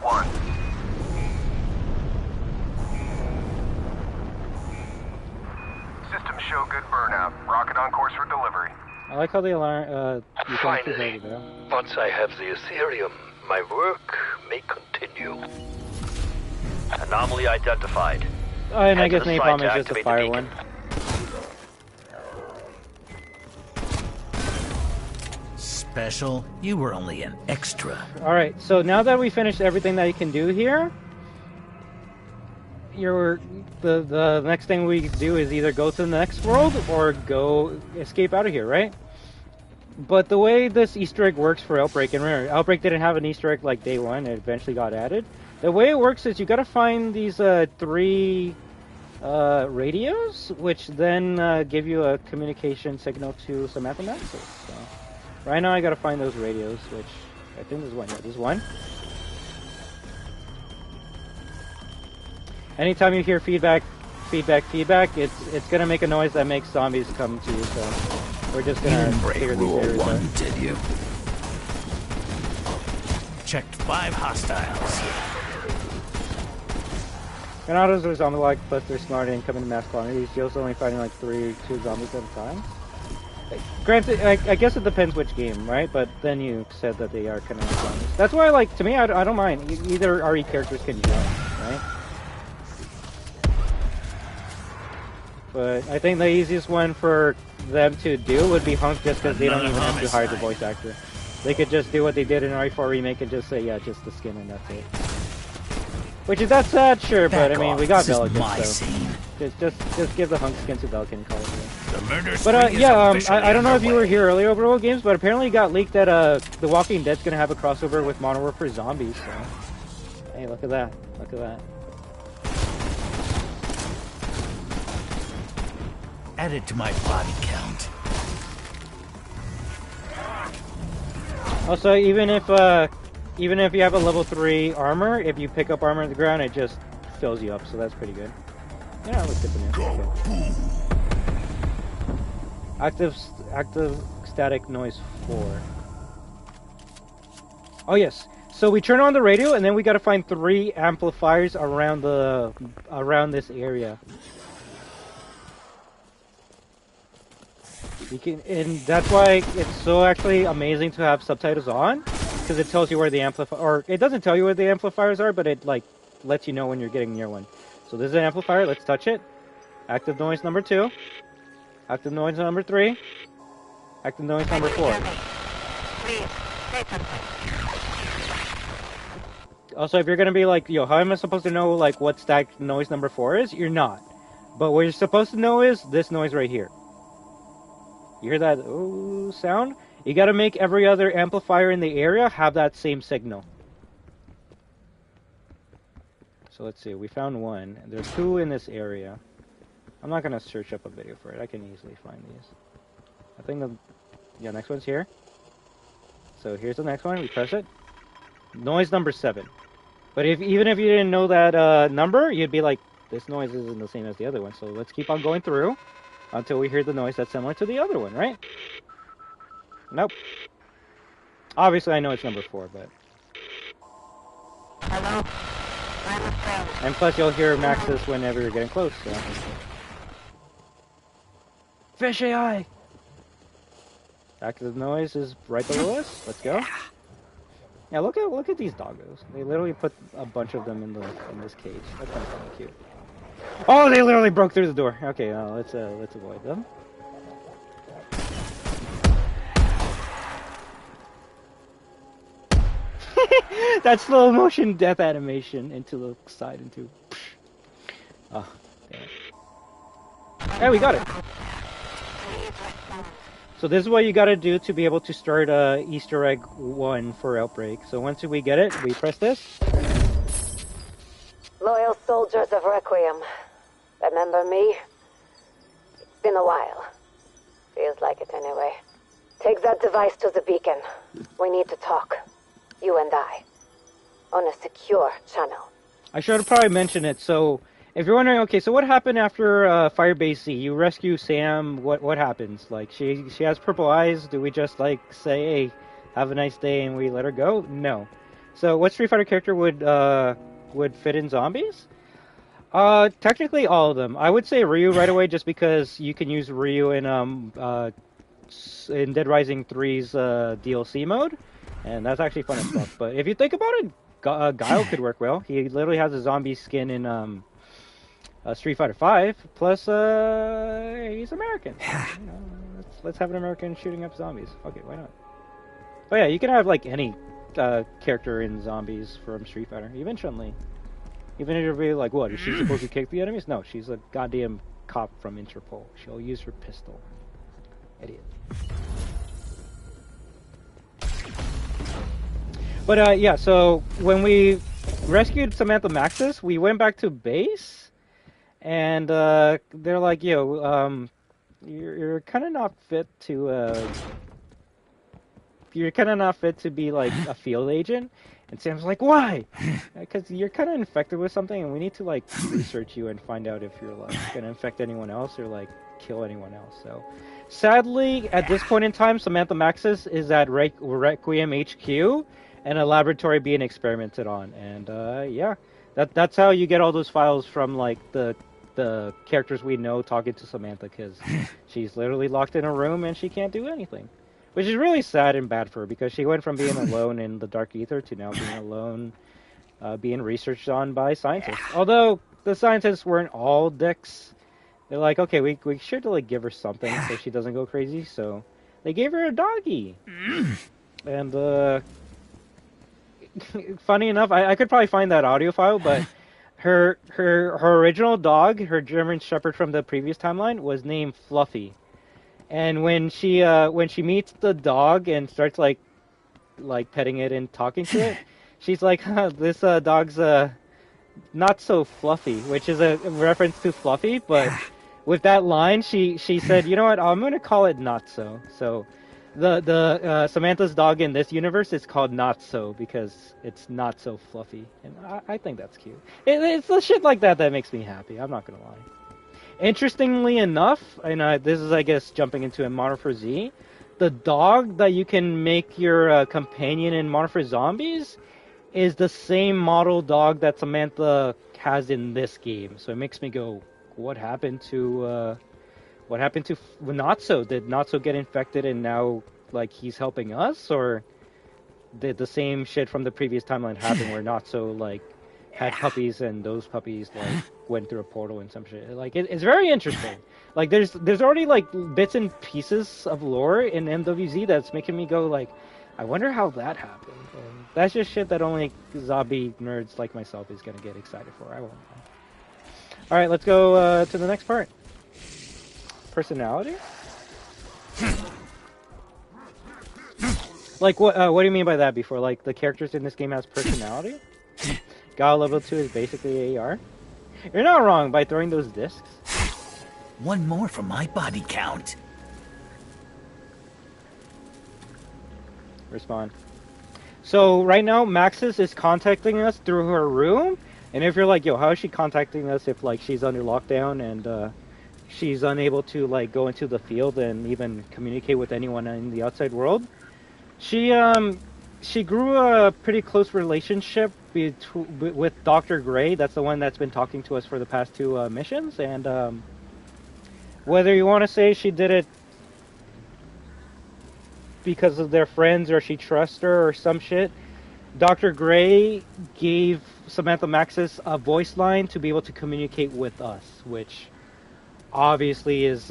1. Systems show good burnout. Rocket on course for delivery. I like how the alarm you can see Finally, over there. once I have the Aetherium, my work may continue. Anomaly identified. And I Head to guess the napalm site to is just a activate the fire beacon. one. Special? You were only an extra. Alright, so now that we finished everything that you can do here, the next thing we do is either go to the next world or go escape out of here, right? But the way this Easter egg works for Outbreak, and remember, Outbreak didn't have an Easter egg like day one, it eventually got added. The way it works is you gotta find these 3 radios, which then give you a communication signal to Samantha Maxis. So right now I gotta find those radios, which I think there's one. Yeah, there's one. Anytime you hear feedback, it's gonna make a noise that makes zombies come to you. So we're just gonna figure these areas out. Did you? Checked 5 hostiles. Granados are zombie-like, plus they're smart and come in mass quantities. Joe's only fighting like 2 zombies at a time. Granted, I guess it depends which game, right? But then you said that they are kind of like zombies. That's why, like, to me, I don't mind. Either RE characters can join, right? But I think the easiest one for them to do would be Hunk, just because they don't even have to hire the voice actor. They could just do what they did in RE4 Remake and just say, yeah, just the skin and that's it. Which is that sad, sure, but I mean, we got Velican, so just give the Hunk skin to Velican and call it good. But yeah, I don't know if you were here earlier over World Games, but apparently it got leaked that The Walking Dead's gonna have a crossover with Modern Warfare Zombies. So hey, look at that! Look at that! Added to my body count. Also, even if you have a level 3 armor, if you pick up armor on the ground, it just fills you up, so that's pretty good. Yeah, that looks good to me. Okay. Active static noise 4. Oh yes. So we turn on the radio, and then we gotta find 3 amplifiers around this area. And that's why it's so actually amazing to have subtitles on, because it tells you where the or it doesn't tell you where the amplifiers are, but it like lets you know when you're getting near one. So this is an amplifier. Let's touch it. Active noise number 2. Active noise number 3. Active noise number 4. Also, if you're gonna be like, yo, how am I supposed to know like what stack noise number 4 is? You're not. But what you're supposed to know is this noise right here. You hear that ooh sound? You gotta make every other amplifier in the area have that same signal. So let's see, we found 1. There's 2 in this area. I'm not gonna search up a video for it. I can easily find these. I think the next one's here. So here's the next one. We press it. Noise number 7. But even if you didn't know that number, you'd be like, this noise isn't the same as the other one. So let's keep on going through until we hear the noise that's similar to the other one, right? Nope. Obviously, I know it's number 4, but... Hello? And plus, you'll hear Maxis whenever you're getting close, so... Fish AI! Active noise is right below us. Let's go. Yeah, look at these doggos. They literally put a bunch of them in this cage. That's kind of cute. Oh, they literally broke through the door. Okay, let's avoid them. That slow motion death animation into the side into. Oh, damn it. Hey, we got it. So this is what you gotta do to be able to start Easter egg 1 for Outbreak. So once we get it, we press this. Loyal soldiers of Requiem. Remember me? It's been a while. Feels like it anyway. Take that device to the beacon. We need to talk. You and I. On a secure channel. I should have probably mentioned it. So, if you're wondering, okay, so what happened after Firebase C? You rescue Sam, what happens? Like, she has purple eyes, do we just, like, say, hey, have a nice day, and we let her go? No. So, what Street Fighter character would fit in zombies? Technically all of them. I would say Ryu right away, just because you can use Ryu in Dead Rising 3's DLC mode, and that's actually fun and stuff. But if you think about it, Guile could work well. He literally has a zombie skin in Street Fighter 5. Plus, he's American. You know, let's have an American shooting up zombies. Okay, why not? Oh yeah, you can have like any character in zombies from Street Fighter. Even Chun-Li. Even if you're really like, what, is she supposed to kick the enemies? No, she's a goddamn cop from Interpol. She'll use her pistol. Idiot. But yeah, so when we rescued Samantha Maxis, we went back to base, and they're like, yo, you're kind of not fit to be like a field agent. And Sam's like, why? Because you're kind of infected with something, and we need to like research you and find out if you're like gonna infect anyone else or like kill anyone else. So, sadly, at this point in time, Samantha Maxis is at Requiem HQ, and a laboratory being experimented on. And yeah, that's how you get all those files from like the characters we know talking to Samantha, because she's literally locked in a room and she can't do anything. Which is really sad and bad for her, because she went from being alone in the Dark Ether to now being alone, being researched on by scientists. Although the scientists weren't all dicks. They're like, okay, we should like give her something so she doesn't go crazy. So they gave her a doggy. And funny enough, I could probably find that audio file, but her original dog, her German Shepherd from the previous timeline, was named Fluffy. And when she meets the dog and starts like petting it and talking to it, she's like, this dog's not so fluffy, which is a reference to Fluffy. But with that line, she said, you know what, I'm gonna call it Not So. So the Samantha's dog in this universe is called Not So because it's not so fluffy, and I think that's cute. It's the shit like that that makes me happy. I'm not gonna lie. Interestingly enough, and this is, I guess, jumping into a Modern Warfare Z, the dog that you can make your companion in Modern Warfare Zombies is the same model dog that Samantha has in this game. So it makes me go, what happened to Natso? Did Natso get infected and now like he's helping us, or did the same shit from the previous timeline happen where Natso like had puppies and those puppies like went through a portal and some shit? Like it's very interesting. Like there's already like bits and pieces of lore in MWZ that's making me go like, I wonder how that happened. And that's just shit that only zombie nerds like myself is gonna get excited for. I won't know. All right, let's go to the next part. Personality. Like what do you mean by that? Before, like the characters in this game has personality? Guile level 2 is basically AR. You're not wrong by throwing those discs. One more for my body count. Respond. So right now, Maxis is contacting us through her room, and if you're like, yo, how is she contacting us if like she's under lockdown and she's unable to like go into the field and even communicate with anyone in the outside world? She grew a pretty close relationship with Dr. Gray. That's the one that's been talking to us for the past 2 missions. And whether you want to say she did it because of their friends or she trusts her or some shit, Dr. Gray gave Samantha Maxis a voice line to be able to communicate with us, which obviously is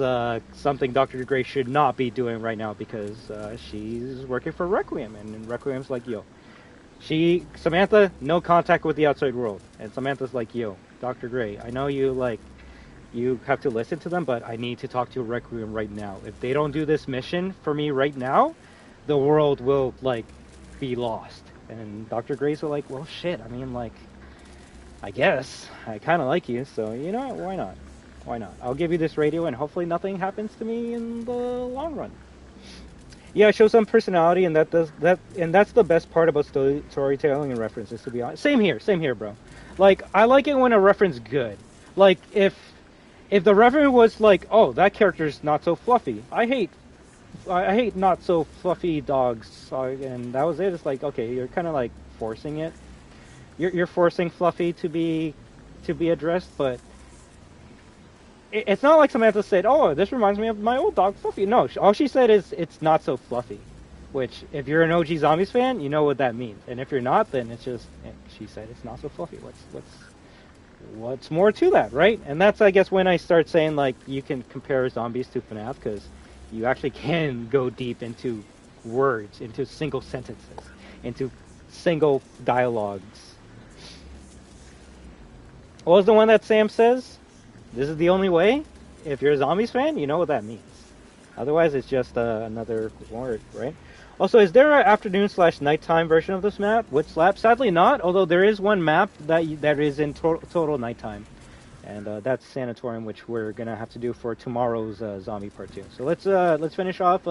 something Dr. Gray should not be doing right now because she's working for Requiem, and Requiem's like, yo, Samantha, no contact with the outside world. And Samantha's like, yo, Dr. Gray, I know you have to listen to them, but I need to talk to Requiem right now. If they don't do this mission for me right now, the world will like be lost. And Dr. Gray's like, well, shit, I mean, like, I guess I kind of like you, so you know, why not? Why not? I'll give you this radio, and hopefully nothing happens to me in the long run. Yeah, show some personality, and that's the best part about storytelling and references, to be honest. Same here, bro. Like, I like it when a reference good. Like, if the reference was like, oh, that character's not so fluffy. I hate not so fluffy dogs, and that was it. It's like, okay, you're kind of like forcing it. You're forcing Fluffy to be addressed, but it's not like Samantha said, oh, this reminds me of my old dog Fluffy. No, all she said is it's not so fluffy. Which, if you're an OG Zombies fan, you know what that means. And if you're not, then it's just, she said it's not so fluffy. What's more to that, right? And that's, I guess, when I start saying, like, you can compare Zombies to FNAF, because you actually can go deep into words, into single sentences, into single dialogues. What was the one that Sam says? This is the only way? If you're a Zombies fan, you know what that means. Otherwise, it's just another word, right? Also, is there an afternoon/nighttime version of this map with Slap? Sadly not, although there is one map that is in total nighttime. And that's Sanatorium, which we're going to have to do for tomorrow's Zombie Part 2. So let's finish off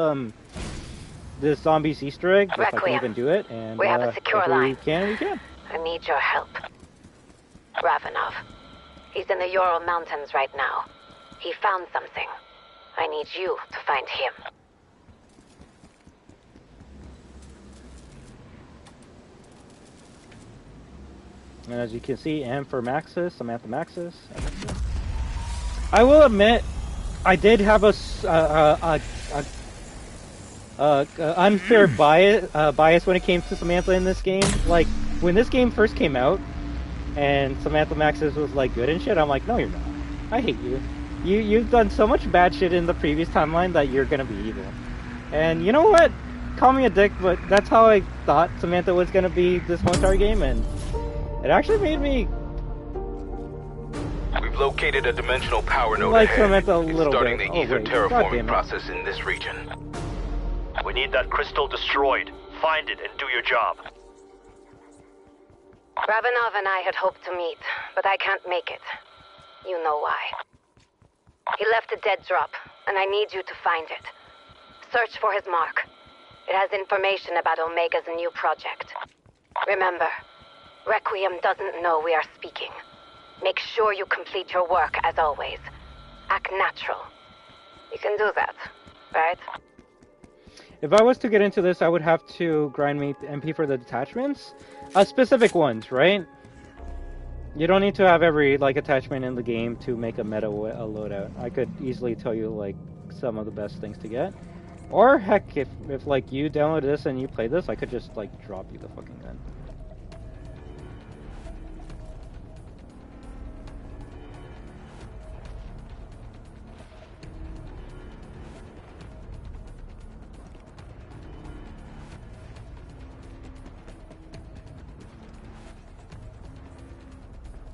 this Zombies Easter egg, if I can even do it. And we have a secure line. We can. I need your help. Ravenov. He's in the Ural Mountains right now. He found something. I need you to find him. And as you can see, M for Maxis, Samantha Maxis. I will admit, I did have a unfair bias when it came to Samantha in this game. Like, when this game first came out, and Samantha Maxis was like good and shit, I'm like, no, you're not. I hate you. You've done so much bad shit in the previous timeline that you're gonna be evil. And you know what? Call me a dick, but that's how I thought Samantha was gonna be this whole entire game, and it actually made me We've located a dimensional power node like ahead. Samantha a little starting bit. the ether wait. terraforming process in this region. We need that crystal destroyed. Find it and do your job. Ravenov and I had hoped to meet, but I can't make it. You know why. He left a dead drop, and I need you to find it. Search for his mark. It has information about Omega's new project. Remember, Requiem doesn't know we are speaking. Make sure you complete your work, as always. Act natural. You can do that, right? If I was to get into this, I would have to grind me MP for the detachments. Specific ones, right? You don't need to have every attachment in the game to make a meta loadout. I could easily tell you some of the best things to get. Or heck, if you download this and you play this, I could just drop you the fucking gun.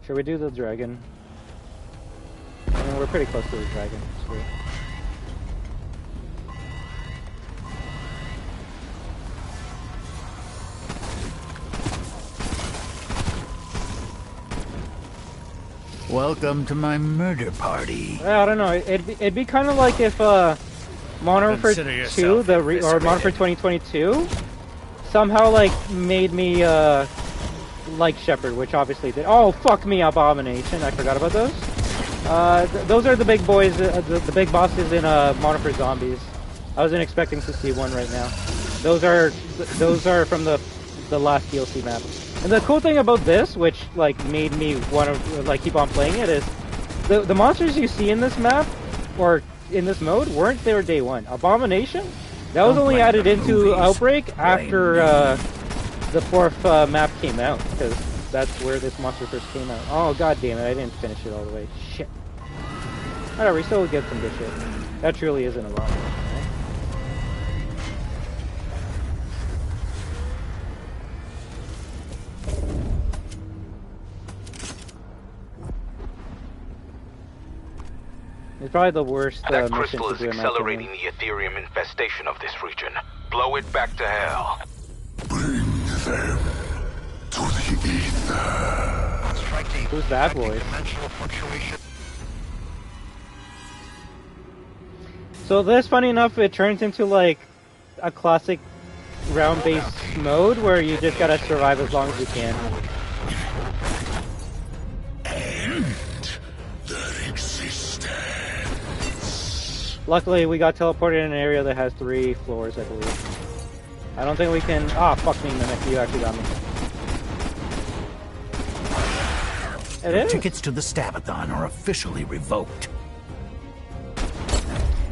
Should we do the dragon? I mean, we're pretty close to the dragon. So. Welcome to my murder party. I don't know. It'd be kind of like if Modern Warfare 2, or Modern Warfare 2022, somehow made me like Shepard, which obviously did. Oh, fuck me, Abomination. I forgot about those. Those are the big boys, the big bosses in Modern Warfare Zombies. I wasn't expecting to see one right now. Those are from the last DLC map. And the cool thing about this, which made me want to keep on playing it, is the monsters you see in this map or in this mode weren't there day one. Abomination, that was only added into Outbreak after the fourth map came out, because that's where this monster first came out. Oh god damn it, I didn't finish it all the way. Shit. Alright, we still get some good shit. That truly isn't a lot. It's probably the worst that mission crystal to is do in my accelerating opinion. the Ethereum infestation of this region. Blow it back to hell. Bring them to the ether. Who's that voice? So this, funny enough, it turns into a classic round-based mode where you just gotta survive as long as you can. End their existence. Luckily, we got teleported in an area that has 3 floors, I believe. I don't think we can... Ah, fuck me, Mimic. You actually got me. Your tickets to the Stabathon are officially revoked.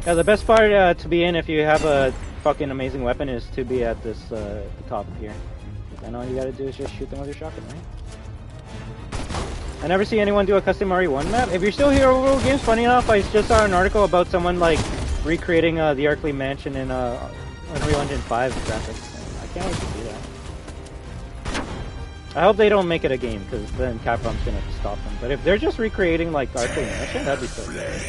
Yeah, the best part to be in if you have a fucking amazing weapon is to be at this the top here. And all you gotta do is just shoot them with your shotgun, right? I never see anyone do a custom RE1 map. If you're still here over games, funny enough, I just saw an article about someone like recreating the Arkley Mansion in Unreal Engine 5 graphics. I can't wait to see that. I hope they don't make it a game, because then Capcom's gonna stop them. But if they're just recreating like Arkley Mansion, that'd be so good.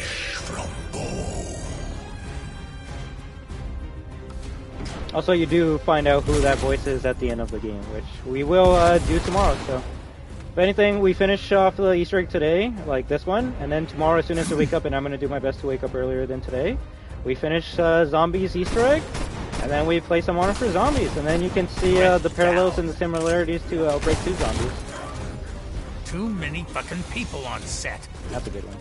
Also, you do find out who that voice is at the end of the game, which we will do tomorrow. So, if anything, we finish off the Easter egg today, like this one, and then tomorrow, as soon as I wake up, and I'm going to do my best to wake up earlier than today, we finish Zombies Easter egg, and then we play some Honor for Zombies, and then you can see the parallels and the similarities to Outbreak 2 Zombies. Too many fucking people on set. That's a good one.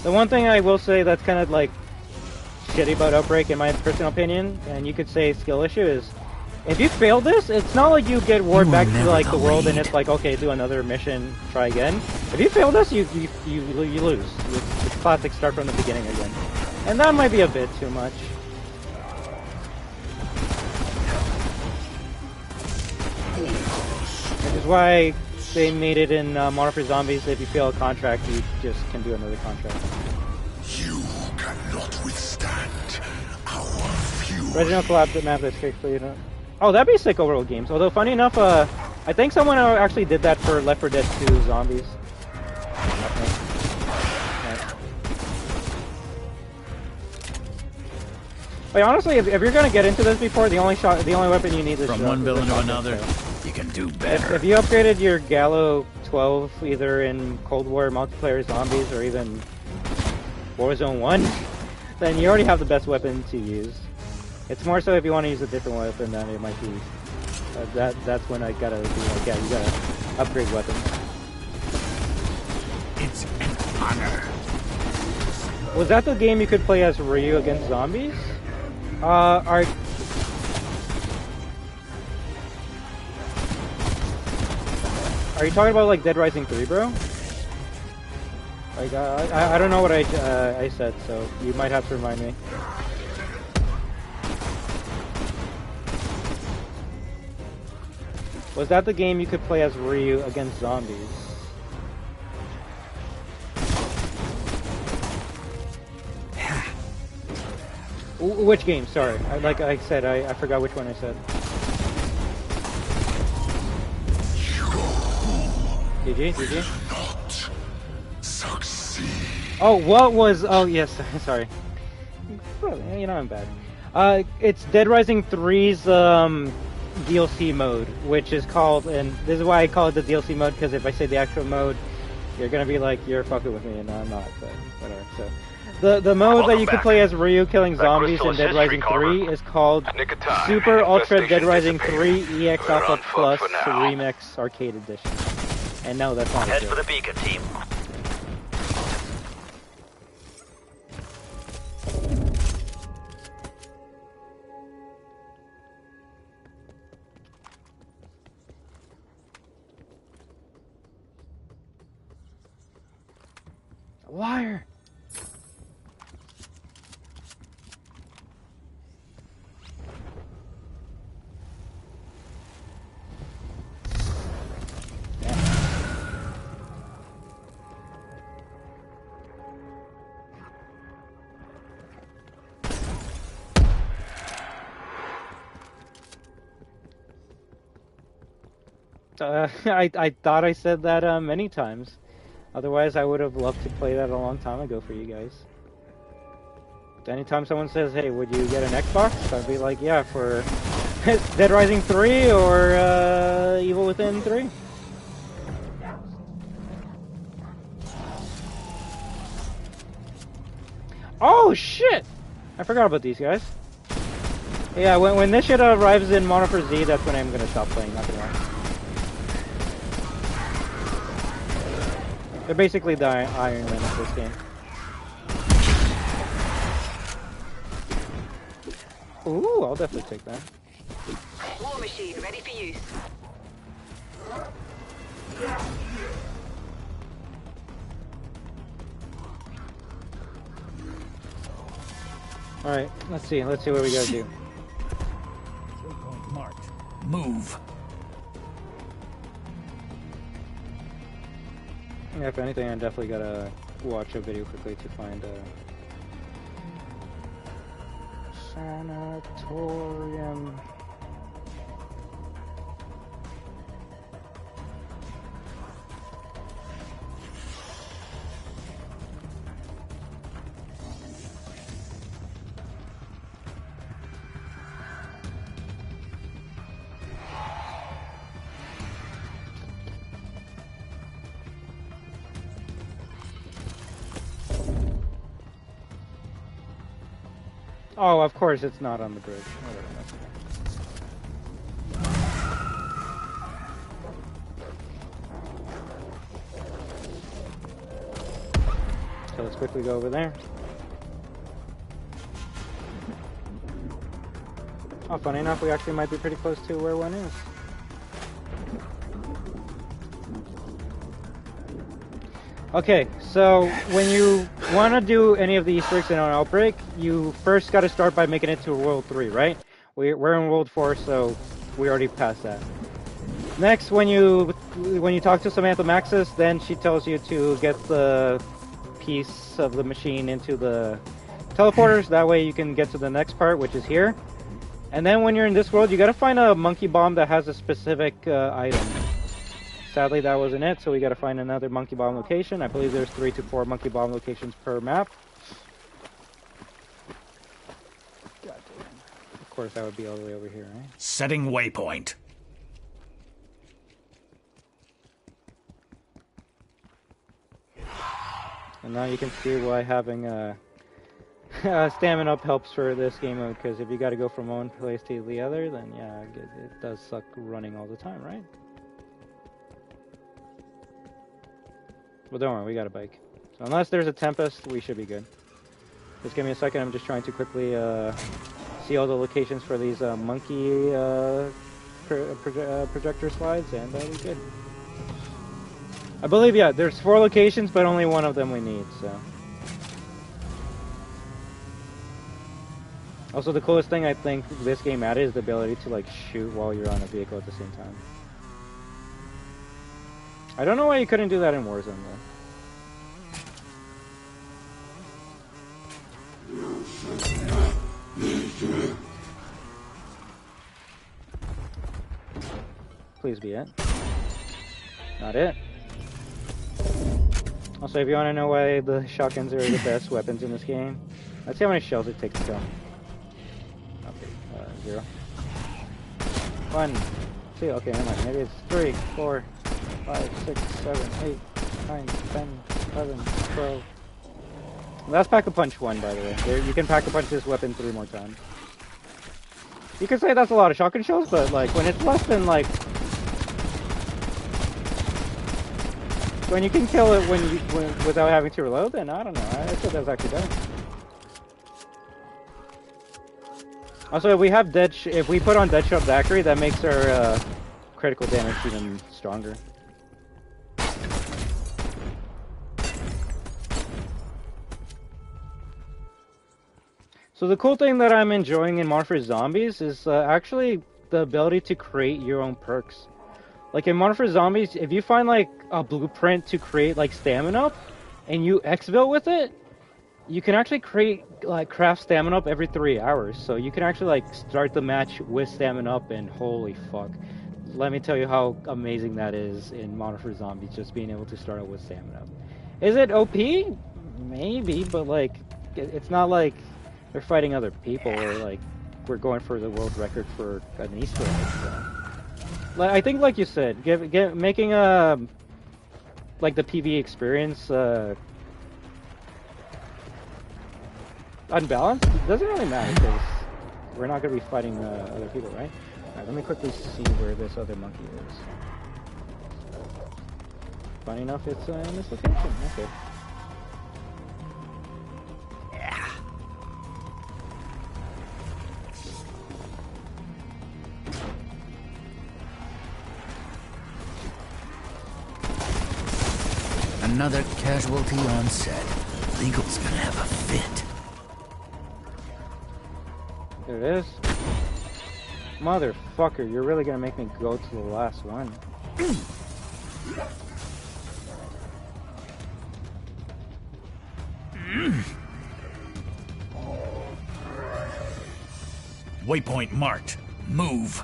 The one thing I will say that's kind of like shitty about Outbreak, in my personal opinion, and you could say skill issue, is if you fail this, it's not like you get warped back to like the world and it's like, okay, do another mission, try again. If you fail this, you lose. It's classic start from the beginning again. And that might be a bit too much. Which is why they made it in Modern for Zombies, if you fail a contract, you just can do another contract. You cannot withstand our fury. Original collab map that's strictly, you know. Oh, that'd be sick overall games. Although, funny enough, I think someone actually did that for Left 4 Dead 2 Zombies. But honestly, if you're gonna get into this before, the only weapon you need is from one villain to another. You can do better. If you upgraded your Gallo 12 either in Cold War multiplayer Zombies or even Warzone 1, then you already have the best weapon to use. It's more so if you want to use a different weapon, then it might be that's when I gotta be like, yeah, you gotta upgrade weapons. It's an honor. Was that the game you could play as Ryu against zombies? Are you talking about like Dead Rising 3, bro? Like I don't know what I said, so you might have to remind me. Was that the game you could play as Ryu against zombies? Which game? Sorry. Like I said, I forgot which one I said. GG? Not succeed. Oh, what was... Oh, yes. Sorry. You know I'm bad. It's Dead Rising 3's DLC mode, which is called... And this is why I call it the DLC mode, because if I say the actual mode, you're going to be like, you're fucking with me, and I'm not, but whatever. So... The mode that you can play as Ryu killing zombies in Dead Rising 3 is called Super Ultra Dead Rising 3 EX Alpha Plus Remix Arcade Edition. And no, that's not Head it. for the beacon, team. Liar! I thought I said that many times. Otherwise, I would have loved to play that a long time ago for you guys. Anytime someone says, hey, would you get an Xbox? I'd be like, yeah, for Dead Rising 3 or Evil Within 3. Oh, shit! I forgot about these guys. Yeah, when this shit arrives in Mono for Z, that's when I'm gonna stop playing, not gonna lie. They're basically the Iron Man of this game. Ooh, I'll definitely take that. War machine ready for use. Alright, let's see what we gotta do. Waypoint marked. Move. Yeah, if anything, I definitely gotta watch a video quickly to find a sanatorium. Oh, of course it's not on the bridge. Whatever, that's okay. So let's quickly go over there. Oh, funny enough, we actually might be pretty close to where one is. Okay, so when you want to do any of the Easter eggs in an Outbreak, you first got to start by making it to World 3, right? We're in World 4, so we already passed that. Next, when you talk to Samantha Maxis, then she tells you to get the piece of the machine into the teleporters. That way you can get to the next part, which is here. And then when you're in this world, you got to find a monkey bomb that has a specific item. Sadly, that wasn't it, so we got to find another monkey bomb location. I believe there's 3 to 4 monkey bomb locations per map. God damn. Of course, that would be all the way over here, right? Setting waypoint. And now you can see why having stamina up helps for this game mode, because if you got to go from one place to the other, then yeah, it does suck running all the time, right? Well, don't worry, we got a bike. So unless there's a Tempest, we should be good. Just give me a second, I'm just trying to quickly see all the locations for these monkey projector slides, and we're good. I believe, yeah, there's 4 locations, but only one of them we need, so. Also, the coolest thing I think this game added is the ability to, like, shoot while you're on a vehicle at the same time. I don't know why you couldn't do that in Warzone, though. Please be it. Not it. Also, if you want to know why the shotguns are the best weapons in this game, let's see how many shells it takes to kill. Okay, 0. 1, 2, okay, never mind. Maybe it's 3, 4, 5, 6, 7, 8, 9, 10, 11, 12. That's Pack-a-Punch 1, by the way. You can Pack-a-Punch this weapon 3 more times. You could say that's a lot of shotgun shells, but like when it's less than like... When you can kill it without having to reload, then I don't know. I thought that was actually better. Also, if we have if we put on Deadshot Zachary, that makes our critical damage even stronger. So the cool thing that I'm enjoying in Modern Warfare Zombies is actually the ability to create your own perks. Like in Modern Warfare Zombies, if you find like a blueprint to create like stamina up, and you exfil with it, you can actually craft stamina up every 3 hours. So you can actually like start the match with stamina up, and holy fuck. Let me tell you how amazing that is in Modern Warfare Zombies, just being able to start out with stamina up. Is it OP? Maybe, but like, it's not like they're fighting other people, or like we're going for the world record for an Easter egg. So. I think, like you said, making like the PvE experience unbalanced doesn't really matter, because we're not going to be fighting other people, right? Alright, let me quickly see where this other monkey is. Funny enough, it's in this location. Okay. Another casualty on set. Legal's gonna have a fit. There it is. Motherfucker, you're really gonna make me go to the last one. Waypoint marked. Move.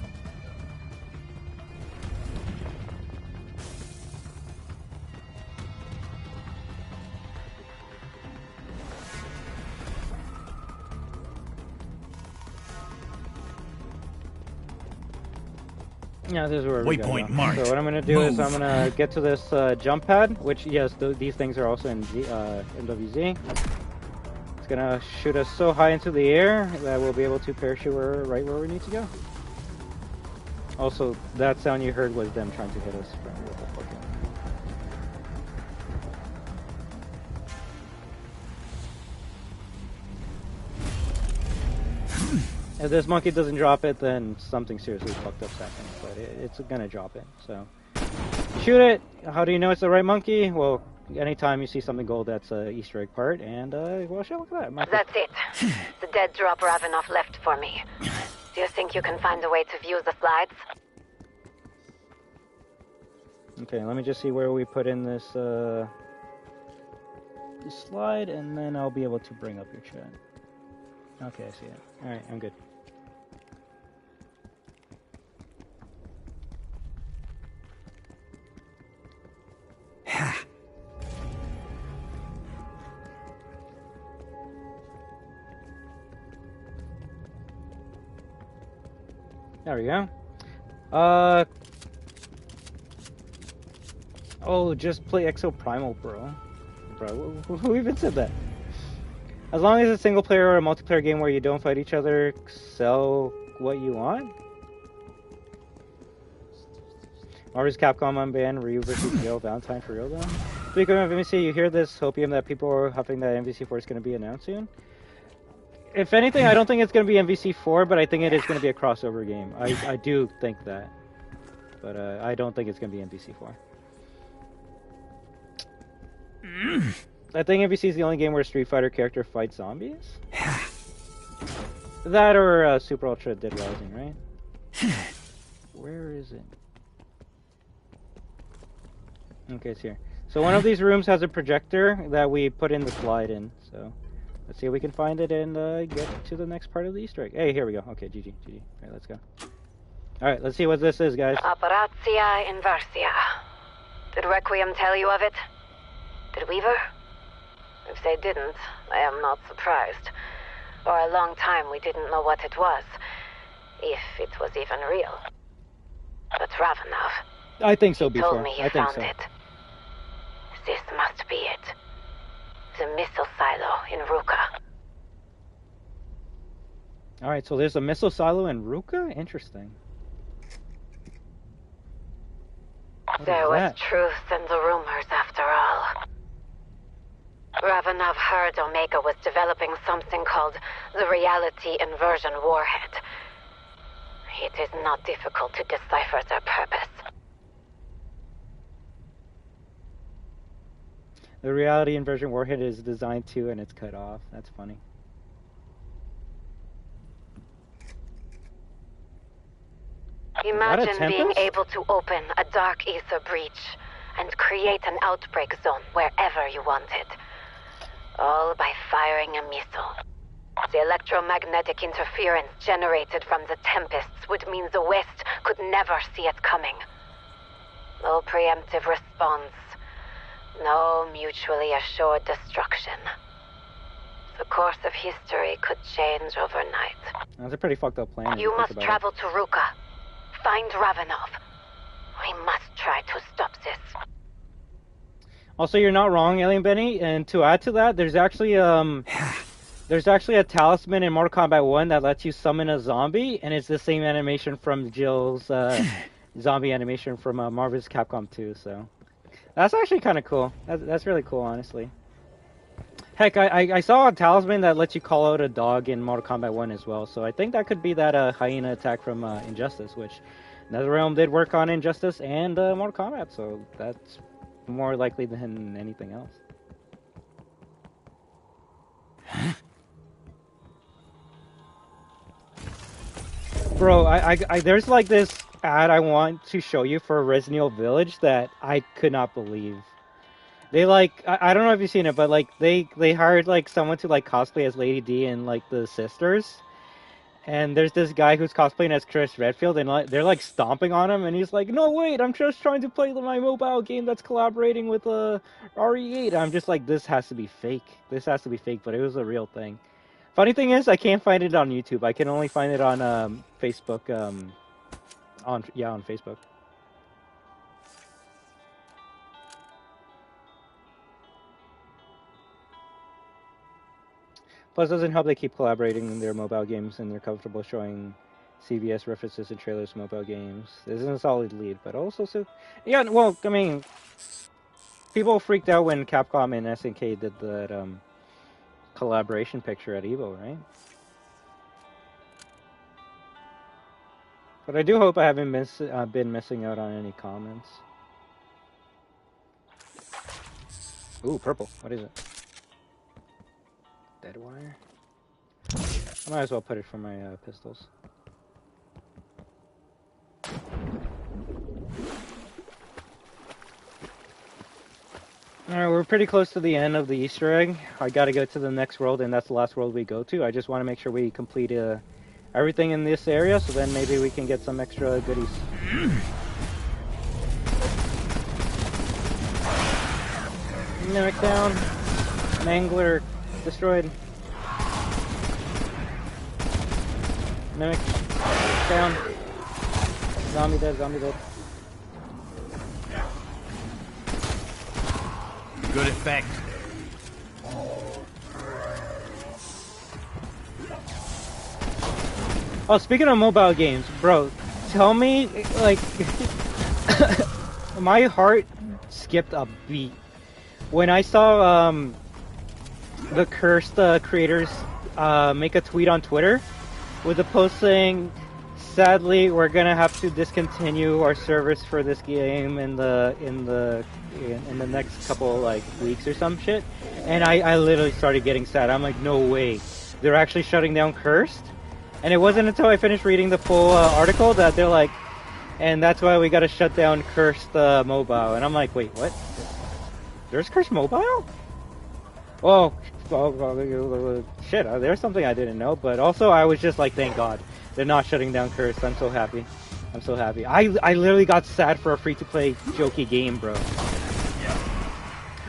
Yeah, this is where we Waypoint go. marked. So what I'm gonna do is Move. I'm gonna get to this jump pad, which yes, these things are also in MWZ. It's gonna shoot us so high into the air that we'll be able to parachute right where we need to go. Also, that sound you heard was them trying to hit us from what the fuck. If this monkey doesn't drop it, then something seriously fucked up's happening. But it's gonna drop it. So shoot it. How do you know it's the right monkey? Well, anytime you see something gold, that's a Easter egg part. And well, shit, look at that. That's it. The dead drop Ravenoff left for me. Do you think you can find a way to view the slides? Okay, let me just see where we put in this slide, and then I'll be able to bring up your chat. Okay, I see it. Alright, I'm good. There we go. Oh, just play Exo Primal, bro. Bro, who even said that? As long as it's a single player or a multiplayer game where you don't fight each other, sell what you want? Marvel's Capcom unbanned, Ryu versus Gil, Valentine for real though? Speaking of MVC, you hear this hopium that people are huffing that MVC4 is going to be announced soon? If anything, I don't think it's going to be MVC4, but I think it is going to be a crossover game. I do think that. But I don't think it's going to be MVC4. I think MVC is the only game where a Street Fighter character fights zombies. That or Super Ultra Dead Rising, right? Where is it? Okay, it's here. So one of these rooms has a projector that we put in the slide in. So let's see if we can find it and get to the next part of the Easter egg. Hey, here we go. Okay, GG. Alright, let's go. Alright, let's see what this is, guys. Operatia Inversia. Did Requiem tell you of it? Did Weaver? If they didn't, I am not surprised. For a long time we didn't know what it was. If it was even real. But Ravenoff... I think so before. told me he found it. This must be it. The missile silo in Ruka. Alright, so there's a missile silo in Ruka? Interesting. There was truth in the rumors after all. Ravenoff heard Omega was developing something called the Reality Inversion Warhead. It is not difficult to decipher their purpose. The Reality Inversion Warhead is designed to, and it's cut off. That's funny. Imagine being able to open a dark ether breach and create an outbreak zone wherever you wanted. All by firing a missile. The electromagnetic interference generated from the tempests would mean the West could never see it coming. No preemptive response. No mutually assured destruction. The course of history could change overnight. That's a pretty fucked up plan. You must travel to Ruka. Find Ravenoff. We must try to stop this. Also, you're not wrong, Alien Benny. And to add to that, there's actually a talisman in Mortal Kombat 1 that lets you summon a zombie, and it's the same animation from Jill's zombie animation from Marvel's Capcom 2. So that's actually kind of cool. That's really cool, honestly. Heck, I saw a talisman that lets you call out a dog in Mortal Kombat 1 as well. So I think that could be that hyena attack from Injustice, which NetherRealm did work on Injustice and Mortal Kombat. So that's more likely than anything else. Bro, there's like this ad I want to show you for Resident Evil Village that I could not believe. They like, I don't know if you've seen it, but like they hired like someone to like cosplay as Lady D and like the sisters. And there's this guy who's cosplaying as Chris Redfield, and like, they're like stomping on him, and he's like, "No, wait, I'm just trying to play my mobile game that's collaborating with RE8." I'm just like, this has to be fake. This has to be fake, but it was a real thing. Funny thing is, I can't find it on YouTube. I can only find it on Facebook. On Facebook. Plus, it doesn't help they keep collaborating in their mobile games, and they're comfortable showing CVS references in trailers to mobile games. This isn't a solid lead, but also yeah. Well, I mean, people freaked out when Capcom and SNK did that collaboration picture at Evo, right? But I do hope I haven't been missing out on any comments. Ooh, purple. What is it? Dead wire? I might as well put it for my pistols. Alright, we're pretty close to the end of the Easter egg. I gotta go to the next world, and that's the last world we go to. I just want to make sure we complete everything in this area, so then maybe we can get some extra goodies. Mimic down. Mangler destroyed. Mimic down. Zombie dead, zombie dead. Good effect. Oh, speaking of mobile games, bro, tell me, like, my heart skipped a beat when I saw the Cursed creators make a tweet on Twitter with a post saying, "Sadly, we're gonna have to discontinue our service for this game in the next couple like weeks or some shit." And I literally started getting sad. I'm like, no way, they're actually shutting down Cursed. And it wasn't until I finished reading the full article that they're like, and that's why we gotta shut down Cursed Mobile. And I'm like, wait, what? There's Cursed Mobile? Oh, shit, there's something I didn't know. But also, I was just like, thank God, they're not shutting down Cursed. I'm so happy. I'm so happy. I literally got sad for a free-to-play jokey game, bro.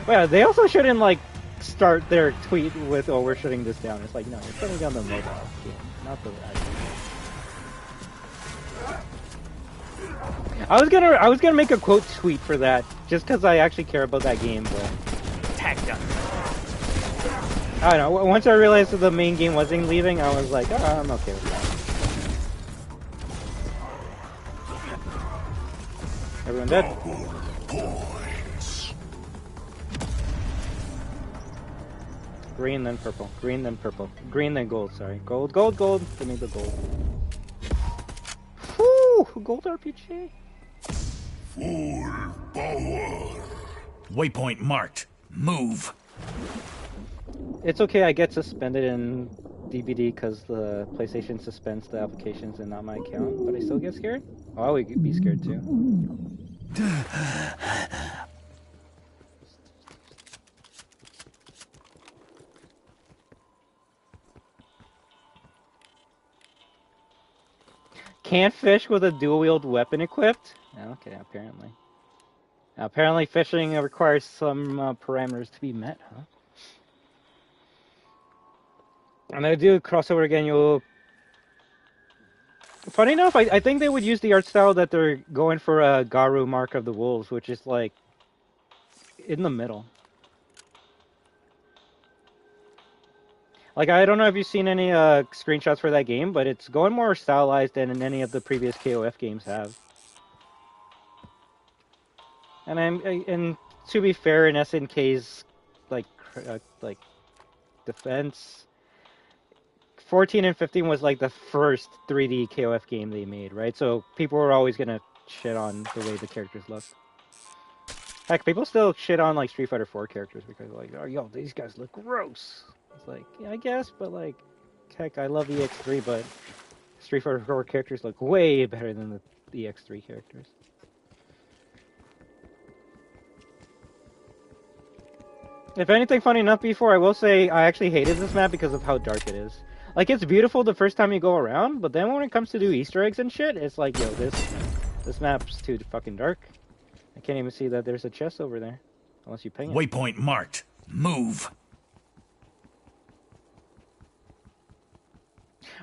Well, they also shouldn't, like, start their tweet with, "Oh, we're shutting this down." It's like, no, you're shutting down the mobile game, not the I was gonna make a quote tweet for that, just because I actually care about that game, but tag done. I don't know. Once I realized that the main game wasn't leaving, I was like, oh, I'm okay with that. Everyone dead? Green, then purple. Green, then purple. Green, then gold, sorry. Gold, gold, gold. Give me the gold. Whew! Gold RPG. Full power. Waypoint marked. Move. It's okay, I get suspended in DVD because the PlayStation suspends the applications and not my account, but I still get scared? Oh, I would be scared too. Can't fish with a dual-wield weapon equipped? Okay, apparently. Apparently fishing requires some parameters to be met, huh? And I do crossover again, you'll... Funny enough, I think they would use the art style that they're going for Garu Mark of the Wolves, which is like in the middle. Like, I don't know if you've seen any screenshots for that game, but it's going more stylized than any of the previous KOF games have. And to be fair, in SNK's like defense, 14 and 15 was like the first 3D KOF game they made, right? So people were always gonna shit on the way the characters look. Heck, people still shit on like Street Fighter 4 characters because like, oh, yo, these guys look gross. It's like, yeah, I guess, but like, heck, I love EX3, but Street Fighter 4 characters look way better than the X3 characters. If anything, funny enough, before I will say I actually hated this map because of how dark it is. Like, it's beautiful the first time you go around, but then when it comes to do Easter eggs and shit, it's like, yo, this map's too fucking dark. I can't even see that there's a chest over there, unless you ping it. Waypoint marked. Move.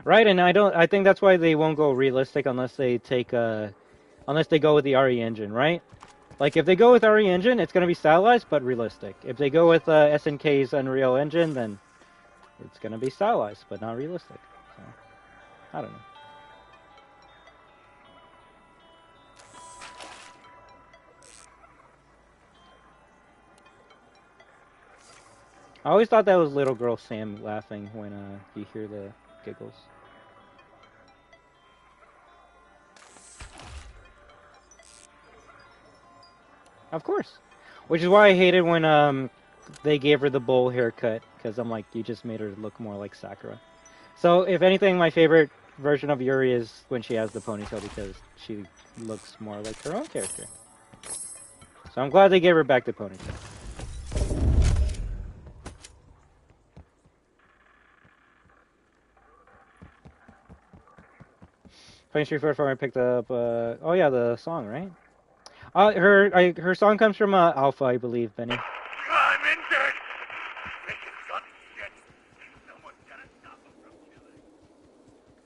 Right, and I think that's why they won't go realistic unless they take unless they go with the RE engine, right? Like, if they go with RE engine, it's going to be stylized, but realistic. If they go with SNK's Unreal Engine, then it's going to be stylized, but not realistic. So, I don't know. I always thought that was little girl Sam laughing when you hear the giggles. Of course. Which is why I hated when they gave her the bowl haircut, because I'm like, you just made her look more like Sakura. So, if anything, my favorite version of Yuri is when she has the ponytail, because she looks more like her own character. So I'm glad they gave her back the ponytail. Playing Street Fighter 4, I picked up, oh yeah, the song, right? Her song comes from Alpha, I believe, Benny. I'm in debt.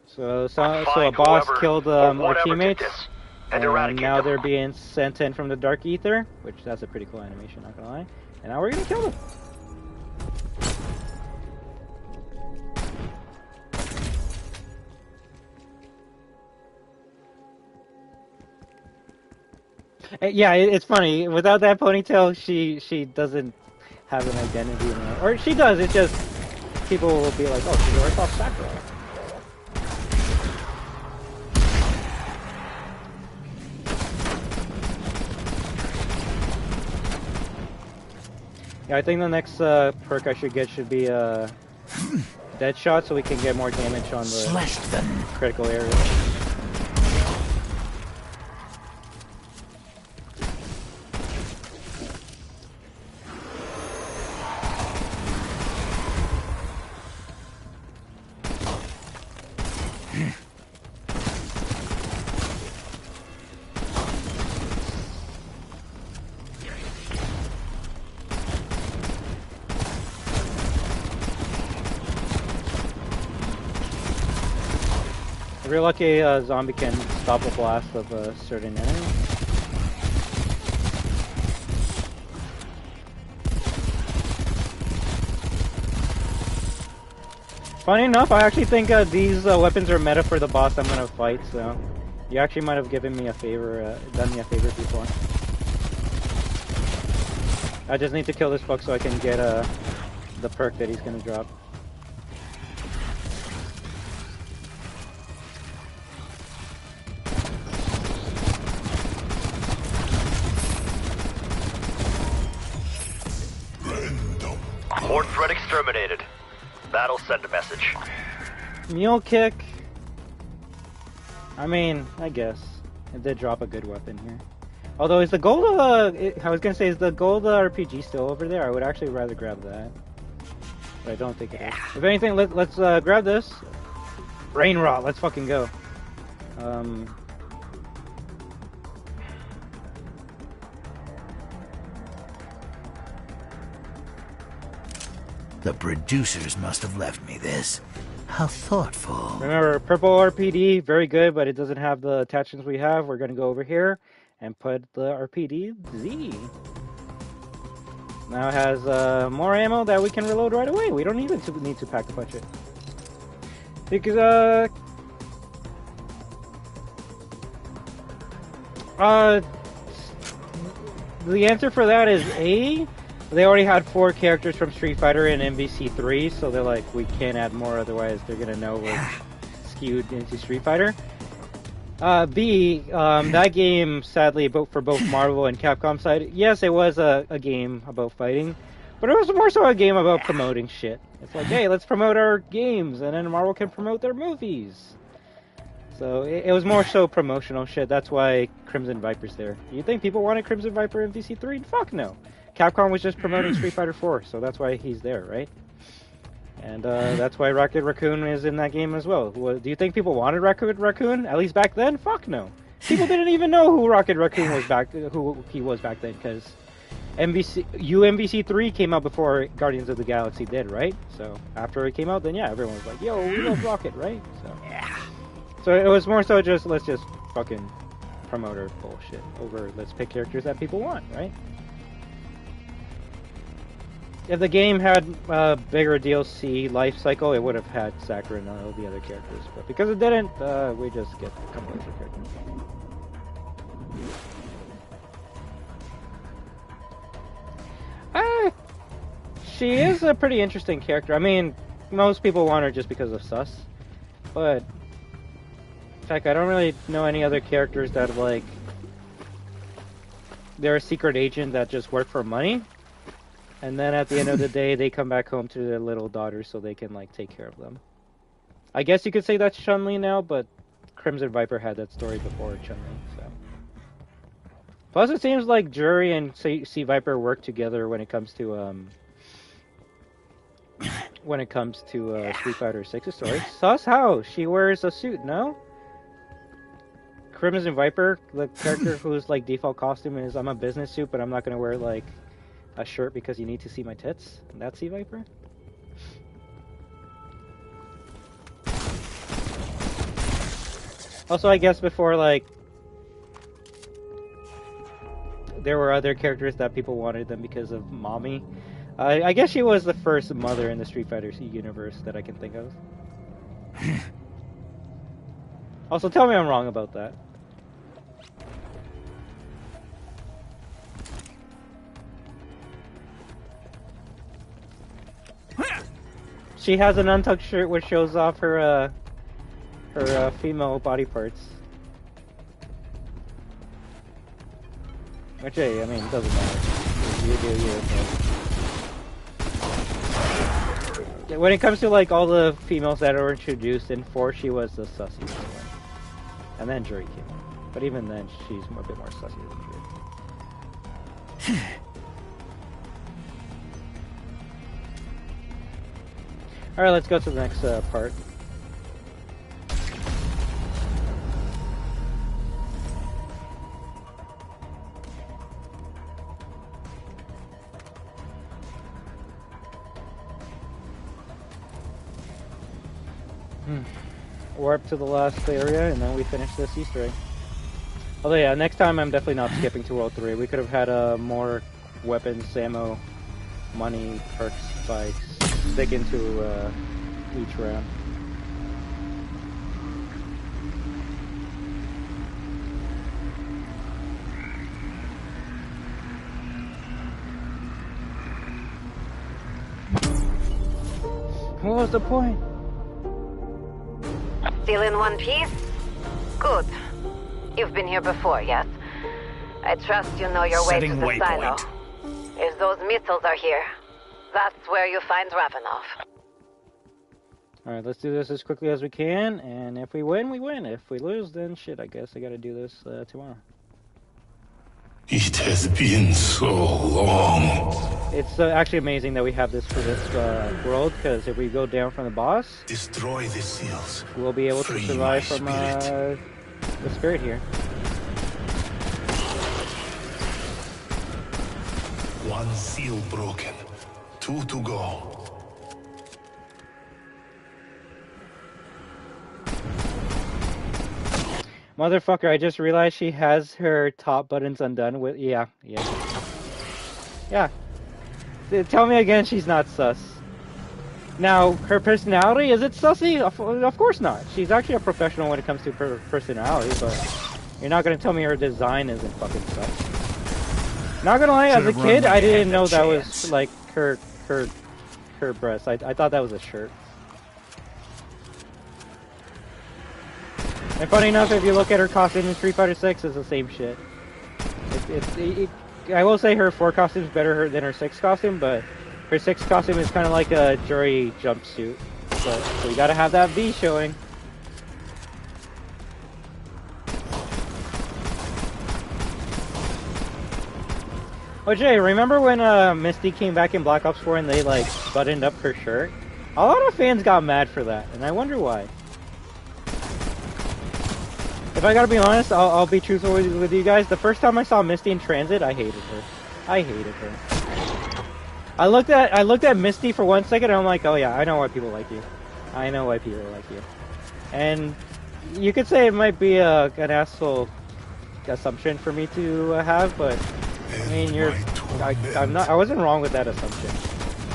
So a boss killed our teammates, and now they're being sent in from the Dark Ether, which that's a pretty cool animation, not gonna lie. And now we're gonna kill them. Yeah, it's funny. Without that ponytail, she doesn't have an identity anymore. Or she does, it's just people will be like, oh, she's a rip-off Sakura. Yeah, I think the next perk I should get should be Dead Shot, so we can get more damage on the critical area. If you're lucky, a zombie can stop a blast of a certain enemy. Funny enough, I actually think these weapons are meta for the boss I'm gonna fight, so you actually might have given me a favor, done me a favor before. I just need to kill this fuck so I can get the perk that he's gonna drop. Horde threat exterminated. That'll send a message. Mule kick. I mean, I guess it did drop a good weapon here. Although, is the gold? I was gonna say, is the gold RPG still over there? I would actually rather grab that, but I don't think it is. If anything, let's grab this. Rain Rot. Let's fucking go. The producers must have left me this. How thoughtful. Remember, purple RPD, very good, but it doesn't have the attachments we have. We're going to go over here and put the RPD Z. Now it has more ammo that we can reload right away. We don't even need to pack a punch it. Because, the answer for that is A. They already had 4 characters from Street Fighter in MVC3, so they're like, we can't add more, otherwise they're gonna know we're skewed into Street Fighter. B, that game, sadly, for both Marvel and Capcom side, yes, it was a game about fighting, but it was more so a game about promoting shit. It's like, hey, let's promote our games, and then Marvel can promote their movies. So it was more so promotional shit. That's why Crimson Viper's there. You think people wanted Crimson Viper in VC3? Fuck no. Capcom was just promoting Street Fighter 4, so that's why he's there, right? And that's why Rocket Raccoon is in that game as well. Do you think people wanted Rocket Raccoon? At least back then? Fuck no. People didn't even know who Rocket Raccoon was who he was back then, because UMVC3 came out before Guardians of the Galaxy did, right? So after it came out, then yeah, everyone was like, yo, we love Rocket, right? So yeah. So it was more so just, let's just fucking promote our bullshit over, let's pick characters that people want, right? If the game had a bigger DLC life cycle, it would have had Sakura and all the other characters. But because it didn't, we just get a couple extra characters. She is a pretty interesting character. I mean, most people want her just because of sus. But in fact, I don't really know any other characters that, like, they're a secret agent that just work for money, and then at the end of the day, they come back home to their little daughters so they can, like, take care of them. I guess you could say that's Chun-Li now, but Crimson Viper had that story before Chun-Li, so. Plus, it seems like Jury and C Viper work together when it comes to, Street Fighter 6's story. Sus how? She wears a suit, no? Crimson Viper, the character whose like default costume is I'm a business suit, but I'm not gonna wear like a shirt because you need to see my tits. That's C Viper. Also, I guess before like there were other characters that people wanted them because of mommy. I guess she was the first mother in the Street Fighter universe that I can think of. Also, tell me I'm wrong about that. She has an untucked shirt which shows off her female body parts. Which, hey, I mean, it doesn't matter. You do you. When it comes to like all the females that were introduced in 4, she was the sussy one. And then Jury came on. But even then, she's a bit more sussy than Jury. Alright, let's go to the next part. Warp to the last area, and then we finish this Easter egg. Although yeah, next time I'm definitely not skipping to World 3. We could have had more weapons, ammo, money, perks, spikes, stick into each round. What was the point? Still in one piece? Good. You've been here before, yes? I trust you know your way to the silo. If those missiles are here, that's where you find Ravenov. Alright, let's do this as quickly as we can, and if we win, we win. If we lose, then shit, I guess I gotta do this tomorrow. It has been so long. It's actually amazing that we have this for this world, because if we go down from the boss, destroy the seals. We'll be able to survive from the spirit here. One seal broken, 2 to go. Motherfucker, I just realized she has her top buttons undone with... Yeah. Tell me again she's not sus. Now, her personality, is it sussy? Of course not. She's actually a professional when it comes to her personality, but you're not going to tell me her design isn't fucking sus. Not gonna lie, as a kid, I didn't know that was, like, her breast. I thought that was a shirt. And funny enough, if you look at her costume in Street Fighter 6, it's the same shit. I will say her 4 costume is better than her 6 costume, but her 6 costume is kind of like a Jury jumpsuit. So you gotta have that V showing. Oh, Jay, remember when Misty came back in Black Ops 4 and they, like, buttoned up her shirt? A lot of fans got mad for that, and I wonder why. If I gotta be honest, I'll be truthful with you guys. The first time I saw Misty in Transit, I hated her. I hated her. I looked at Misty for 1 second, and I'm like, oh yeah, I know why people like you. I know why people like you. And you could say it might be an asshole assumption for me to have, but I mean, I wasn't wrong with that assumption.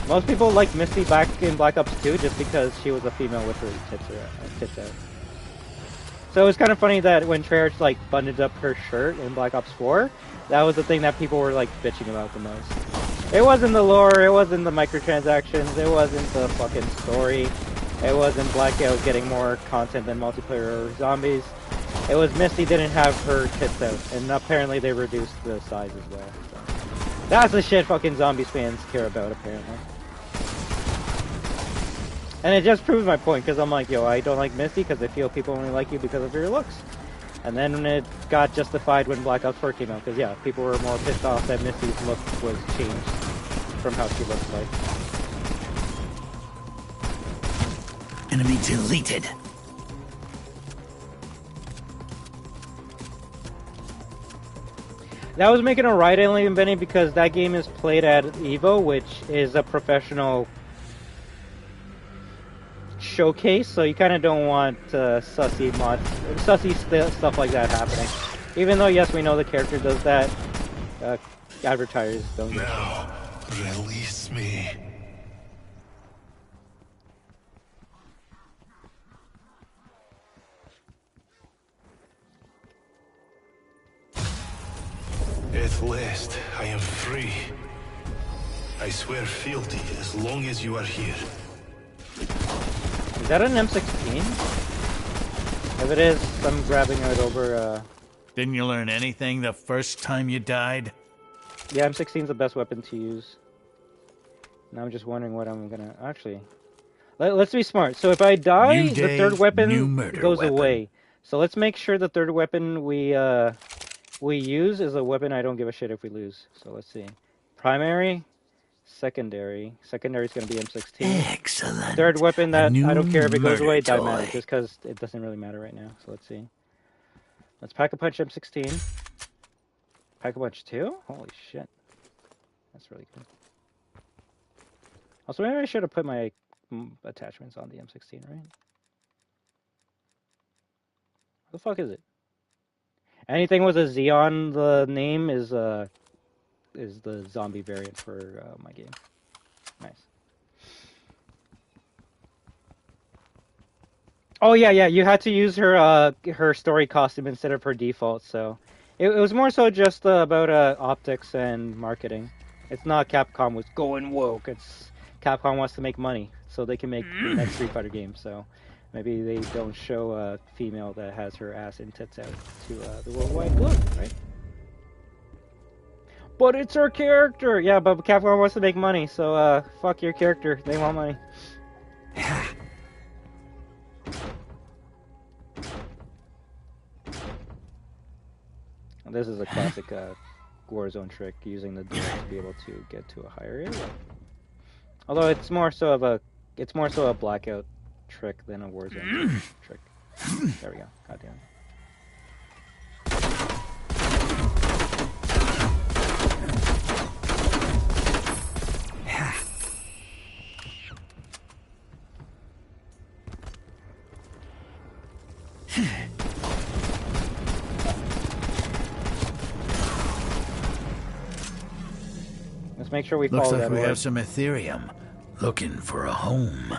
Most people like Misty back in Black Ops 2 just because she was a female with her tits out. So it was kind of funny that when Treyarch like buttoned up her shirt in Black Ops 4, that was the thing that people were like bitching about the most. It wasn't the lore, it wasn't the microtransactions, it wasn't the fucking story, it wasn't Blackout getting more content than multiplayer or zombies. It was Misty didn't have her tits out, and apparently they reduced the size as well. So. That's the shit fucking zombies fans care about, apparently. And it just proves my point, because I'm like, yo, I don't like Misty because I feel people only like you because of your looks. And then it got justified when Black Ops 4 came out, because yeah, people were more pissed off that Misty's look was changed from how she looks like. Enemy deleted. That was making a right alien, Benny, because that game is played at EVO, which is a professional showcase, so you kind of don't want sussy stuff like that happening. Even though, yes, we know the character does that, advertisers don't. Now, release me. At last, I am free. I swear fealty as long as you are here. Is that an M16? If it is, I'm grabbing it over, Didn't you learn anything the first time you died? Yeah, M16's the best weapon to use. Now I'm just wondering what I'm gonna... Actually, let's be smart. So if I die, the third weapon goes away. So let's make sure the third weapon we use is a weapon I don't give a shit if we lose. So let's see. Primary, secondary. Secondary is going to be M16. Excellent. Third weapon that I don't care if it goes away, toy. Dimatic, just because it doesn't really matter right now. So let's see. Let's Pack-a-Punch M16. Pack-a-Punch 2? Holy shit. That's really good. Also, maybe I should have put my attachments on the M16, right? What the fuck is it? Anything with a Z on the name is the zombie variant for my game. Nice. Oh yeah, you had to use her story costume instead of her default, so it was more so just about optics and marketing. It's not Capcom was going woke. It's Capcom wants to make money, so they can make the next Street Fighter game. So maybe they don't show a female that has her ass and tits out to the worldwide globe, right? But it's her character! Yeah, but Capcom wants to make money, so fuck your character. They want money. This is a classic Warzone trick, using the door to be able to get to a higher area. Although it's more so a Blackout trick than a Warzone trick. There we go. Goddamn. Let's make sure we follow that. Looks like we have some Ethereum. Looking for a home.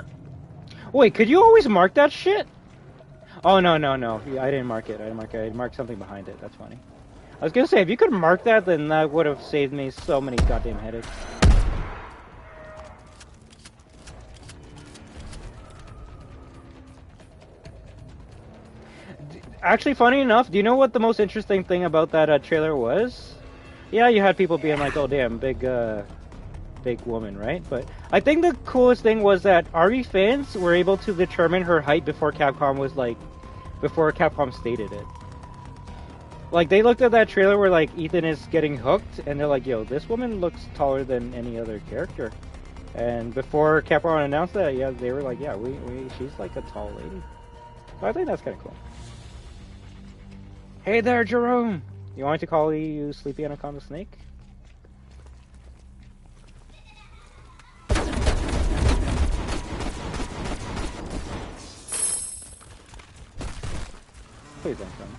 Wait, could you always mark that shit? Oh, no. Yeah, I didn't mark it. I marked something behind it. That's funny. I was gonna say, if you could mark that, then that would have saved me so many goddamn headaches. Actually, funny enough, do you know what the most interesting thing about that trailer was? Yeah, you had people being like, oh damn, big woman, right? But I think the coolest thing was that RE fans were able to determine her height before Capcom stated it. Like, they looked at that trailer where, like, Ethan is getting hooked, and they're like, yo, this woman looks taller than any other character. And before Capcom announced that, yeah, they were like, yeah, she's like a tall lady. So I think that's kind of cool. Hey there, Jerome! You want me to call you Sleepy Anaconda Snake? Please don't come.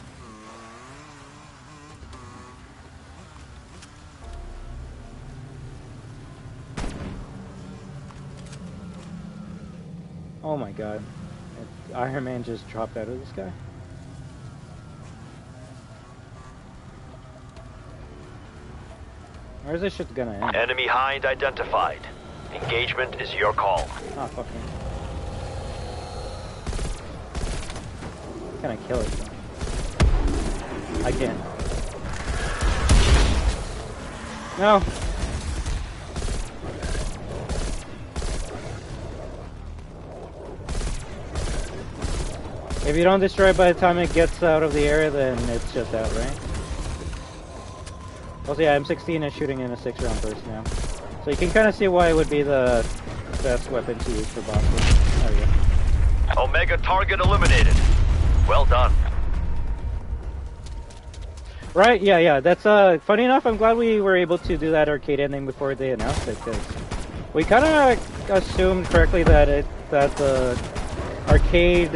Oh my god. Iron Man just dropped out of the sky. Where's this shit gonna end? Enemy hind identified. Engagement is your call. Ah, fuck me. Can I kill it though? I can't. No! If you don't destroy it by the time it gets out of the area, then it's just out, right? Also, yeah, M16 is shooting in a 6-round burst now. So you can kind of see why it would be the best weapon to use for bosses. There we go. Omega target eliminated. Well done. Right, yeah. That's, funny enough, I'm glad we were able to do that arcade ending before they announced it, because we kind of assumed correctly that the arcade,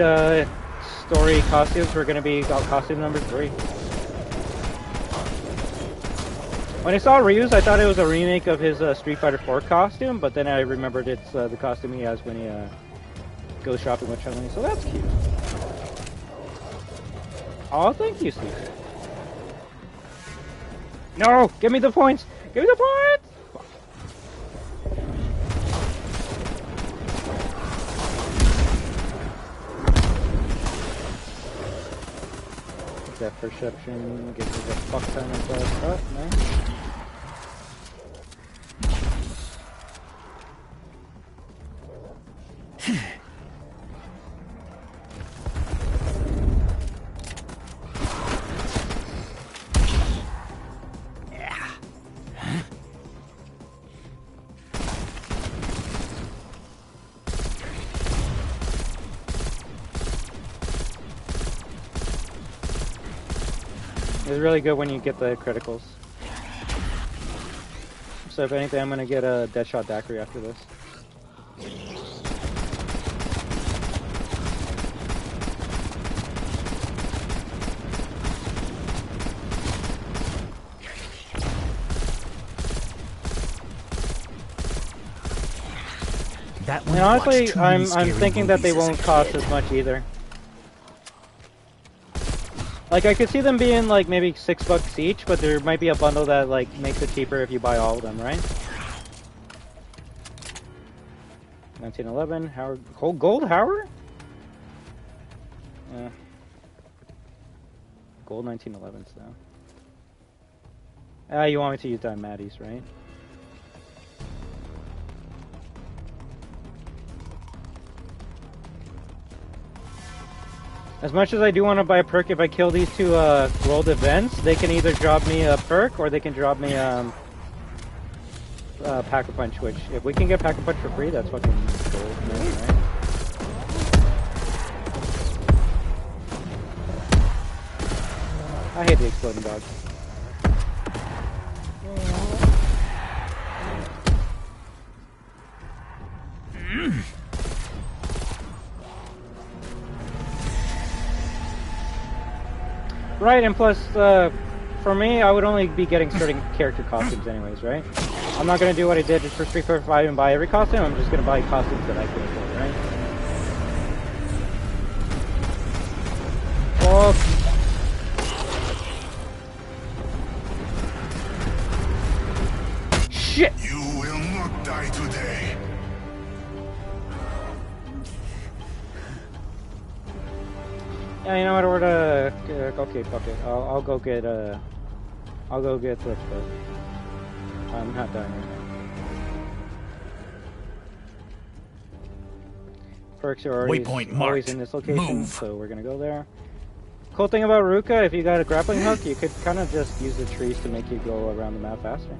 story costumes were going to be costume number 3. When I saw Ryu's, I thought it was a remake of his Street Fighter 4 costume, but then I remembered it's the costume he has when he goes shopping with Chun-Li, so that's cute. Oh, thank you, Steve. No! Give me the points! Give me the points! That perception gives us a fuck ton of stuff, man. It's really good when you get the criticals. So if anything, I'm gonna get a Deadshot Daiquiri after this. And honestly, I'm thinking that they won't cost as much either. Like, I could see them being, like, maybe $6 each, but there might be a bundle that, like, makes it cheaper if you buy all of them, right? 1911, Howard... Gold Howard? Yeah. Gold 1911s, though. You want me to use Maddie's, right? As much as I do want to buy a perk, if I kill these two world events, they can either drop me a perk or they can drop me Pack-a-Punch, which, if we can get Pack-a-Punch for free, that's fucking gold, man, right? I hate the exploding dogs. Right, and plus, for me, I would only be getting certain character costumes anyways, right? I'm not going to do what I did for Street Fighter 5 and buy every costume, I'm just going to buy costumes that I can afford, right? Oh. Shit! You will not die today. Yeah, you know what? Okay, fuck it. I'll go get Flipside. I'm not dying right now. Perks are always in this location, so we're gonna go there. Cool thing about Ruka, if you got a grappling hook, you could kind of just use the trees to make you go around the map faster.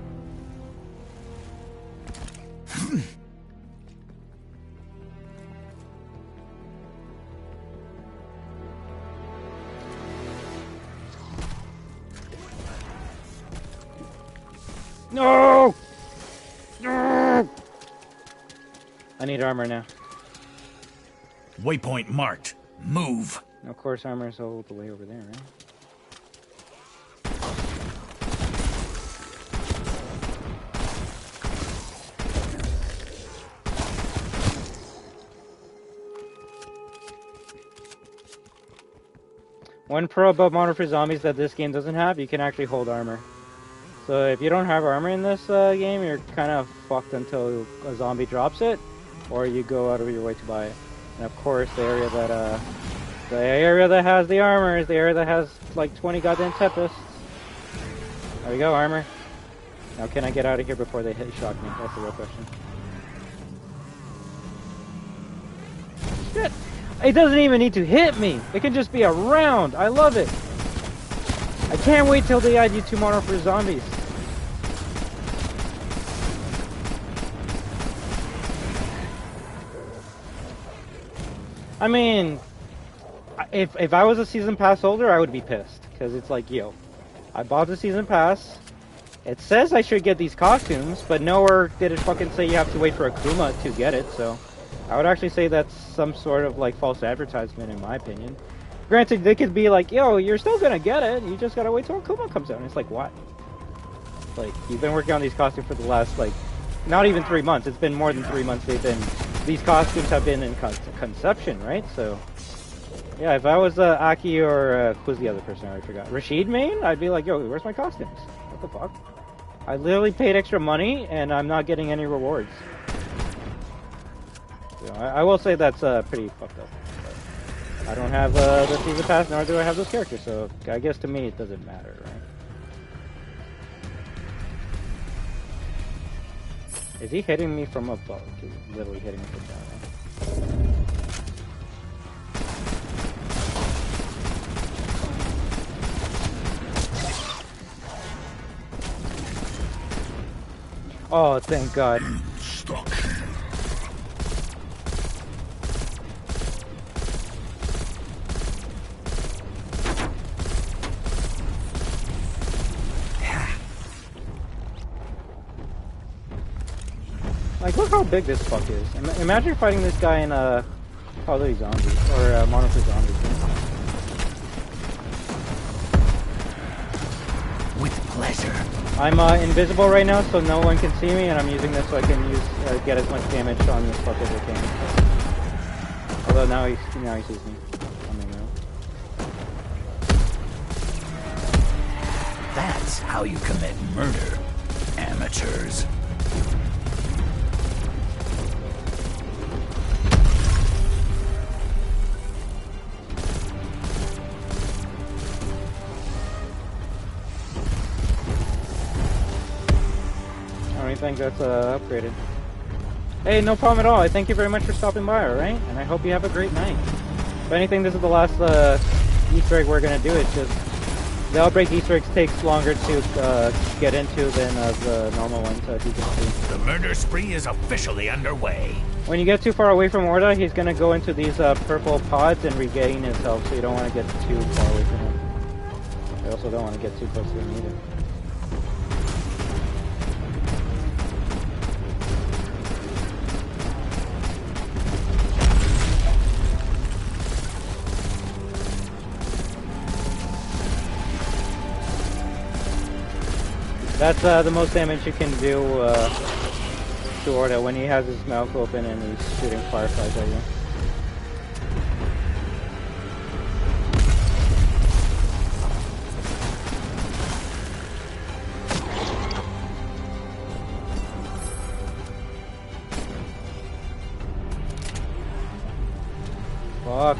No! No! I need armor now. Waypoint marked. Move. Of course, armor is all the way over there, right? One pro about Modern Warfare Zombies that this game doesn't have, you can actually hold armor. So if you don't have armor in this game, you're kind of fucked until a zombie drops it, or you go out of your way to buy it. And of course, the area that has the armor is the area that has like 20 goddamn Tempests. There we go, armor. Now can I get out of here before they shock me? That's the real question. Shit! It doesn't even need to hit me! It can just be around! I love it! I can't wait till they add you to Modern Warfare Zombies. I mean, if I was a season pass holder, I would be pissed. Because it's like, yo, I bought the season pass. It says I should get these costumes, but nowhere did it fucking say you have to wait for Akuma to get it, so I would actually say that's some sort of like false advertisement in my opinion. Granted, they could be like, yo, you're still gonna get it, you just gotta wait till Akuma comes out. And it's like, what? Like, you've been working on these costumes for the last, like, not even 3 months. It's been more than 3 months these costumes have been in conception, right? So, yeah, if I was Aki or, who's the other person I forgot? Rashid main? I'd be like, yo, where's my costumes? What the fuck? I literally paid extra money and I'm not getting any rewards. So, I will say that's pretty fucked up. But I don't have the season pass, nor do I have those characters, so I guess to me it doesn't matter, right? Is he hitting me from above? He's literally hitting me from down. Oh, thank God. Stuck. Like, look how big this fuck is. Imagine fighting this guy in Call of Duty Zombies, or Modern Warfare Zombies. With pleasure. I'm invisible right now, so no one can see me, and I'm using this so I can get as much damage on this fuck as I can. Although now he sees me. That's how you commit murder, amateurs. I think that's upgraded. Hey, no problem at all. I thank you very much for stopping by, alright? And I hope you have a great night. If anything, this is the last Easter egg we're gonna do. It's just the Outbreak Easter eggs takes longer to get into than the normal ones, as you can see. The murder spree is officially underway. When you get too far away from Orda, he's gonna go into these purple pods and regain himself, so you don't want to get too far away from him. I also don't want to get too close to him either. That's the most damage you can do to Orda when he has his mouth open and he's shooting fireflies at you. Fuck.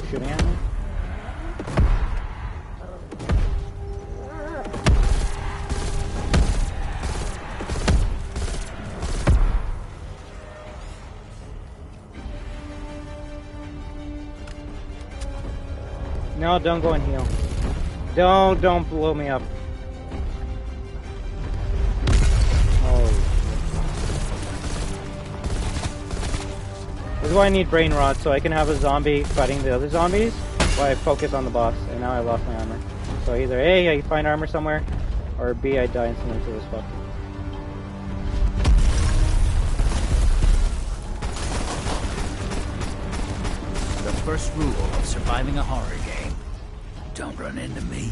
shooting at me? No, don't go and heal. Don't blow me up. This is why I need brain rot, so I can have a zombie fighting the other zombies while I focus on the boss. And now I lost my armor. So either A, I find armor somewhere, or B, I die instantly to this fuck. The first rule of surviving a horror game: don't run into me.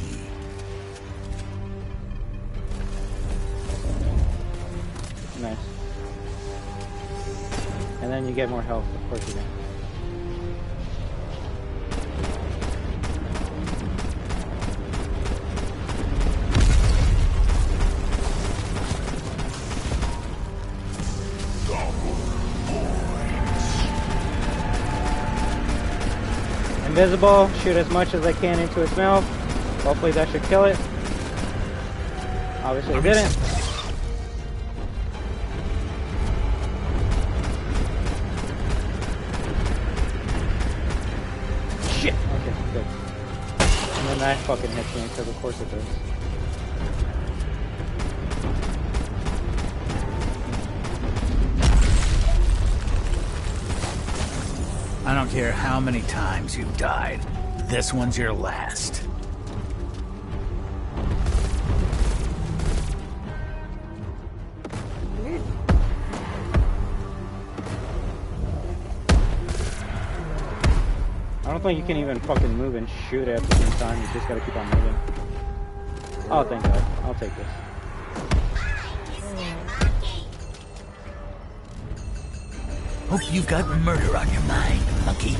Nice. And then you get more health, of course you do. Invisible, shoot as much as I can into its mouth. Hopefully that should kill it. Obviously it didn't. Shit! Okay, good. And then that fucking hits me, because of course it does. I don't care how many times you've died. This one's your last. I don't think you can even fucking move and shoot at the same time. You just gotta keep on moving. Oh, thank God. I'll take this. Hope you've got murder on your mind, monkey.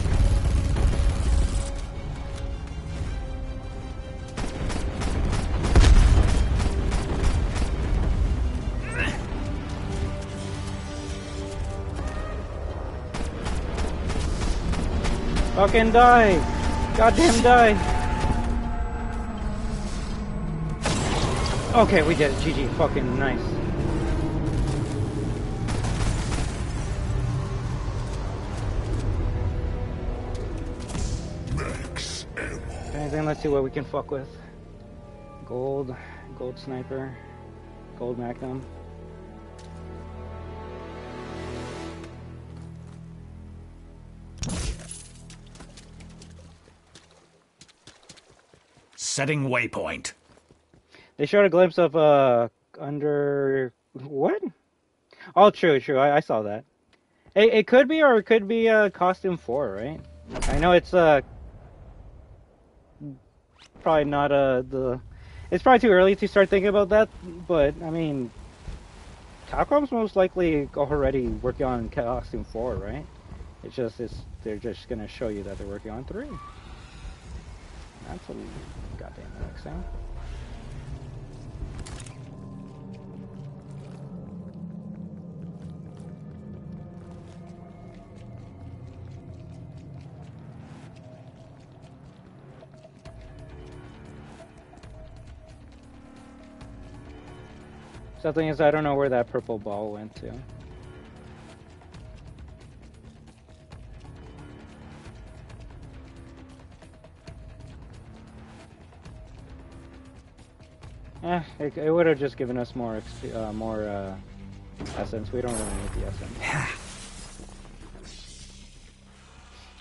Fucking die! Goddamn die! Okay, we did it. GG. Fucking nice. Then let's see what we can fuck with. Gold sniper, gold magnum. Setting waypoint. They showed a glimpse of under what? Oh, true. I saw that. It could be, or it could be costume 4, right? I know it's probably not it's probably too early to start thinking about that, but I mean, Capcom's most likely already working on costume 4, right? They're just gonna show you that they're working on 3. That's a goddamn next sound. So the thing is, I don't know where that purple ball went to. It would have just given us more essence. We don't really need the essence.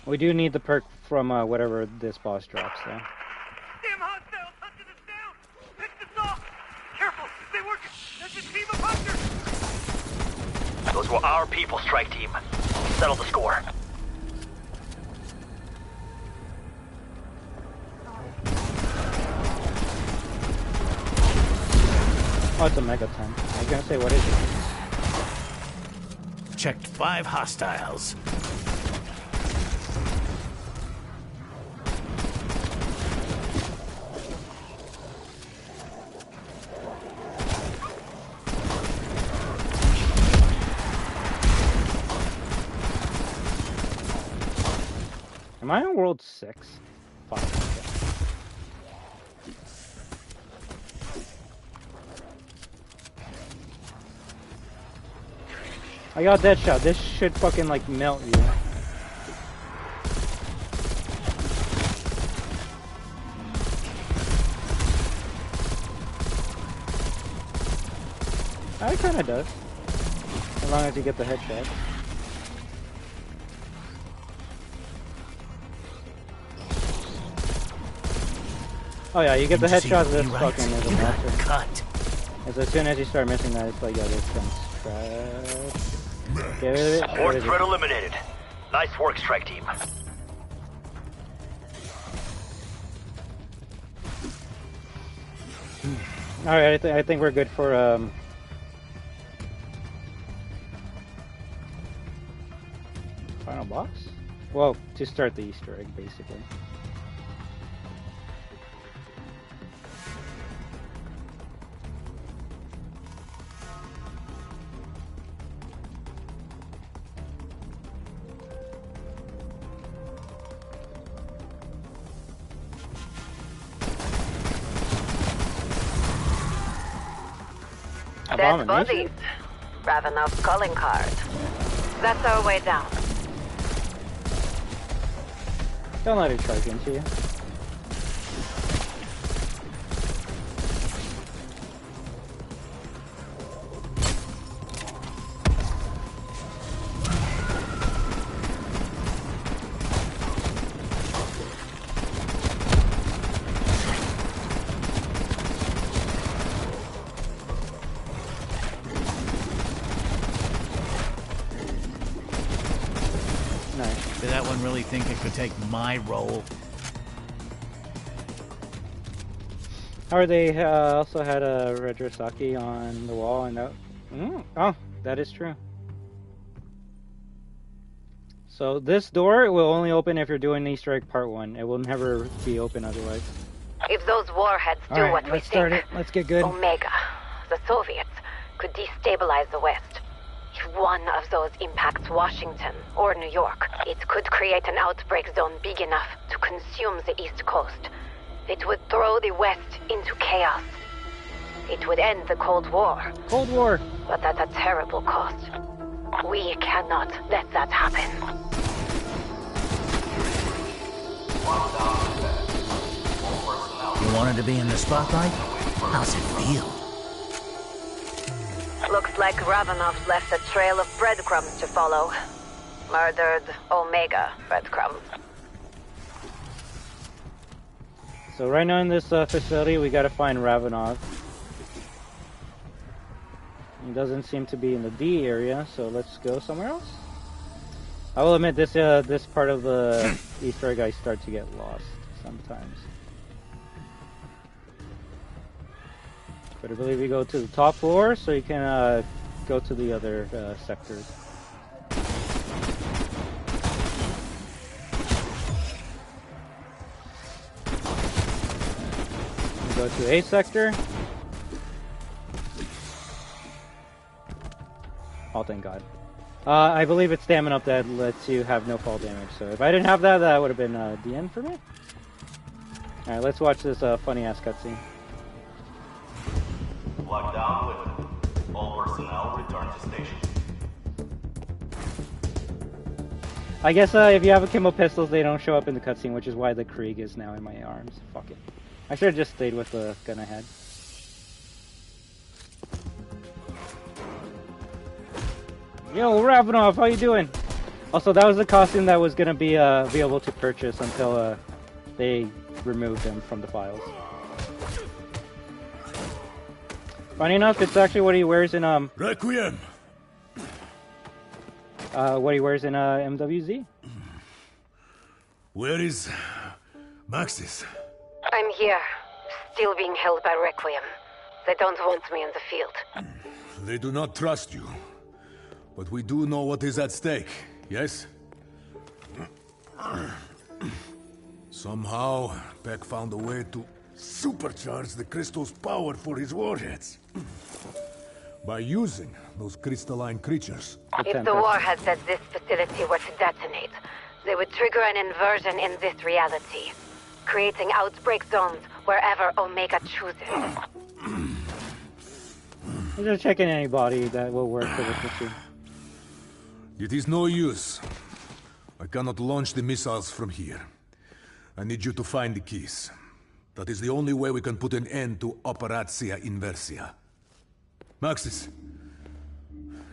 We do need the perk from whatever this boss drops, though. Damn hostiles hunting us down! Picked us off! Careful! Stay working! There's a team of hunters! Those were our people, strike team. Settle the score. Oh, it's a megaton. I was gonna say, what is it? Checked 5 hostiles. Come I on world 6? Fuck. I got that shot. This should fucking like melt you. It kinda does. As long as you get the headshot. Oh yeah, you get the headshots, this fucking doesn't matter. Cut. As soon as you start missing that, it's like, yeah, this comes trash. Support threat eliminated. Nice work, strike team. Alright, I think we're good for, final box? Well, to start the Easter egg, basically. Dead bodies. Ravenov's calling card. That's our way down. Don't let it charge into you. Did that one really think it could take my role? Or they also had a Retrosaki on the wall, and oh, that is true. So this door will only open if you're doing Easter egg part 1. It will never be open otherwise. If those warheads do what we let's start think, it. Let's get good. Omega, the Soviets, could destabilize the West. If one of those impacts Washington or New York, it could create an outbreak zone big enough to consume the East Coast. It would throw the West into chaos. It would end the Cold War. Cold War. But at a terrible cost. We cannot let that happen. You wanted to be in the spotlight? How's it feel? Looks like Ravenov left a trail of breadcrumbs to follow. Murdered Omega breadcrumbs. So right now in this facility, we gotta find Ravenov. He doesn't seem to be in the D area, so let's go somewhere else. I will admit, this this part of the Easter egg I start to get lost sometimes. But I believe we go to the top floor, so you can go to the other sectors. We go to A sector. Oh, thank God. I believe it's stamina up that lets you have no fall damage. So if I didn't have that, that would have been the end for me. Alright, let's watch this funny-ass cutscene. Lockdown lifted. All personnel return to station. I guess if you have akimbo pistols, they don't show up in the cutscene, which is why the Krieg is now in my arms. Fuck it. I should have just stayed with the gun I had. Yo, Ravenov, how you doing? Also, that was the costume that was gonna be able to purchase until they removed them from the files. Funny enough, it's actually what he wears in Requiem. What he wears in MWZ. Where is Maxis? I'm here, still being held by Requiem. They don't want me in the field. They do not trust you. But we do know what is at stake, yes? Somehow, Peck found a way to supercharge the crystal's power for his warheads. By using those crystalline creatures. If the warheads at this facility were to detonate, They would trigger an inversion in this reality, creating outbreak zones wherever Omega chooses. I'm just checking anybody that will work for this machine. It is no use. I cannot launch the missiles from here. I need you to find the keys. That is the only way we can put an end to Operatia Inversia. Maxis,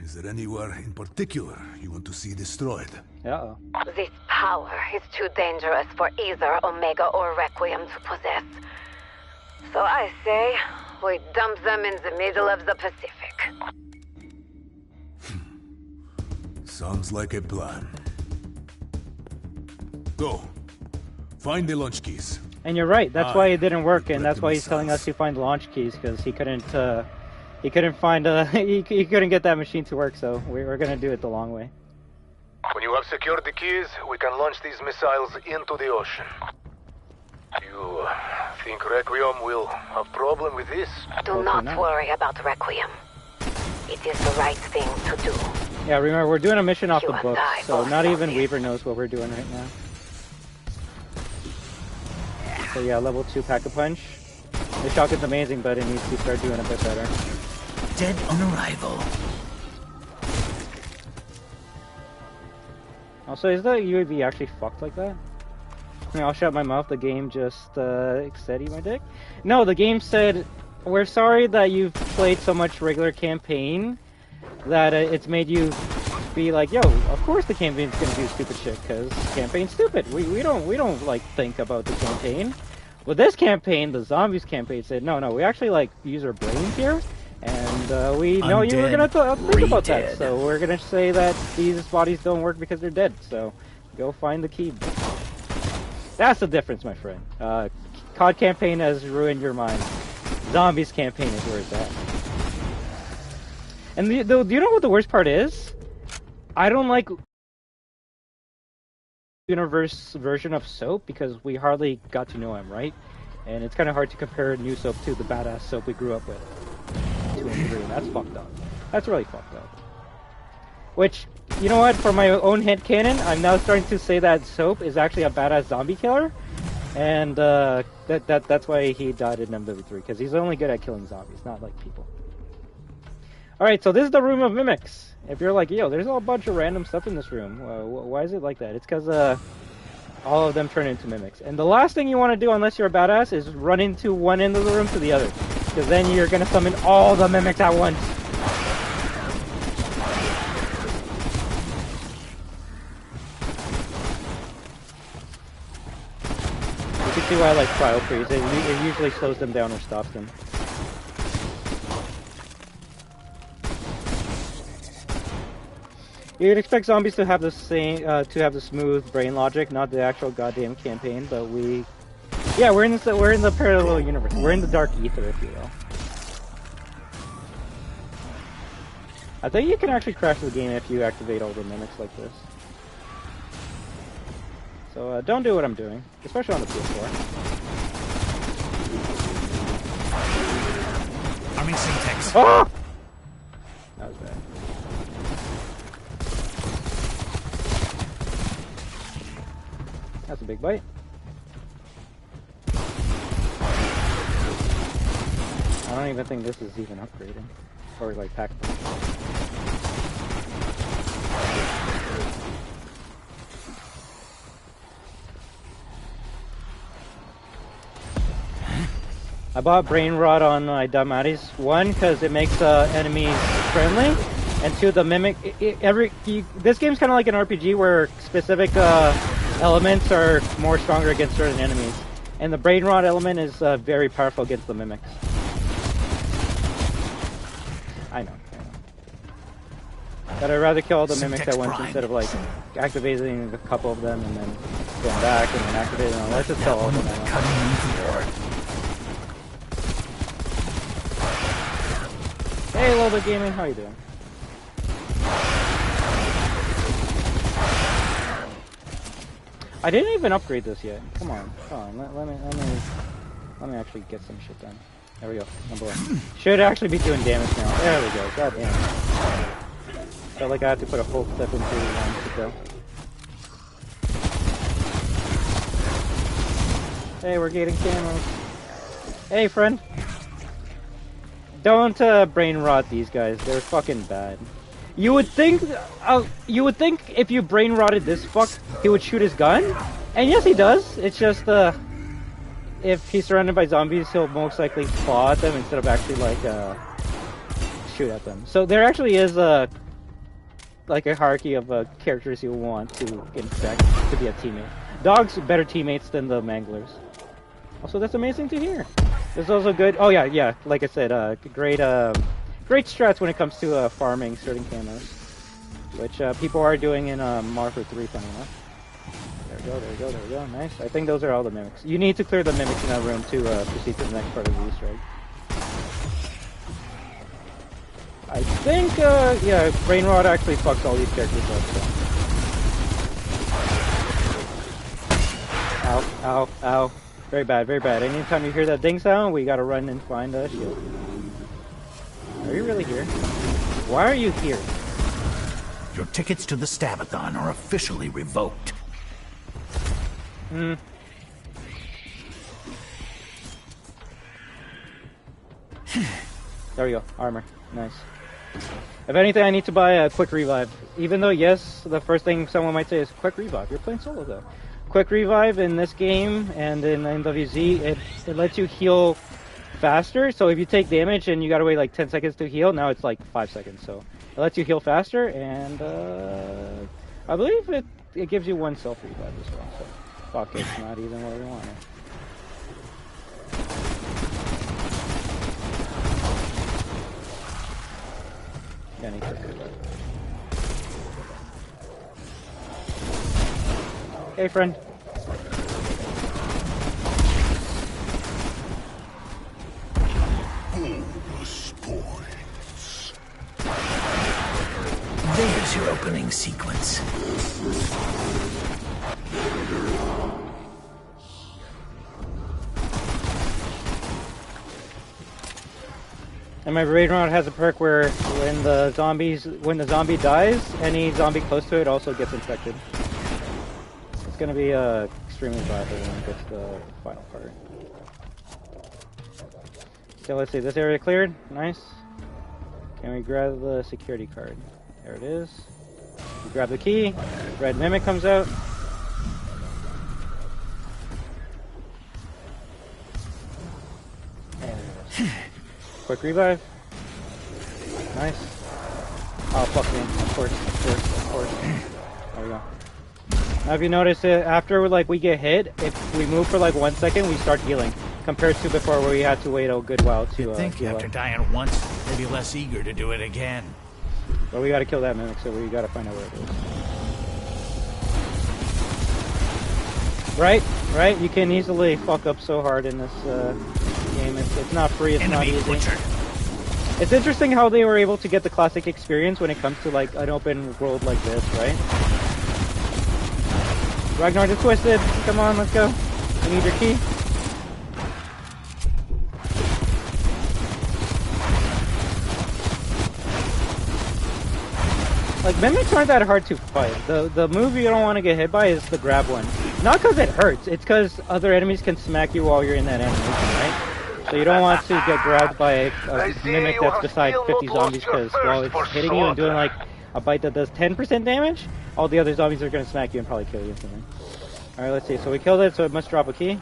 is there anywhere in particular you want to see destroyed? Uh-oh. This power is too dangerous for either Omega or Requiem to possess. So I say, we dump them in the middle of the Pacific. Sounds like a plan. Go. Find the launch keys. And you're right. That's why it didn't work, and that's why he's telling us to find the launch keys, because he couldn't find he couldn't get that machine to work. So we're gonna do it the long way. When you have secured the keys, we can launch these missiles into the ocean. You think Requiem will have problem with this? Do not worry about Requiem. It is the right thing to do. Yeah, remember, we're doing a mission off You the and book, I so both not know even this. Weaver knows what we're doing right now. So yeah, level 2 Pack-a-Punch. The shotgun's amazing, but it needs to start doing a bit better. Dead on arrival. Also, is the UAV actually fucked like that? I mean, I'll shut my mouth, the game just said eat my dick? No, the game said, we're sorry that you've played so much regular campaign that it's made you be like, yo, of course the campaign's gonna do stupid shit, because campaign's stupid. We don't like think about the campaign. With this campaign, the zombies campaign said, no, we actually like use our brains here, and we know you were gonna think about that. So we're gonna say that these bodies don't work because they're dead. So go find the key. That's the difference, my friend. COD campaign has ruined your mind. Zombies campaign is where it's at. And do you know what the worst part is? I don't like universe version of Soap because we hardly got to know him, right? And it's kind of hard to compare new Soap to the badass Soap we grew up with. 2 and 3, and that's fucked up. That's really fucked up. Which, you know what? For my own headcanon, I'm now starting to say that Soap is actually a badass zombie killer, and that's why he died in MW3, because he's only good at killing zombies, not like people. Alright, so this is the room of mimics. If you're like, yo, there's a bunch of random stuff in this room, why is it like that? It's because all of them turn into mimics. And the last thing you want to do, unless you're a badass, is run into one end of the room to the other. Because then you're going to summon all the mimics at once. You can see why I like Cryo Freeze. It usually slows them down or stops them. You'd expect zombies to have the same, the smooth brain logic, not the actual goddamn campaign. But we're in the parallel universe. We're in the dark ether, if you will. I think you can actually crash the game if you activate all the mimics like this. So don't do what I'm doing, especially on the PS4. Arming syntax. Ah! That was bad. That's a big bite. I don't even think this is even upgraded. Or like packed. I bought Brain Rot on my Damaris. 1, because it makes enemies friendly, and 2, the mimic. This game's kind of like an RPG where specific elements are more stronger against certain enemies, and the Brain Rot element is very powerful against the mimics. I know. But I'd rather kill all the mimics at once instead of like activating a couple of them and then going back and then activating them. Let's just kill all of them. Hey, Little Bit Gaming, how you doing? I didn't even upgrade this yet. Come on. Let me actually get some shit done. There we go. Number 1. Should actually be doing damage now. There we go. God damn it. Felt like I had to put a whole clip into one to go. Hey, we're getting camos. Hey, friend. Don't brain rot these guys. They're fucking bad. You would think if you brain rotted this fuck, he would shoot his gun, and yes, he does. It's just if he's surrounded by zombies, he'll most likely claw at them instead of actually like shoot at them. So there actually is like a hierarchy of characters you want to infect to be a teammate. Dogs are better teammates than the manglers. Also, that's amazing to hear. There's also good. Oh yeah. Like I said, great strats when it comes to farming certain camos, which people are doing in Marker 3. Funny enough. There we go. Nice. I think those are all the mimics. You need to clear the mimics in that room to proceed to the next part of the Easter egg. I think, yeah, Brain Rot actually fucks all these characters up. So. Ow. Very bad. Anytime you hear that ding sound, we gotta run and find a shield. Are you really here? Why are you here? Your tickets to the Stabathon are officially revoked. There we go. Armor. Nice. If anything, I need to buy a quick revive. Even though, yes, the first thing someone might say is quick revive. You're playing solo, though. Quick revive in this game and in MWZ, it lets you heal faster. So if you take damage and you gotta wait like 10 seconds to heal, now it's like 5 seconds. So it lets you heal faster, and I believe it gives you 1 self revive as well. So fuck, it's not even what we wanted. Yeah, I need quick revive. Hey, friend. Bonus points. There's your opening sequence. And my Brain Rot has a perk where when the zombie dies, any zombie close to it also gets infected. It's gonna be extremely viable when it gets to the final part. So let's see, this area cleared. Nice. Can we grab the security card? There it is. We grab the key. Red Mimic comes out. Quick revive. Nice. Oh, fuck me. Of course. There we go. Now if you notice, after we get hit, if we move for like 1 second, we start healing. Compared to before where we had to wait a good while to I think heal after up. dying once, they'd be less eager to do it again. But we gotta kill that mimic, so we gotta find out where it is. Right? You can easily fuck up so hard in this game. It's not free, it's not easy. It's interesting how they were able to get the classic experience when it comes to like an open world like this, right? Ragnar just twisted. Come on, let's go. We need your key. Like, mimics aren't that hard to fight. The move you don't want to get hit by is the grab one. Not because it hurts, it's because other enemies can smack you while you're in that animation, right? So you don't want to get grabbed by a mimic that's beside 50 zombies, because while it's hitting you and doing like a bite that does 10% damage, all the other zombies are going to smack you and probably kill you instantly. Alright, let's see. So we killed it, so it must drop a key.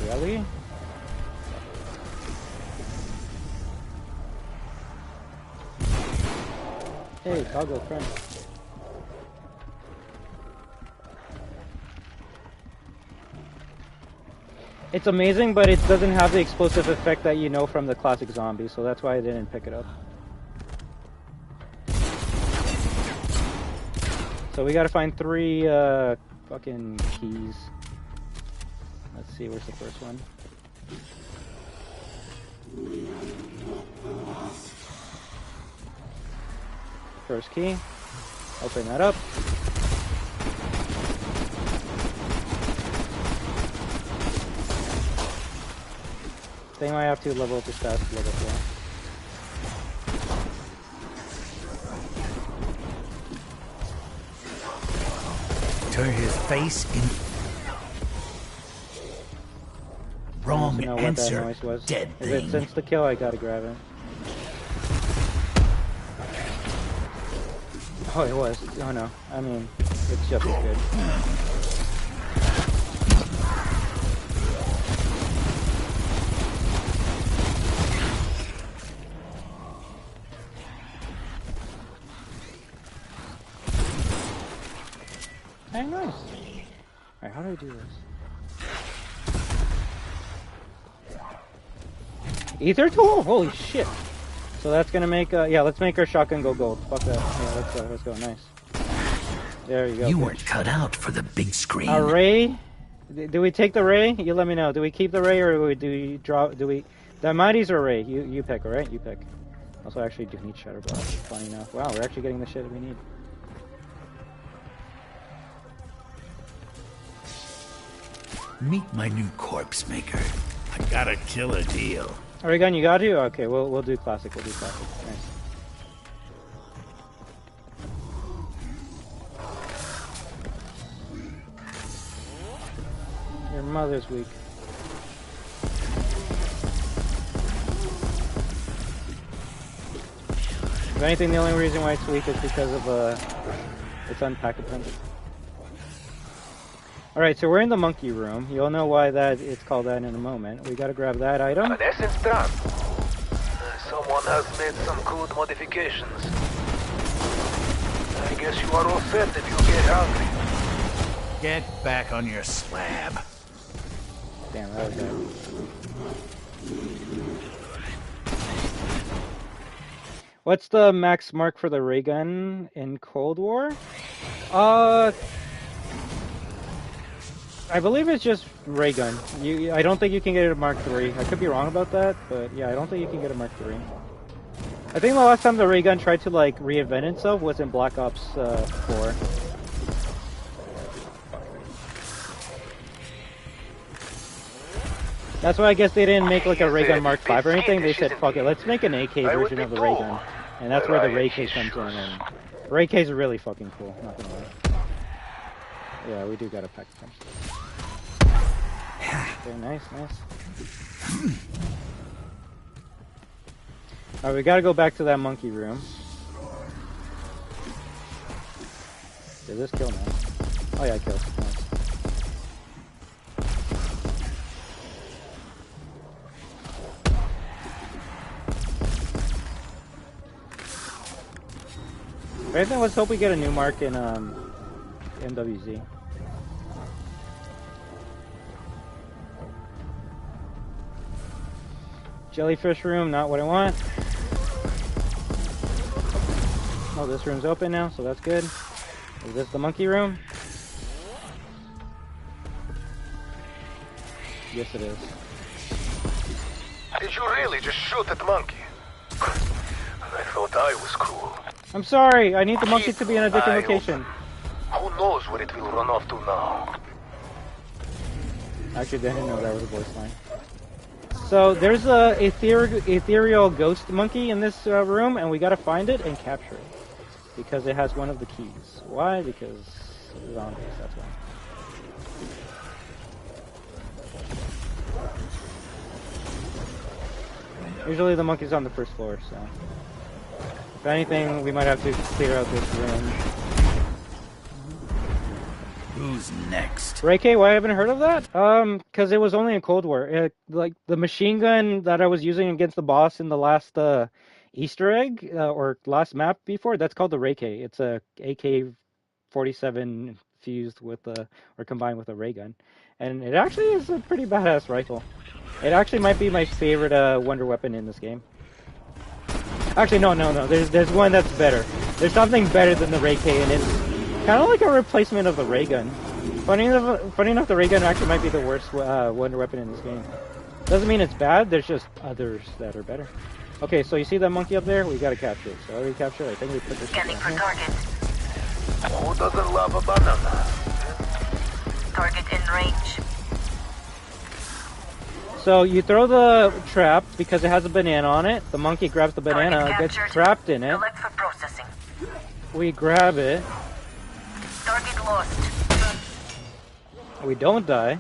Really? Hey, doggo friend. It's amazing, but it doesn't have the explosive effect that you know from the classic zombie, so that's why I didn't pick it up. So we gotta find 3 fucking keys. Let's see, where's the first one? First key. Open that up. They might have to level up the stats a little bit more. turn his face in. Wrong know what answer. that noise was. Dead If thing. it's since the kill, I gotta grab it. Oh, it was. Oh no. I mean, it's just as good. Hey, nice. Alright, how do I do this? Ether tool? Holy shit. So that's gonna make, yeah, let's make our shotgun go gold. Fuck that. Yeah, let's go. Nice. There you go. You weren't cut out for the big screen. A ray? Do we take the ray? You let me know. Do we keep the ray or do we draw, the Mighties or ray? You pick, alright? You pick. Also, I actually do need Shatter Blast. Funny enough. Wow, we're actually getting the shit that we need. Meet my new corpse maker. I got a killer deal. Ray gun, you got to? Okay, we'll do classic. We'll do classic. Nice. Your mother's weak. If anything, the only reason why it's weak is because of its unpackable. Alright, so we're in the monkey room. You'll know why that it's called that in a moment. We gotta grab that item. An essence trap. Someone has made some good modifications. I guess you are all set if you get hungry. Get back on your slab. Damn, that was bad. What's the max mark for the ray gun in Cold War? I believe it's just ray gun. I don't think you can get it a Mark III. I could be wrong about that, but yeah, I don't think you can get a Mark III. I think the last time the ray gun tried to like reinvent itself was in Black Ops 4. That's why I guess they didn't make like a ray gun Mark V or anything. They said, fuck it, let's make an AK version of the ray gun. And that's where the ray K comes in. And ray K is really fucking cool, not gonna lie. Yeah, we do got a pack punch. Okay, nice. Alright, we gotta go back to that monkey room. Did this kill now? Oh yeah, I killed. Nice. Right then, let's hope we get a new mark in MWZ. Jellyfish room, not what I want. Oh, this room's open now, so that's good. Is this the monkey room? Yes, it is. Did you really just shoot at the monkey? I thought I was cool. I'm sorry, I need the monkey to be in a different location. Who knows where it will run off to now? Actually, I didn't know that was a voice line. So there's a ethereal ghost monkey in this room, and we gotta find it and capture it because it has one of the keys. Why? Because it's on base. That's why. Usually the monkey's on the first floor, so if anything, we might have to clear out this room. Who's next? Ray K, why haven't I heard of that? Because it was only in Cold War. Like the machine gun that I was using against the boss in the last Easter egg or last map before, that's called the Ray K. It's a AK-47 fused with or combined with a ray gun, and it actually is a pretty badass rifle. It actually might be my favorite wonder weapon in this game. Actually, no. There's one that's better. There's something better than the Ray K, and it's kind of like a replacement of the ray gun. Funny enough, the ray gun actually might be the worst wonder weapon in this game. Doesn't mean it's bad, there's just others that are better. Okay, so you see that monkey up there? We gotta capture it. So how do we capture it? I think we put this Scanning for target. Who doesn't love a banana? Target in range. So you throw the trap because it has a banana on it. The monkey grabs the banana, gets trapped in it. Collect for processing. We grab it. Target lost. We don't die.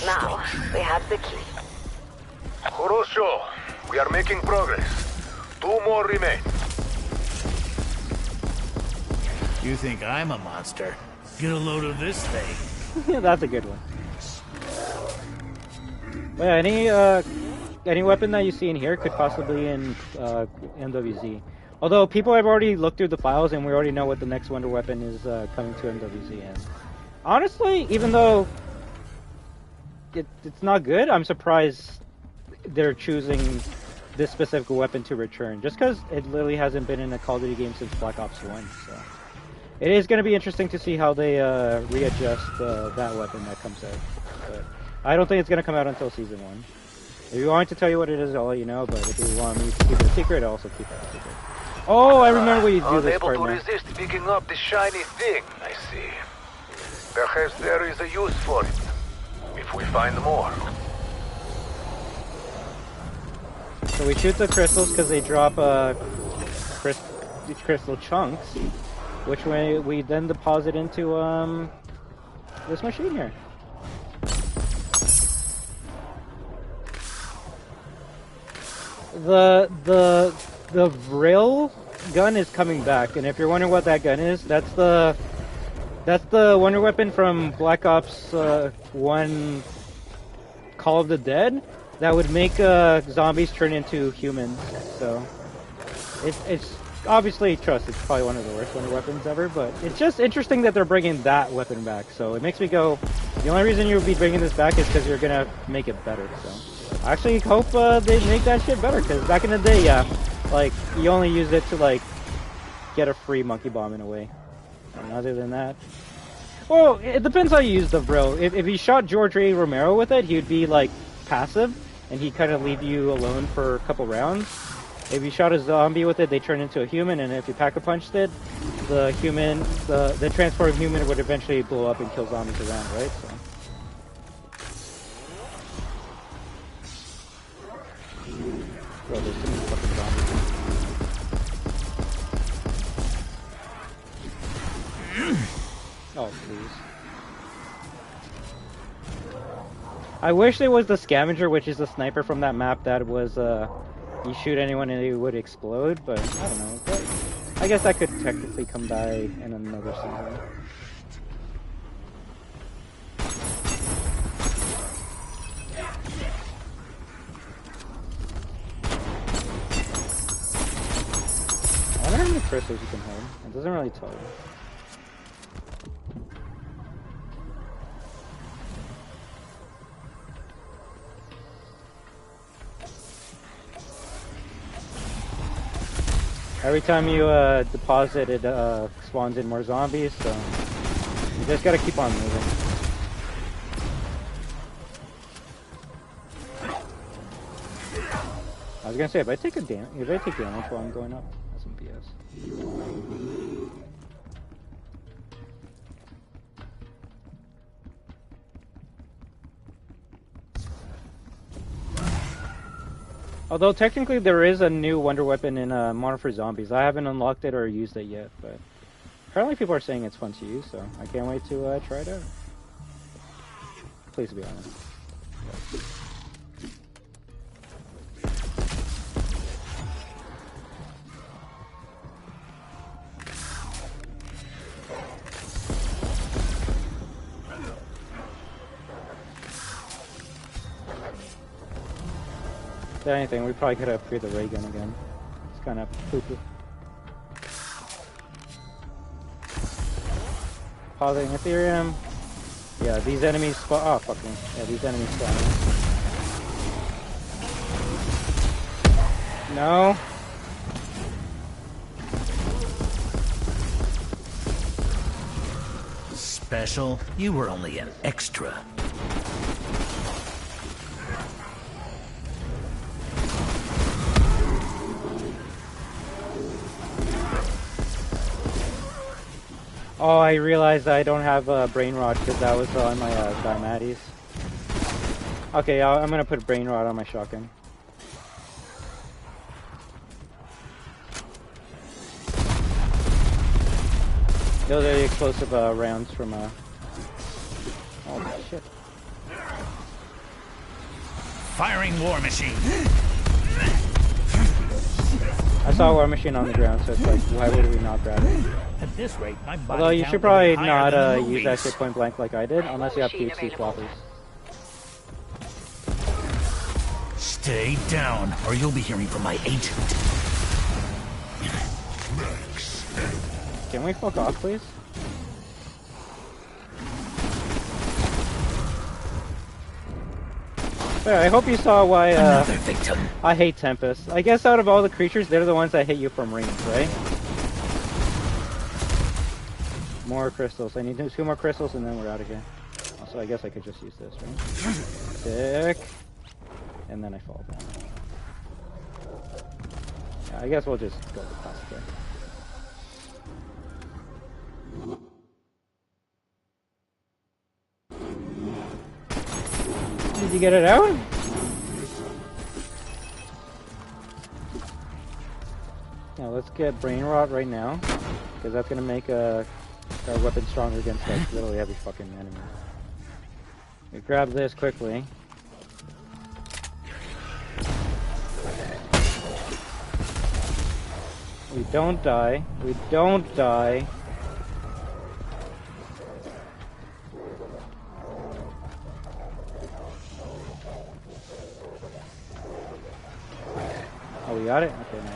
Now, we have the key. Horosho, we are making progress. 2 more remain. You think I'm a monster? Get a load of this thing. Yeah, that's a good one. Well, any weapon that you see in here could possibly in MWZ. Although people have already looked through the files and we already know what the next Wonder Weapon is coming to MWZ. And honestly, even though it's not good, I'm surprised they're choosing this specific weapon to return. Just because it literally hasn't been in a Call of Duty game since Black Ops 1. So it is going to be interesting to see how they readjust that weapon that comes out. But I don't think it's going to come out until Season 1. If you want me to tell you what it is, I'll let you know, but if you want me to keep it a secret, I'll also keep it a secret. Oh, I remember what you do this part now. Unable to resist picking up the shiny thing, I see. Perhaps there is a use for it, if we find more. So we shoot the crystals because they drop crystal chunks, which we then deposit into this machine here. The rail gun is coming back, and if you're wondering what that gun is, that's the Wonder Weapon from Black Ops 1 Call of the Dead that would make zombies turn into humans. So it's obviously, trust, it's probably one of the worst Wonder Weapons ever, but it's just interesting that they're bringing that weapon back. So it makes me go, the only reason you'll be bringing this back is because you're gonna make it better. So I actually hope they make that shit better, because back in the day, yeah, like, you only used it to, like, get a free monkey bomb in a way. And other than that, well, it depends how you use the bro. If you shot George A. Romero with it, he would be, like, passive, and he'd kind of leave you alone for a couple rounds. If you shot a zombie with it, they turn into a human, and if you pack-a-punched it, the transformed human would eventually blow up and kill zombies around, right? So. Bro, there's too many fucking zombies. Oh, please. I wish there was the scavenger, which is the sniper from that map that was, you shoot anyone and it would explode, but I don't know. But I guess that could technically come by in another season. I wonder how many crystals you can hold. It doesn't really tell you. Every time you deposit, it spawns in more zombies, so you just gotta keep on moving. I was gonna say, if I take damage while I'm going up, that's some BS. Although technically there is a new Wonder Weapon in Modern for Zombies. I haven't unlocked it or used it yet, but apparently people are saying it's fun to use, so I can't wait to try it out. Please be honest. Yeah. If anything, we probably could upgrade the ray gun again. It's kind of poo-poo. Pausing Ethereum. Yeah, these enemies spawn. Oh, fuck me. Yeah, these enemies spawn. No. Special? You were only an extra. Oh, I realized I don't have a Brain Rod because that was on my Dimatis. Okay, I'm gonna put Brain Rod on my shotgun. Those are the explosive rounds from Holy shit. Firing war machine. I saw a war machine on the ground, so it's like, why would we not grab it? At this rate, my body Although you count should will probably be higher not than the use that movies. shit point blank like I did, unless you have THC swappers. Stay down, or you'll be hearing from my agent. Can we fuck off, please? Yeah, I hope you saw why I hate Tempest. I guess out of all the creatures, they're the ones that hit you from range, right? More crystals. I need 2 more crystals and then we're out of here. Also, I guess I could just use this, right? Sick. And then I fall down. Yeah, I guess we'll just go the classic way. Did you get it out? Yeah, let's get Brain Rot right now, because that's gonna make our weapon stronger against like literally every fucking enemy. We grab this quickly. We don't die. We don't die. Oh, we got it? Okay, nice.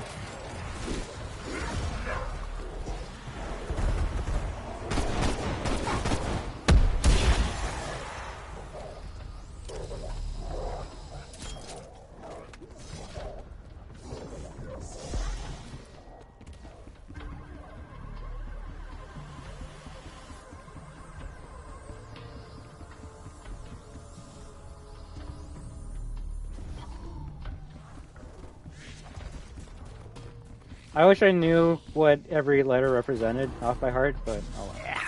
I wish I knew what every letter represented off by heart, but oh well. Yeah.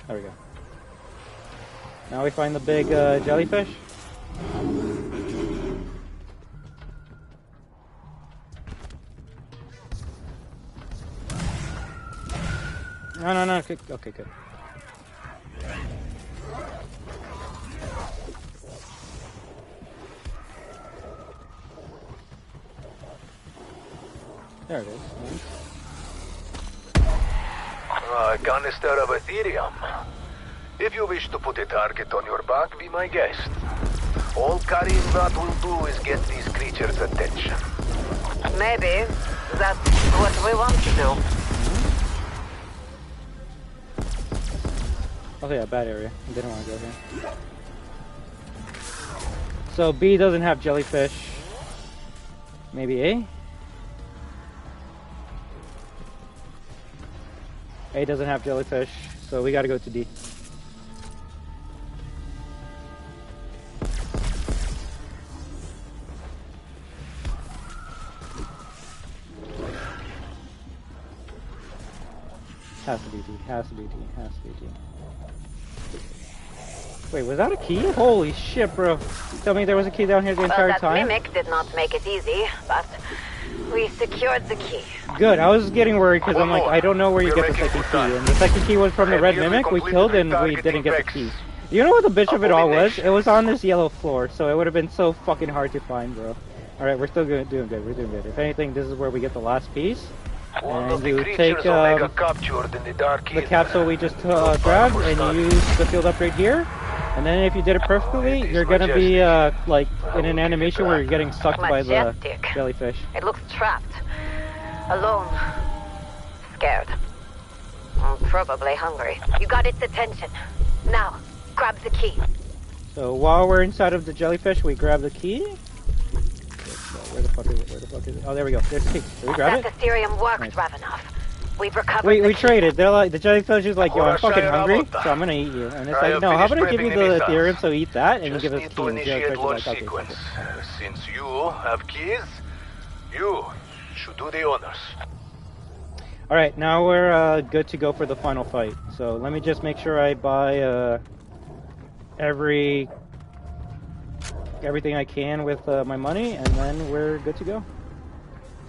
There we go. Now we find the big jellyfish. No. Okay, good. There it is. Canister of Ethereum. If you wish to put a target on your back, be my guest. All carrying that will do is get these creatures' attention. Maybe that's what we want to do. Oh yeah, bad area. I didn't want to go here. So B doesn't have jellyfish. Maybe A? A doesn't have jellyfish, so we gotta go to D. Has to be D, has to be D, has to be D. Wait, was that a key? Holy shit, bro. Tell me there was a key down here the entire that time? mimic did not make it easy, but we secured the key. Good, I was getting worried because I'm like, I don't know where you get the second key. And the second key was from the red mimic we killed and we didn't get the key. You know what the bitch of it all was? It was on this yellow floor, so it would have been so fucking hard to find, bro. Alright, we're still doing good, we're doing good. If anything, this is where we get the last piece. And you take the capsule we just grabbed and you use the field upgrade here. And then if you did it perfectly, you're gonna be like in an animation where you're getting sucked by the jellyfish. It looks trapped. Alone. Scared. Probably hungry. You got its attention. Now, grab the key. So while we're inside of the jellyfish, we grab the key. Where the fuck is it? Where the fuck is it? Oh, there we go. There's the key. Did we grab it? That Ethereum worked, nice. Ravenov. We've recovered we traded. They're like, the jellyfish is like, yo, I'm fucking hungry, so I'm gonna eat you. And it's like, no, how about I give you the Ethereum so eat that, and you give us the key. And the jellyfish is like, okay, fuck it. Since you have keys, you should do the honors. Alright, now we're good to go for the final fight. So let me just make sure I buy everything I can with my money, and then we're good to go.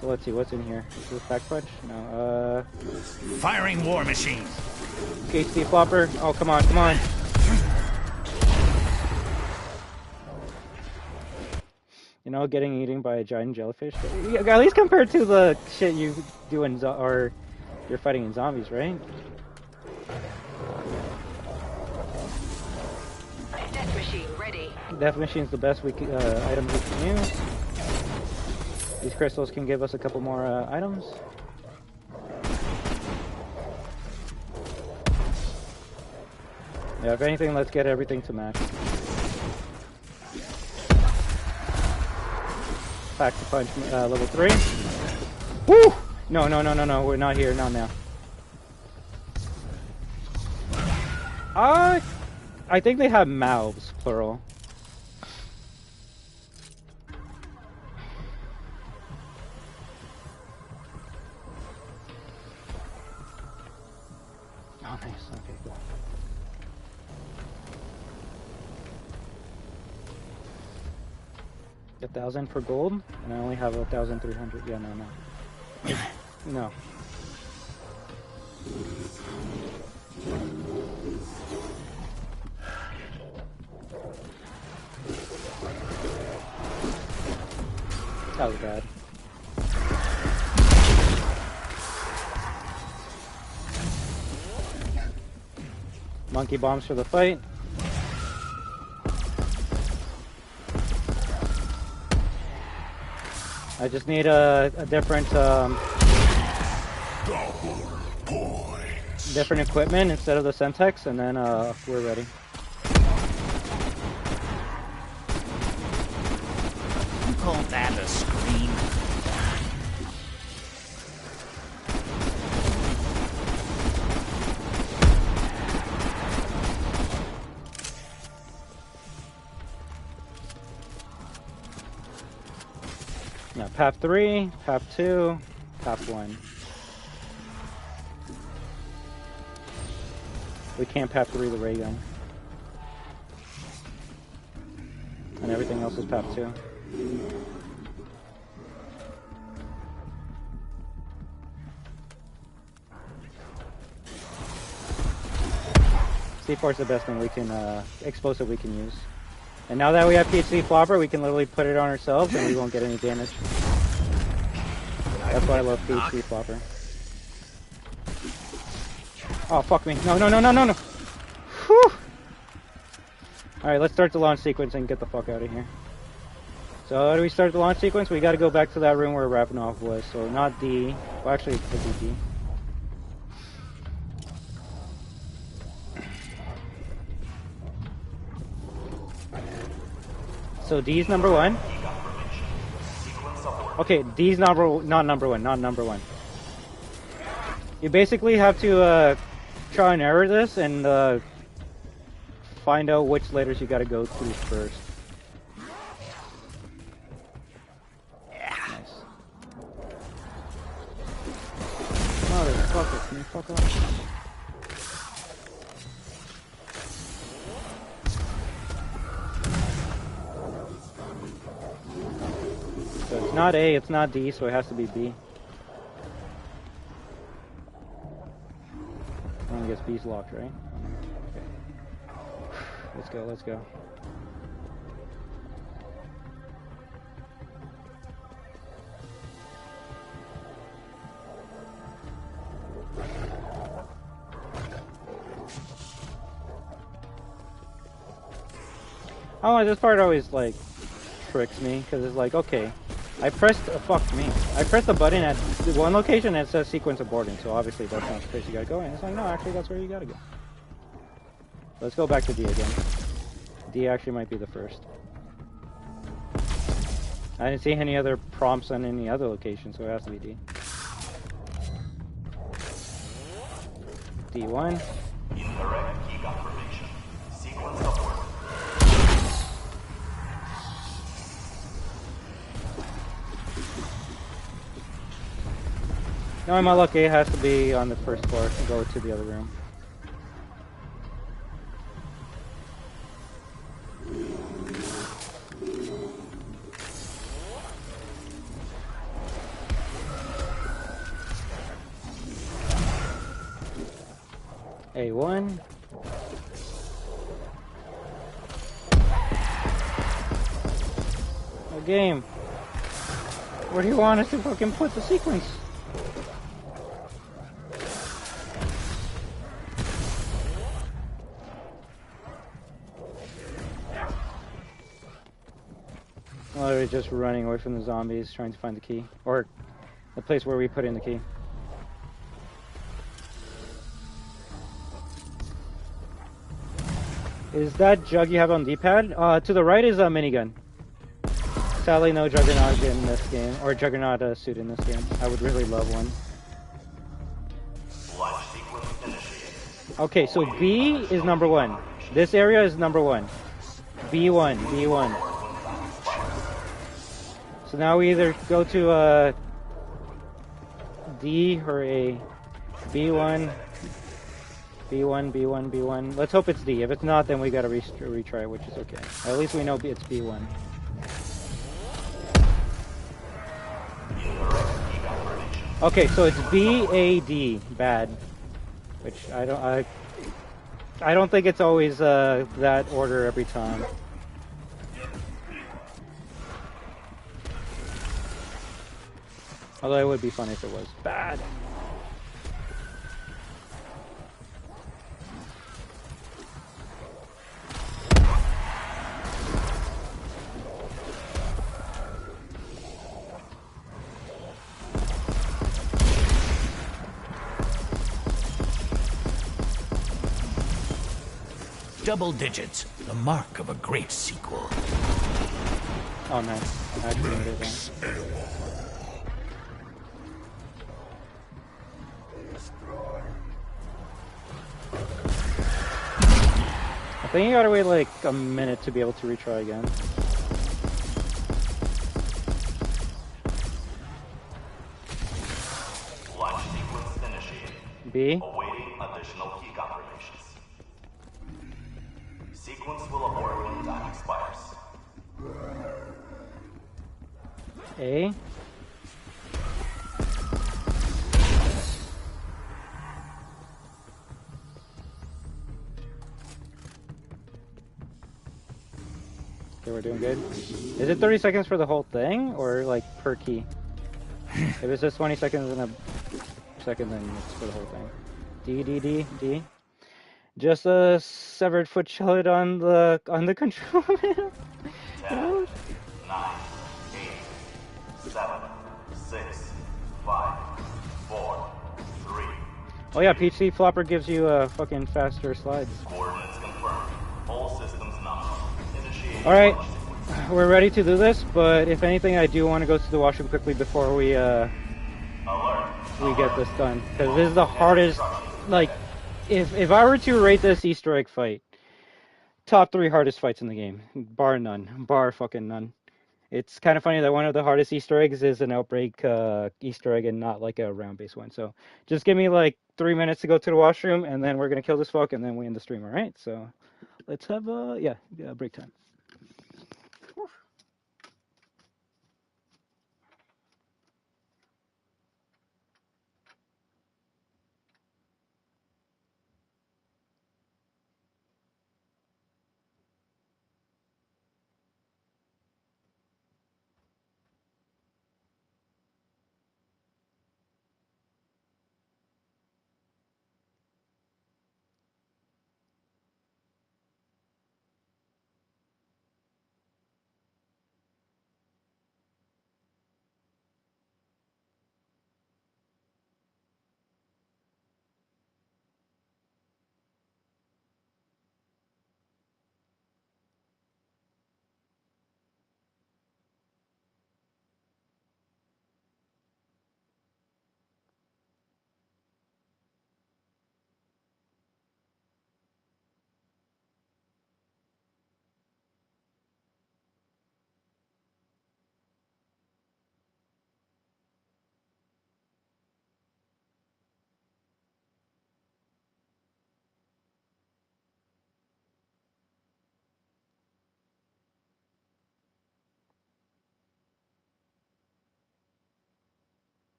So let's see, what's in here? Is this back punch? No, Firing war machine. HD flopper. Oh, come on, come on. know, getting eaten by a giant jellyfish. At least compared to the shit you do in or you're fighting in zombies, right? Death machine ready. Death machine's the best item we can use. These crystals can give us a couple more items. Yeah, if anything, let's get everything to max. Back to punch level 3. Woo! No, no, no, no, no. We're not here. Not now. I think they have mouths, plural. Oh, nice. Okay, cool. $1,000 for gold, and I only have 1,300. Yeah, no, no. No. That was bad. Monkey bombs for the fight. I just need a different different equipment instead of the Semtex, and then we're ready. You call that a scream? Now, PAP 3, PAP 2, PAP 1. We can't PAP 3 the ray gun. And everything else is PAP 2. C4 is the best thing we can, explosive we can use. And now that we have PhD Flopper, we can literally put it on ourselves and we won't get any damage. That's why I love PhD Flopper. Oh, fuck me. No, no, no, no, no, no! Whew! Alright, let's start the launch sequence and get the fuck out of here. So how do we start the launch sequence? We gotta go back to that room where Ravenov was. So not D. Well, actually, it could be D. So D's number 1. Okay, D's not number 1, not number 1. You basically have to try and error this and find out which letters you gotta go through first. Nice. Motherfucker, can you fuck off? So it's not A, it's not D, so it has to be B. I guess B's locked, right? Okay. Let's go, let's go. Oh, this part always, like, tricks me, because it's like, okay, I pressed, fuck me, I pressed the button at one location and it says sequence aborting, so obviously that's not the place you gotta go, and it's like, no, actually that's where you gotta go. Let's go back to D again. D actually might be the first. I didn't see any other prompts on any other location, so it has to be D. D1. Incorrect key confirmation. Sequence abort. No, my luck, A has to be on the first floor and go to the other room. A1. game. Where do you want us to fucking put the sequence? Literally just running away from the zombies, trying to find the key. Or the place where we put in the key. Is that jug you have on D-pad? To the right is a minigun. Sadly, no Juggernaut in this game, or Juggernaut suit in this game. I would really love one. Okay, so B is number 1. This area is number 1. B1, B1. So now we either go to D or A. B1, B1, B1, B1. Let's hope it's D. If it's not, then we gotta retry, which is okay. At least we know it's B1. Okay, so it's B-A-D, bad. Which I don't think it's always that order every time. Although it would be funny if it was bad. Double digits, the mark of a great sequel. Oh, nice. I actually did that. I think you gotta wait like a minute to be able to retry again. Launch sequence initiated. B. Awaiting additional key confirmations. Sequence will abort when time expires. A. Okay, we're doing good. Is it 30 seconds for the whole thing, or like per key? If it's just 20 seconds in a second, then it's for the whole thing. D, D, D, D. Just a severed foot shot on the control panel. 10, 9, 8, 7, 6, 5, 4, 3. Oh yeah, PC Flopper gives you fucking faster slides. Coordinates confirmed. All systems nominal. Initiate. All right, we're ready to do this. But if anything, I do want to go to the washroom quickly before we get this done, because this is the hardest. Like, if I were to rate this Easter egg fight, top 3 hardest fights in the game, bar none, bar fucking none. It's kind of funny that one of the hardest Easter eggs is an Outbreak Easter egg and not like a round-based one. So just give me like 3 minutes to go to the washroom, and then we're gonna kill this fuck, and then we end the stream. All right? So let's have break time.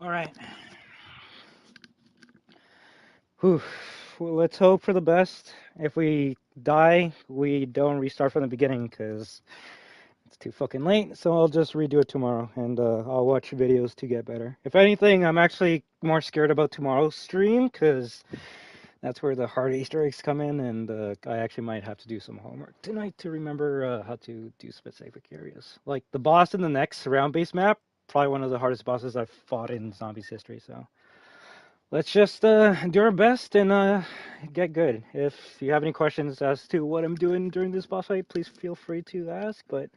Alright. Whew. Well, let's hope for the best. If we die, we don't restart from the beginning, because it's too fucking late. So I'll just redo it tomorrow, and I'll watch videos to get better. If anything, I'm actually more scared about tomorrow's stream, because that's where the hard Easter eggs come in, and I actually might have to do some homework tonight to remember how to do specific areas. Like the boss in the next surround-based map, probably one of the hardest bosses I've fought in Zombies history, so let's just do our best and get good. If you have any questions as to what I'm doing during this boss fight, please feel free to ask, but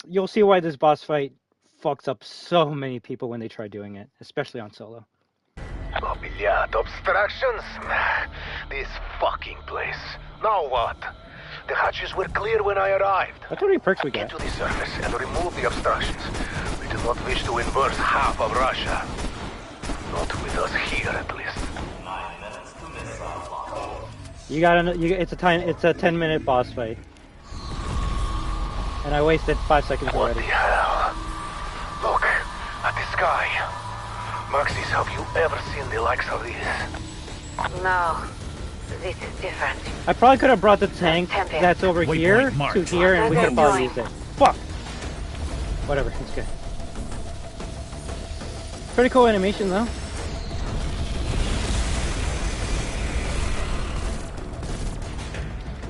you'll see why this boss fight fucks up so many people when they try doing it, especially on solo. Mobiliat obstructions? This fucking place. Now what? The hatches were clear when I arrived. That's how many perks we get. Get to the surface and remove the obstructions. We do not wish to immerse half of Russia. Not with us here, at least. 9 minutes to missile lock. You gotta. It's a 10-minute boss fight, and I wasted 5 seconds already. What the hell? Look at the sky. Maxis, have you ever seen the likes of this? No, this is different. I probably could have brought the tank that's over here to here, and we could have probably used it. Fuck. Whatever. It's good. Pretty cool animation, though.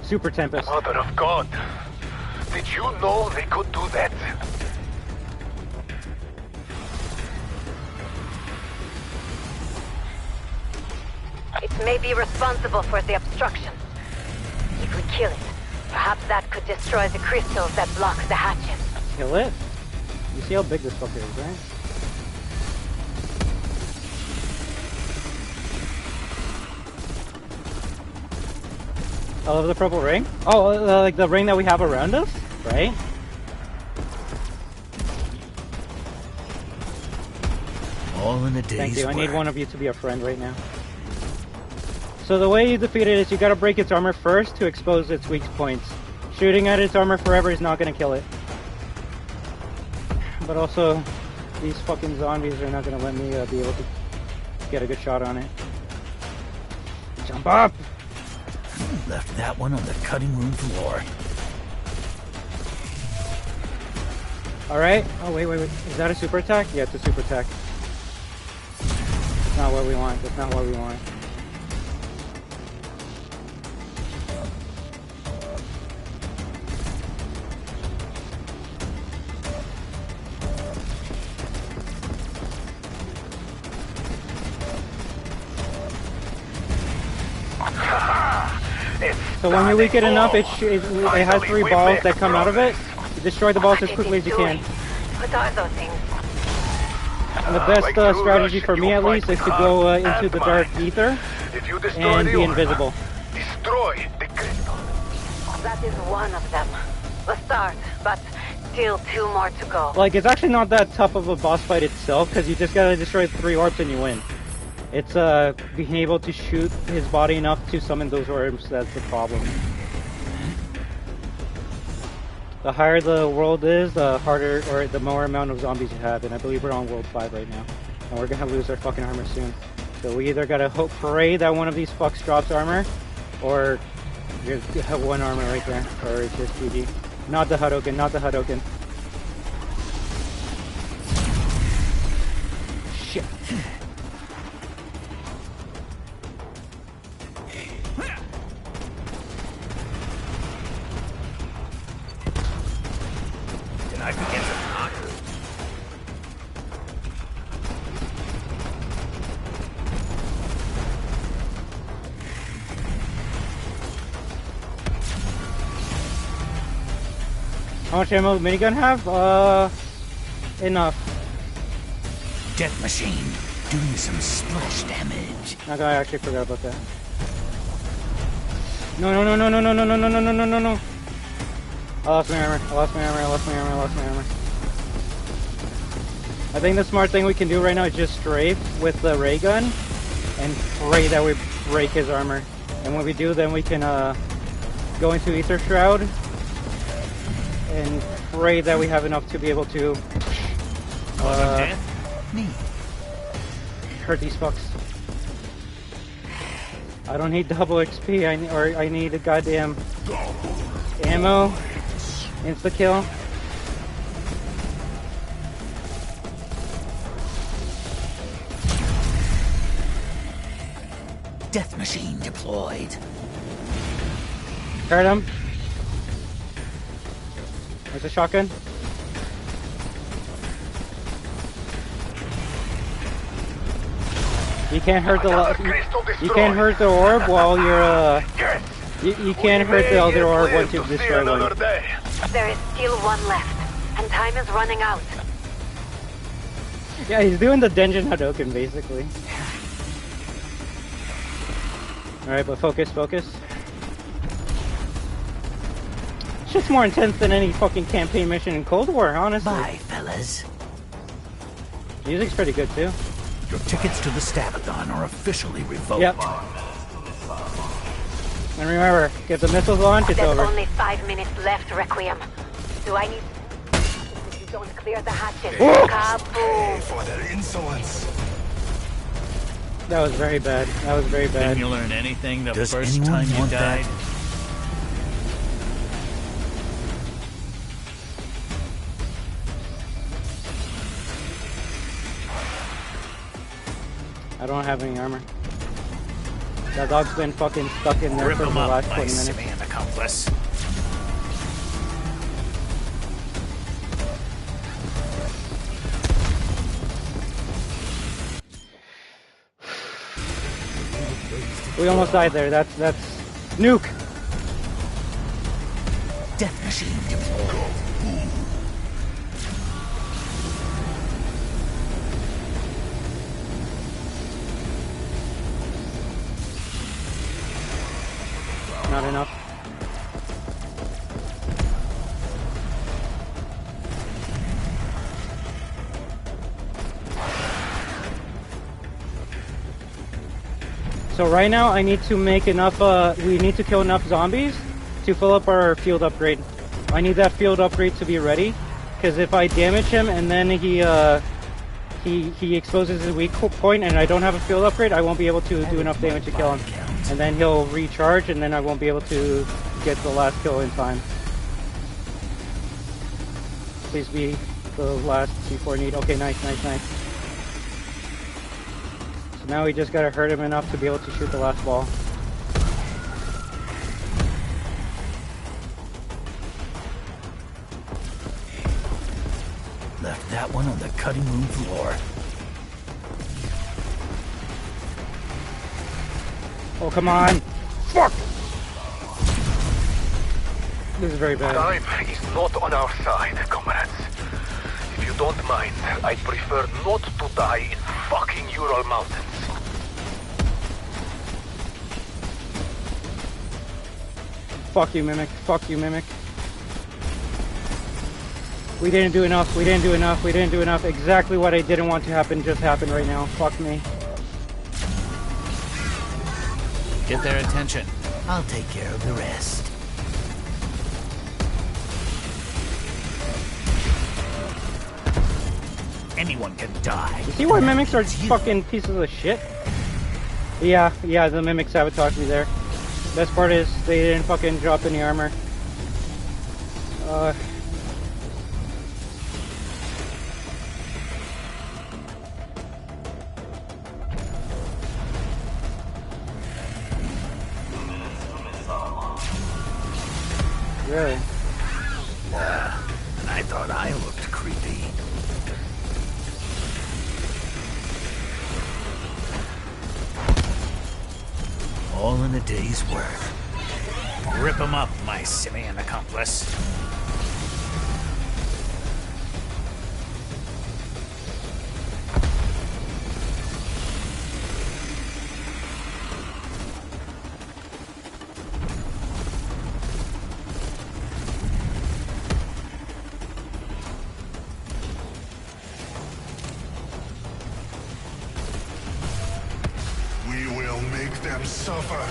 Super Tempest. Mother of God! Did you know they could do that? It may be responsible for the obstruction. If we kill it, perhaps that could destroy the crystals that block the hatches. Kill it? You see how big this fucker is, right? I love the purple ring. Oh, like the ring that we have around us, right? All in a day's Thank you. I need work. one of you to be a friend right now. So the way you defeat it is you gotta break its armor first to expose its weak points. Shooting at its armor forever is not gonna kill it. But also, these fucking zombies are not gonna let me be able to get a good shot on it. Jump up! Left that one on the cutting room floor. Alright. Oh, wait. Is that a super attack? Yeah, it's a super attack. That's not what we want. That's not what we want. So when you weaken enough, it has 3 balls that come out of it. You destroy the balls as quickly as you can. What are those things? And the best strategy for me, at least, is to go into the dark ether and be invisible. Destroy the crystal. That is one of them. A start, but still 2 more to go. Like, it's actually not that tough of a boss fight itself, because you just gotta destroy 3 orbs and you win. It's being able to shoot his body enough to summon those orbs that's the problem. The higher the world is, the harder, or the more amount of zombies you have, and I believe we're on world 5 right now. And we're gonna lose our fucking armor soon. So we either gotta pray that one of these fucks drops armor, or you have 1 armor right there, or it's just GG. Not the Hadouken, not the Hadouken. Shit. I forget the knock. How much ammo does minigun have? Enough. Death machine doing some splash damage. I actually forgot about that. No. I lost my armor. I think the smart thing we can do right now is just strafe with the ray gun and pray that we break his armor. And when we do, then we can go into Ether Shroud and pray that we have enough to be able to... Me. hurt these fucks. I don't need double XP. I need a goddamn ammo. Insta kill. Death machine deployed. Hurt him. There's a shotgun. You can't hurt the you can't hurt the orb while you're you can't hurt the other orb once you've destroyed one. There is still one left, and time is running out. Yeah, he's doing the Denjin Hadouken basically. Alright, but focus. Shit's more intense than any fucking campaign mission in Cold War, honestly. Bye, fellas. Music's pretty good too. Your tickets to the Stabathon are officially revoked. Yep. And remember, get the missiles launched, it's There's over. only 5 minutes left, Requiem. Do I need... If you don't clear the hatches, kaboom! For their insolence. That was very bad. That was very bad. Didn't you learn anything the Does first anyone time you want died? that? I don't have any armor. That dog's been fucking stuck in there Rip for the him up, last my 20 minutes. simian accomplice. We almost died there. That's nuke. Death machine deployed. Not enough. So right now I need to make enough, we need to kill enough zombies to fill up our field upgrade. I need that field upgrade to be ready, because if I damage him and then he exposes his weak point and I don't have a field upgrade, I won't be able to do enough damage to kill him. And then he'll recharge and then I won't be able to get the last kill in time. Please be the last before need. Okay, nice. So now we just gotta hurt him enough to be able to shoot the last ball. Left that one on the cutting room floor. Oh, come on! Fuck! This is very bad. Time is not on our side, comrades. If you don't mind, I'd prefer not to die in fucking Ural Mountains. Fuck you, Mimic. Fuck you, Mimic. We didn't do enough. Exactly what I didn't want to happen just happened right now. Fuck me. Get their attention. I'll take care of the rest. Anyone can die. You see why Mimics are fucking pieces of shit? Yeah, the Mimic sabotaged me there. Best part is they didn't fucking drop any armor. Really? I thought I looked creepy. All in a day's work. Rip him up, my simian accomplice. We will make them suffer.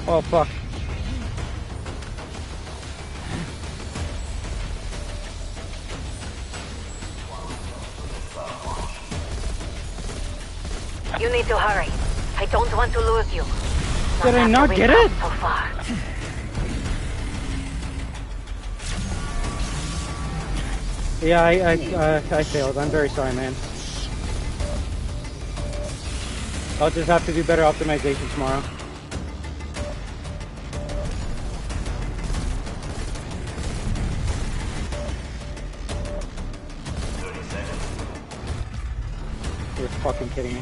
Oh fuck. need to hurry. I don't want to lose you. Did I not get it? So far. Yeah, I failed. I'm very sorry, man. I'll just have to do better optimization tomorrow. You're fucking kidding me.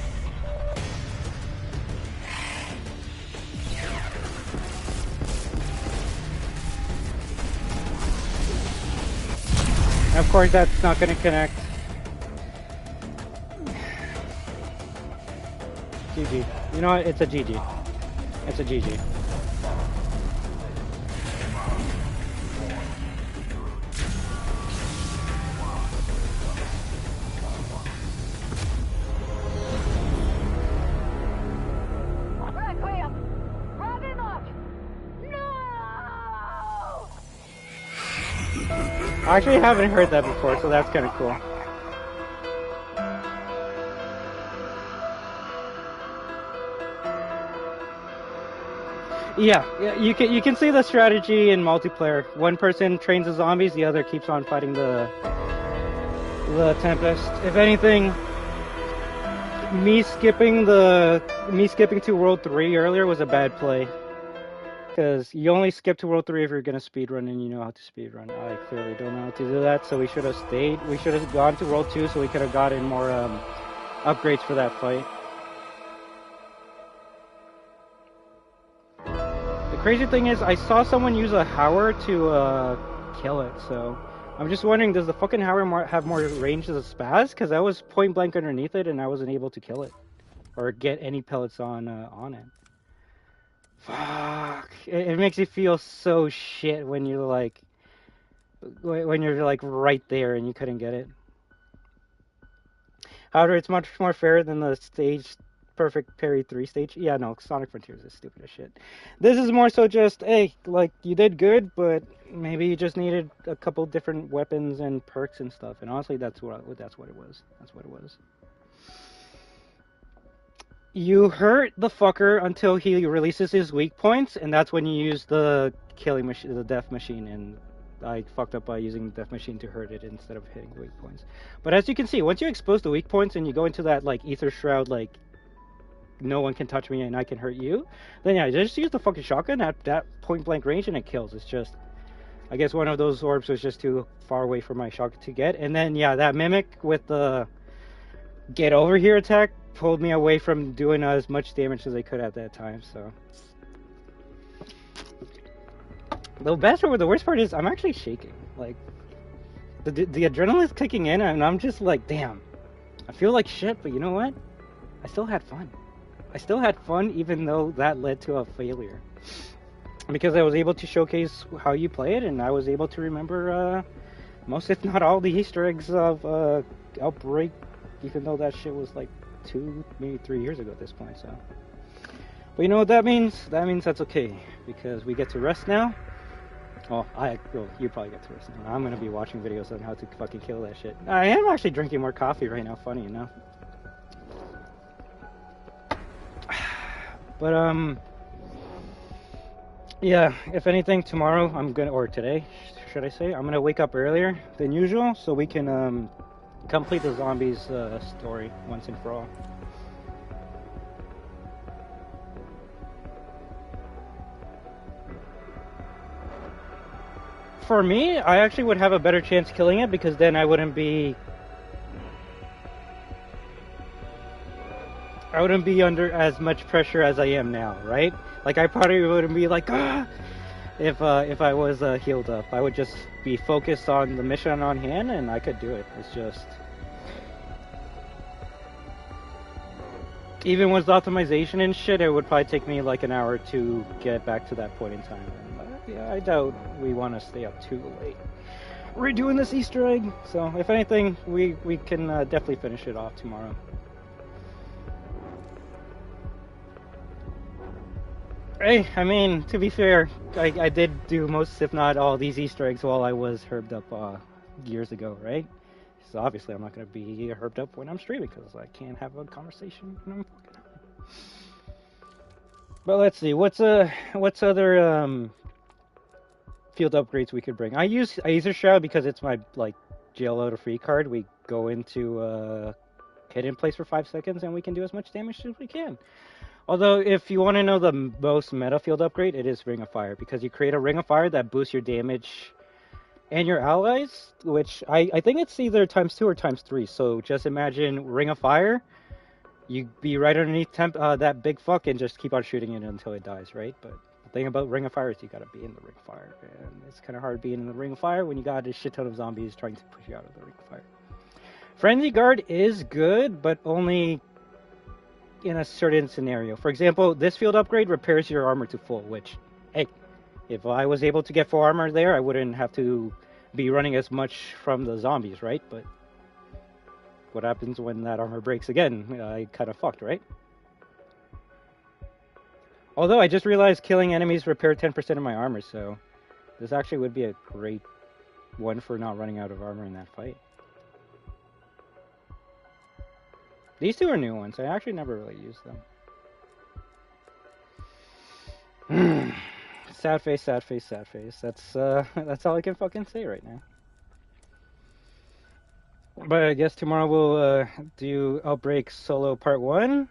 And of course, that's not going to connect. GG. You know what? It's a GG. It's a GG. I actually haven't heard that before, so that's kind of cool. Yeah, you can see the strategy in multiplayer. One person trains the zombies, the other keeps on fighting the Tempest. If anything, me skipping to World 3 earlier was a bad play. Because you only skip to World 3 if you're going to speedrun and you know how to speedrun. I clearly don't know how to do that, so we should have stayed. We should have gone to World 2 so we could have gotten more upgrades for that fight. The crazy thing is, I saw someone use a Howard to kill it, so... I'm just wondering, does the fucking Howard have more range as a Spaz? Because I was point blank underneath it and I wasn't able to kill it. Or get any pellets on it. Fuck. It makes you feel so shit when you're like right there and you couldn't get it. However, it's much more fair than the stage perfect parry 3 stage. Yeah, no, Sonic Frontiers is stupid as shit. This is more so just, hey, like, you did good, but maybe you just needed a couple different weapons and perks and stuff. And honestly, that's what it was. That's what it was. You hurt the fucker until he releases his weak points, and that's when you use the killing machine, the death machine, and I fucked up by using the death machine to hurt it instead of hitting the weak points. But as you can see, once you expose the weak points and you go into that, like, ether shroud, like, no one can touch me and I can hurt you, then yeah, just use the fucking shotgun at that point blank range and it kills. It's just, I guess one of those orbs was just too far away for my shotgun to get, and then yeah, that mimic with the get over here attack pulled me away from doing as much damage as I could at that time. So the worst part is I'm actually shaking. Like the adrenaline's kicking in and I'm just like, damn, I feel like shit, but you know what? I still had fun even though that led to a failure. Because I was able to showcase how you play it, and I was able to remember most, if not all, the Easter eggs of Outbreak, even though that shit was like 2, maybe 3 years ago at this point. So, but you know what that means? That means that's okay, because we get to rest now. Well, you probably get to rest now. I'm gonna be watching videos on how to fucking kill that shit. I am actually drinking more coffee right now. Funny enough. But yeah, if anything, tomorrow or today, should I say, I'm gonna wake up earlier than usual so we can complete the zombies story once and for all. For me, I actually would have a better chance killing it because then I wouldn't be under as much pressure as I am now, right? Like, I probably wouldn't be like, ah, if I was healed up. I would just be focused on the mission on hand, and I could do it. It's just, even with optimization and shit, it would probably take me like an hour to get back to that point in time. And, yeah, I doubt we want to stay up too late redoing this Easter egg. So, if anything, we can definitely finish it off tomorrow. Hey, I mean, to be fair, I did do most, if not all, these Easter eggs while I was herbed up years ago, right? So obviously I'm not going to be herbed up when I'm streaming because I can't have a conversation when I'm fucking up. But let's see, what's other field upgrades we could bring? I use Aether Shroud because it's my like jail loader free card. We go into hidden place for 5 seconds and we can do as much damage as we can. Although if you want to know the most meta field upgrade, it is Ring of Fire, because you create a Ring of Fire that boosts your damage and your allies, which I think it's either ×2 or ×3. So just imagine Ring of Fire. You be right underneath that big fuck and just keep on shooting it until it dies, right? But the thing about Ring of Fire is you gotta be in the Ring of Fire, and it's kind of hard being in the Ring of Fire when you got a shit ton of zombies trying to push you out of the Ring of Fire. Frenzy Guard is good, but only in a certain scenario. For example, this field upgrade repairs your armor to full, which, hey, if I was able to get full armor there, I wouldn't have to be running as much from the zombies, right? But what happens when that armor breaks again? I kind of fucked, right? Although I just realized killing enemies repair 10% of my armor, so this actually would be a great one for not running out of armor in that fight. These two are new ones. I actually never really used them. Sad face, sad face, sad face. That's all I can fucking say right now. But I guess tomorrow we'll do Outbreak Solo Part 1,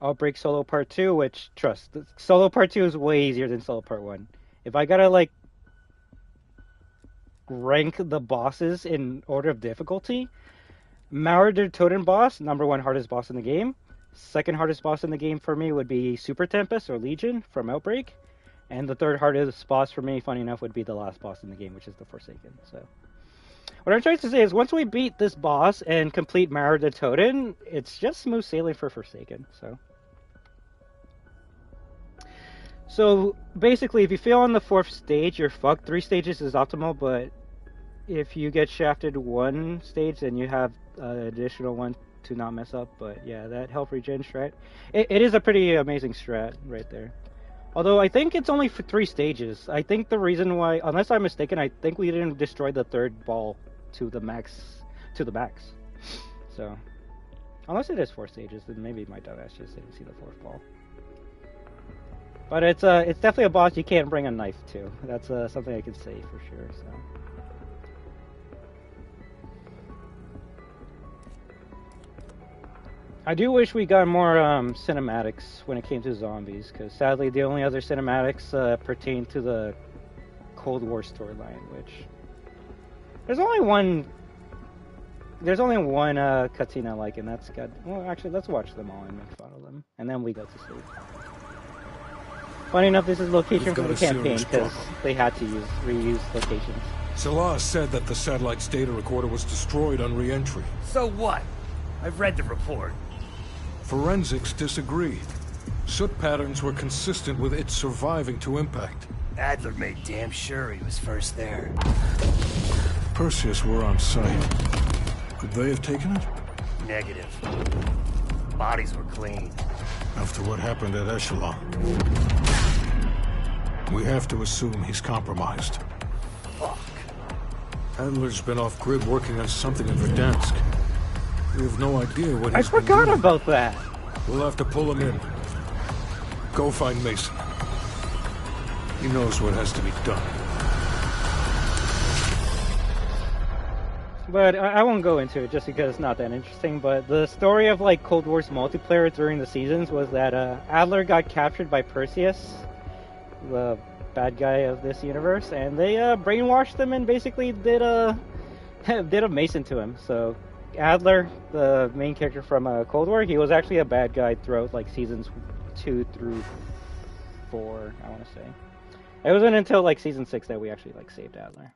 Outbreak Solo Part 2, which, trust, Solo Part 2 is way easier than Solo Part 1. If I gotta, like, rank the bosses in order of difficulty, Marauder Totem boss, #1 hardest boss in the game. Second hardest boss in the game for me would be Super Tempest or Legion from Outbreak. And the third hardest boss for me, funny enough, would be the last boss in the game, which is the Forsaken, so... What I'm trying to say is, once we beat this boss and complete Marauder Totem, it's just smooth sailing for Forsaken, so... So, basically, if you fail on the 4th stage, you're fucked. 3 stages is optimal, but if you get shafted 1 stage, then you have an additional one to not mess up. But yeah, that health regen strat, it is a pretty amazing strat right there. Although I think it's only for 3 stages. I think the reason why, unless I'm mistaken, I think we didn't destroy the 3rd ball to the max. So, unless it is 4 stages, then maybe my dumbass just didn't see the 4th ball. But it's definitely a boss you can't bring a knife to. That's something I can say for sure. So. I do wish we got more cinematics when it came to zombies, because sadly the only other cinematics pertain to the Cold War storyline, which there's only one cutscene I like, and that's got, well, actually let's watch them all and make fun of them, and then we go to sleep. Funny enough, this is location for the campaign because they had to reuse locations. Salah said that the satellite's data recorder was destroyed on re-entry. So what? I've read the report. Forensics disagree. Soot patterns were consistent with it surviving to impact. Adler made damn sure he was first there. Perseus were on site. Could they have taken it? Negative. Bodies were clean. After what happened at Echelon, we have to assume he's compromised. Fuck. Adler's been off-grid working on something in Verdansk. We have no idea what he's I forgot about that. We'll have to pull him in. Go find Mason. He knows what has to be done. But I won't go into it just because it's not that interesting, but the story of like Cold War's multiplayer during the seasons was that Adler got captured by Perseus, the bad guy of this universe, and they brainwashed him and basically did a Mason to him. So Adler, the main character from Cold War, he was actually a bad guy throughout like seasons 2 through 4, I want to say. It wasn't until like season 6 that we actually like saved Adler.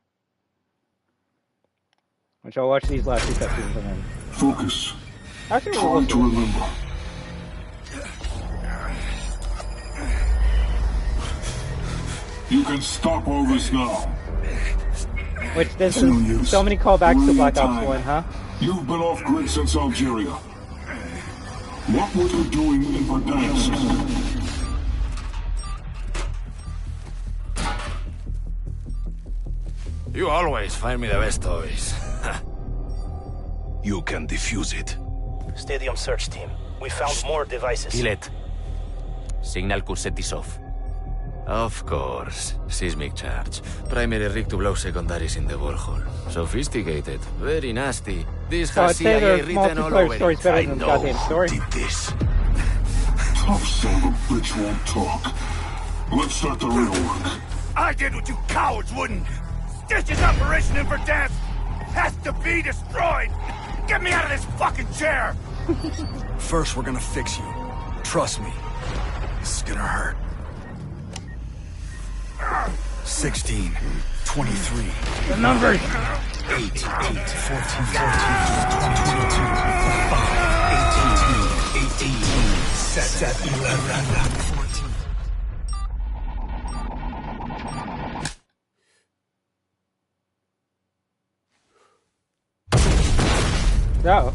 Which I'll watch these last 2 cutscenes and then... Focus. Actually, try to remember. You can stop all this now. Which this is so many callbacks to Black Ops 1, huh? You've been off grid since Algeria. What were you doing in Verdansk? You always find me the best toys. You can defuse it. Stadium search team. We found more devices. Kill it. Signal could set this off. Of course. Seismic charge. Primary rig to blow secondaries in the borehole. Sophisticated. Very nasty. This So I'd has say CIA their written all multiplayer over story's it. better I than the know. goddamn story. Did this. Tough son of a bitch won't talk. Let's start the real work. I did what you cowards wouldn't. Stitch's operation in Verdansk has to be destroyed. Get me out of this fucking chair. First, we're gonna fix you. Trust me. This is gonna hurt. 16, 23. The numbers. 18, 14, 14, 22, 18, 7, 11, 14. Oh.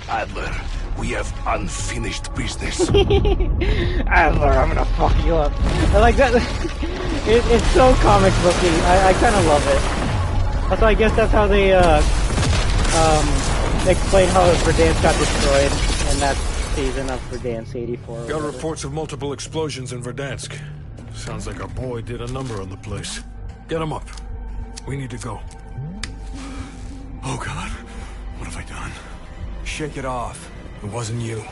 Adler, we have unfinished business. Adler, I'm gonna fuck you up. I like that. It's so comic booky. I kind of love it. Also, I guess that's how they explain how Verdansk got destroyed in that season of Verdansk 84. Got reports of multiple explosions in Verdansk. Sounds like our boy did a number on the place. Get him up. We need to go. Oh God, what have I done? Shake it off. It wasn't you.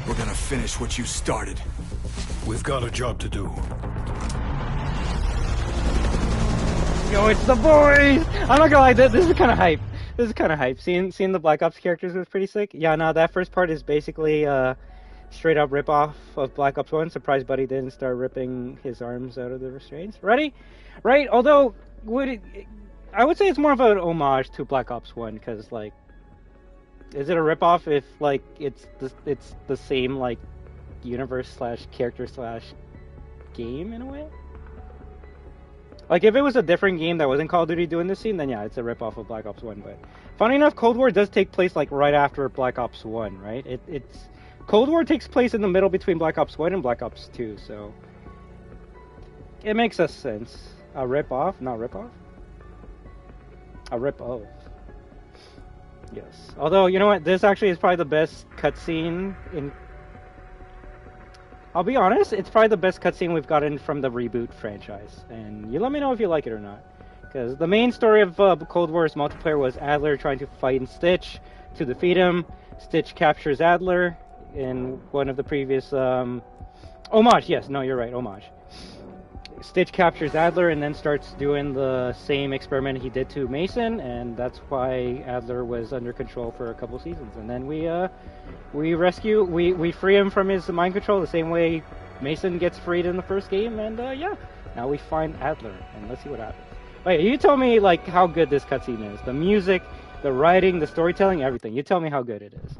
We're gonna finish what you started. We've got a job to do. Yo, it's the boys! I'm not gonna lie, this is kind of hype. This is kind of hype. Seeing the Black Ops characters was pretty sick. Yeah, no, that first part is basically straight up rip off of Black Ops 1. Surprised Buddy didn't start ripping his arms out of the restraints. Ready? Right? Although, I would say it's more of an homage to Black Ops 1, because, like, is it a ripoff if, like, it's the same, like, universe slash character slash game in a way? Like, if it was a different game that wasn't Call of Duty doing this scene, then yeah, it's a ripoff of Black Ops 1. But funny enough, Cold War does take place, like, right after Black Ops 1, right? It's Cold War takes place in the middle between Black Ops 1 and Black Ops 2, so it makes a sense. A ripoff, not ripoff. A rip-off. Yes. Although, you know what? This actually is probably the best cutscene in... I'll be honest, it's probably the best cutscene we've gotten from the reboot franchise. And you let me know if you like it or not. Because the main story of Cold War's multiplayer was Adler trying to fight Stitch to defeat him. Stitch captures Adler in one of the previous... Homage, yes. No, you're right. Homage. Stitch captures Adler and then starts doing the same experiment he did to Mason, and that's why Adler was under control for a couple seasons. And then we free him from his mind control the same way Mason gets freed in the first game, and yeah, now we find Adler, and let's see what happens. Wait, you tell me, like, how good this cutscene is. The music, the writing, the storytelling, everything. You tell me how good it is.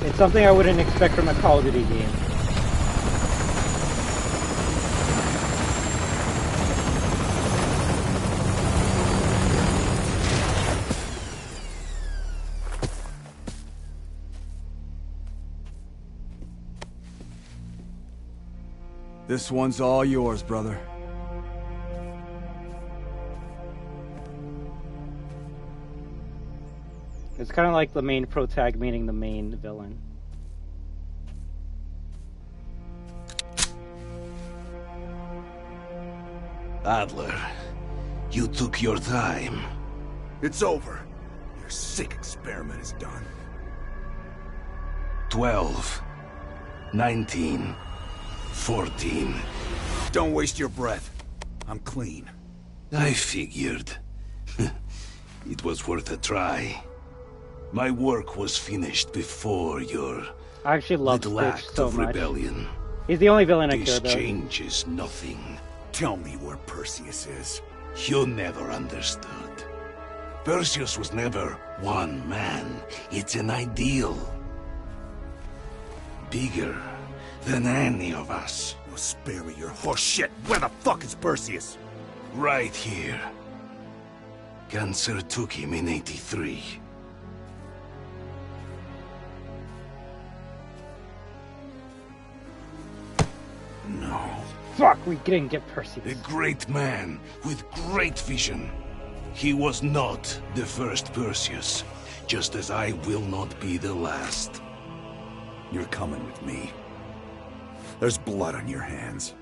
It's something I wouldn't expect from a Call of Duty game. This one's all yours, brother. It's kind of like the main protag meeting the main villain. Adler, you took your time. It's over. Your sick experiment is done. 12, 19, 14. Don't waste your breath. I'm clean. I figured. It was worth a try. My work was finished before your I actually love little Stitch act so of much. rebellion. He's the only villain I care This about. changes nothing. Tell me where Perseus is. You never understood. Perseus was never one man. It's an ideal. Bigger than any of us. No, spare me your horse shit. Where the fuck is Perseus? Right here. Cancer took him in '83. No. Fuck, we didn't get Perseus. A great man with great vision. He was not the first Perseus, just as I will not be the last. You're coming with me. There's blood on your hands.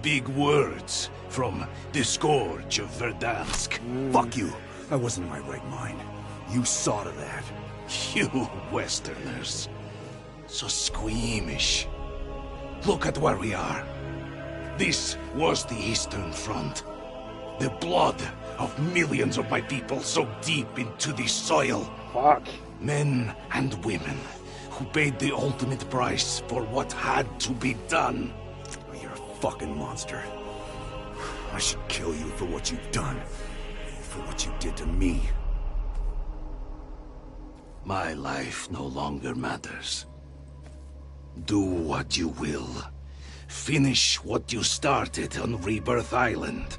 Big words from the Scourge of Verdansk. Fuck you. I wasn't in my right mind. You saw to that. You Westerners. So squeamish. Look at where we are. This was the Eastern Front. The blood of millions of my people so deep into the soil. Fuck. Men and women who paid the ultimate price for what had to be done. You're a fucking monster. I should kill you for what you've done. For what you did to me. My life no longer matters. Do what you will. Finish what you started on Rebirth Island.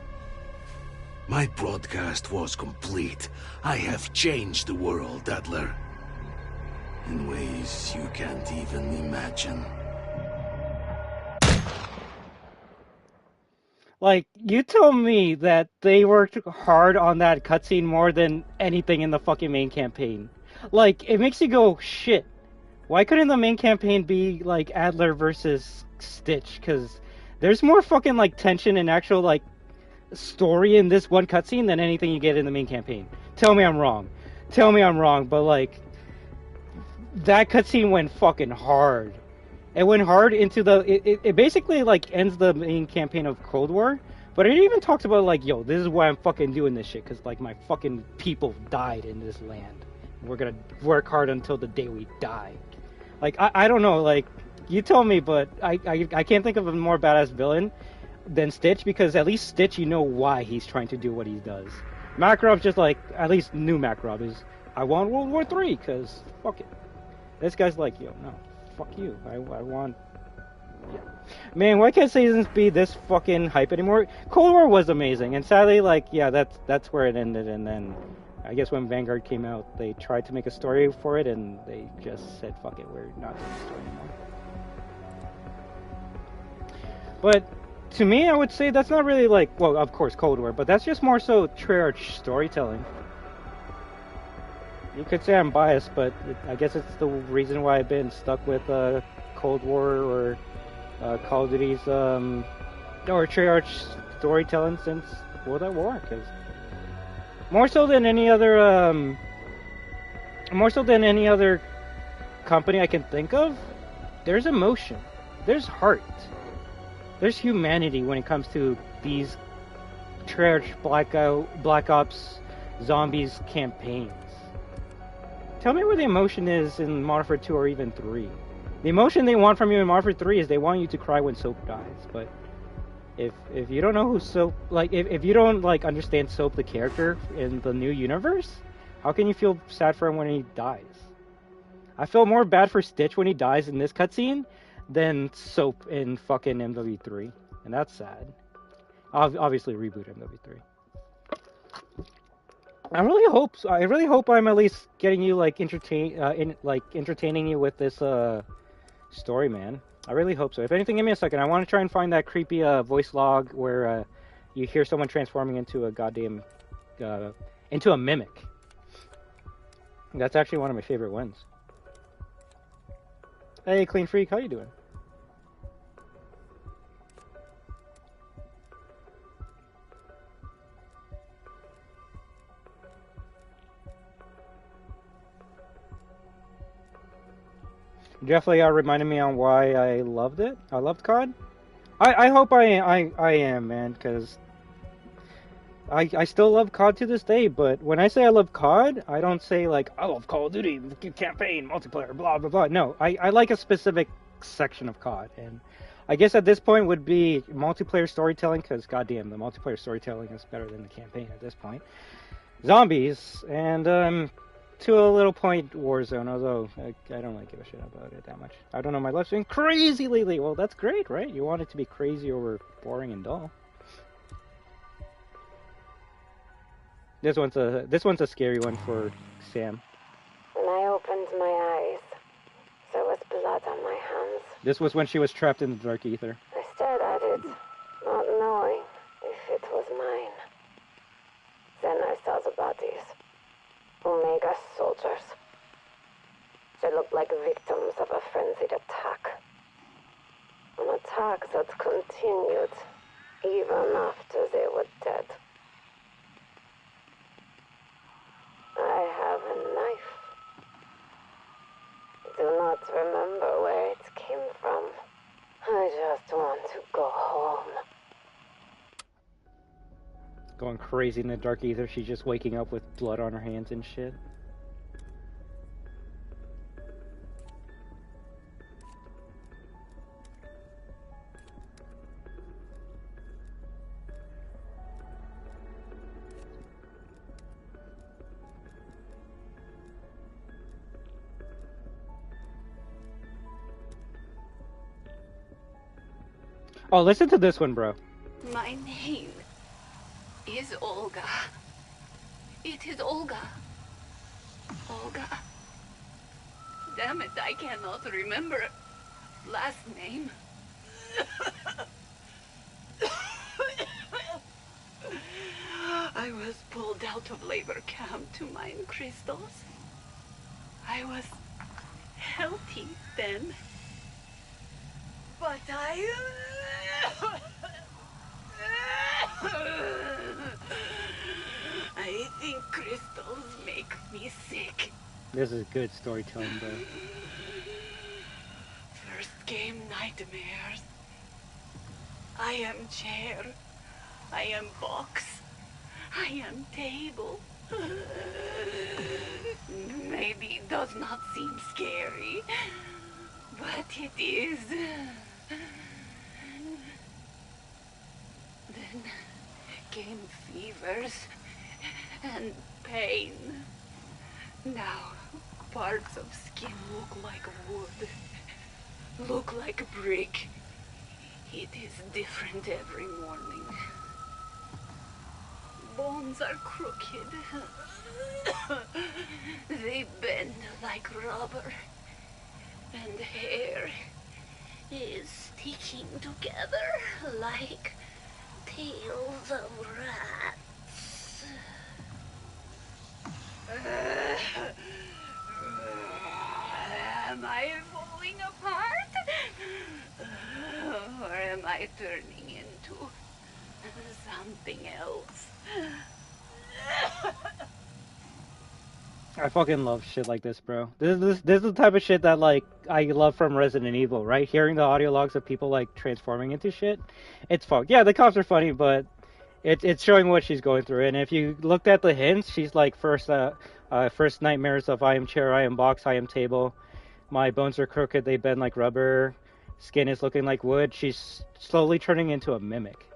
My broadcast was complete. I have changed the world, Adler. In ways you can't even imagine. Like, you tell me that they worked hard on that cutscene more than anything in the fucking main campaign. Like, it makes you go, shit. Why couldn't the main campaign be, like, Adler versus Stitch? Because there's more fucking, like, tension and actual, like, story in this one cutscene than anything you get in the main campaign. Tell me I'm wrong. Tell me I'm wrong, but, like, that cutscene went fucking hard. It went hard into the... It basically, like, ends the main campaign of Cold War, but it even talks about, like, yo, this is why I'm fucking doing this shit, because, like, my fucking people died in this land. We're gonna work hard until the day we die. Like, I don't know, like, you tell me, but I can't think of a more badass villain than Stitch, because at least Stitch, you know why he's trying to do what he does. Makarov's just like, at least new Makarov is, I want World War III, because fuck it. This guy's like, yo, no, fuck you. I want... Yeah. Man, why can't Seasons be this fucking hype anymore? Cold War was amazing, and sadly, like, yeah, that's where it ended, and then... I guess when Vanguard came out, they tried to make a story for it, and they just said, fuck it, we're not doing a story anymore. But, to me, I would say that's not really like, well, of course, Cold War, but that's just more so Treyarch storytelling. You could say I'm biased, but I guess it's the reason why I've been stuck with Cold War or Call of Duty's, or Treyarch storytelling since World at War, because... More so than any other company I can think of, there's emotion, there's heart, there's humanity when it comes to these Treyarch Black Ops Zombies campaigns. Tell me where the emotion is in Modern Warfare 2 or even 3. The emotion they want from you in Modern Warfare 3 is they want you to cry when Soap dies, but if you don't know who Soap, like, if you don't, like, understand Soap the character in the new universe, how can you feel sad for him when he dies? I feel more bad for Stitch when he dies in this cutscene than Soap in fucking MW3, and that's sad. Obviously, reboot MW3. I really hope I'm at least getting you, like, entertaining you with this story, man. I really hope so. If anything, give me a second. I want to try and find that creepy voice log where you hear someone transforming into a goddamn... into a mimic. That's actually one of my favorite ones. Hey, Clean Freak, how you doing? Definitely reminded me on why I loved it. I loved COD. I hope I am, man, because I still love COD to this day, but when I say I love COD, I don't say, like, I love Call of Duty, campaign, multiplayer, blah, blah, blah. No, I like a specific section of COD, and I guess at this point would be multiplayer storytelling, because, goddamn, the multiplayer storytelling is better than the campaign at this point. Zombies, and, to a little point, Warzone, although I don't like give a shit about it that much. I don't know, my life's been crazy lately. Well, that's great, right? You want it to be crazy over boring and dull. This one's a scary one for Sam. When I opened my eyes, there was blood on my hands. This was when she was trapped in the dark ether. I stared at it, not knowing if it was mine. Then I saw the bodies. Omega soldiers. They looked like victims frenzied attack. An attack that continued even after they were dead. I have a knife. Do not remember where it came from. I just want to go home. Going crazy in the dark ether, she's just waking up with blood on her hands and shit. Oh, listen to this one, bro. My name is Olga. It is Olga. Olga. Damn it, I cannot remember last name. I was pulled out of labor camp to mine crystals. I was healthy then. But I think crystals make me sick. This is good storytelling, bro. First came nightmares. I am chair. I am box. I am table. Maybe it does not seem scary, but it is. Then came fevers and pain. Now parts of skin look like wood, look like brick. It is different every morning. Bones are crooked. They bend like rubber. And hair is sticking together like tails of rats. Am I falling apart? Or am I turning into something else? I fucking love shit like this, bro. This is the type of shit that, like, I love from Resident Evil, right? Hearing the audio logs of people, like, transforming into shit. It's fun. Yeah, the cops are funny, but it's showing what she's going through. And if you looked at the hints, she's like, first nightmares of I am chair, I am box, I am table. My bones are crooked, they bend like rubber. Skin is looking like wood. She's slowly turning into a mimic.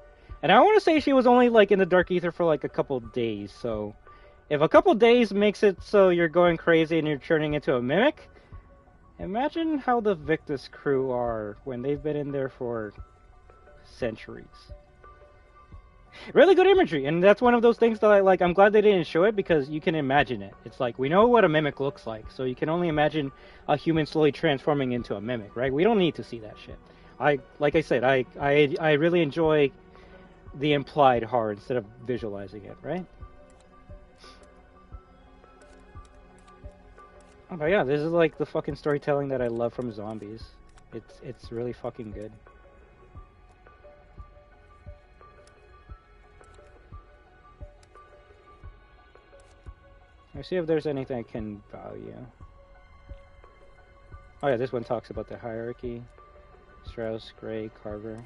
And I want to say she was only, like, in the dark ether for, like, a couple days, so... If a couple days makes it so you're going crazy and you're turning into a mimic, imagine how the Victus crew are when they've been in there for centuries. Really good imagery, and that's one of those things that I'm glad they didn't show it because you can imagine it. It's like, we know what a mimic looks like, so you can only imagine a human slowly transforming into a mimic, right? We don't need to see that shit. Like I said, I really enjoy the implied horror instead of visualizing it, right? Oh, but yeah, this is like the fucking storytelling that I love from zombies. It's really fucking good. Let's see if there's anything I can value. Oh yeah, this one talks about the hierarchy. Strauss, Gray, Carver.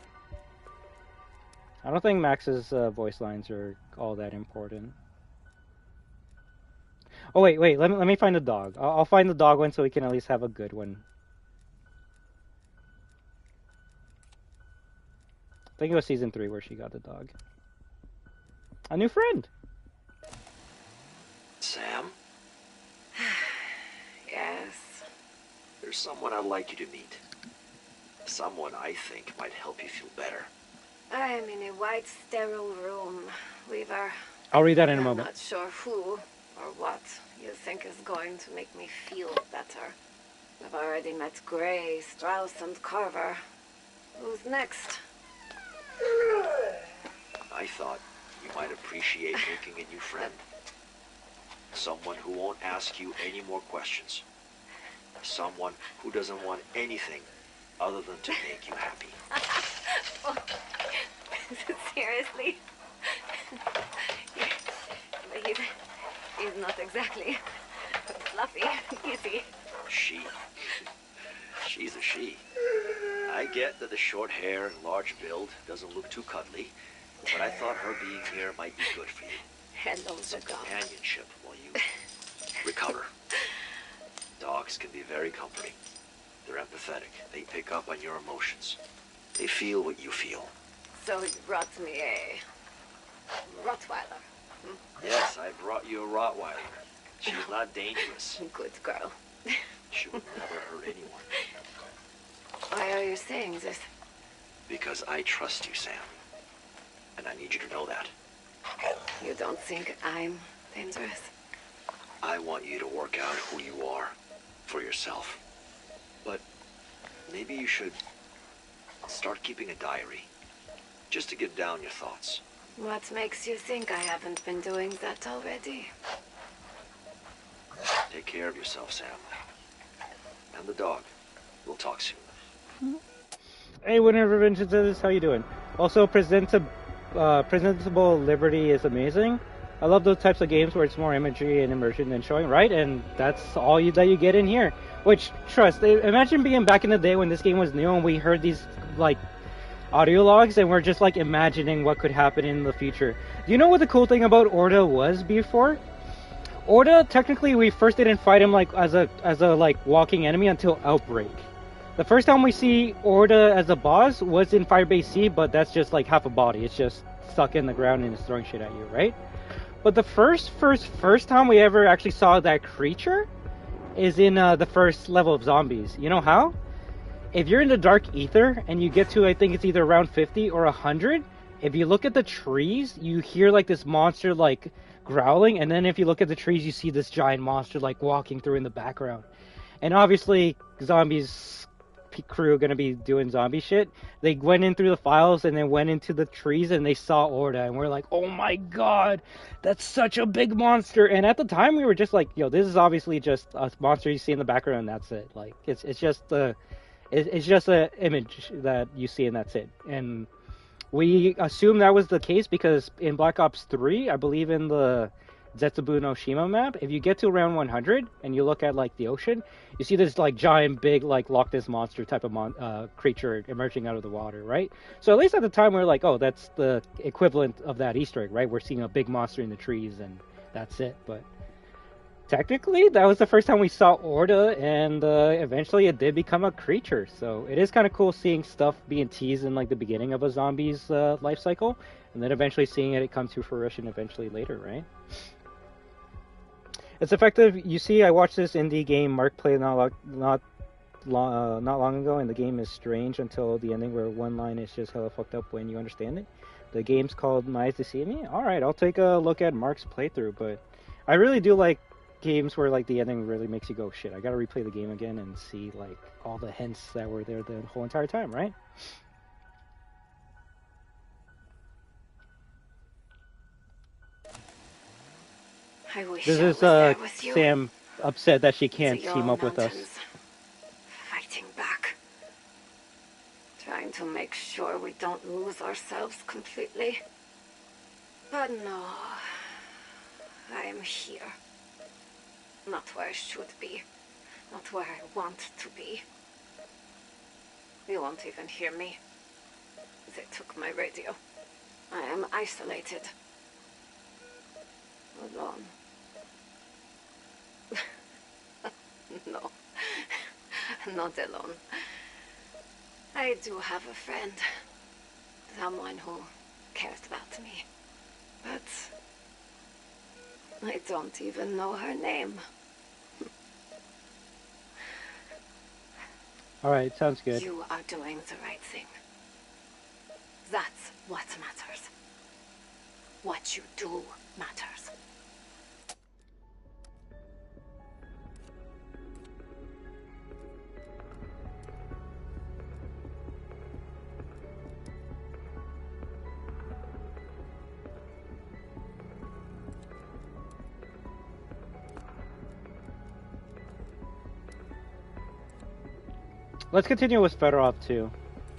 I don't think Max's voice lines are all that important. Oh wait, let me find the dog. I'll find the dog one so we can at least have a good one. I think it was season 3 where she got the dog. A new friend. Sam? Yes. There's someone I'd like you to meet. Someone I think might help you feel better. I am in a white, sterile room, Weaver. I'll read that in a moment. I'm not sure who or what you think is going to make me feel better. I've already met Gray, Strauss, and Carver. Who's next? I thought you might appreciate making a new friend. Someone who won't ask you any more questions. Someone who doesn't want anything other than to make you happy. Oh, seriously? He's not exactly fluffy, is he? She's a she. I get that the short hair and large build doesn't look too cuddly, but I thought her being here might be good for you. Hello, Some the dog. companionship while you recover. Dogs can be very comforting. They're empathetic. They pick up on your emotions. They feel what you feel. So you brought me a Rottweiler. Hmm? Yes, I brought you a Rottweiler. She's not dangerous. Good girl. She would never hurt anyone. Why are you saying this? Because I trust you, Sam. And I need you to know that. You don't think I'm dangerous? I want you to work out who you are for yourself. But maybe you should start keeping a diary, just to get down your thoughts. What makes you think I haven't been doing that already? Take care of yourself, Sam. And the dog. We'll talk soon. Hey, Winter Revenge says, how you doing? Also, presentable Liberty is amazing. I love those types of games where it's more imagery and immersion than showing, right? And that's all that you get in here. Which, trust, imagine being back in the day when this game was new and we heard these, like, audio logs and we're just, like, imagining what could happen in the future. Do you know what the cool thing about Orda was before? Orda, technically, we first didn't fight him, like, as a like, walking enemy until Outbreak. The first time we see Orda as a boss was in Firebase C, but that's just, like, half a body. It's just stuck in the ground and it's throwing shit at you, right? But the first time we ever actually saw that creature is in the first level of zombies. You know how? If you're in the Dark Ether and you get to, I think it's either around 50 or 100, if you look at the trees, you hear like this monster like growling, and then if you look at the trees, you see this giant monster like walking through in the background. And obviously, zombies crew gonna be doing zombie shit. They went in through the files and then went into the trees and they saw Orda and we're like, oh my god, that's such a big monster. And at the time we were just like, yo, this is obviously just a monster you see in the background and that's it. Like it's just a image that you see and that's it. And we assume that was the case because in Black Ops 3, I believe in the Zetsubu no Shima map, if you get to around 100 and you look at like the ocean, you see this like giant big like Loch Ness monster type of creature emerging out of the water, right? So at least at the time we were like, oh, that's the equivalent of that Easter egg, right? We're seeing a big monster in the trees and that's it. But technically that was the first time we saw Orda, and eventually it did become a creature. So it is kind of cool seeing stuff being teased in like the beginning of a zombie's life cycle, and then eventually seeing it come to fruition eventually later, right? It's effective. You see, I watched this indie game Mark played not long ago, and the game is strange until the ending where one line is just hella fucked up when you understand it. The game's called My Eyes Deceive Me. Alright, I'll take a look at Mark's playthrough, but I really do like games where like the ending really makes you go, shit, I gotta replay the game again and see like all the hints that were there the whole entire time, right? I wish This I is was there with you. Sam upset that she can't team up with us. Fighting back. Trying to make sure we don't lose ourselves completely. But no. I am here. Not where I should be. Not where I want to be. You won't even hear me. They took my radio. I am isolated. Alone. No, not alone. I do have a friend. Someone who cares about me. But I don't even know her name. Alright, sounds good. You are doing the right thing. That's what matters. What you do matters. Let's continue with Fedorov too.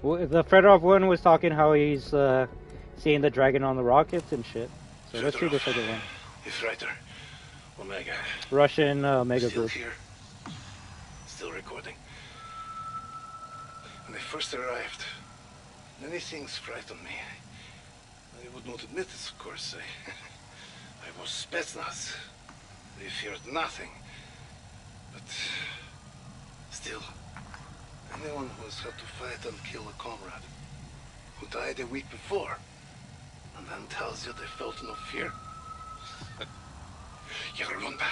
The Fedorov one was talking how he's seeing the dragon on the rockets and shit. So let's see the second one. He's writer. Omega. Russian Omega Still group. here. Still recording. When I first arrived, many things frightened me. I would not admit this, of course. I was Spetsnaz. They feared nothing. But still, anyone who has had to fight and kill a comrade who died a week before and then tells you they felt no fear. Yerlunda.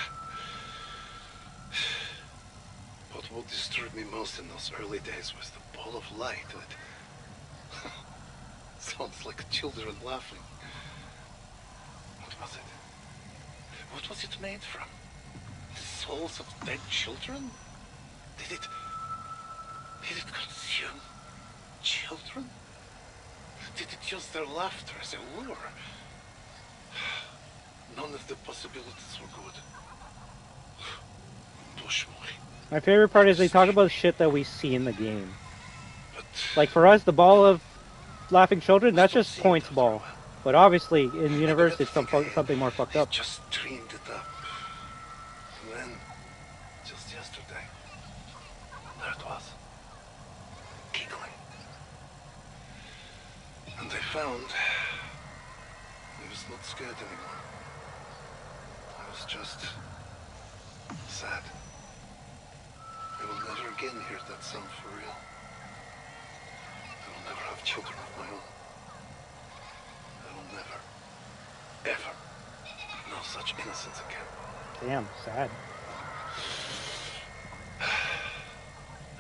What disturbed me most in those early days was the ball of light that sounds like children laughing. What was it? What was it made from? The souls of dead children? Did it consume children? Did it use their laughter as a lure? None of the possibilities were good. My favorite part is they talk about shit that we see in the game. Like for us, the ball of laughing children, that's just points ball. But obviously, in the universe, it's something more fucked up. Just dreamed it up. And then, just yesterday, there it was. Giggling. And I found I was not scared anymore. I was just sad. I will never again hear that sound for real. I will never have children of my own. I will never, ever know such innocence again. Damn, sad.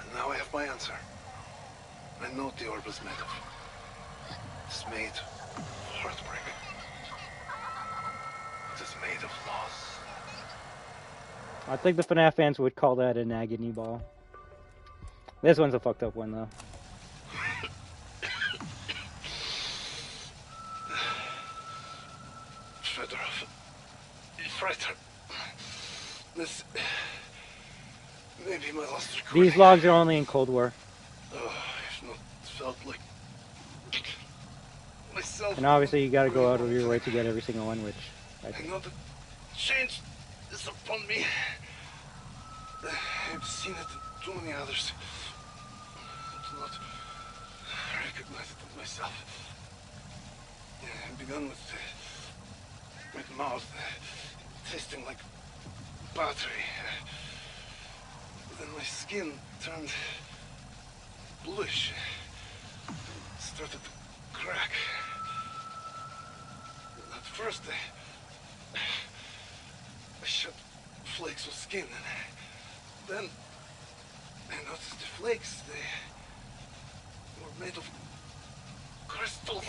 And now I have my answer. I know what the orb is made of. It's made of heartbreak. It is made of loss. I think the FNAF fans would call that an agony ball. This one's a fucked up one, though. Fedorov, Freiter, this may be my last recording. These logs are only in Cold War. Oh, I've not felt like myself. And obviously you gotta go out of your way to get every single one, which I know that change is upon me. I've seen it in too many others. I do not recognize it in myself. I began with mouth tasting like battery. Then my skin turned bluish. Started to crack. At first I shed flakes of skin, and then I noticed the flakes, they were made of crystals.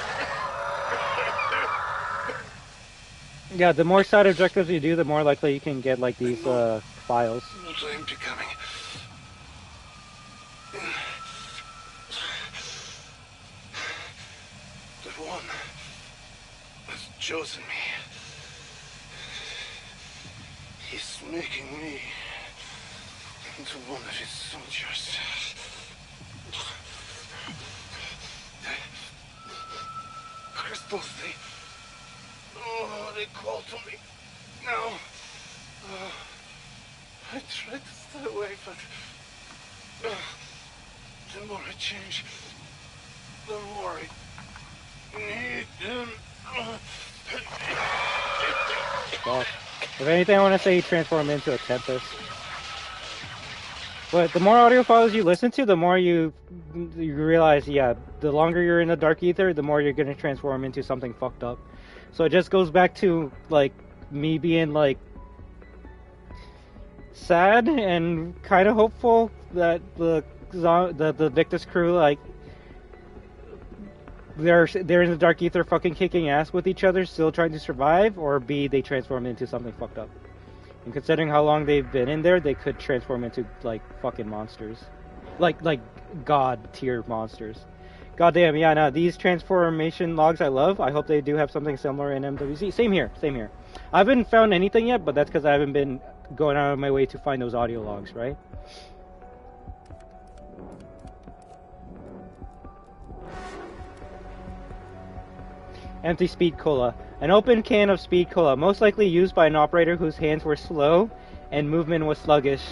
yeah, the more side objectives you do, the more likely you can get like these files. What I'm becoming. The one has chosen me. He's making me into one of his soldiers. Crystals, they call to me now. I try to stay away, but the more I change, the more I need them. Well, if anything, I want to say transform into a Tempest. But the more audio files you listen to, the more you realize, yeah, the longer you're in the Dark Ether, the more you're going to transform into something fucked up. So it just goes back to, like, me being, like, sad and kind of hopeful that the Victus crew, like, they're in the Dark Ether fucking kicking ass with each other, still trying to survive, or B, they transform into something fucked up. And considering how long they've been in there, they could transform into, like, fucking monsters. Like god tier monsters. Goddamn, yeah, no, these transformation logs I love. I hope they do have something similar in MWC. Same here. I haven't found anything yet, but that's because I haven't been going out of my way to find those audio logs, right? Empty speed cola. An open can of speed cola, most likely used by an operator whose hands were slow and movement was sluggish.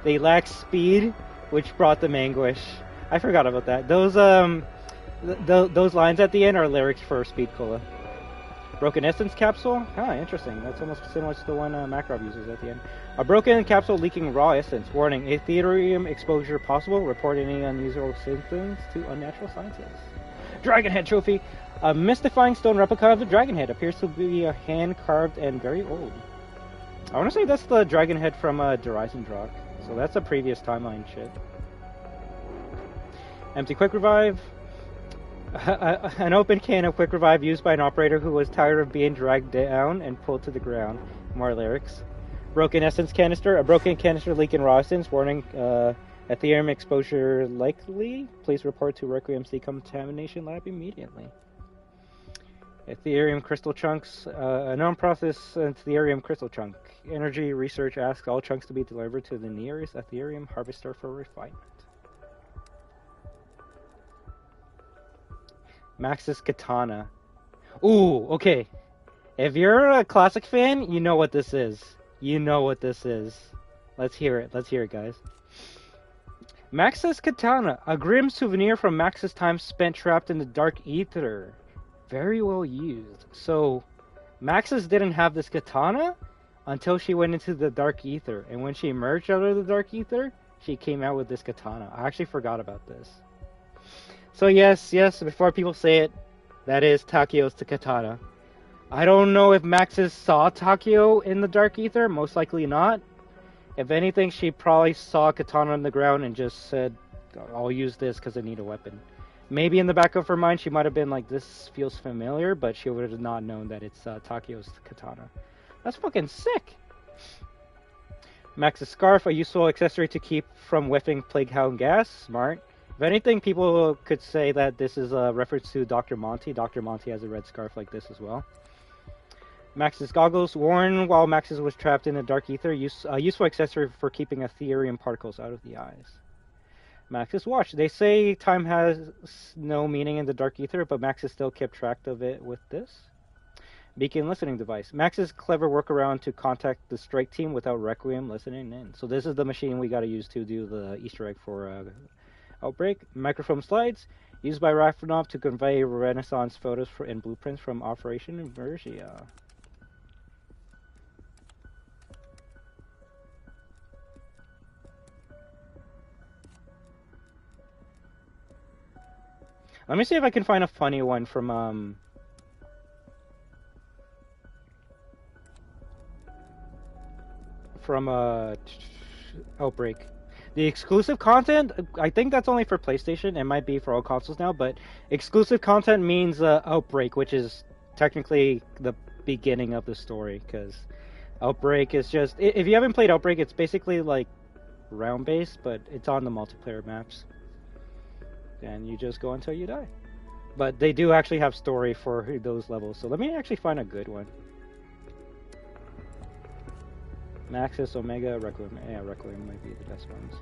They lacked speed, which brought them anguish. I forgot about that. Those lines at the end are lyrics for speed cola. Broken essence capsule? Ah, interesting. That's almost similar to the one Makarov uses at the end. A broken capsule leaking raw essence. Warning, Aetherium exposure possible. Report any unusual symptoms to unnatural scientists. Dragon Head trophy. A mystifying stone replica of the Dragon Head. Appears to be a hand-carved and very old. I want to say that's the Dragon Head from Horizon Drock. So that's a previous timeline shit. Empty quick revive. An open can of quick revive used by an operator who was tired of being dragged down and pulled to the ground. More lyrics. Broken essence canister. A broken canister leaking raw essence. Warning, Aetherium exposure likely. Please report to Requiem's decontamination lab immediately. Aetherium crystal chunks. A non-processed Aetherium crystal chunk. Energy research asks all chunks to be delivered to the nearest Aetherium harvester for refinement. Max's katana. Ooh, okay. If you're a classic fan, you know what this is. You know what this is. Let's hear it. Let's hear it, guys. Max's katana. A grim souvenir from Max's time spent trapped in the dark ether. Very well used. So, Max's didn't have this katana until she went into the dark ether. And when she emerged out of the dark ether, she came out with this katana. I actually forgot about this. So yes, before people say it, that is Takio's katana. I don't know if Maxis saw Takio in the Dark Ether, most likely not. If anything, she probably saw a katana on the ground and just said, I'll use this because I need a weapon. Maybe in the back of her mind she might have been like, this feels familiar, but she would have not known that it's Takio's katana. That's fucking sick! Max's scarf, a useful accessory to keep from whiffing Plague Hound gas. Smart. If anything, people could say that this is a reference to Dr. Monty. Dr. Monty has a red scarf like this as well. Max's goggles, worn while Max's was trapped in the dark ether, a useful accessory for keeping Aetherium particles out of the eyes. Max's watch. They say time has no meaning in the dark ether, but Max's still kept track of it with this. Beacon listening device. Max's clever workaround to contact the strike team without Requiem listening in. So this is the machine we got to use to do the Easter egg for Outbreak. Microfilm slides, used by Rafanov to convey Renaissance photos and blueprints from Operation Inversia. Let me see if I can find a funny one from Outbreak. The exclusive content, I think that's only for PlayStation. It might be for all consoles now, but exclusive content means Outbreak, which is technically the beginning of the story, because Outbreak is just... If you haven't played Outbreak, it's basically like round-based, but it's on the multiplayer maps. And you just go until you die. But they do actually have story for those levels, so let me actually find a good one. Maxis, Omega, Requiem. Yeah, Requiem might be the best ones.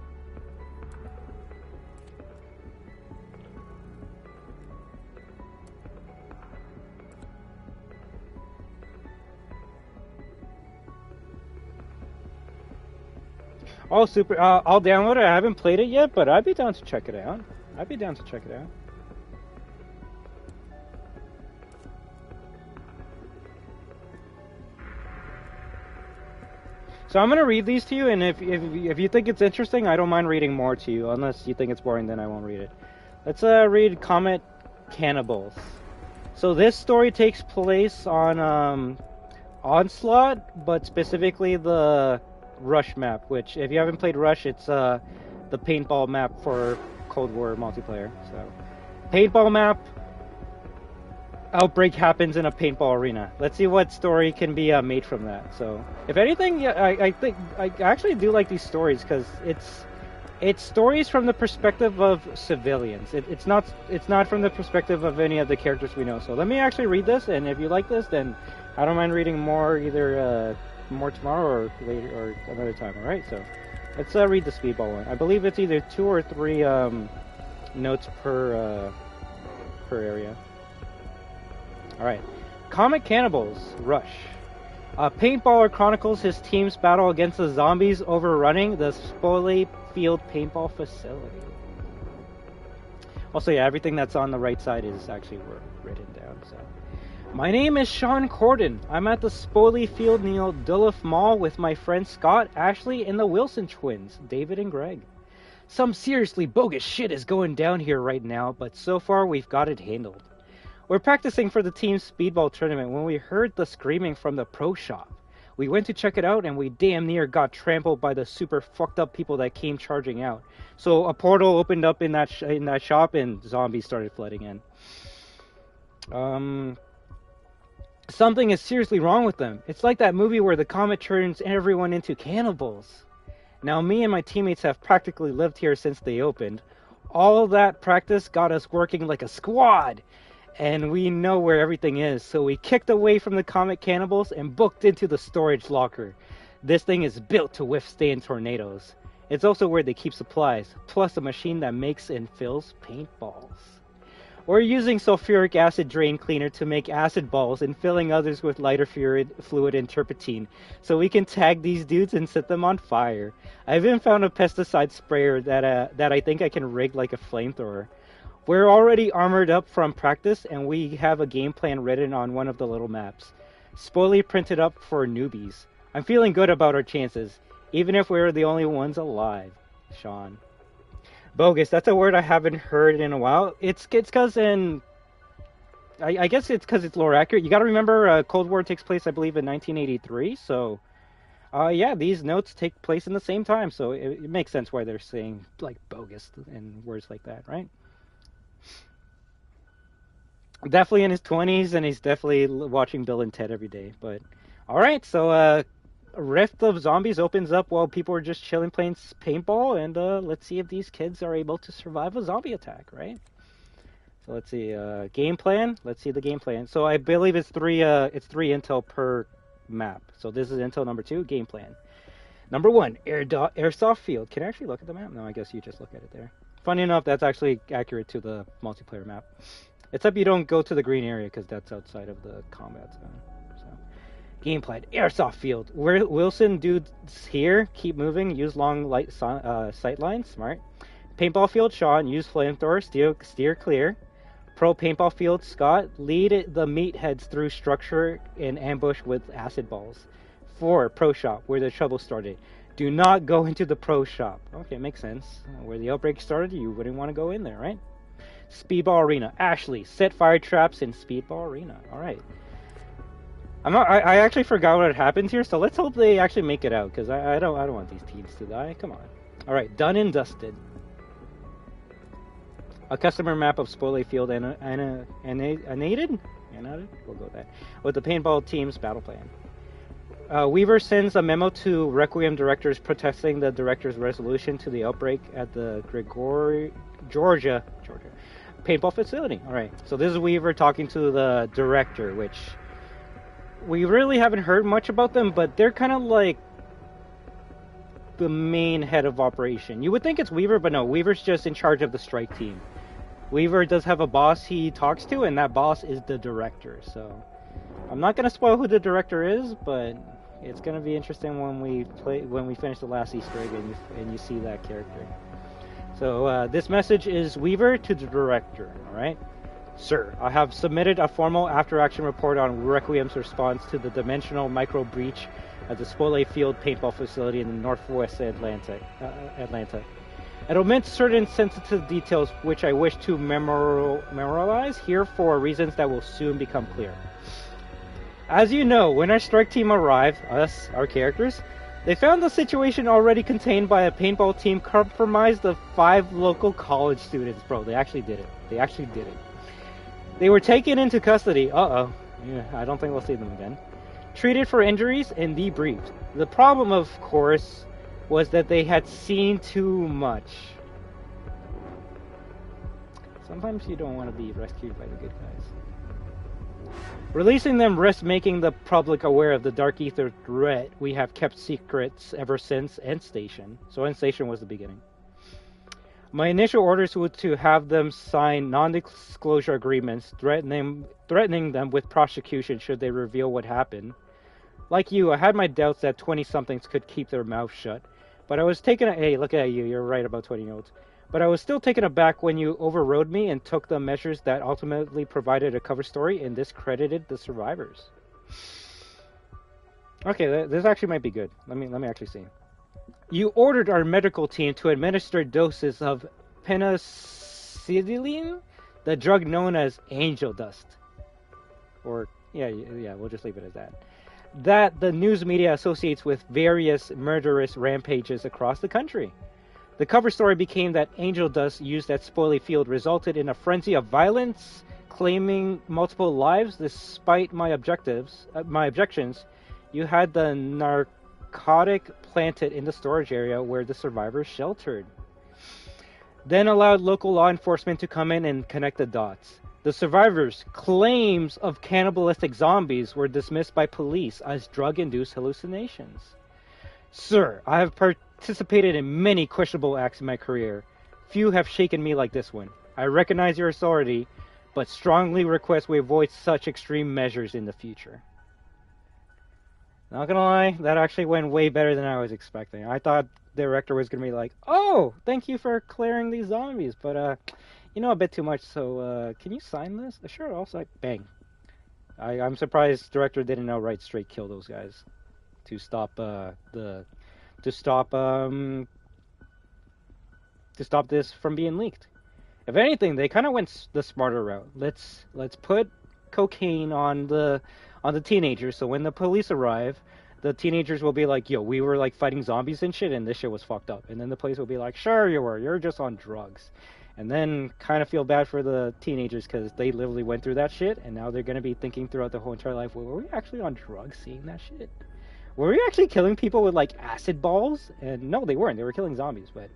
Oh, super. I'll download it. I haven't played it yet, but I'd be down to check it out. So I'm going to read these to you, and if you think it's interesting, I don't mind reading more to you. Unless you think it's boring, then I won't read it. Let's read Comet Cannibals. So this story takes place on Onslaught, but specifically the Rush map, which, if you haven't played Rush, it's the paintball map for Cold War multiplayer. So, paintball map, Outbreak happens in a paintball arena. Let's see what story can be made from that. So, if anything, yeah, I think I actually do like these stories because it's stories from the perspective of civilians. It's not from the perspective of any of the characters we know. So let me actually read this, and if you like this, then I don't mind reading more either more tomorrow or later or another time. All right, so let's read the speedball one. I believe it's either 2 or 3 notes per area. All right. Comet Cannibals Rush. A paintballer chronicles his team's battle against the zombies overrunning the Spoley Field paintball facility. Also, yeah, everything that's on the right side is actually written down. So, my name is Sean Corden. I'm at the Spoley Field near Duluth Mall with my friends Scott, Ashley, and the Wilson twins, David and Greg. Some seriously bogus shit is going down here right now, but so far we've got it handled. We're practicing for the team's speedball tournament when we heard the screaming from the pro shop. We went to check it out and we damn near got trampled by the super fucked up people that came charging out. So a portal opened up in that shop and zombies started flooding in. Something is seriously wrong with them. It's like that movie where the comet turns everyone into cannibals. Now me and my teammates have practically lived here since they opened. All that practice got us working like a squad. And we know where everything is, so we kicked away from the comet cannibals and booked into the storage locker. This thing is built to withstand tornadoes. It's also where they keep supplies, plus a machine that makes and fills paintballs. We're using sulfuric acid drain cleaner to make acid balls and filling others with lighter fluid and turpentine, so we can tag these dudes and set them on fire. I even found a pesticide sprayer that I think I can rig like a flamethrower. We're already armored up from practice, and we have a game plan written on one of the little maps. Spoiler printed up for newbies. I'm feeling good about our chances, even if we're the only ones alive. Sean. Bogus, that's a word I haven't heard in a while. It's because I guess it's because it's lore accurate. You gotta remember, Cold War takes place, I believe, in 1983, so... yeah, these notes take place in the same time, so it makes sense why they're saying, like, bogus and words like that, right? Definitely in his 20s, and he's definitely watching Bill and Ted every day. But alright, so a rift of zombies opens up while people are just chilling playing paintball, and let's see if these kids are able to survive a zombie attack, right? So let's see, game plan. Let's see the game plan. So I believe it's three intel per map. So this is intel number 2, game plan. Number 1, airsoft field. Can I actually look at the map? No, I guess you just look at it there. Funny enough, that's actually accurate to the multiplayer map. Except you don't go to the green area because that's outside of the combat zone. So, game plan, airsoft field. Wilson dudes here, keep moving, use long light sight lines, smart. Paintball field, Sean, use flamethrower, steer clear. Pro paintball field, Scott, lead the meatheads through structure and ambush with acid balls. 4, pro shop, where the trouble started. Do not go into the pro shop. Okay, makes sense. Where the outbreak started, you wouldn't want to go in there, right? Speedball arena. Ashley, set fire traps in speedball arena. All right. I actually forgot what happens here, so let's hope they actually make it out, because I don't want these teams to die. Come on. All right, done and dusted. A customer map of Spoley Field annotated? We'll go with that. With the paintball team's battle plan. Weaver sends a memo to Requiem directors protesting the director's resolution to the outbreak at the Georgia paintball facility. Alright, so this is Weaver talking to the director, which we really haven't heard much about them, but they're kind of like the main head of operation. You would think it's Weaver, but no, Weaver's just in charge of the strike team. Weaver does have a boss he talks to, and that boss is the director, so I'm not going to spoil who the director is, but it's going to be interesting when we finish the last Easter egg and you see that character. So this message is Weaver to the director, alright? Sir, I have submitted a formal after-action report on Requiem's response to the dimensional micro-breach at the Spoley Field paintball facility in northwest Atlanta. It omits certain sensitive details which I wish to memorialize here for reasons that will soon become clear. As you know, when our strike team arrived, us, our characters, they found the situation already contained by a paintball team comprised of 5 local college students. Bro, they actually did it. They actually did it. They were taken into custody. Yeah, I don't think we'll see them again. Treated for injuries and debriefed. The problem, of course, was that they had seen too much. Sometimes you don't want to be rescued by the good guys. Releasing them risks making the public aware of the Dark Ether threat we have kept secrets ever since End Station. So End Station was the beginning. My initial orders were to have them sign non-disclosure agreements, threatening them with prosecution should they reveal what happened. Like you, I had my doubts that 20-somethings could keep their mouths shut, but I was taken. Hey, look at you! You're right about 20-year-olds. But I was still taken aback when you overrode me and took the measures that ultimately provided a cover story and discredited the survivors. Okay, this actually might be good. Let me actually see. You ordered our medical team to administer doses of penicillin, the drug known as angel dust. Or, yeah, we'll just leave it as that. That the news media associates with various murderous rampages across the country. The cover story became that angel dust used at Spoily Field resulted in a frenzy of violence, claiming multiple lives. Despite my objections, you had the narcotic planted in the storage area where the survivors sheltered. Then allowed local law enforcement to come in and connect the dots. The survivors' claims of cannibalistic zombies were dismissed by police as drug-induced hallucinations. Sir, I have participated in many questionable acts in my career. Few have shaken me like this one. I recognize your authority, but strongly request we avoid such extreme measures in the future. Not gonna lie, that actually went way better than I was expecting. I thought the director was gonna be like, oh, thank you for clearing these zombies, but you know a bit too much, so can you sign this? Sure, I'll sign. Bang. I'm surprised the director didn't outright straight kill those guys to stop this from being leaked. If anything, they kind of went the smarter route. Let's put cocaine on the teenagers, so when the police arrive, the teenagers will be like, yo, we were like fighting zombies and shit, and this shit was fucked up. And then the police will be like, sure you were, you're just on drugs. And then kind of feel bad for the teenagers because they literally went through that shit, and now they're going to be thinking throughout their whole entire life, well, were we actually on drugs seeing that shit? Were we actually killing people with like acid balls? And no, they weren't. They were killing zombies, but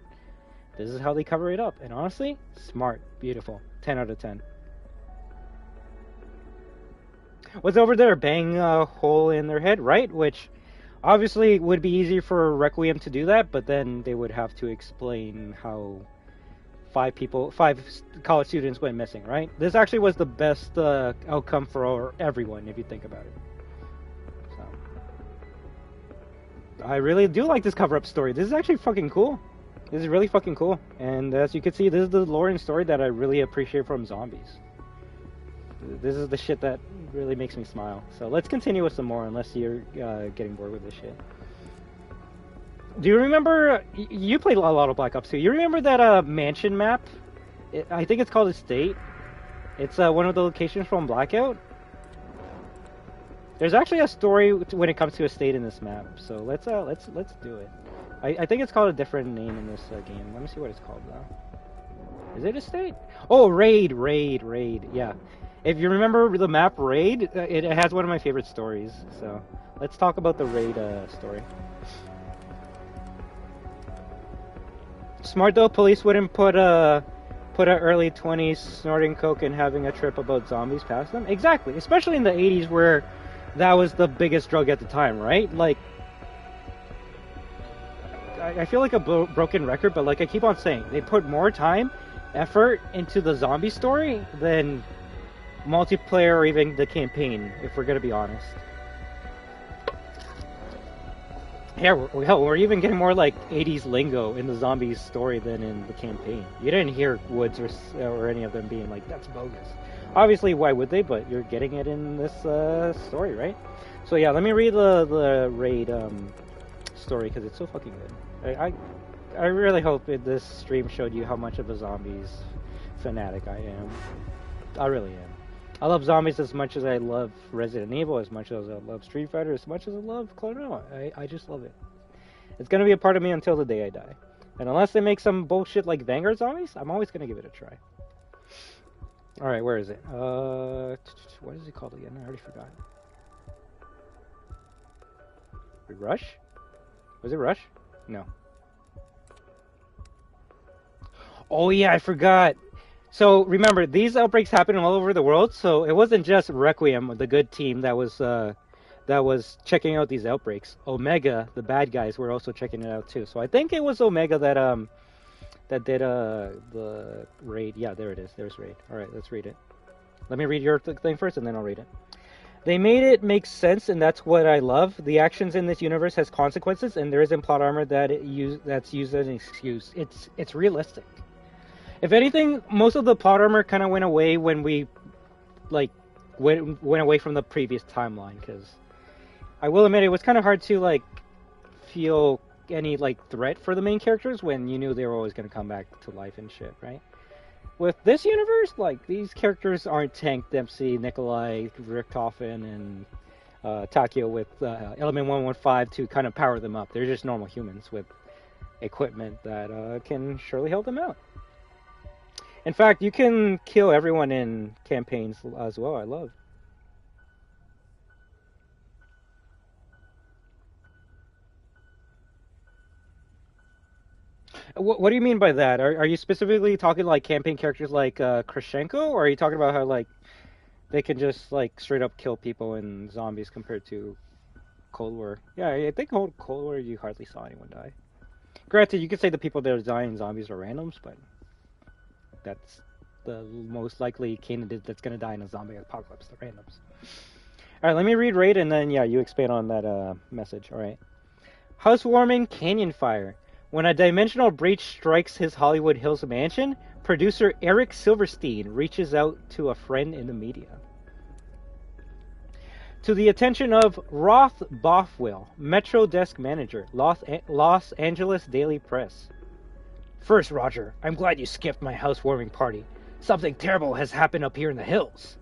this is how they cover it up. And honestly, smart, beautiful, 10 out of 10. What's over there? Bang a hole in their head, right? Which obviously would be easy for Requiem to do that, but then they would have to explain how 5 college students went missing, right? This actually was the best outcome for everyone, if you think about it. So, I really do like this cover-up story. This is actually fucking cool. This is really fucking cool. And as you can see, this is the lore and story that I really appreciate from zombies. This is the shit that really makes me smile. So let's continue with some more, unless you're getting bored with this shit. Do you remember, you played a lot of Black Ops 2, you remember that mansion map? I think it's called Estate. It's one of the locations from Blackout. There's actually a story when it comes to Estate in this map, so let's do it. I think it's called a different name in this game. Let me see what it's called though. Is it Estate? Oh, Raid, yeah. If you remember the map Raid, it has one of my favorite stories, so let's talk about the Raid story. Smart though, police wouldn't put a early 20s snorting coke and having a trip about zombies past them. Exactly, especially in the 80s where that was the biggest drug at the time, right? Like, I feel like a broken record, but like I keep on saying, they put more time, effort into the zombie story than multiplayer or even the campaign, if we're gonna be honest. Yeah, we're even getting more like 80s lingo in the zombies story than in the campaign. You didn't hear Woods or any of them being like, that's bogus. Obviously, why would they? But you're getting it in this story, right? So yeah, let me read the Raid story because it's so fucking good. I really hope this stream showed you how much of a zombies fanatic I am. I really am. I love zombies as much as I love Resident Evil, as much as I love Street Fighter, as much as I love Klaw-Naw. I just love it. It's going to be a part of me until the day I die. And unless they make some bullshit like Vanguard zombies, I'm always going to give it a try. Alright, where is it? What is it called again? I already forgot. Rush? Was it Rush? No. Oh yeah, I forgot. So remember, these outbreaks happen all over the world, so it wasn't just Requiem, the good team, that was checking out these outbreaks. Omega, the bad guys, were also checking it out too. So I think it was Omega that that did the raid. Yeah, there it is. There's raid. All right, let's read it. Let me read your thing first, and then I'll read it. They made it make sense, and that's what I love. The actions in this universe has consequences, and there isn't plot armor that's used as an excuse. It's realistic. If anything, most of the plot armor kind of went away when we went away from the previous timeline, because I will admit it was kind of hard to feel any threat for the main characters when you knew they were always going to come back to life and shit, right? With this universe, these characters aren't Tank, Dempsey, Nikolai, Richtofen, and Takio with Element 115 to kind of power them up. They're just normal humans with equipment that can surely help them out. In fact, you can kill everyone in campaigns as well, I love. What do you mean by that? Are you specifically talking campaign characters like Krashenko, or are you talking about how they can just straight up kill people in zombies compared to Cold War? Yeah, I think Cold War you hardly saw anyone die. Granted, you could say the people that are dying in zombies are randoms, but that's the most likely candidate that's gonna die in a zombie apocalypse. The randoms. All right, let me read raid and then you expand on that message. All right, housewarming canyon fire. When a dimensional breach strikes his Hollywood Hills mansion, producer Eric Silverstein reaches out to a friend in the media. To the attention of Roth Bothwell, Metro Desk Manager, Los Angeles Daily Press. First, Roger, I'm glad you skipped my housewarming party. Something terrible has happened up here in the hills.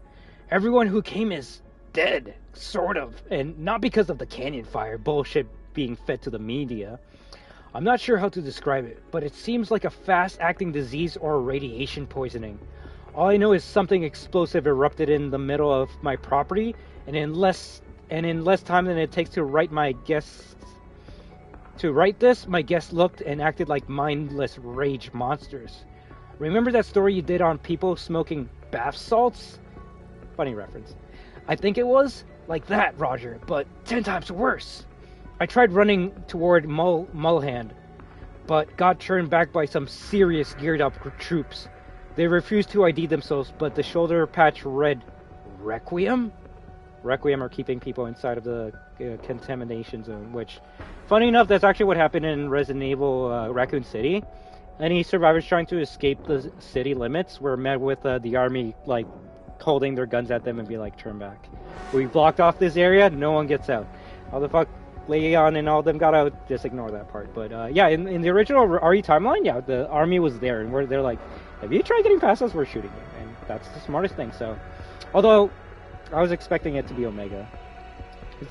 Everyone who came is dead, sort of, and not because of the canyon fire bullshit being fed to the media. I'm not sure how to describe it, but it seems like a fast-acting disease or radiation poisoning. All I know is something explosive erupted in the middle of my property, and in less time than it takes to write this, my guests looked and acted like mindless rage monsters. Remember that story you did on people smoking bath salts? Funny reference. I think it was like that, Roger, but 10 times worse. I tried running toward Mulhand, but got turned back by some serious geared-up troops. They refused to ID themselves, but the shoulder patch read, Requiem? Requiem are keeping people inside of the contamination zone, which, funny enough, that's actually what happened in Resident Evil Raccoon City. Any survivors trying to escape the city limits were met with the army, holding their guns at them and be turn back. We blocked off this area, no one gets out. How the fuck Leon and all of them got out, just ignore that part. But in the original RE timeline, the army was there, and they're like, if you try getting past us, we're shooting you. And that's the smartest thing, so. Although, I was expecting it to be Omega.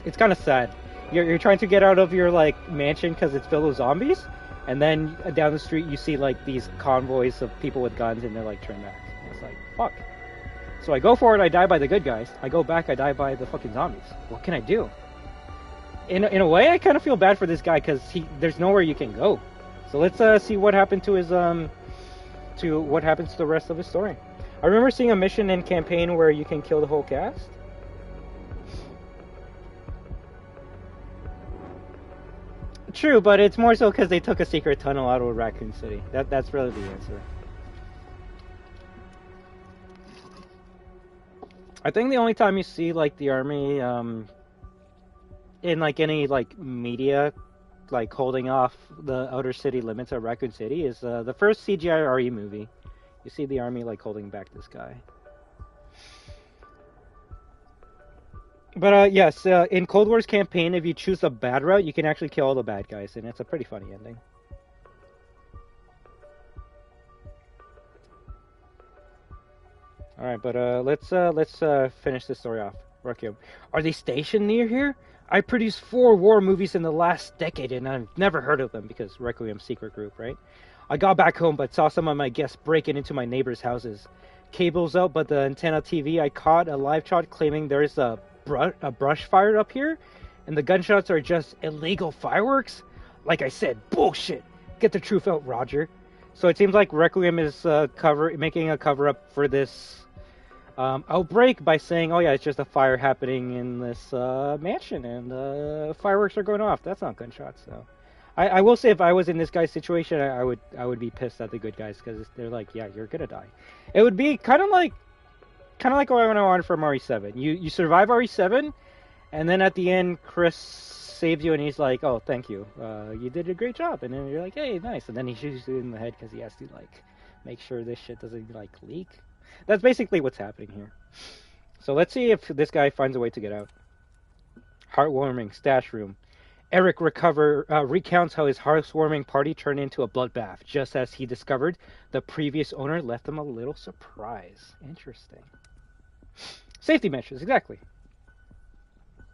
It's kind of sad. You're trying to get out of your, mansion because it's filled with zombies, and then down the street you see, these convoys of people with guns, and they're turn back. And it's fuck. So I go for it, I die by the good guys. I go back, I die by the fucking zombies. What can I do? In a way, I kind of feel bad for this guy because there's nowhere you can go. So let's see what happened to his what happens to the rest of his story. I remember seeing a mission in campaign where you can kill the whole cast. True, but it's more so because they took a secret tunnel out of Raccoon City. That's really the answer. I think the only time you see the army in any media holding off the outer city limits of Raccoon City is the first CGI RE movie. You see the army holding back this guy. But yes, in Cold War's campaign, if you choose the bad route, you can actually kill all the bad guys, and it's a pretty funny ending. All right, but let's finish this story off. Requiem. Are they stationed near here? I produced 4 war movies in the last decade, and I've never heard of them because Requiem's secret group, right? I got back home, but saw some of my guests breaking into my neighbors' houses. Cables out, but the antenna TV, I caught a live shot claiming there's a brush fire up here, and the gunshots are just illegal fireworks? Like I said, bullshit. Get the truth out, Roger. So it seems like Requiem is making a cover-up for this outbreak by saying, oh yeah, it's just a fire happening in this mansion, and fireworks are going off. That's not gunshots, so I will say if I was in this guy's situation, I would be pissed at the good guys because they're like, yeah, you're gonna die. It would be kind of like what I wanted from RE7. You survive RE7, and then at the end, Chris saves you, and he's like, oh, thank you, you did a great job. And then you're like, hey, nice. And then he shoots you in the head because he has to like make sure this shit doesn't like leak. That's basically what's happening here. So let's see if this guy finds a way to get out. Heartwarming stash room. Eric recounts how his heartwarming party turned into a bloodbath, just as he discovered the previous owner left him a little surprise. Interesting. Safety measures, exactly.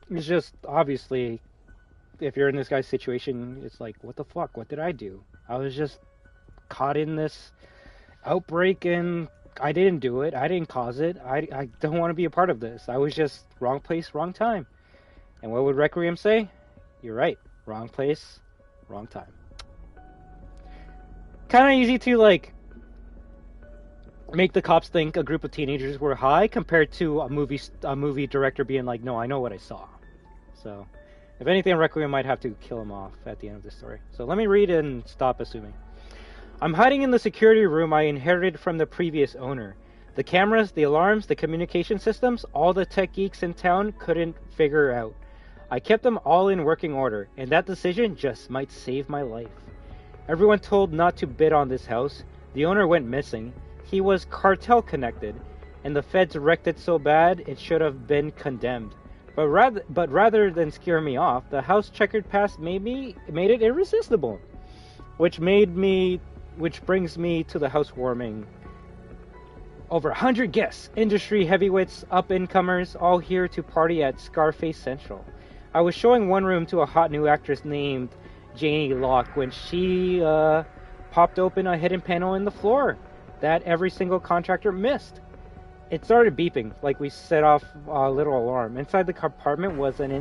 It's just, obviously, if you're in this guy's situation, it's like, what the fuck? What did I do? I was just caught in this outbreak and I didn't do it. I didn't cause it. I don't want to be a part of this. I was just wrong place, wrong time. And what would Requiem say? You're right. Wrong place, wrong time. Kind of easy to, like, make the cops think a group of teenagers were high compared to a movie director being like, no, I know what I saw. So, if anything, Requiem might have to kill him off at the end of this story. So let me read and stop assuming. I'm hiding in the security room I inherited from the previous owner. The cameras, the alarms, the communication systems, all the tech geeks in town couldn't figure out. I kept them all in working order, and that decision just might save my life. Everyone told not to bid on this house. The owner went missing. He was cartel connected, and the feds wrecked it so bad it should have been condemned. But rather than scare me off, the house checkered past made it irresistible. Which brings me to the housewarming. Over 100 guests, industry heavyweights, up-and-comers, all here to party at Scarface Central. I was showing one room to a hot new actress named Janie Locke when she popped open a hidden panel in the floor that every single contractor missed. It started beeping, like we set off a little alarm. Inside the compartment was an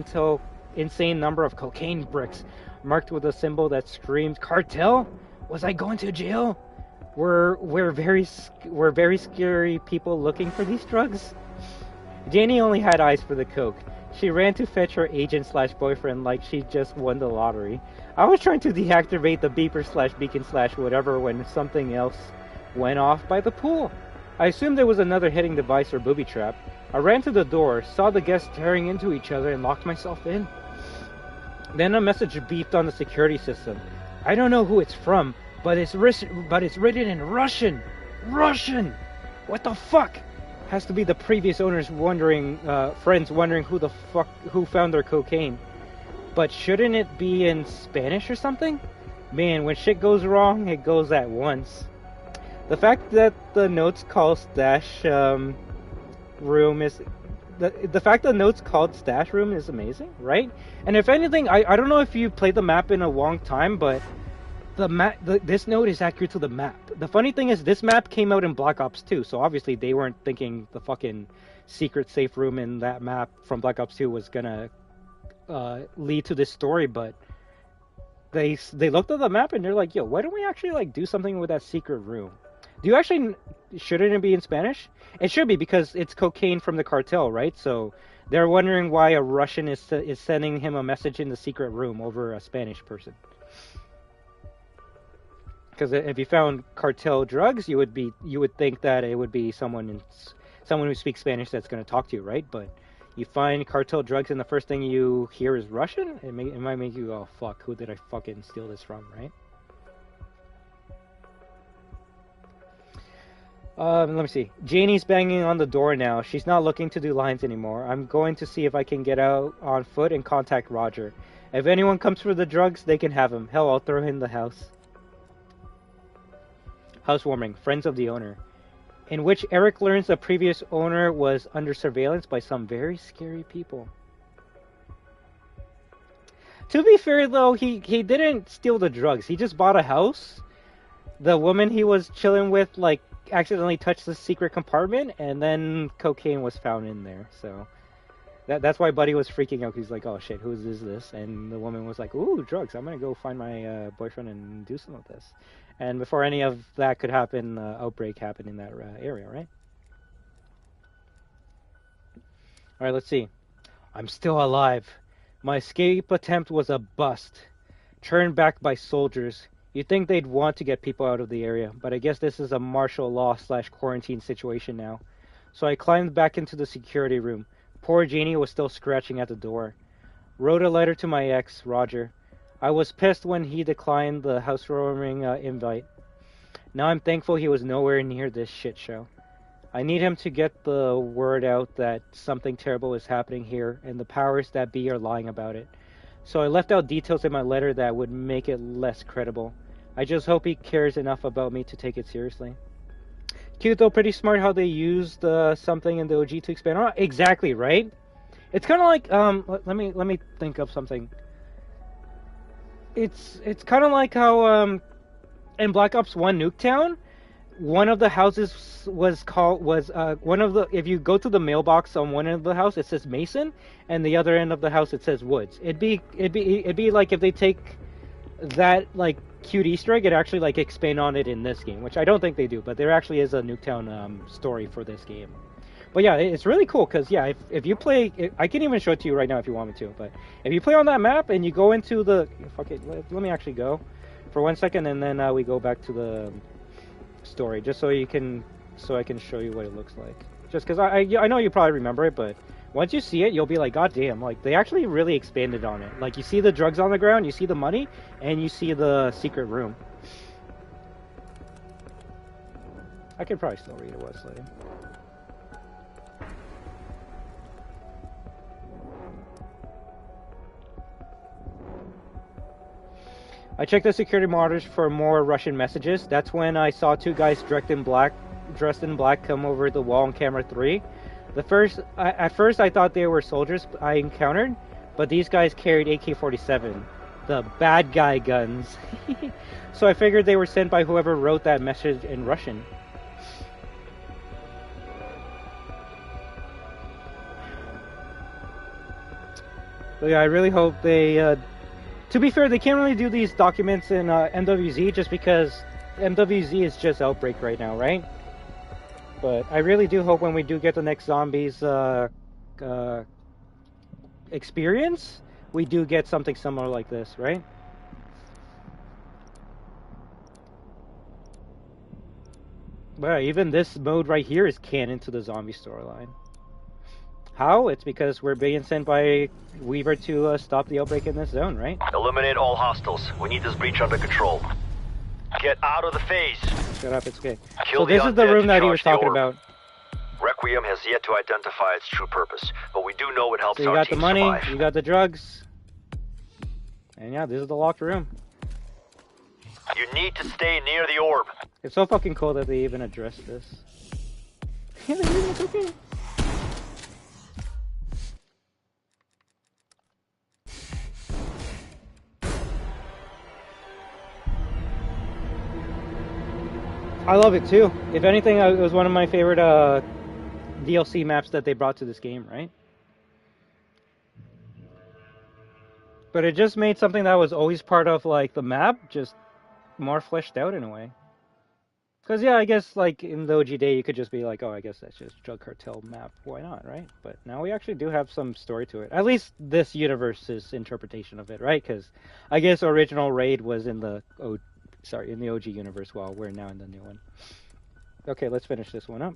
insane number of cocaine bricks, marked with a symbol that screamed, "Cartel? Was I going to jail? We're very scary people looking for these drugs?" Janie only had eyes for the coke. She ran to fetch her agent/boyfriend like she just won the lottery. I was trying to deactivate the beeper/beacon/whatever when something else went off by the pool. I assumed there was another hitting device or booby trap. I ran to the door, saw the guests staring into each other, and locked myself in. Then a message beeped on the security system. I don't know who it's from, but it's written in Russian. Russian! What the fuck? Has to be the previous owners friends wondering who found their cocaine. But shouldn't it be in Spanish or something? Man, when shit goes wrong, it goes at once. The fact that the notes called stash room is amazing, right? And if anything, I don't know if you played the map in a long time, but this note is accurate to the map. The funny thing is, this map came out in Black Ops 2, so obviously they weren't thinking the fucking secret safe room in that map from Black Ops 2 was gonna lead to this story, but they looked at the map and they're like, yo, why don't we actually like do something with that secret room? Shouldn't it be in Spanish? It should be, because it's cocaine from the cartel, right? So they're wondering why a Russian is sending him a message in the secret room over a Spanish person. Because if you found cartel drugs, you would think that it would be someone who speaks Spanish that's going to talk to you, right? But you find cartel drugs and the first thing you hear is Russian, it might make you go, oh, fuck, who did I fucking steal this from, right? Let me see. Janie's banging on the door now. She's not looking to do lines anymore. I'm going to see if I can get out on foot and contact Roger. If anyone comes for the drugs, they can have him. Hell, I'll throw him in the house. Housewarming. Friends of the owner. In which Eric learns the previous owner was under surveillance by some very scary people. To be fair, though, he didn't steal the drugs. He just bought a house. The woman he was chilling with, like, accidentally touched the secret compartment, and then cocaine was found in there. So that's why Buddy was freaking out. He's like, oh shit, who is this? And the woman was like, ooh, drugs, I'm gonna go find my boyfriend and do some of this. And before any of that could happen, outbreak happened in that area, right? Alright, let's see. I'm still alive. My escape attempt was a bust. turned back by soldiers. You'd think they'd want to get people out of the area, but I guess this is a martial law / quarantine situation now. So I climbed back into the security room. Poor Jeannie was still scratching at the door. Wrote a letter to my ex, Roger. I was pissed when he declined the housewarming invite. Now I'm thankful he was nowhere near this shit show. I need him to get the word out that something terrible is happening here, and the powers that be are lying about it. So I left out details in my letter that would make it less credible. I just hope he cares enough about me to take it seriously. Cute though, pretty smart how they used something in the OG to expand on. Exactly, right? It's kind of like let me think of something. It's kind of like how in Black Ops 1 Nuketown, one of the houses was one of the, if you go to the mailbox on one end of the house it says Mason, and the other end of the house it says Woods. It'd be like if they take that like cute Easter egg, it actually like expand on it in this game, which I don't think they do, but there actually is a Nuketown story for this game. But yeah, it's really cool because yeah, if you play, I can even show it to you right now if you want me to. But if you play on that map and you go into the, fuck it, let me actually go for 1 second, and then we go back to the story, just so I can show you what it looks like. Just because I know you probably remember it, but once you see it, you'll be like, God damn, like they actually really expanded on it. Like you see the drugs on the ground, you see the money, and you see the secret room. I could probably still read it, Wesley. I checked the security monitors for more Russian messages. That's when I saw two guys dressed in black come over the wall on camera 3. At first I thought they were soldiers I encountered, but these guys carried AK-47, the bad guy guns. So I figured they were sent by whoever wrote that message in Russian. But yeah, I really hope they to be fair, they can't really do these documents in MWZ just because MWZ is just Outbreak right now, right? But I really do hope when we do get the next Zombies experience, we do get something similar like this, right? Well, even this mode right here is canon to the zombie storyline. How? It's because we're being sent by Weaver to stop the outbreak in this zone, right? Eliminate all hostiles. We need this breach under control. Get out of the phase. Shut up, it's okay. Kill so this is the room that he was talking about. Requiem has yet to identify its true purpose, but we do know it helps so you our got team the money, survive. you got the drugs. And yeah, this is the locked room. You need to stay near the orb. It's so fucking cool that they even addressed this. It's okay. I love it too. If anything, it was one of my favorite DLC maps that they brought to this game, right? But it just made something that was always part of like the map just more fleshed out in a way. Because yeah, I guess like in the OG day you could just be like, oh, I guess that's just Drug Cartel map. Why not, right? But now we actually do have some story to it. At least this universe's interpretation of it, right? Because I guess original Raid was in the in the OG universe, while we're now in the new one. Okay, let's finish this one up.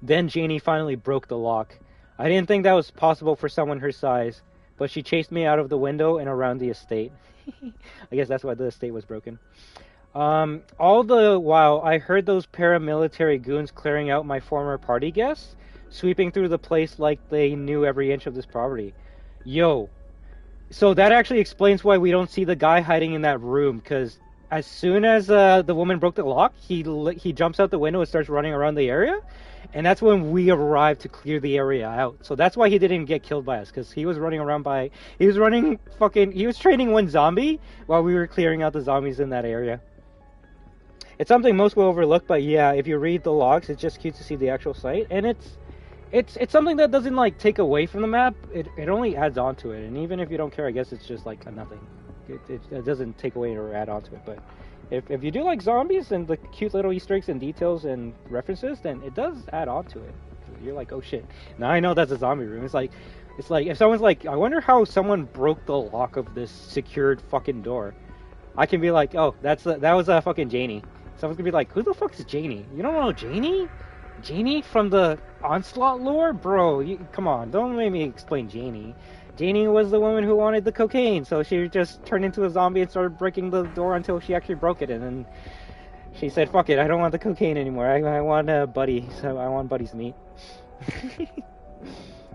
Then Janie finally broke the lock. I didn't think that was possible for someone her size, but she chased me out of the window and around the estate. I guess that's why the estate was broken. All the while, I heard those paramilitary goons clearing out my former party guests, sweeping through the place like they knew every inch of this property. Yo, so that actually explains why we don't see the guy hiding in that room, because as soon as the woman broke the lock, he jumps out the window and starts running around the area, and that's when we arrived to clear the area out. So that's why he didn't get killed by us, because he was running around he was training one zombie while we were clearing out the zombies in that area. It's something most will overlook, but yeah, if you read the logs, it's just cute to see the actual site, and it's something that doesn't like take away from the map. It only adds on to it, and even if you don't care, I guess it's just like a nothing. It doesn't take away or add on to it. But if you do like zombies and the cute little Easter eggs and details and references, then it does add on to it. You're like, oh shit. Now I know that's a zombie room. It's like if someone's like, I wonder how someone broke the lock of this secured fucking door. I can be like, oh, that was fucking Janie. Someone's gonna be like, who the fuck is Janie? You don't know Janie? Janie from the Onslaught lore? Bro, come on, don't make me explain Janie. Janie was the woman who wanted the cocaine, so she just turned into a zombie and started breaking the door until she actually broke it, and then she said, fuck it, I don't want the cocaine anymore, I want a buddy, so I want Buddy's meat.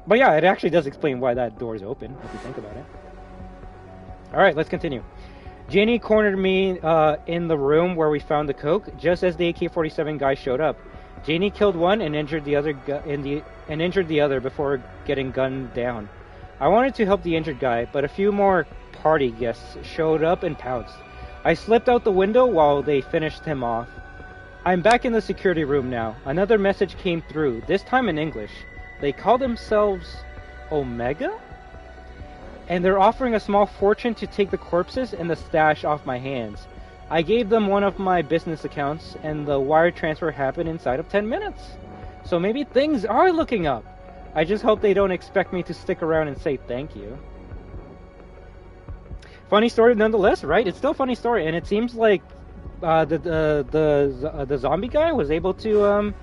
But yeah, it actually does explain why that door is open, if you think about it. Alright, let's continue. Janie cornered me in the room where we found the coke, just as the AK-47 guy showed up. Janie killed one and injured the other before getting gunned down. I wanted to help the injured guy, but a few more party guests showed up and pounced. I slipped out the window while they finished him off. I'm back in the security room now. Another message came through, this time in English. They call themselves Omega? And they're offering a small fortune to take the corpses and the stash off my hands. I gave them one of my business accounts, and the wire transfer happened inside of 10 minutes. So maybe things are looking up. I just hope they don't expect me to stick around and say thank you. Funny story nonetheless, right? It's still a funny story, and it seems like the zombie guy was able to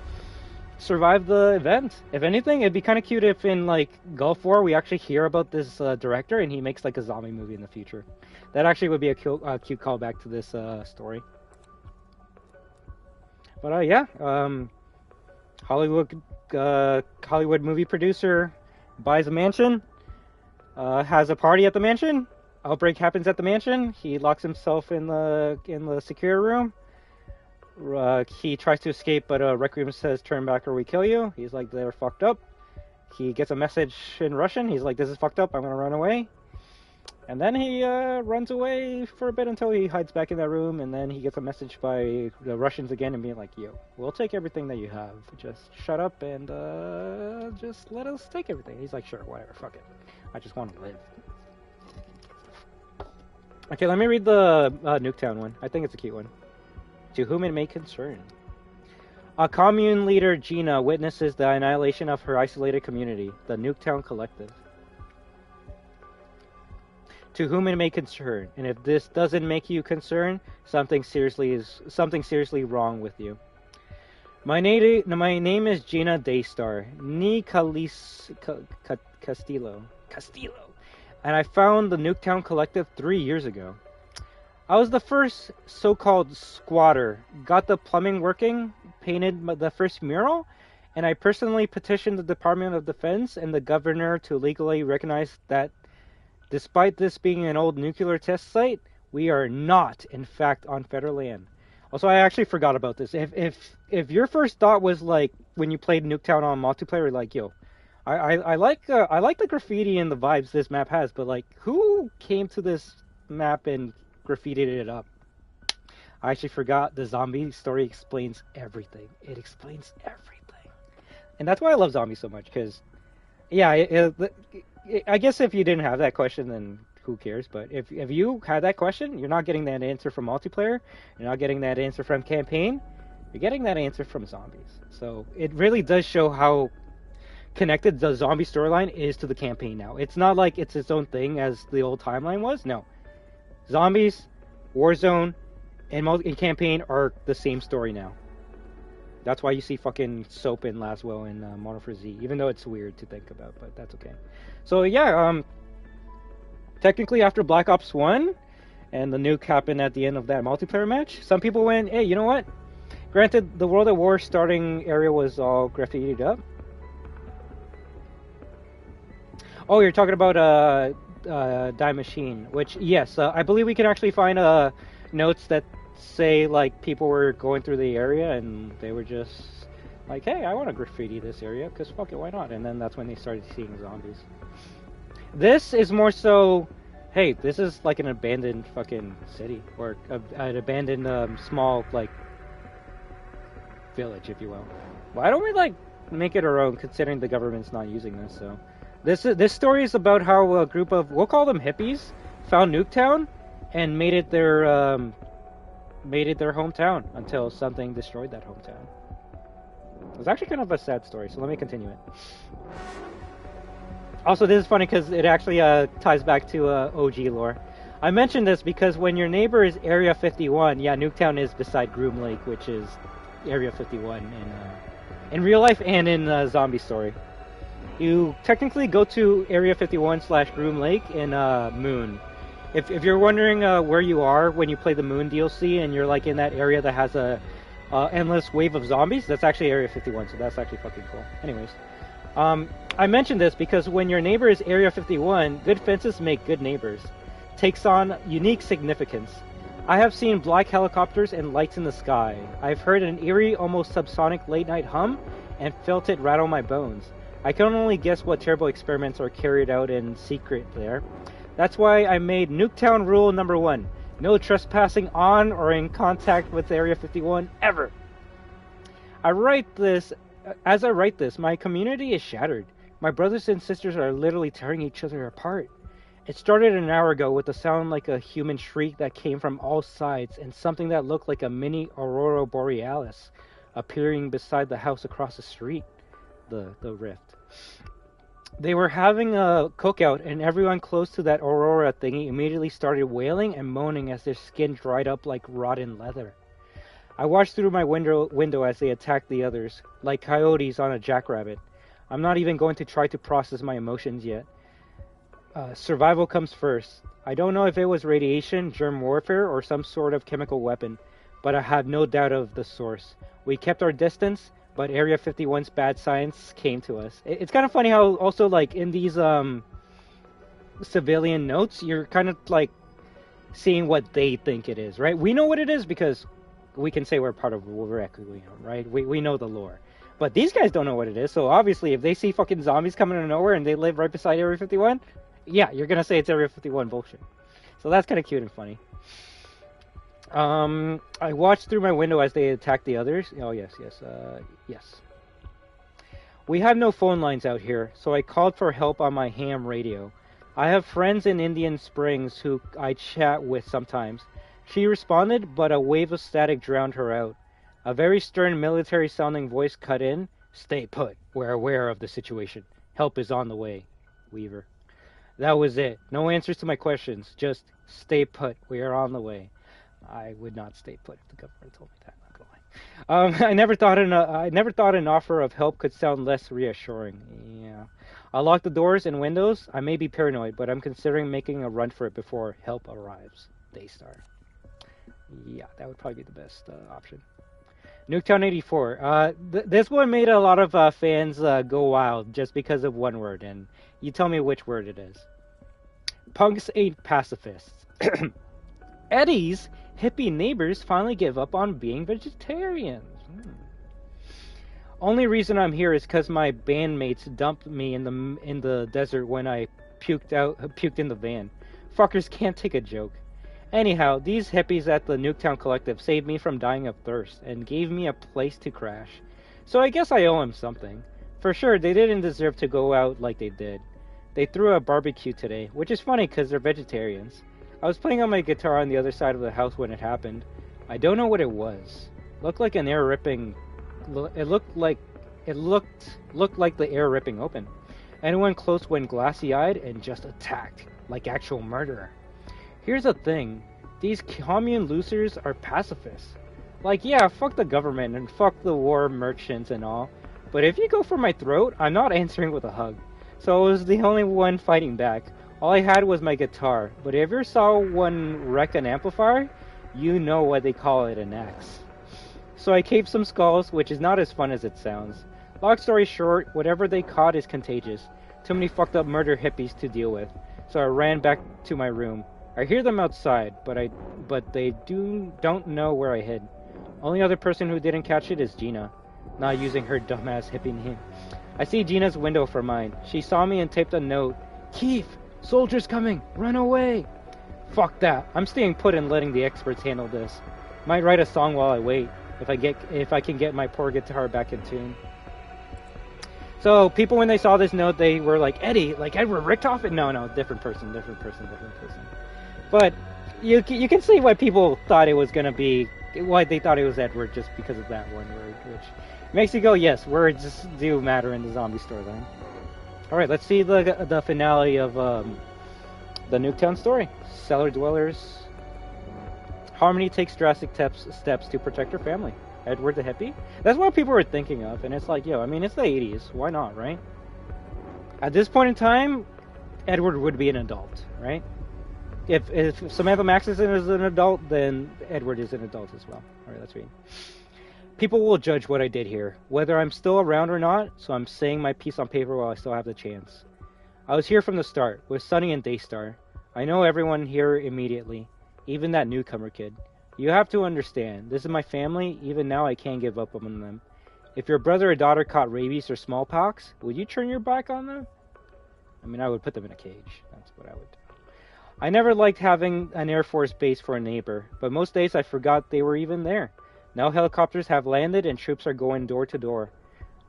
survive the event. If anything, it'd be kind of cute if in like Gulf War we actually hear about this director and he makes like a zombie movie in the future. That actually would be a cute callback to this story. But yeah, Hollywood movie producer buys a mansion, has a party at the mansion. Outbreak happens at the mansion. He locks himself in the secure room. He tries to escape, but Requiem says, "Turn back or we kill you." He's like, "They're fucked up." He gets a message in Russian. He's like, "This is fucked up. I'm gonna run away." And then he runs away for a bit until he hides back in that room. And then he gets a message by the Russians again and being like, "Yo, we'll take everything that you have. Just shut up and just let us take everything." He's like, "Sure, whatever. Fuck it. I just want to live." Okay, let me read the Nuketown one. I think it's a cute one. To whom it may concern. A commune leader, Gina, witnesses the annihilation of her isolated community, the Nuketown Collective. To whom it may concern, and if this doesn't make you concerned, something seriously wrong with you. My name is Gina Daystar, ni Castillo, and I found the Nuketown Collective 3 years ago. I was the first so-called squatter, got the plumbing working, painted the first mural, and I personally petitioned the Department of Defense and the governor to legally recognize that despite this being an old nuclear test site, we are not, in fact, on federal land. Also, I actually forgot about this. If your first thought was like when you played Nuketown on multiplayer, like, yo, I like the graffiti and the vibes this map has, but like, who came to this map and graffitied it up? I actually forgot the zombie story explains everything. It explains everything, and that's why I love zombies so much. Because, yeah, I guess if you didn't have that question, then who cares? But if you had that question, you're not getting that answer from multiplayer. You're not getting that answer from campaign. You're getting that answer from zombies. So it really does show how connected the zombie storyline is to the campaign now. It's not like it's its own thing as the old timeline was. No. Zombies, Warzone, and campaign are the same story now. That's why you see fucking Soap in Laswell and Modern Warfare Z, even though it's weird to think about, but that's okay. So yeah, technically after Black Ops 1 and the nuke happened at the end of that multiplayer match, some people went, hey, you know what? Granted, the World at War starting area was all graffitied up. Oh, you're talking about Die Machine, which, yes, I believe we can actually find notes that say, like, people were going through the area and they were just like, hey, I want to graffiti this area, because fuck it, why not? And then that's when they started seeing zombies. This is more so, hey, this is like an abandoned fucking city, or an abandoned small, like, village, if you will. Why don't we, like, make it our own, considering the government's not using this, so... This story is about how a group of, we'll call them hippies, found Nuketown and made it their hometown until something destroyed that hometown. was actually kind of a sad story, so let me continue it. Also, this is funny because it actually ties back to OG lore. I mentioned this because when your neighbor is Area 51, yeah, Nuketown is beside Groom Lake, which is Area 51 in real life and in Zombie Story. You technically go to Area 51/Groom Lake in Moon. If you're wondering where you are when you play the Moon DLC and you're like in that area that has a endless wave of zombies, that's actually Area 51, so that's actually fucking cool. Anyways, I mentioned this because when your neighbor is Area 51, good fences make good neighbors. Takes on unique significance. I have seen black helicopters and lights in the sky. I've heard an eerie, almost subsonic late-night hum and felt it rattle my bones. I can only guess what terrible experiments are carried out in secret there. That's why I made Nuketown rule number 1. No trespassing on or in contact with Area 51 ever. As I write this, my community is shattered. My brothers and sisters are literally tearing each other apart. It started an hour ago with a sound like a human shriek that came from all sides and something that looked like a mini Aurora Borealis appearing beside the house across the street, the rift. They were having a cookout and everyone close to that Aurora thingy immediately started wailing and moaning as their skin dried up like rotten leather. I watched through my window as they attacked the others, like coyotes on a jackrabbit. I'm not even going to try to process my emotions yet. Survival comes first. I don't know if it was radiation, germ warfare, or some sort of chemical weapon, but I have no doubt of the source. We kept our distance, but Area 51's bad science came to us. It's kind of funny how also, like, in these civilian notes, you're kind of, like, seeing what they think it is, right? We know what it is because we can say we're part of Requiem, right? We know the lore. But these guys don't know what it is, so obviously if they see fucking zombies coming out of nowhere and they live right beside Area 51, yeah, you're gonna say it's Area 51 bullshit. So that's kind of cute and funny. I watched through my window as they attacked the others. Oh, yes. We have no phone lines out here, so I called for help on my ham radio. I have friends in Indian Springs who I chat with sometimes. She responded, but a wave of static drowned her out. A very stern military-sounding voice cut in. Stay put. We're aware of the situation. Help is on the way. Weaver. That was it. No answers to my questions. Just stay put. We are on the way. I would not stay put if the government told me that. Not gonna lie. I never thought an offer of help could sound less reassuring. Yeah. I'll lock the doors and windows. I may be paranoid, but I'm considering making a run for it before help arrives. Daystar. Yeah, that would probably be the best option. Nuketown 84. This one made a lot of fans go wild just because of one word, and you tell me which word it is. Punks ain't pacifists. Eddie's hippie neighbors finally give up on being vegetarians. Only reason I'm here is because my bandmates dumped me in the desert when I puked in the van. Fuckers can't take a joke. Anyhow, these hippies at the Nuketown Collective saved me from dying of thirst and gave me a place to crash. So I guess I owe them something. For sure, they didn't deserve to go out like they did. They threw a barbecue today, which is funny because they're vegetarians. I was playing on my guitar on the other side of the house when it happened. I don't know what it was. Looked like an air ripping. It looked like the air ripping open. Anyone close went glassy-eyed and just attacked, like actual murderer. Here's the thing. These commune losers are pacifists. Like, yeah, fuck the government and fuck the war merchants and all. But if you go for my throat, I'm not answering with a hug. So I was the only one fighting back. All I had was my guitar. But if you ever saw one wreck an amplifier, you know why they call it an axe. So I caved some skulls, which is not as fun as it sounds. Long story short, whatever they caught is contagious. Too many fucked up murder hippies to deal with. So I ran back to my room. I hear them outside, but they don't know where I hid. Only other person who didn't catch it is Gina, not using her dumbass hippie name. I see Gina's window for mine. She saw me and taped a note. Keith, soldiers coming, run away. Fuck that. I'm staying put and letting the experts handle this. Might write a song while I wait, if I can get my poor guitar back in tune. So people, when they saw this note, they were like, Eddie, like Edward Richtofen? No, different person. But you can see why people thought it was gonna be Well, they thought it was Edward just because of that one word, which makes you go, yes, words do matter in the zombie storyline. Alright, let's see the finale of the Nuketown story. Cellar dwellers. Harmony takes drastic steps to protect her family. Edward the hippie? That's what people were thinking of, and it's like, yo, I mean, it's the 80s. Why not, right? At this point in time, Edward would be an adult, right? If Samantha Max is an adult, then Edward is an adult as well. Alright, let's read. People will judge what I did here, whether I'm still around or not, so I'm saying my piece on paper while I still have the chance. I was here from the start, with Sunny and Daystar. I know everyone here immediately, even that newcomer kid. You have to understand, this is my family, even now I can't give up on them. If your brother or daughter caught rabies or smallpox, would you turn your back on them? I mean, I would put them in a cage. That's what I would do. I never liked having an Air Force base for a neighbor, but most days I forgot they were even there. Now helicopters have landed and troops are going door to door.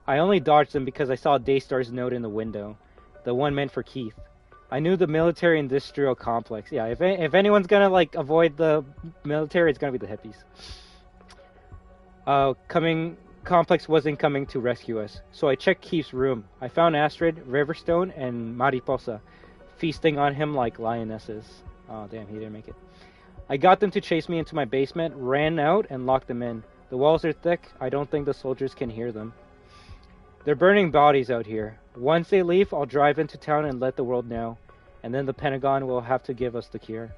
I only dodged them because I saw Daystar's note in the window, the one meant for Keith. I knew the military-industrial complex. Yeah, if anyone's gonna like avoid the military, it's gonna be the hippies. Complex wasn't coming to rescue us, so I checked Keith's room. I found Astrid, Riverstone, and Mariposa feasting on him like lionesses. Oh damn, he didn't make it. I got them to chase me into my basement, ran out, and locked them in. The walls are thick. I don't think the soldiers can hear them. They're burning bodies out here. Once they leave, I'll drive into town and let the world know. And then the Pentagon will have to give us the cure.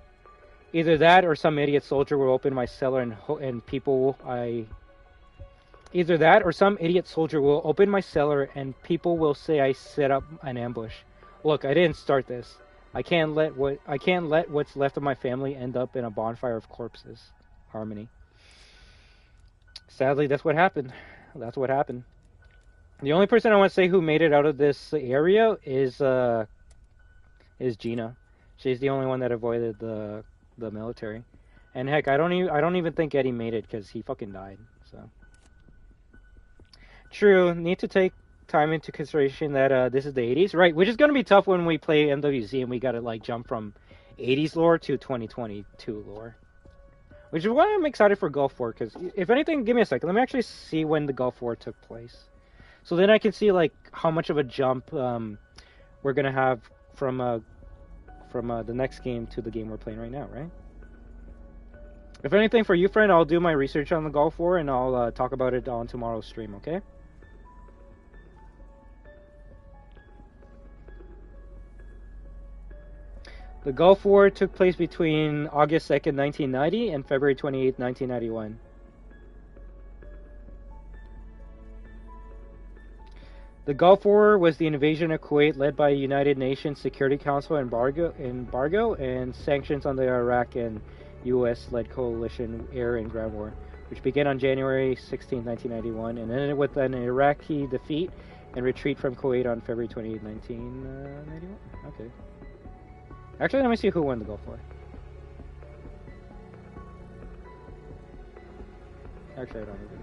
Either that or some idiot soldier will open my cellar and people will say I set up an ambush. Look, I didn't start this. I can't let what's left of my family end up in a bonfire of corpses. Harmony. Sadly, that's what happened. That's what happened. The only person I want to say who made it out of this area is Gina. She's the only one that avoided the military. And heck, I don't even think Eddie made it because he fucking died. So true. Need to take time into consideration that this is the 80s, right? Which is gonna be tough when we play MWZ and we gotta like jump from 80s lore to 2022 lore. Which is why I'm excited for Gulf War, because if anything, give me a second. Let me actually see when the Gulf War took place. So then I can see like how much of a jump we're gonna have from the next game to the game we're playing right now, right? If anything, for you, friend, I'll do my research on the Gulf War and I'll talk about it on tomorrow's stream, okay? The Gulf War took place between August 2nd, 1990 and February 28th, 1991. The Gulf War was the invasion of Kuwait led by United Nations Security Council embargo and sanctions on the Iraq and U.S.-led coalition air and ground war, which began on January 16, 1991, and ended with an Iraqi defeat and retreat from Kuwait on February 28, 1991. Okay. Actually, let me see who won the Gulf War. Actually, I don't even know.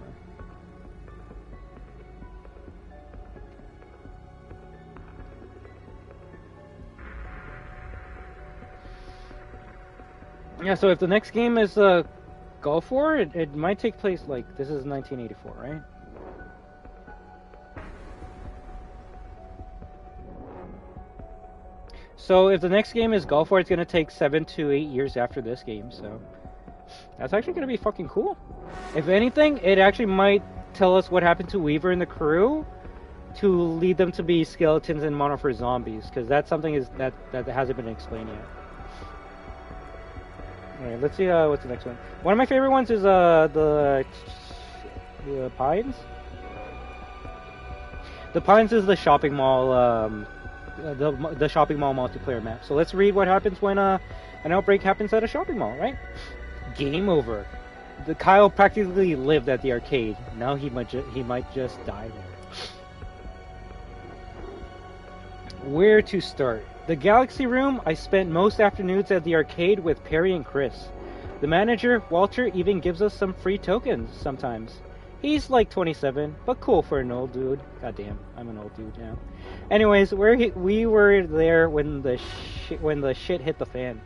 Yeah, so if the next game is Gulf War, it might take place, like, this is 1984, right? So if the next game is Gulf War, it's going to take 7 to 8 years after this game, so that's actually going to be fucking cool. If anything, it actually might tell us what happened to Weaver and the crew to lead them to be skeletons and Modern Warfare zombies, because that's something that hasn't been explained yet. Alright, let's see what's the next one. One of my favorite ones is the Pines. The Pines is the shopping mall, the shopping mall multiplayer map. So let's read what happens when an outbreak happens at a shopping mall, right? Game over. The Kyle practically lived at the arcade. Now he might just die there. Where to start? The Galaxy Room, I spent most afternoons at the arcade with Perry and Chris. The manager, Walter, even gives us some free tokens sometimes. He's like 27, but cool for an old dude. Goddamn, I'm an old dude now. Anyways, we were there when the shit hit the fan.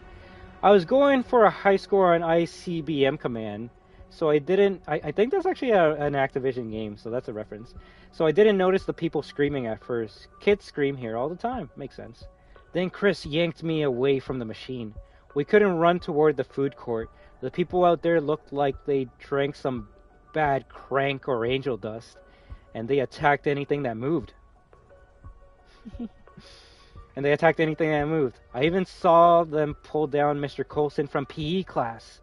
I was going for a high score on ICBM command, so I didn't... I think that's actually an Activision game, so that's a reference. So I didn't notice the people screaming at first. Kids scream here all the time. Makes sense. Then Chris yanked me away from the machine. We couldn't run toward the food court. The people out there looked like they drank some bad crank or angel dust, and they attacked anything that moved. And they attacked anything that moved. I even saw them pull down Mr. Coulson from PE class.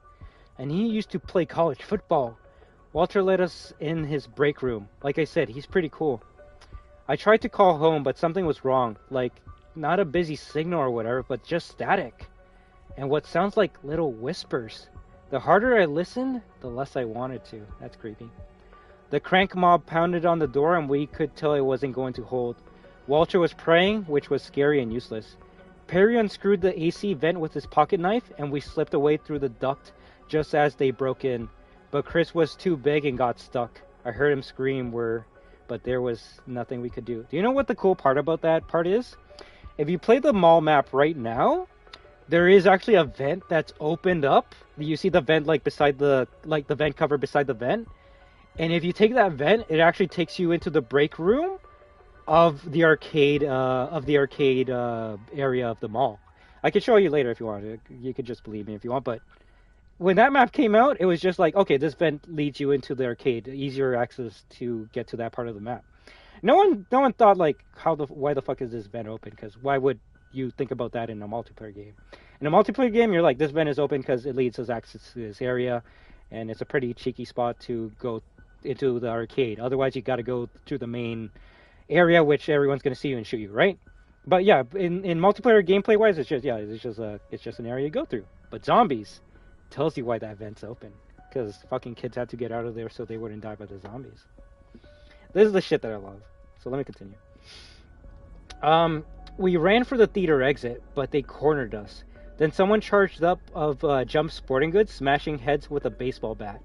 And he used to play college football. Walter let us in his break room. Like I said, he's pretty cool. I tried to call home, but something was wrong. Like, not a busy signal or whatever, but just static. And what sounds like little whispers. The harder I listened, the less I wanted to. That's creepy. The crank mob pounded on the door, and we could tell it wasn't going to hold. Walter was praying, which was scary and useless. Perry unscrewed the AC vent with his pocket knife, and we slipped away through the duct just as they broke in. But Chris was too big and got stuck. I heard him scream, but there was nothing we could do. Do you know what the cool part about that part is? If you play the mall map right now, there is actually a vent that's opened up. You see the vent beside the vent cover beside the vent. And if you take that vent, it actually takes you into the break room of the arcade area of the mall. I could show you later if you want. You could just believe me if you want. But when that map came out, it was just like, okay, this vent leads you into the arcade, easier access to get to that part of the map. No one thought like, why the fuck is this vent open? Because why would you think about that in a multiplayer game? In a multiplayer game, you're like, this vent is open because it leads us access to this area, and it's a pretty cheeky spot to go into the arcade. Otherwise, you got to go to the main area, which everyone's going to see you and shoot you, right? But yeah, in multiplayer gameplay wise, it's just an area you go through. But zombies tells you why that vent's open, because fucking kids had to get out of there so they wouldn't die by the zombies. This is the shit that I love. So let me continue. We ran for the theater exit, but they cornered us. Then someone charged up of Jump Sporting Goods, smashing heads with a baseball bat.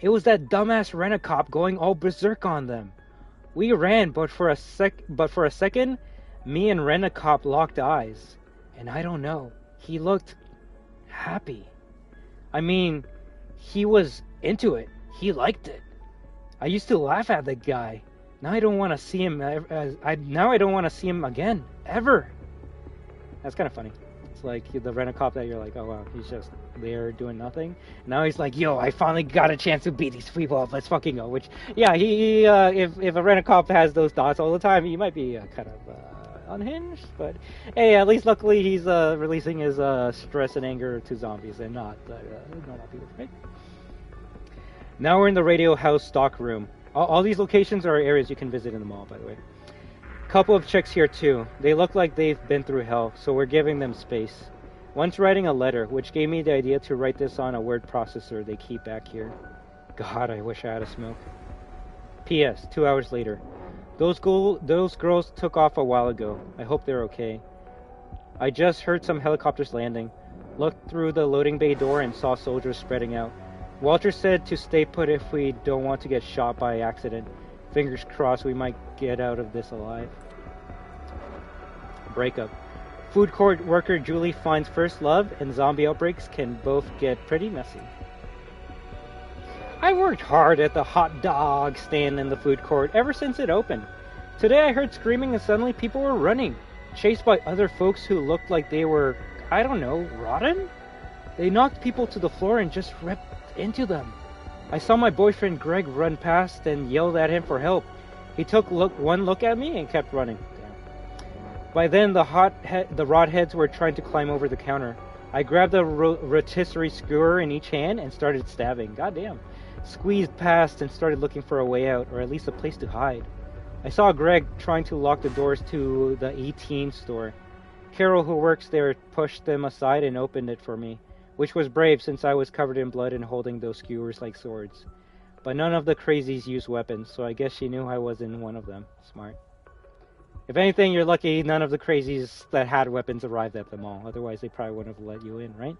It was that dumbass rent-a-cop going all berserk on them. We ran, but for a second, me and Rent-A-Cop locked eyes. And I don't know, he looked happy. I mean, he was into it. He liked it. I used to laugh at the guy. Now I don't want to see him. Now I don't want to see him again, ever. That's kind of funny. It's like the Rent-A-Cop that you're like, oh wow, he's just there doing nothing. Now he's like, yo, I finally got a chance to beat these people up. Let's fucking go. Which, yeah, he if a Rent-A-Cop has those thoughts all the time, he might be kind of unhinged. But hey, at least luckily he's releasing his stress and anger to zombies and not normal people, right? Now we're in the Radio House stock room. All these locations are areas you can visit in the mall, by the way. Couple of chicks here too. They look like they've been through hell, so we're giving them space. One's writing a letter, which gave me the idea to write this on a word processor they keep back here. God, I wish I had a smoke. P.S. 2 hours later. Those girls took off a while ago. I hope they're okay. I just heard some helicopters landing. Looked through the loading bay door and saw soldiers spreading out. Walter said to stay put if we don't want to get shot by accident. Fingers crossed we might get out of this alive. Breakup. Food court worker Julie finds first love, and zombie outbreaks can both get pretty messy. I worked hard at the hot dog stand in the food court ever since it opened. Today I heard screaming and suddenly people were running, chased by other folks who looked like they were, I don't know, rotten? They knocked people to the floor and just ripped into them. I saw my boyfriend Greg run past and yelled at him for help. He took one look at me and kept running. Damn. By then, the rodheads were trying to climb over the counter. I grabbed a rotisserie skewer in each hand and started stabbing. Goddamn. Squeezed past and started looking for a way out, or at least a place to hide. I saw Greg trying to lock the doors to the 18 store. Carol, who works there, pushed them aside and opened it for me, which was brave since I was covered in blood and holding those skewers like swords. But none of the crazies used weapons, so I guess she knew I wasn't one of them. Smart. If anything, you're lucky none of the crazies that had weapons arrived at the mall. Otherwise, they probably wouldn't have let you in, right?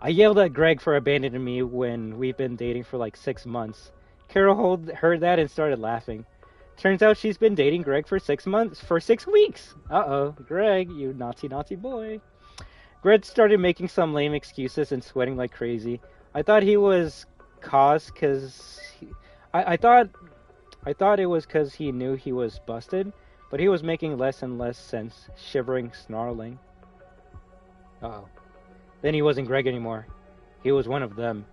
I yelled at Greg for abandoning me when we've been dating for like 6 months. Carol heard that and started laughing. Turns out she's been dating Greg for 6 weeks. Uh-oh, Greg, you naughty, naughty boy. Greg started making some lame excuses and sweating like crazy. I thought he was cause because I thought it was because he knew he was busted, but he was making less and less sense, shivering, snarling. Uh-oh. Then he wasn't Greg anymore. He was one of them.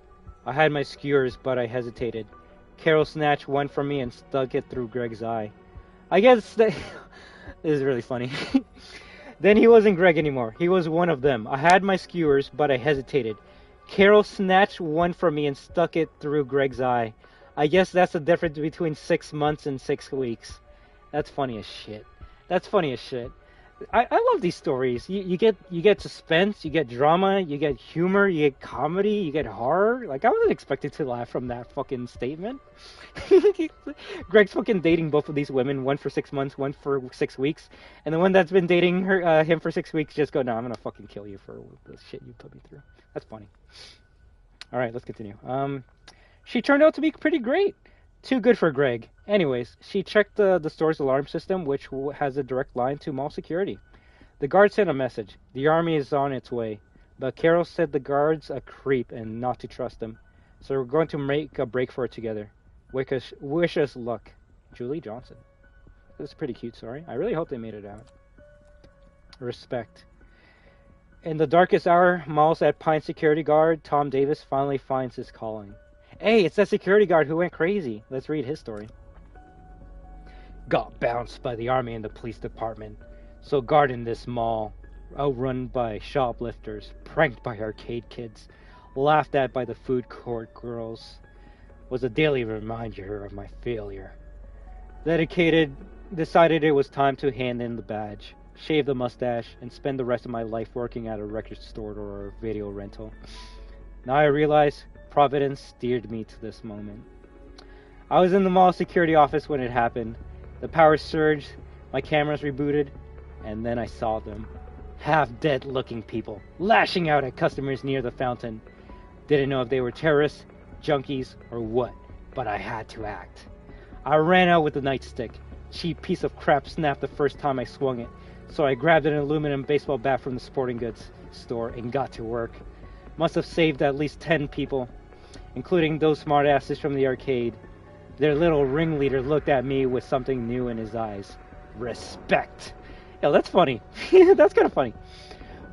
I had my skewers, but I hesitated. Carol snatched one from me and stuck it through Greg's eye. I guess that... This is really funny. Then he wasn't Greg anymore. He was one of them. I had my skewers, but I hesitated. Carol snatched one from me and stuck it through Greg's eye. I guess that's the difference between 6 months and 6 weeks. That's funny as shit. That's funny as shit. I love these stories. You get suspense, you get drama, you get humor, you get comedy, you get horror. Like, I wasn't expected to laugh from that fucking statement. Greg's fucking dating both of these women, one for 6 months, one for 6 weeks, and the one that's been dating him for 6 weeks just go, no, I'm gonna fucking kill you for the shit you put me through. That's funny. All right, let's continue. She turned out to be pretty great. Too good for Greg. Anyways, she checked the store's alarm system, which has a direct line to mall security. The guard sent a message. The army is on its way. But Carol said the guard's a creep and not to trust him. So we're going to make a break for it together. Wish us luck. Julie Johnson. This is pretty cute, sorry. I really hope they made it out. Respect. In the darkest hour, Malls at Pine security guard Tom Davis finally finds his calling. Hey, it's that security guard who went crazy. Let's read his story. Got bounced by the army and the police department. So guarding this mall, outrun by shoplifters, pranked by arcade kids, laughed at by the food court girls, was a daily reminder of my failure. Decided it was time to hand in the badge, shave the mustache, and spend the rest of my life working at a record store or a video rental. Now I realize Providence steered me to this moment. I was in the mall security office when it happened. The power surged, my cameras rebooted, and then I saw them. Half-dead looking people, lashing out at customers near the fountain. Didn't know if they were terrorists, junkies, or what, but I had to act. I ran out with the nightstick. Cheap piece of crap snapped the first time I swung it, so I grabbed an aluminum baseball bat from the sporting goods store and got to work. Must have saved at least 10 people, including those smartasses from the arcade. Their little ringleader looked at me with something new in his eyes. Respect. Yeah, that's funny. That's kind of funny.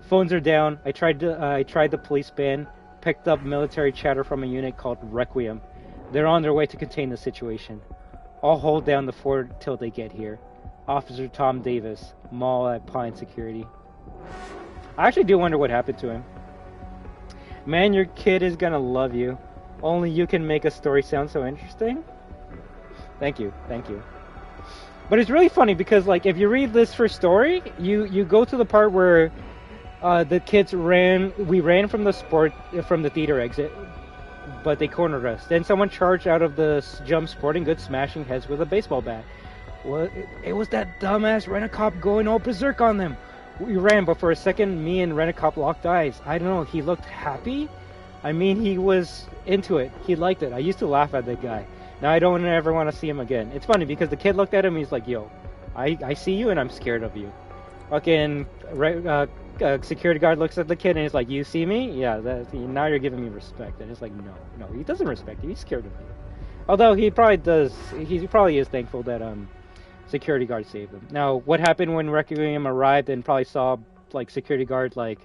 Phones are down. I tried the police band, picked up military chatter from a unit called Requiem. They're on their way to contain the situation. I'll hold down the fort till they get here. Officer Tom Davis, Mall at Pine Security. I actually do wonder what happened to him. Man, your kid is gonna love you. Only you can make a story sound so interesting. Thank you. But it's really funny because, like, if you read this first story, you go to the part where the kids we ran from the theater exit, but they cornered us. Then someone charged out of the Jump Sporting Goods, smashing heads with a baseball bat. Well, it was that dumbass rent-a-cop going all berserk on them. We ran, but for a second, me and rent-a-cop locked eyes. I don't know, he looked happy? I mean, he was into it. He liked it. I used to laugh at that guy. Now I don't ever want to see him again. It's funny because the kid looked at him and he's like, yo, I see you and I'm scared of you. Fucking security guard looks at the kid and he's like, you see me? Yeah, now you're giving me respect. And it's like, no, he doesn't respect you. He's scared of you. Although he probably is thankful that security guard saved him. Now, what happened when Requiem arrived and probably saw like security guard like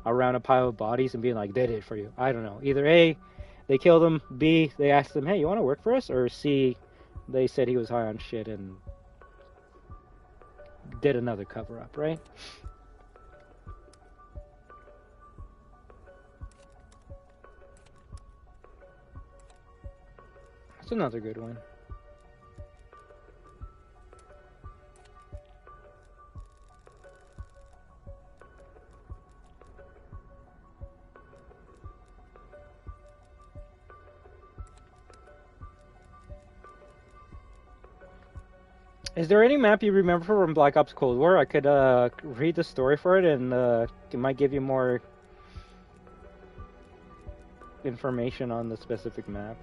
around a pile of bodies and being like, they did it for you? I don't know. Either A, they killed him, B, they asked him, hey, you want to work for us? Or C, they said he was high on shit and did another cover-up, right? That's another good one. Is there any map you remember from Black Ops Cold War? I could read the story for it and it might give you more information on the specific map.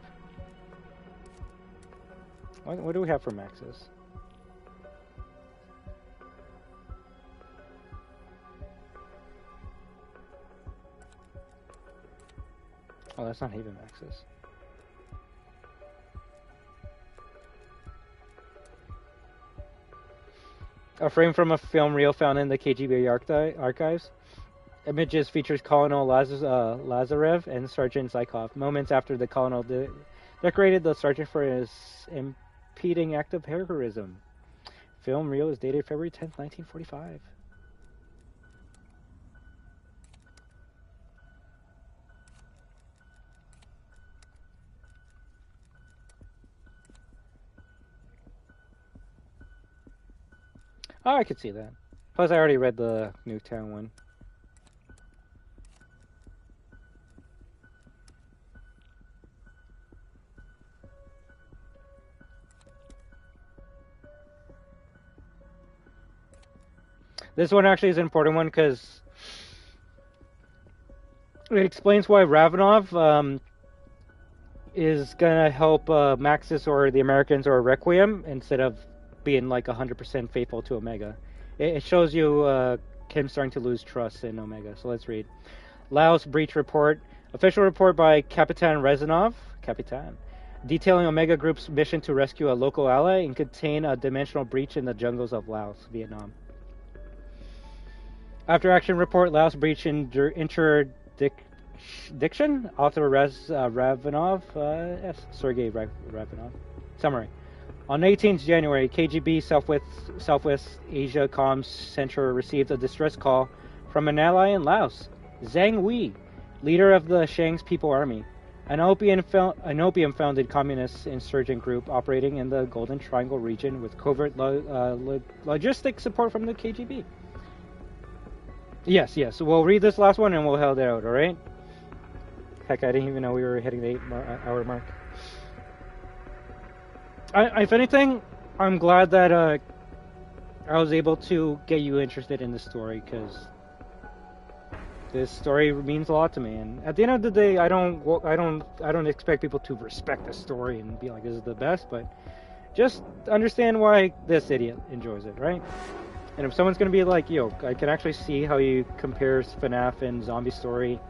What do we have for maxes? Oh, that's not even maxes. A frame from a film reel found in the KGB archives. Images features Colonel Lazarev and Sergeant Zykov. Moments after the colonel decorated the sergeant for his impeding act of heroism. Film reel is dated February 10th, 1945. Oh, I could see that. Plus, I already read the Nuketown one. This one actually is an important one because it explains why Ravenov is gonna help Maxis or the Americans or Requiem instead of being like 100% faithful to Omega. It shows you him starting to lose trust in Omega. So let's read. Laos breach report. Official report by Kapitan Rezanov. Kapitan. Detailing Omega Group's mission to rescue a local ally and contain a dimensional breach in the jungles of Laos, Vietnam. After action report, Laos breach interdiction. Author Ravenov. Sergei Ravenov. Summary. On 18th January, KGB Southwest Asia Comms Center received a distress call from an ally in Laos, Zhang Wei, leader of the Shang's People Army, an opium-founded communist insurgent group operating in the Golden Triangle region with covert logistic support from the KGB. Yes. We'll read this last one and we'll head out, alright? Heck, I didn't even know we were hitting the 8-hour mark. If anything, I'm glad that I was able to get you interested in this story, because this story means a lot to me. And at the end of the day, I don't expect people to respect the story and be like, this is the best, but just understand why this idiot enjoys it, right? And if someone's gonna be like, yo, I can actually see how you compare FNAF and Zombie Story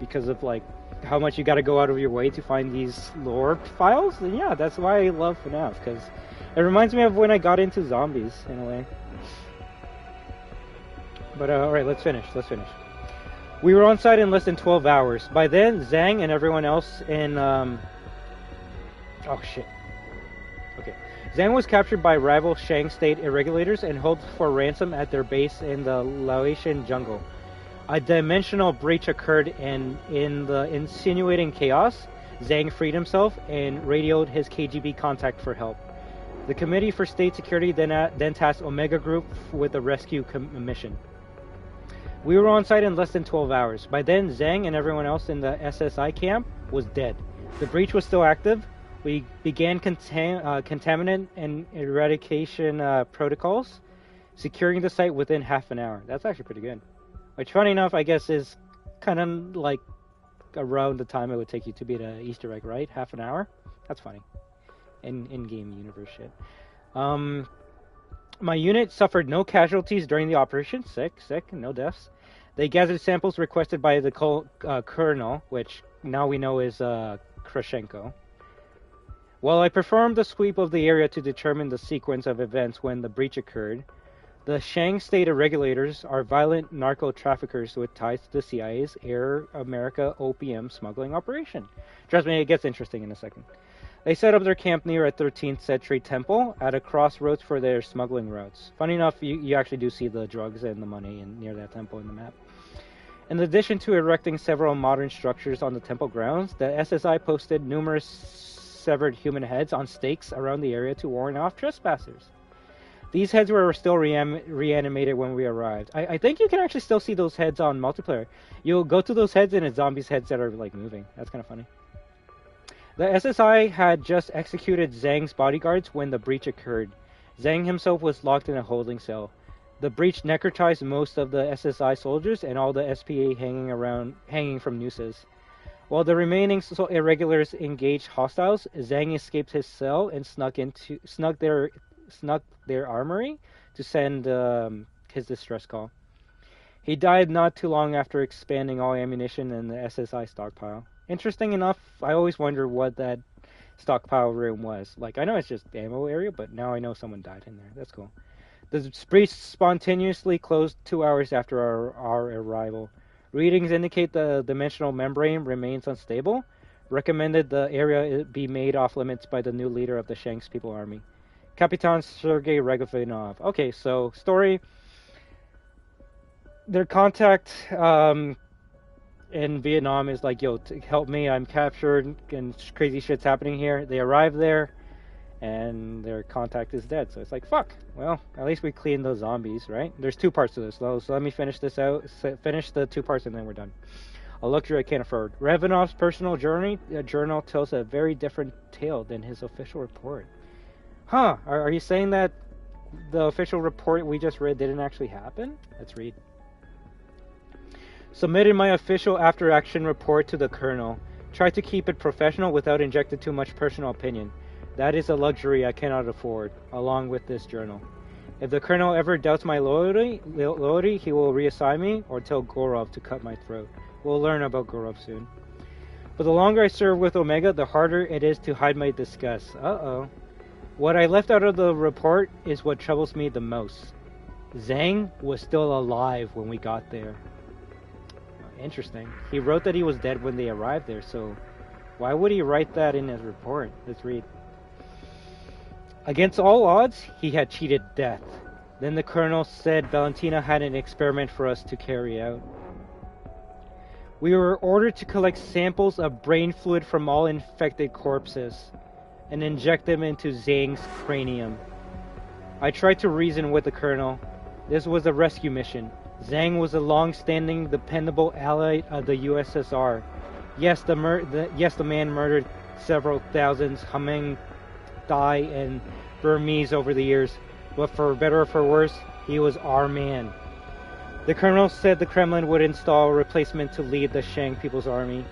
because of like how much you got to go out of your way to find these lore files, then yeah, that's why I love FNAF, because it reminds me of when I got into zombies in a way. But alright, let's finish. We were on site in less than 12 hours. By then, Zhang and everyone else in oh shit. Okay. Zhang was captured by rival Shang state irregulators and held for ransom at their base in the Laotian jungle. A dimensional breach occurred, and in the insinuating chaos, Zhang freed himself and radioed his KGB contact for help. The Committee for State Security then tasked Omega Group with a rescue mission. We were on site in less than 12 hours. By then, Zhang and everyone else in the SSI camp was dead. The breach was still active. We began contaminant and eradication protocols, securing the site within half an hour. That's actually pretty good. Which, funny enough, I guess is kind of like around the time it would take you to beat an Easter egg, right? Half an hour? That's funny. In-game universe shit. My unit suffered no casualties during the operation. Sick, no deaths. They gathered samples requested by the colonel, which now we know is Krashenko. While I performed a sweep of the area to determine the sequence of events when the breach occurred, the Shang state regulators are violent narco-traffickers with ties to the CIA's Air America opium smuggling operation. Trust me, it gets interesting in a second. They set up their camp near a 13th century temple at a crossroads for their smuggling routes. Funny enough, you actually do see the drugs and the money near that temple in the map. In addition to erecting several modern structures on the temple grounds, the SSI posted numerous severed human heads on stakes around the area to warn off trespassers. These heads were still reanimated when we arrived. I think you can actually still see those heads on multiplayer. You'll go to those heads and it's zombies' heads that are like moving. That's kind of funny. The SSI had just executed Zhang's bodyguards when the breach occurred. Zhang himself was locked in a holding cell. The breach necrotized most of the SSI soldiers and all the SPA hanging from nooses. While the remaining irregulars engaged hostiles, Zhang escaped his cell and snuck their armory to send his distress call. He died not too long after expanding all ammunition in the SSI stockpile. Interesting enough, I always wonder what that stockpile room was. Like, I know it's just ammo area, but now I know someone died in there. That's cool. The breach spontaneously closed 2 hours after our arrival. Readings indicate the dimensional membrane remains unstable. Recommended the area be made off limits by the new leader of the Shanks People Army, Kapitan Sergei Regavinov. Okay, so story. Their contact in Vietnam is like, yo, help me, I'm captured, and crazy shit's happening here. They arrive there, and their contact is dead. So it's like, fuck. Well, at least we cleaned those zombies, right? There's 2 parts to this, though, so let me finish this out. Finish the 2 parts, and then we're done. A luxury I can't afford. Revanov's personal journal tells a very different tale than his official report. Huh, are you saying that the official report we just read didn't actually happen? Let's read. Submitted my official after-action report to the Colonel. Tried to keep it professional without injecting too much personal opinion. That is a luxury I cannot afford, along with this journal. If the Colonel ever doubts my loyalty, he will reassign me or tell Gorov to cut my throat. We'll learn about Gorov soon. But the longer I serve with Omega, the harder it is to hide my disgust. Uh-oh. What I left out of the report is what troubles me the most. Zhang was still alive when we got there. Interesting. He wrote that he was dead when they arrived there, so why would he write that in his report? Let's read. Against all odds, he had cheated death. Then the Colonel said Valentina had an experiment for us to carry out. We were ordered to collect samples of brain fluid from all infected corpses and inject them into Zhang's cranium. I tried to reason with the Colonel. This was a rescue mission. Zhang was a long-standing, dependable ally of the USSR. Yes, the man murdered several thousands Hameng, Thai, and Burmese over the years, but for better or for worse, he was our man. The Colonel said the Kremlin would install a replacement to lead the Shang People's Army,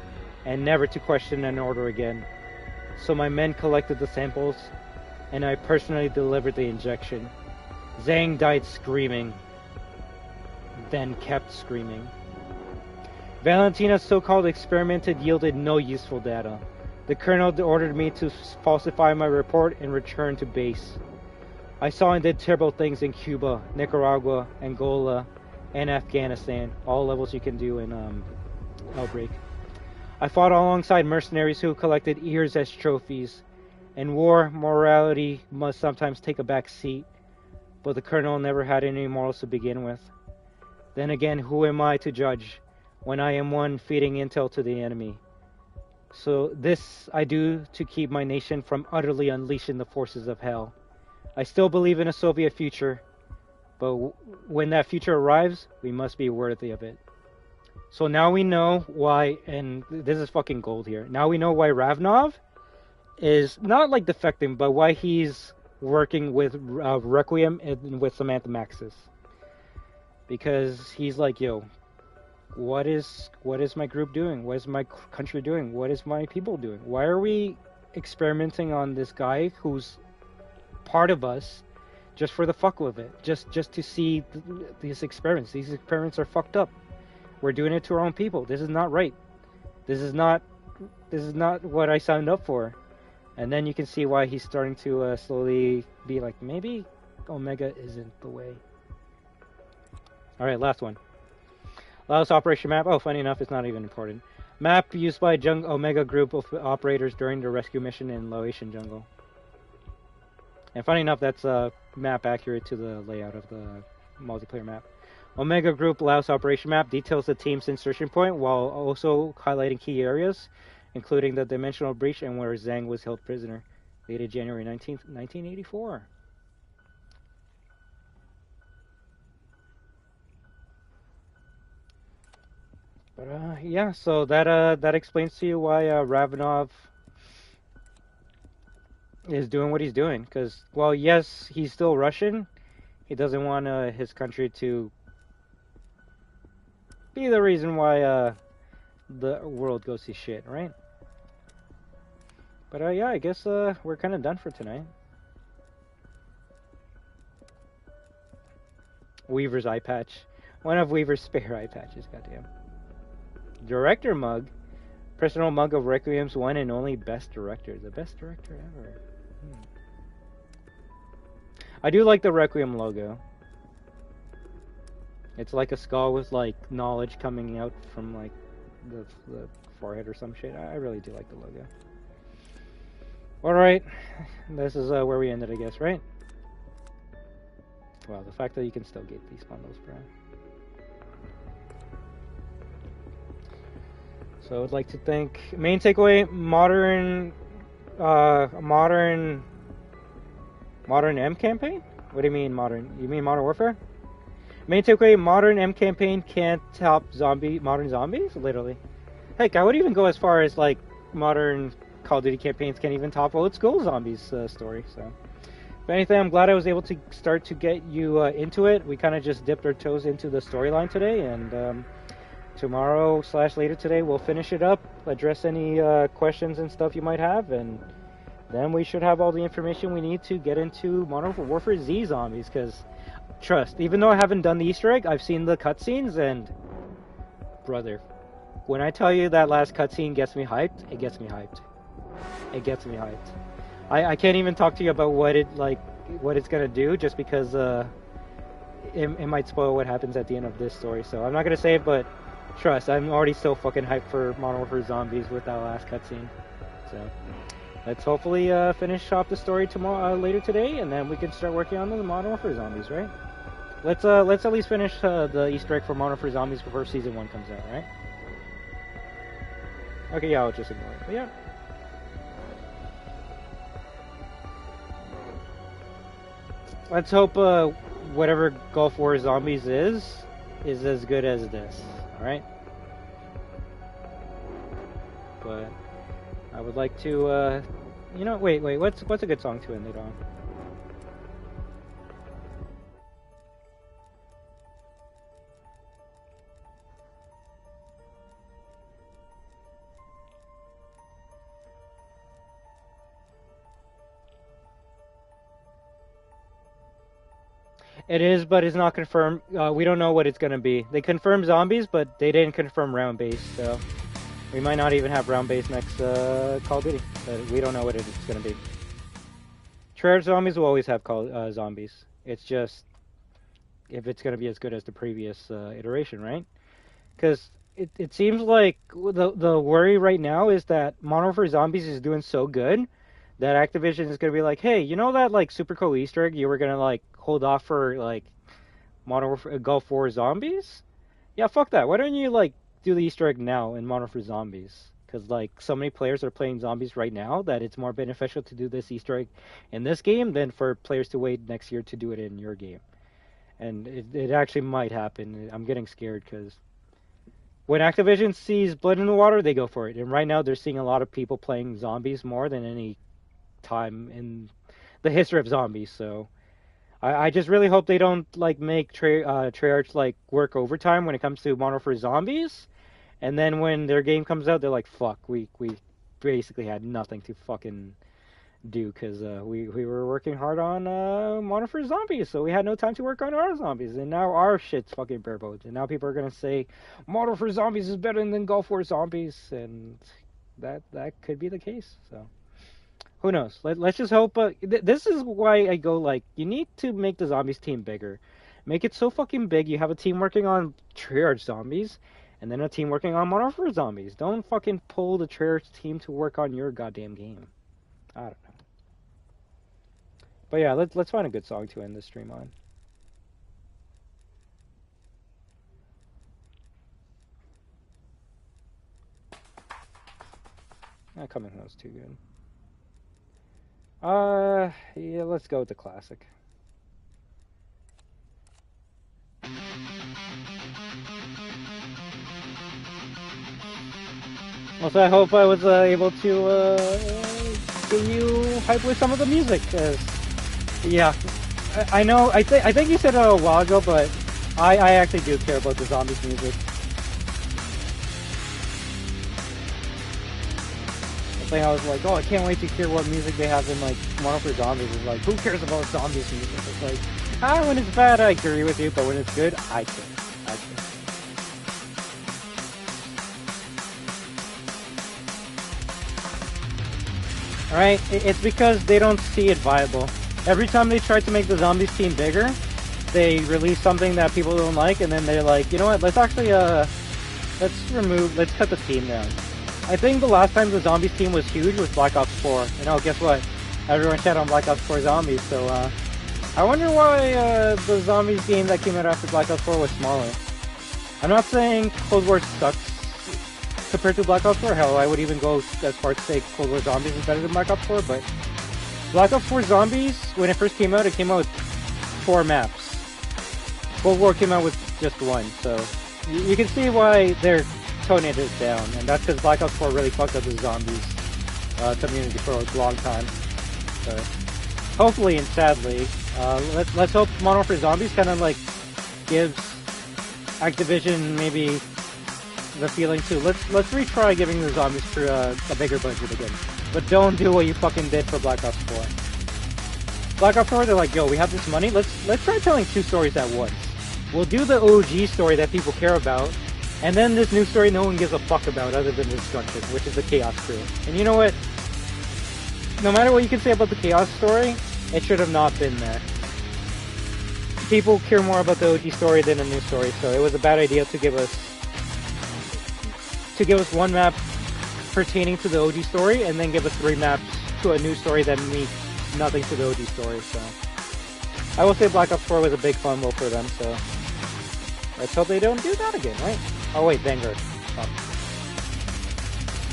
and never to question an order again. So my men collected the samples, and I personally delivered the injection. Zhang died screaming, then kept screaming. Valentina's so-called experiment had yielded no useful data. The Colonel ordered me to falsify my report and return to base. I saw and did terrible things in Cuba, Nicaragua, Angola, and Afghanistan, all levels you can do in Outbreak. I fought alongside mercenaries who collected ears as trophies. In war, morality must sometimes take a back seat, but the Colonel never had any morals to begin with. Then again, who am I to judge when I am one feeding intel to the enemy? So this I do to keep my nation from utterly unleashing the forces of hell. I still believe in a Soviet future, but when that future arrives, we must be worthy of it. So now we know why, and this is fucking gold here, now we know why Ravnov is not like defecting, but why he's working with Requiem and with Samantha Maxis. Because he's like, yo, what is my group doing? What is my country doing? What is my people doing? Why are we experimenting on this guy who's part of us just for the fuck of it? Just to see these experiments. These experiments are fucked up. We're doing it to our own people. This is not right. This is not what I signed up for. And then you can see why he's starting to slowly be like, maybe Omega isn't the way. Alright, last one. Last operation map. Oh, funny enough, it's not even important. Map used by Omega group of operators during the rescue mission in Laotian jungle. And funny enough, that's a map accurate to the layout of the multiplayer map. Omega Group Laos operation map details the team's insertion point while also highlighting key areas, including the dimensional breach and where Zhang was held prisoner. Dated January 19th, 1984. But yeah, so that explains to you why Ravenov is doing what he's doing. Because, well, yes, he's still Russian. He doesn't want his country to be the reason why the world goes to shit, right? But yeah, I guess we're kind of done for tonight. Weaver's eye patch. One of Weaver's spare eye patches, goddamn. Director mug. Personal mug of Requiem's one and only best director. The best director ever. I do like the Requiem logo. It's like a skull with like knowledge coming out from like the forehead or some shit. I really do like the logo. Alright, this is where we ended, I guess, right? Well, the fact that you can still get these bundles, bro. So I'd like to think main takeaway: modern M campaign. What do you mean modern? You mean Modern Warfare? Main takeaway: modern M campaign can't top modern zombies. Literally, heck, I would even go as far as like modern Call of Duty campaigns can't even top old school zombies story. So, if anything, I'm glad I was able to start to get you into it. We kind of just dipped our toes into the storyline today, and tomorrow / later today we'll finish it up, address any questions and stuff you might have, and then we should have all the information we need to get into Modern Warfare Z zombies. Because trust, even though I haven't done the Easter egg, I've seen the cutscenes, and brother, when I tell you that last cutscene gets me hyped, it gets me hyped. It gets me hyped. I can't even talk to you about what it's gonna do, just because it might spoil what happens at the end of this story. So I'm not gonna say it, but trust, I'm already so fucking hyped for Modern Warfare Zombies with that last cutscene. So let's hopefully finish off the story tomorrow, later today, and then we can start working on the Modern Warfare Zombies, right? Let's at least finish the Easter egg for Modern Warfare Zombies before Season 1 comes out, right? Okay, yeah, I'll just ignore it. But yeah. Let's hope whatever Gulf War Zombies is as good as this, alright? But I would like to, you know, wait, what's a good song to end it on? It is, but it's not confirmed. We don't know what it's going to be. They confirmed zombies, but they didn't confirm round-based, so we might not even have round-based next Call of Duty. But we don't know what it's going to be. Treyarch zombies will always have zombies. It's just if it's going to be as good as the previous iteration, right? Because it seems like the worry right now is that Modern Warfare Zombies is doing so good that Activision is going to be like, hey, you know that like super cool Easter egg you were going to like hold off for like Modern Warfare Gulf War Zombies? Yeah, fuck that. Why don't you like do the Easter egg now in Modern Warfare Zombies? Because like so many players are playing zombies right now that it's more beneficial to do this Easter egg in this game than for players to wait next year to do it in your game. And it actually might happen. I'm getting scared because when Activision sees blood in the water, they go for it. And right now they're seeing a lot of people playing zombies more than any time in the history of zombies. So I just really hope they don't like make Treyarch like work overtime when it comes to Modern Warfare Zombies, and then when their game comes out they're like, fuck, we basically had nothing to fucking do because we were working hard on Modern Warfare Zombies, so we had no time to work on our zombies, and now our shit's fucking bare bones, and now people are gonna say Modern Warfare Zombies is better than Gulf War Zombies, and that could be the case. So who knows? Let's just hope. This is why I go like, you need to make the zombies team bigger. Make it so fucking big. You have a team working on Treyarch zombies, and then a team working on Modern Warfare Zombies. Don't fucking pull the Treyarch team to work on your goddamn game. I don't know. But yeah, let's find a good song to end this stream on. Coming Home's too good. Yeah, let's go with the classic. Also, I hope I was able to get you hype with some of the music. Yeah, I know. I think you said it a while ago, but I actually do care about the zombies music. I was like, oh, I can't wait to hear what music they have in like Modern Warfare Zombies. It's like, who cares about zombies music? It's like, when it's bad, I agree with you, but when it's good, I care. Alright, it's because they don't see it viable. Every time they try to make the zombies team bigger, they release something that people don't like, and then they're like, you know what? Let's actually let's cut the team down. I think the last time the zombies team was huge was Black Ops 4. You know, guess what? Everyone chat on Black Ops 4 zombies. So I wonder why the zombies game that came out after Black Ops 4 was smaller. I'm not saying Cold War sucks compared to Black Ops 4. Hell, I would even go as far to say Cold War Zombies is better than Black Ops 4, but Black Ops 4 Zombies, when it first came out, it came out with 4 maps. Cold War came out with just 1, so you can see why they're toning it down, and that's because Black Ops 4 really fucked up the zombies community for a long time. So hopefully and sadly, let's hope Modern Warfare Zombies kind of like gives Activision maybe the feeling too. Let's retry giving the zombies crew a bigger budget again, but don't do what you fucking did for Black Ops 4. Black Ops 4, they're like, yo, we have this money. Let's try telling 2 stories at once. We'll do the OG story that people care about, and then this new story no one gives a fuck about other than Destruction, which is the Chaos crew. And you know what? No matter what you can say about the Chaos story, it should have not been there. People care more about the OG story than a new story, so it was a bad idea to give us 1 map pertaining to the OG story, and then give us 3 maps to a new story that means nothing to the OG story. So I will say Black Ops 4 was a big fumble for them, so let's hope they don't do that again, right? Oh wait, Vanguard. Oh.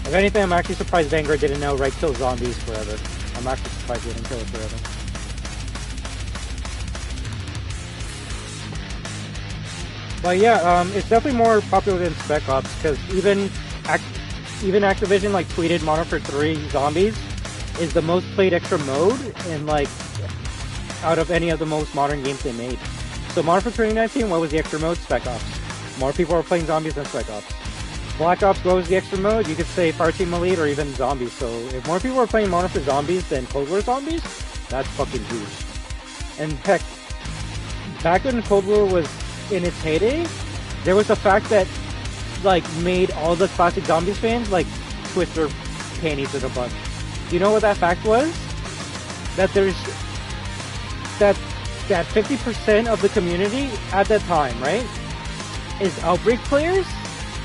If anything, I'm actually surprised Vanguard didn't outright kill zombies forever. I'm actually surprised they didn't kill it forever. But yeah, it's definitely more popular than Spec Ops, because even Activision like tweeted Modern Warfare 3 Zombies is the most played extra mode in like out of any of the most modern games they made. So Modern Warfare 2019, what was the extra mode? Spec Ops. More people are playing zombies than Spec Ops. Black Ops, what was the extra mode? You could say Fireteam Elite or even zombies. So if more people are playing Modern Warfare Zombies than Cold War Zombies, that's fucking huge. And heck, back when Cold War was in its heyday, there was a fact that like made all the classic Zombies fans like twist their panties in a bunch. Do you know what that fact was? That there's that 50% of the community at that time, right, is Outbreak players,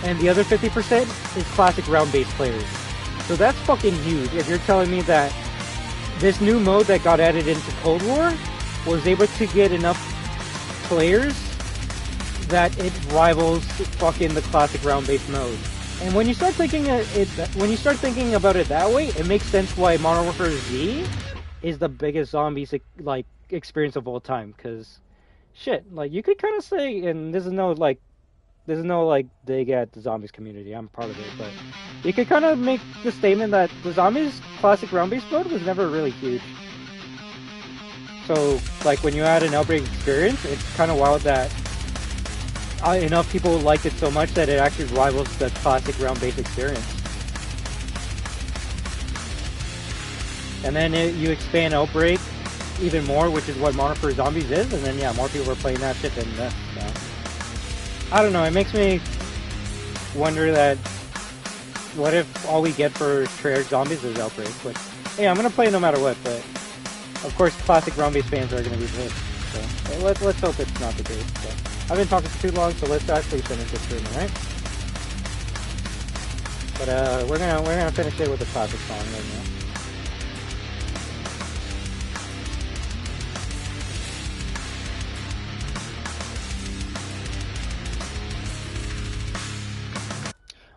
and the other 50% is classic round-based players. So that's fucking huge. If you're telling me that this new mode that got added into Cold War was able to get enough players that it rivals fucking the classic round-based mode. And when you start thinking about it that way, it makes sense why Modern Warfare Z is the biggest zombies like experience of all time. Because shit, like you could kind of say, and this is no dig at the zombies community. I'm part of it, but you could kind of make the statement that the zombies classic round-based mode was never really huge. So like when you add an Outbreak experience, it's kind of wild that enough people liked it so much that it actually rivals the classic round-based experience. And then you expand Outbreak even more, which is what Modern Warfare Zombies is, and then yeah, more people are playing that shit than this. So I don't know, it makes me wonder that what if all we get for Treyarch Zombies is Outbreak? But hey, I'm gonna play no matter what, but of course classic round-based fans are gonna be pissed. So let's hope it's not the case. So I've been talking for too long, so let's actually finish this stream, alright? But we're gonna finish it with a classic song right now.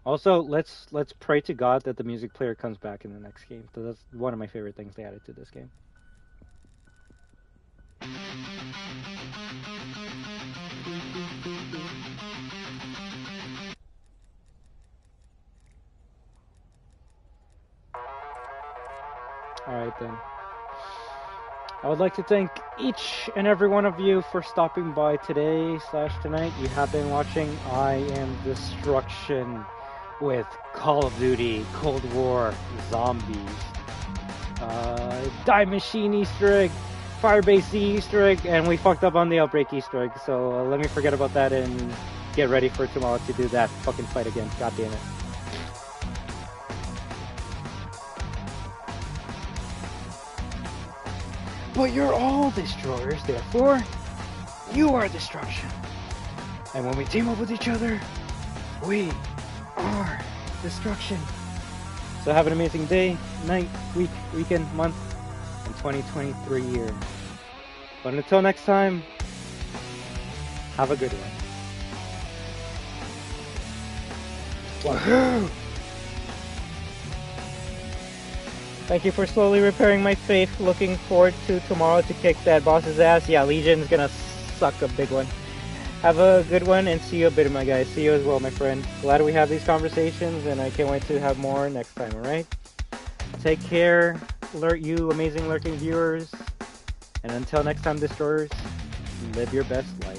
Also, let's pray to God that the music player comes back in the next game. So that's one of my favorite things they added to this game. Alright then. I would like to thank each and every one of you for stopping by today/tonight. You have been watching I Am Destruction with Call of Duty Cold War Zombies. Dive Machine Easter egg, Firebase Z Easter egg, and we fucked up on the Outbreak Easter egg, so let me forget about that and get ready for tomorrow to do that fucking fight again. God damn it. But you're all destroyers, therefore, You are destruction. And when we team up with each other, we are destruction. So have an amazing day, night, week, weekend, month, and 2023 year. But until next time, have a good one. WAHOO! Thank you for slowly repairing my faith. Looking forward to tomorrow to kick that boss's ass. Yeah, Legion's gonna suck a big one. Have a good one and see you a bit, my guys. See you as well, my friend. Glad we have these conversations and I can't wait to have more next time, alright? Take care, you amazing lurking viewers. And until next time, Destroyers, live your best life.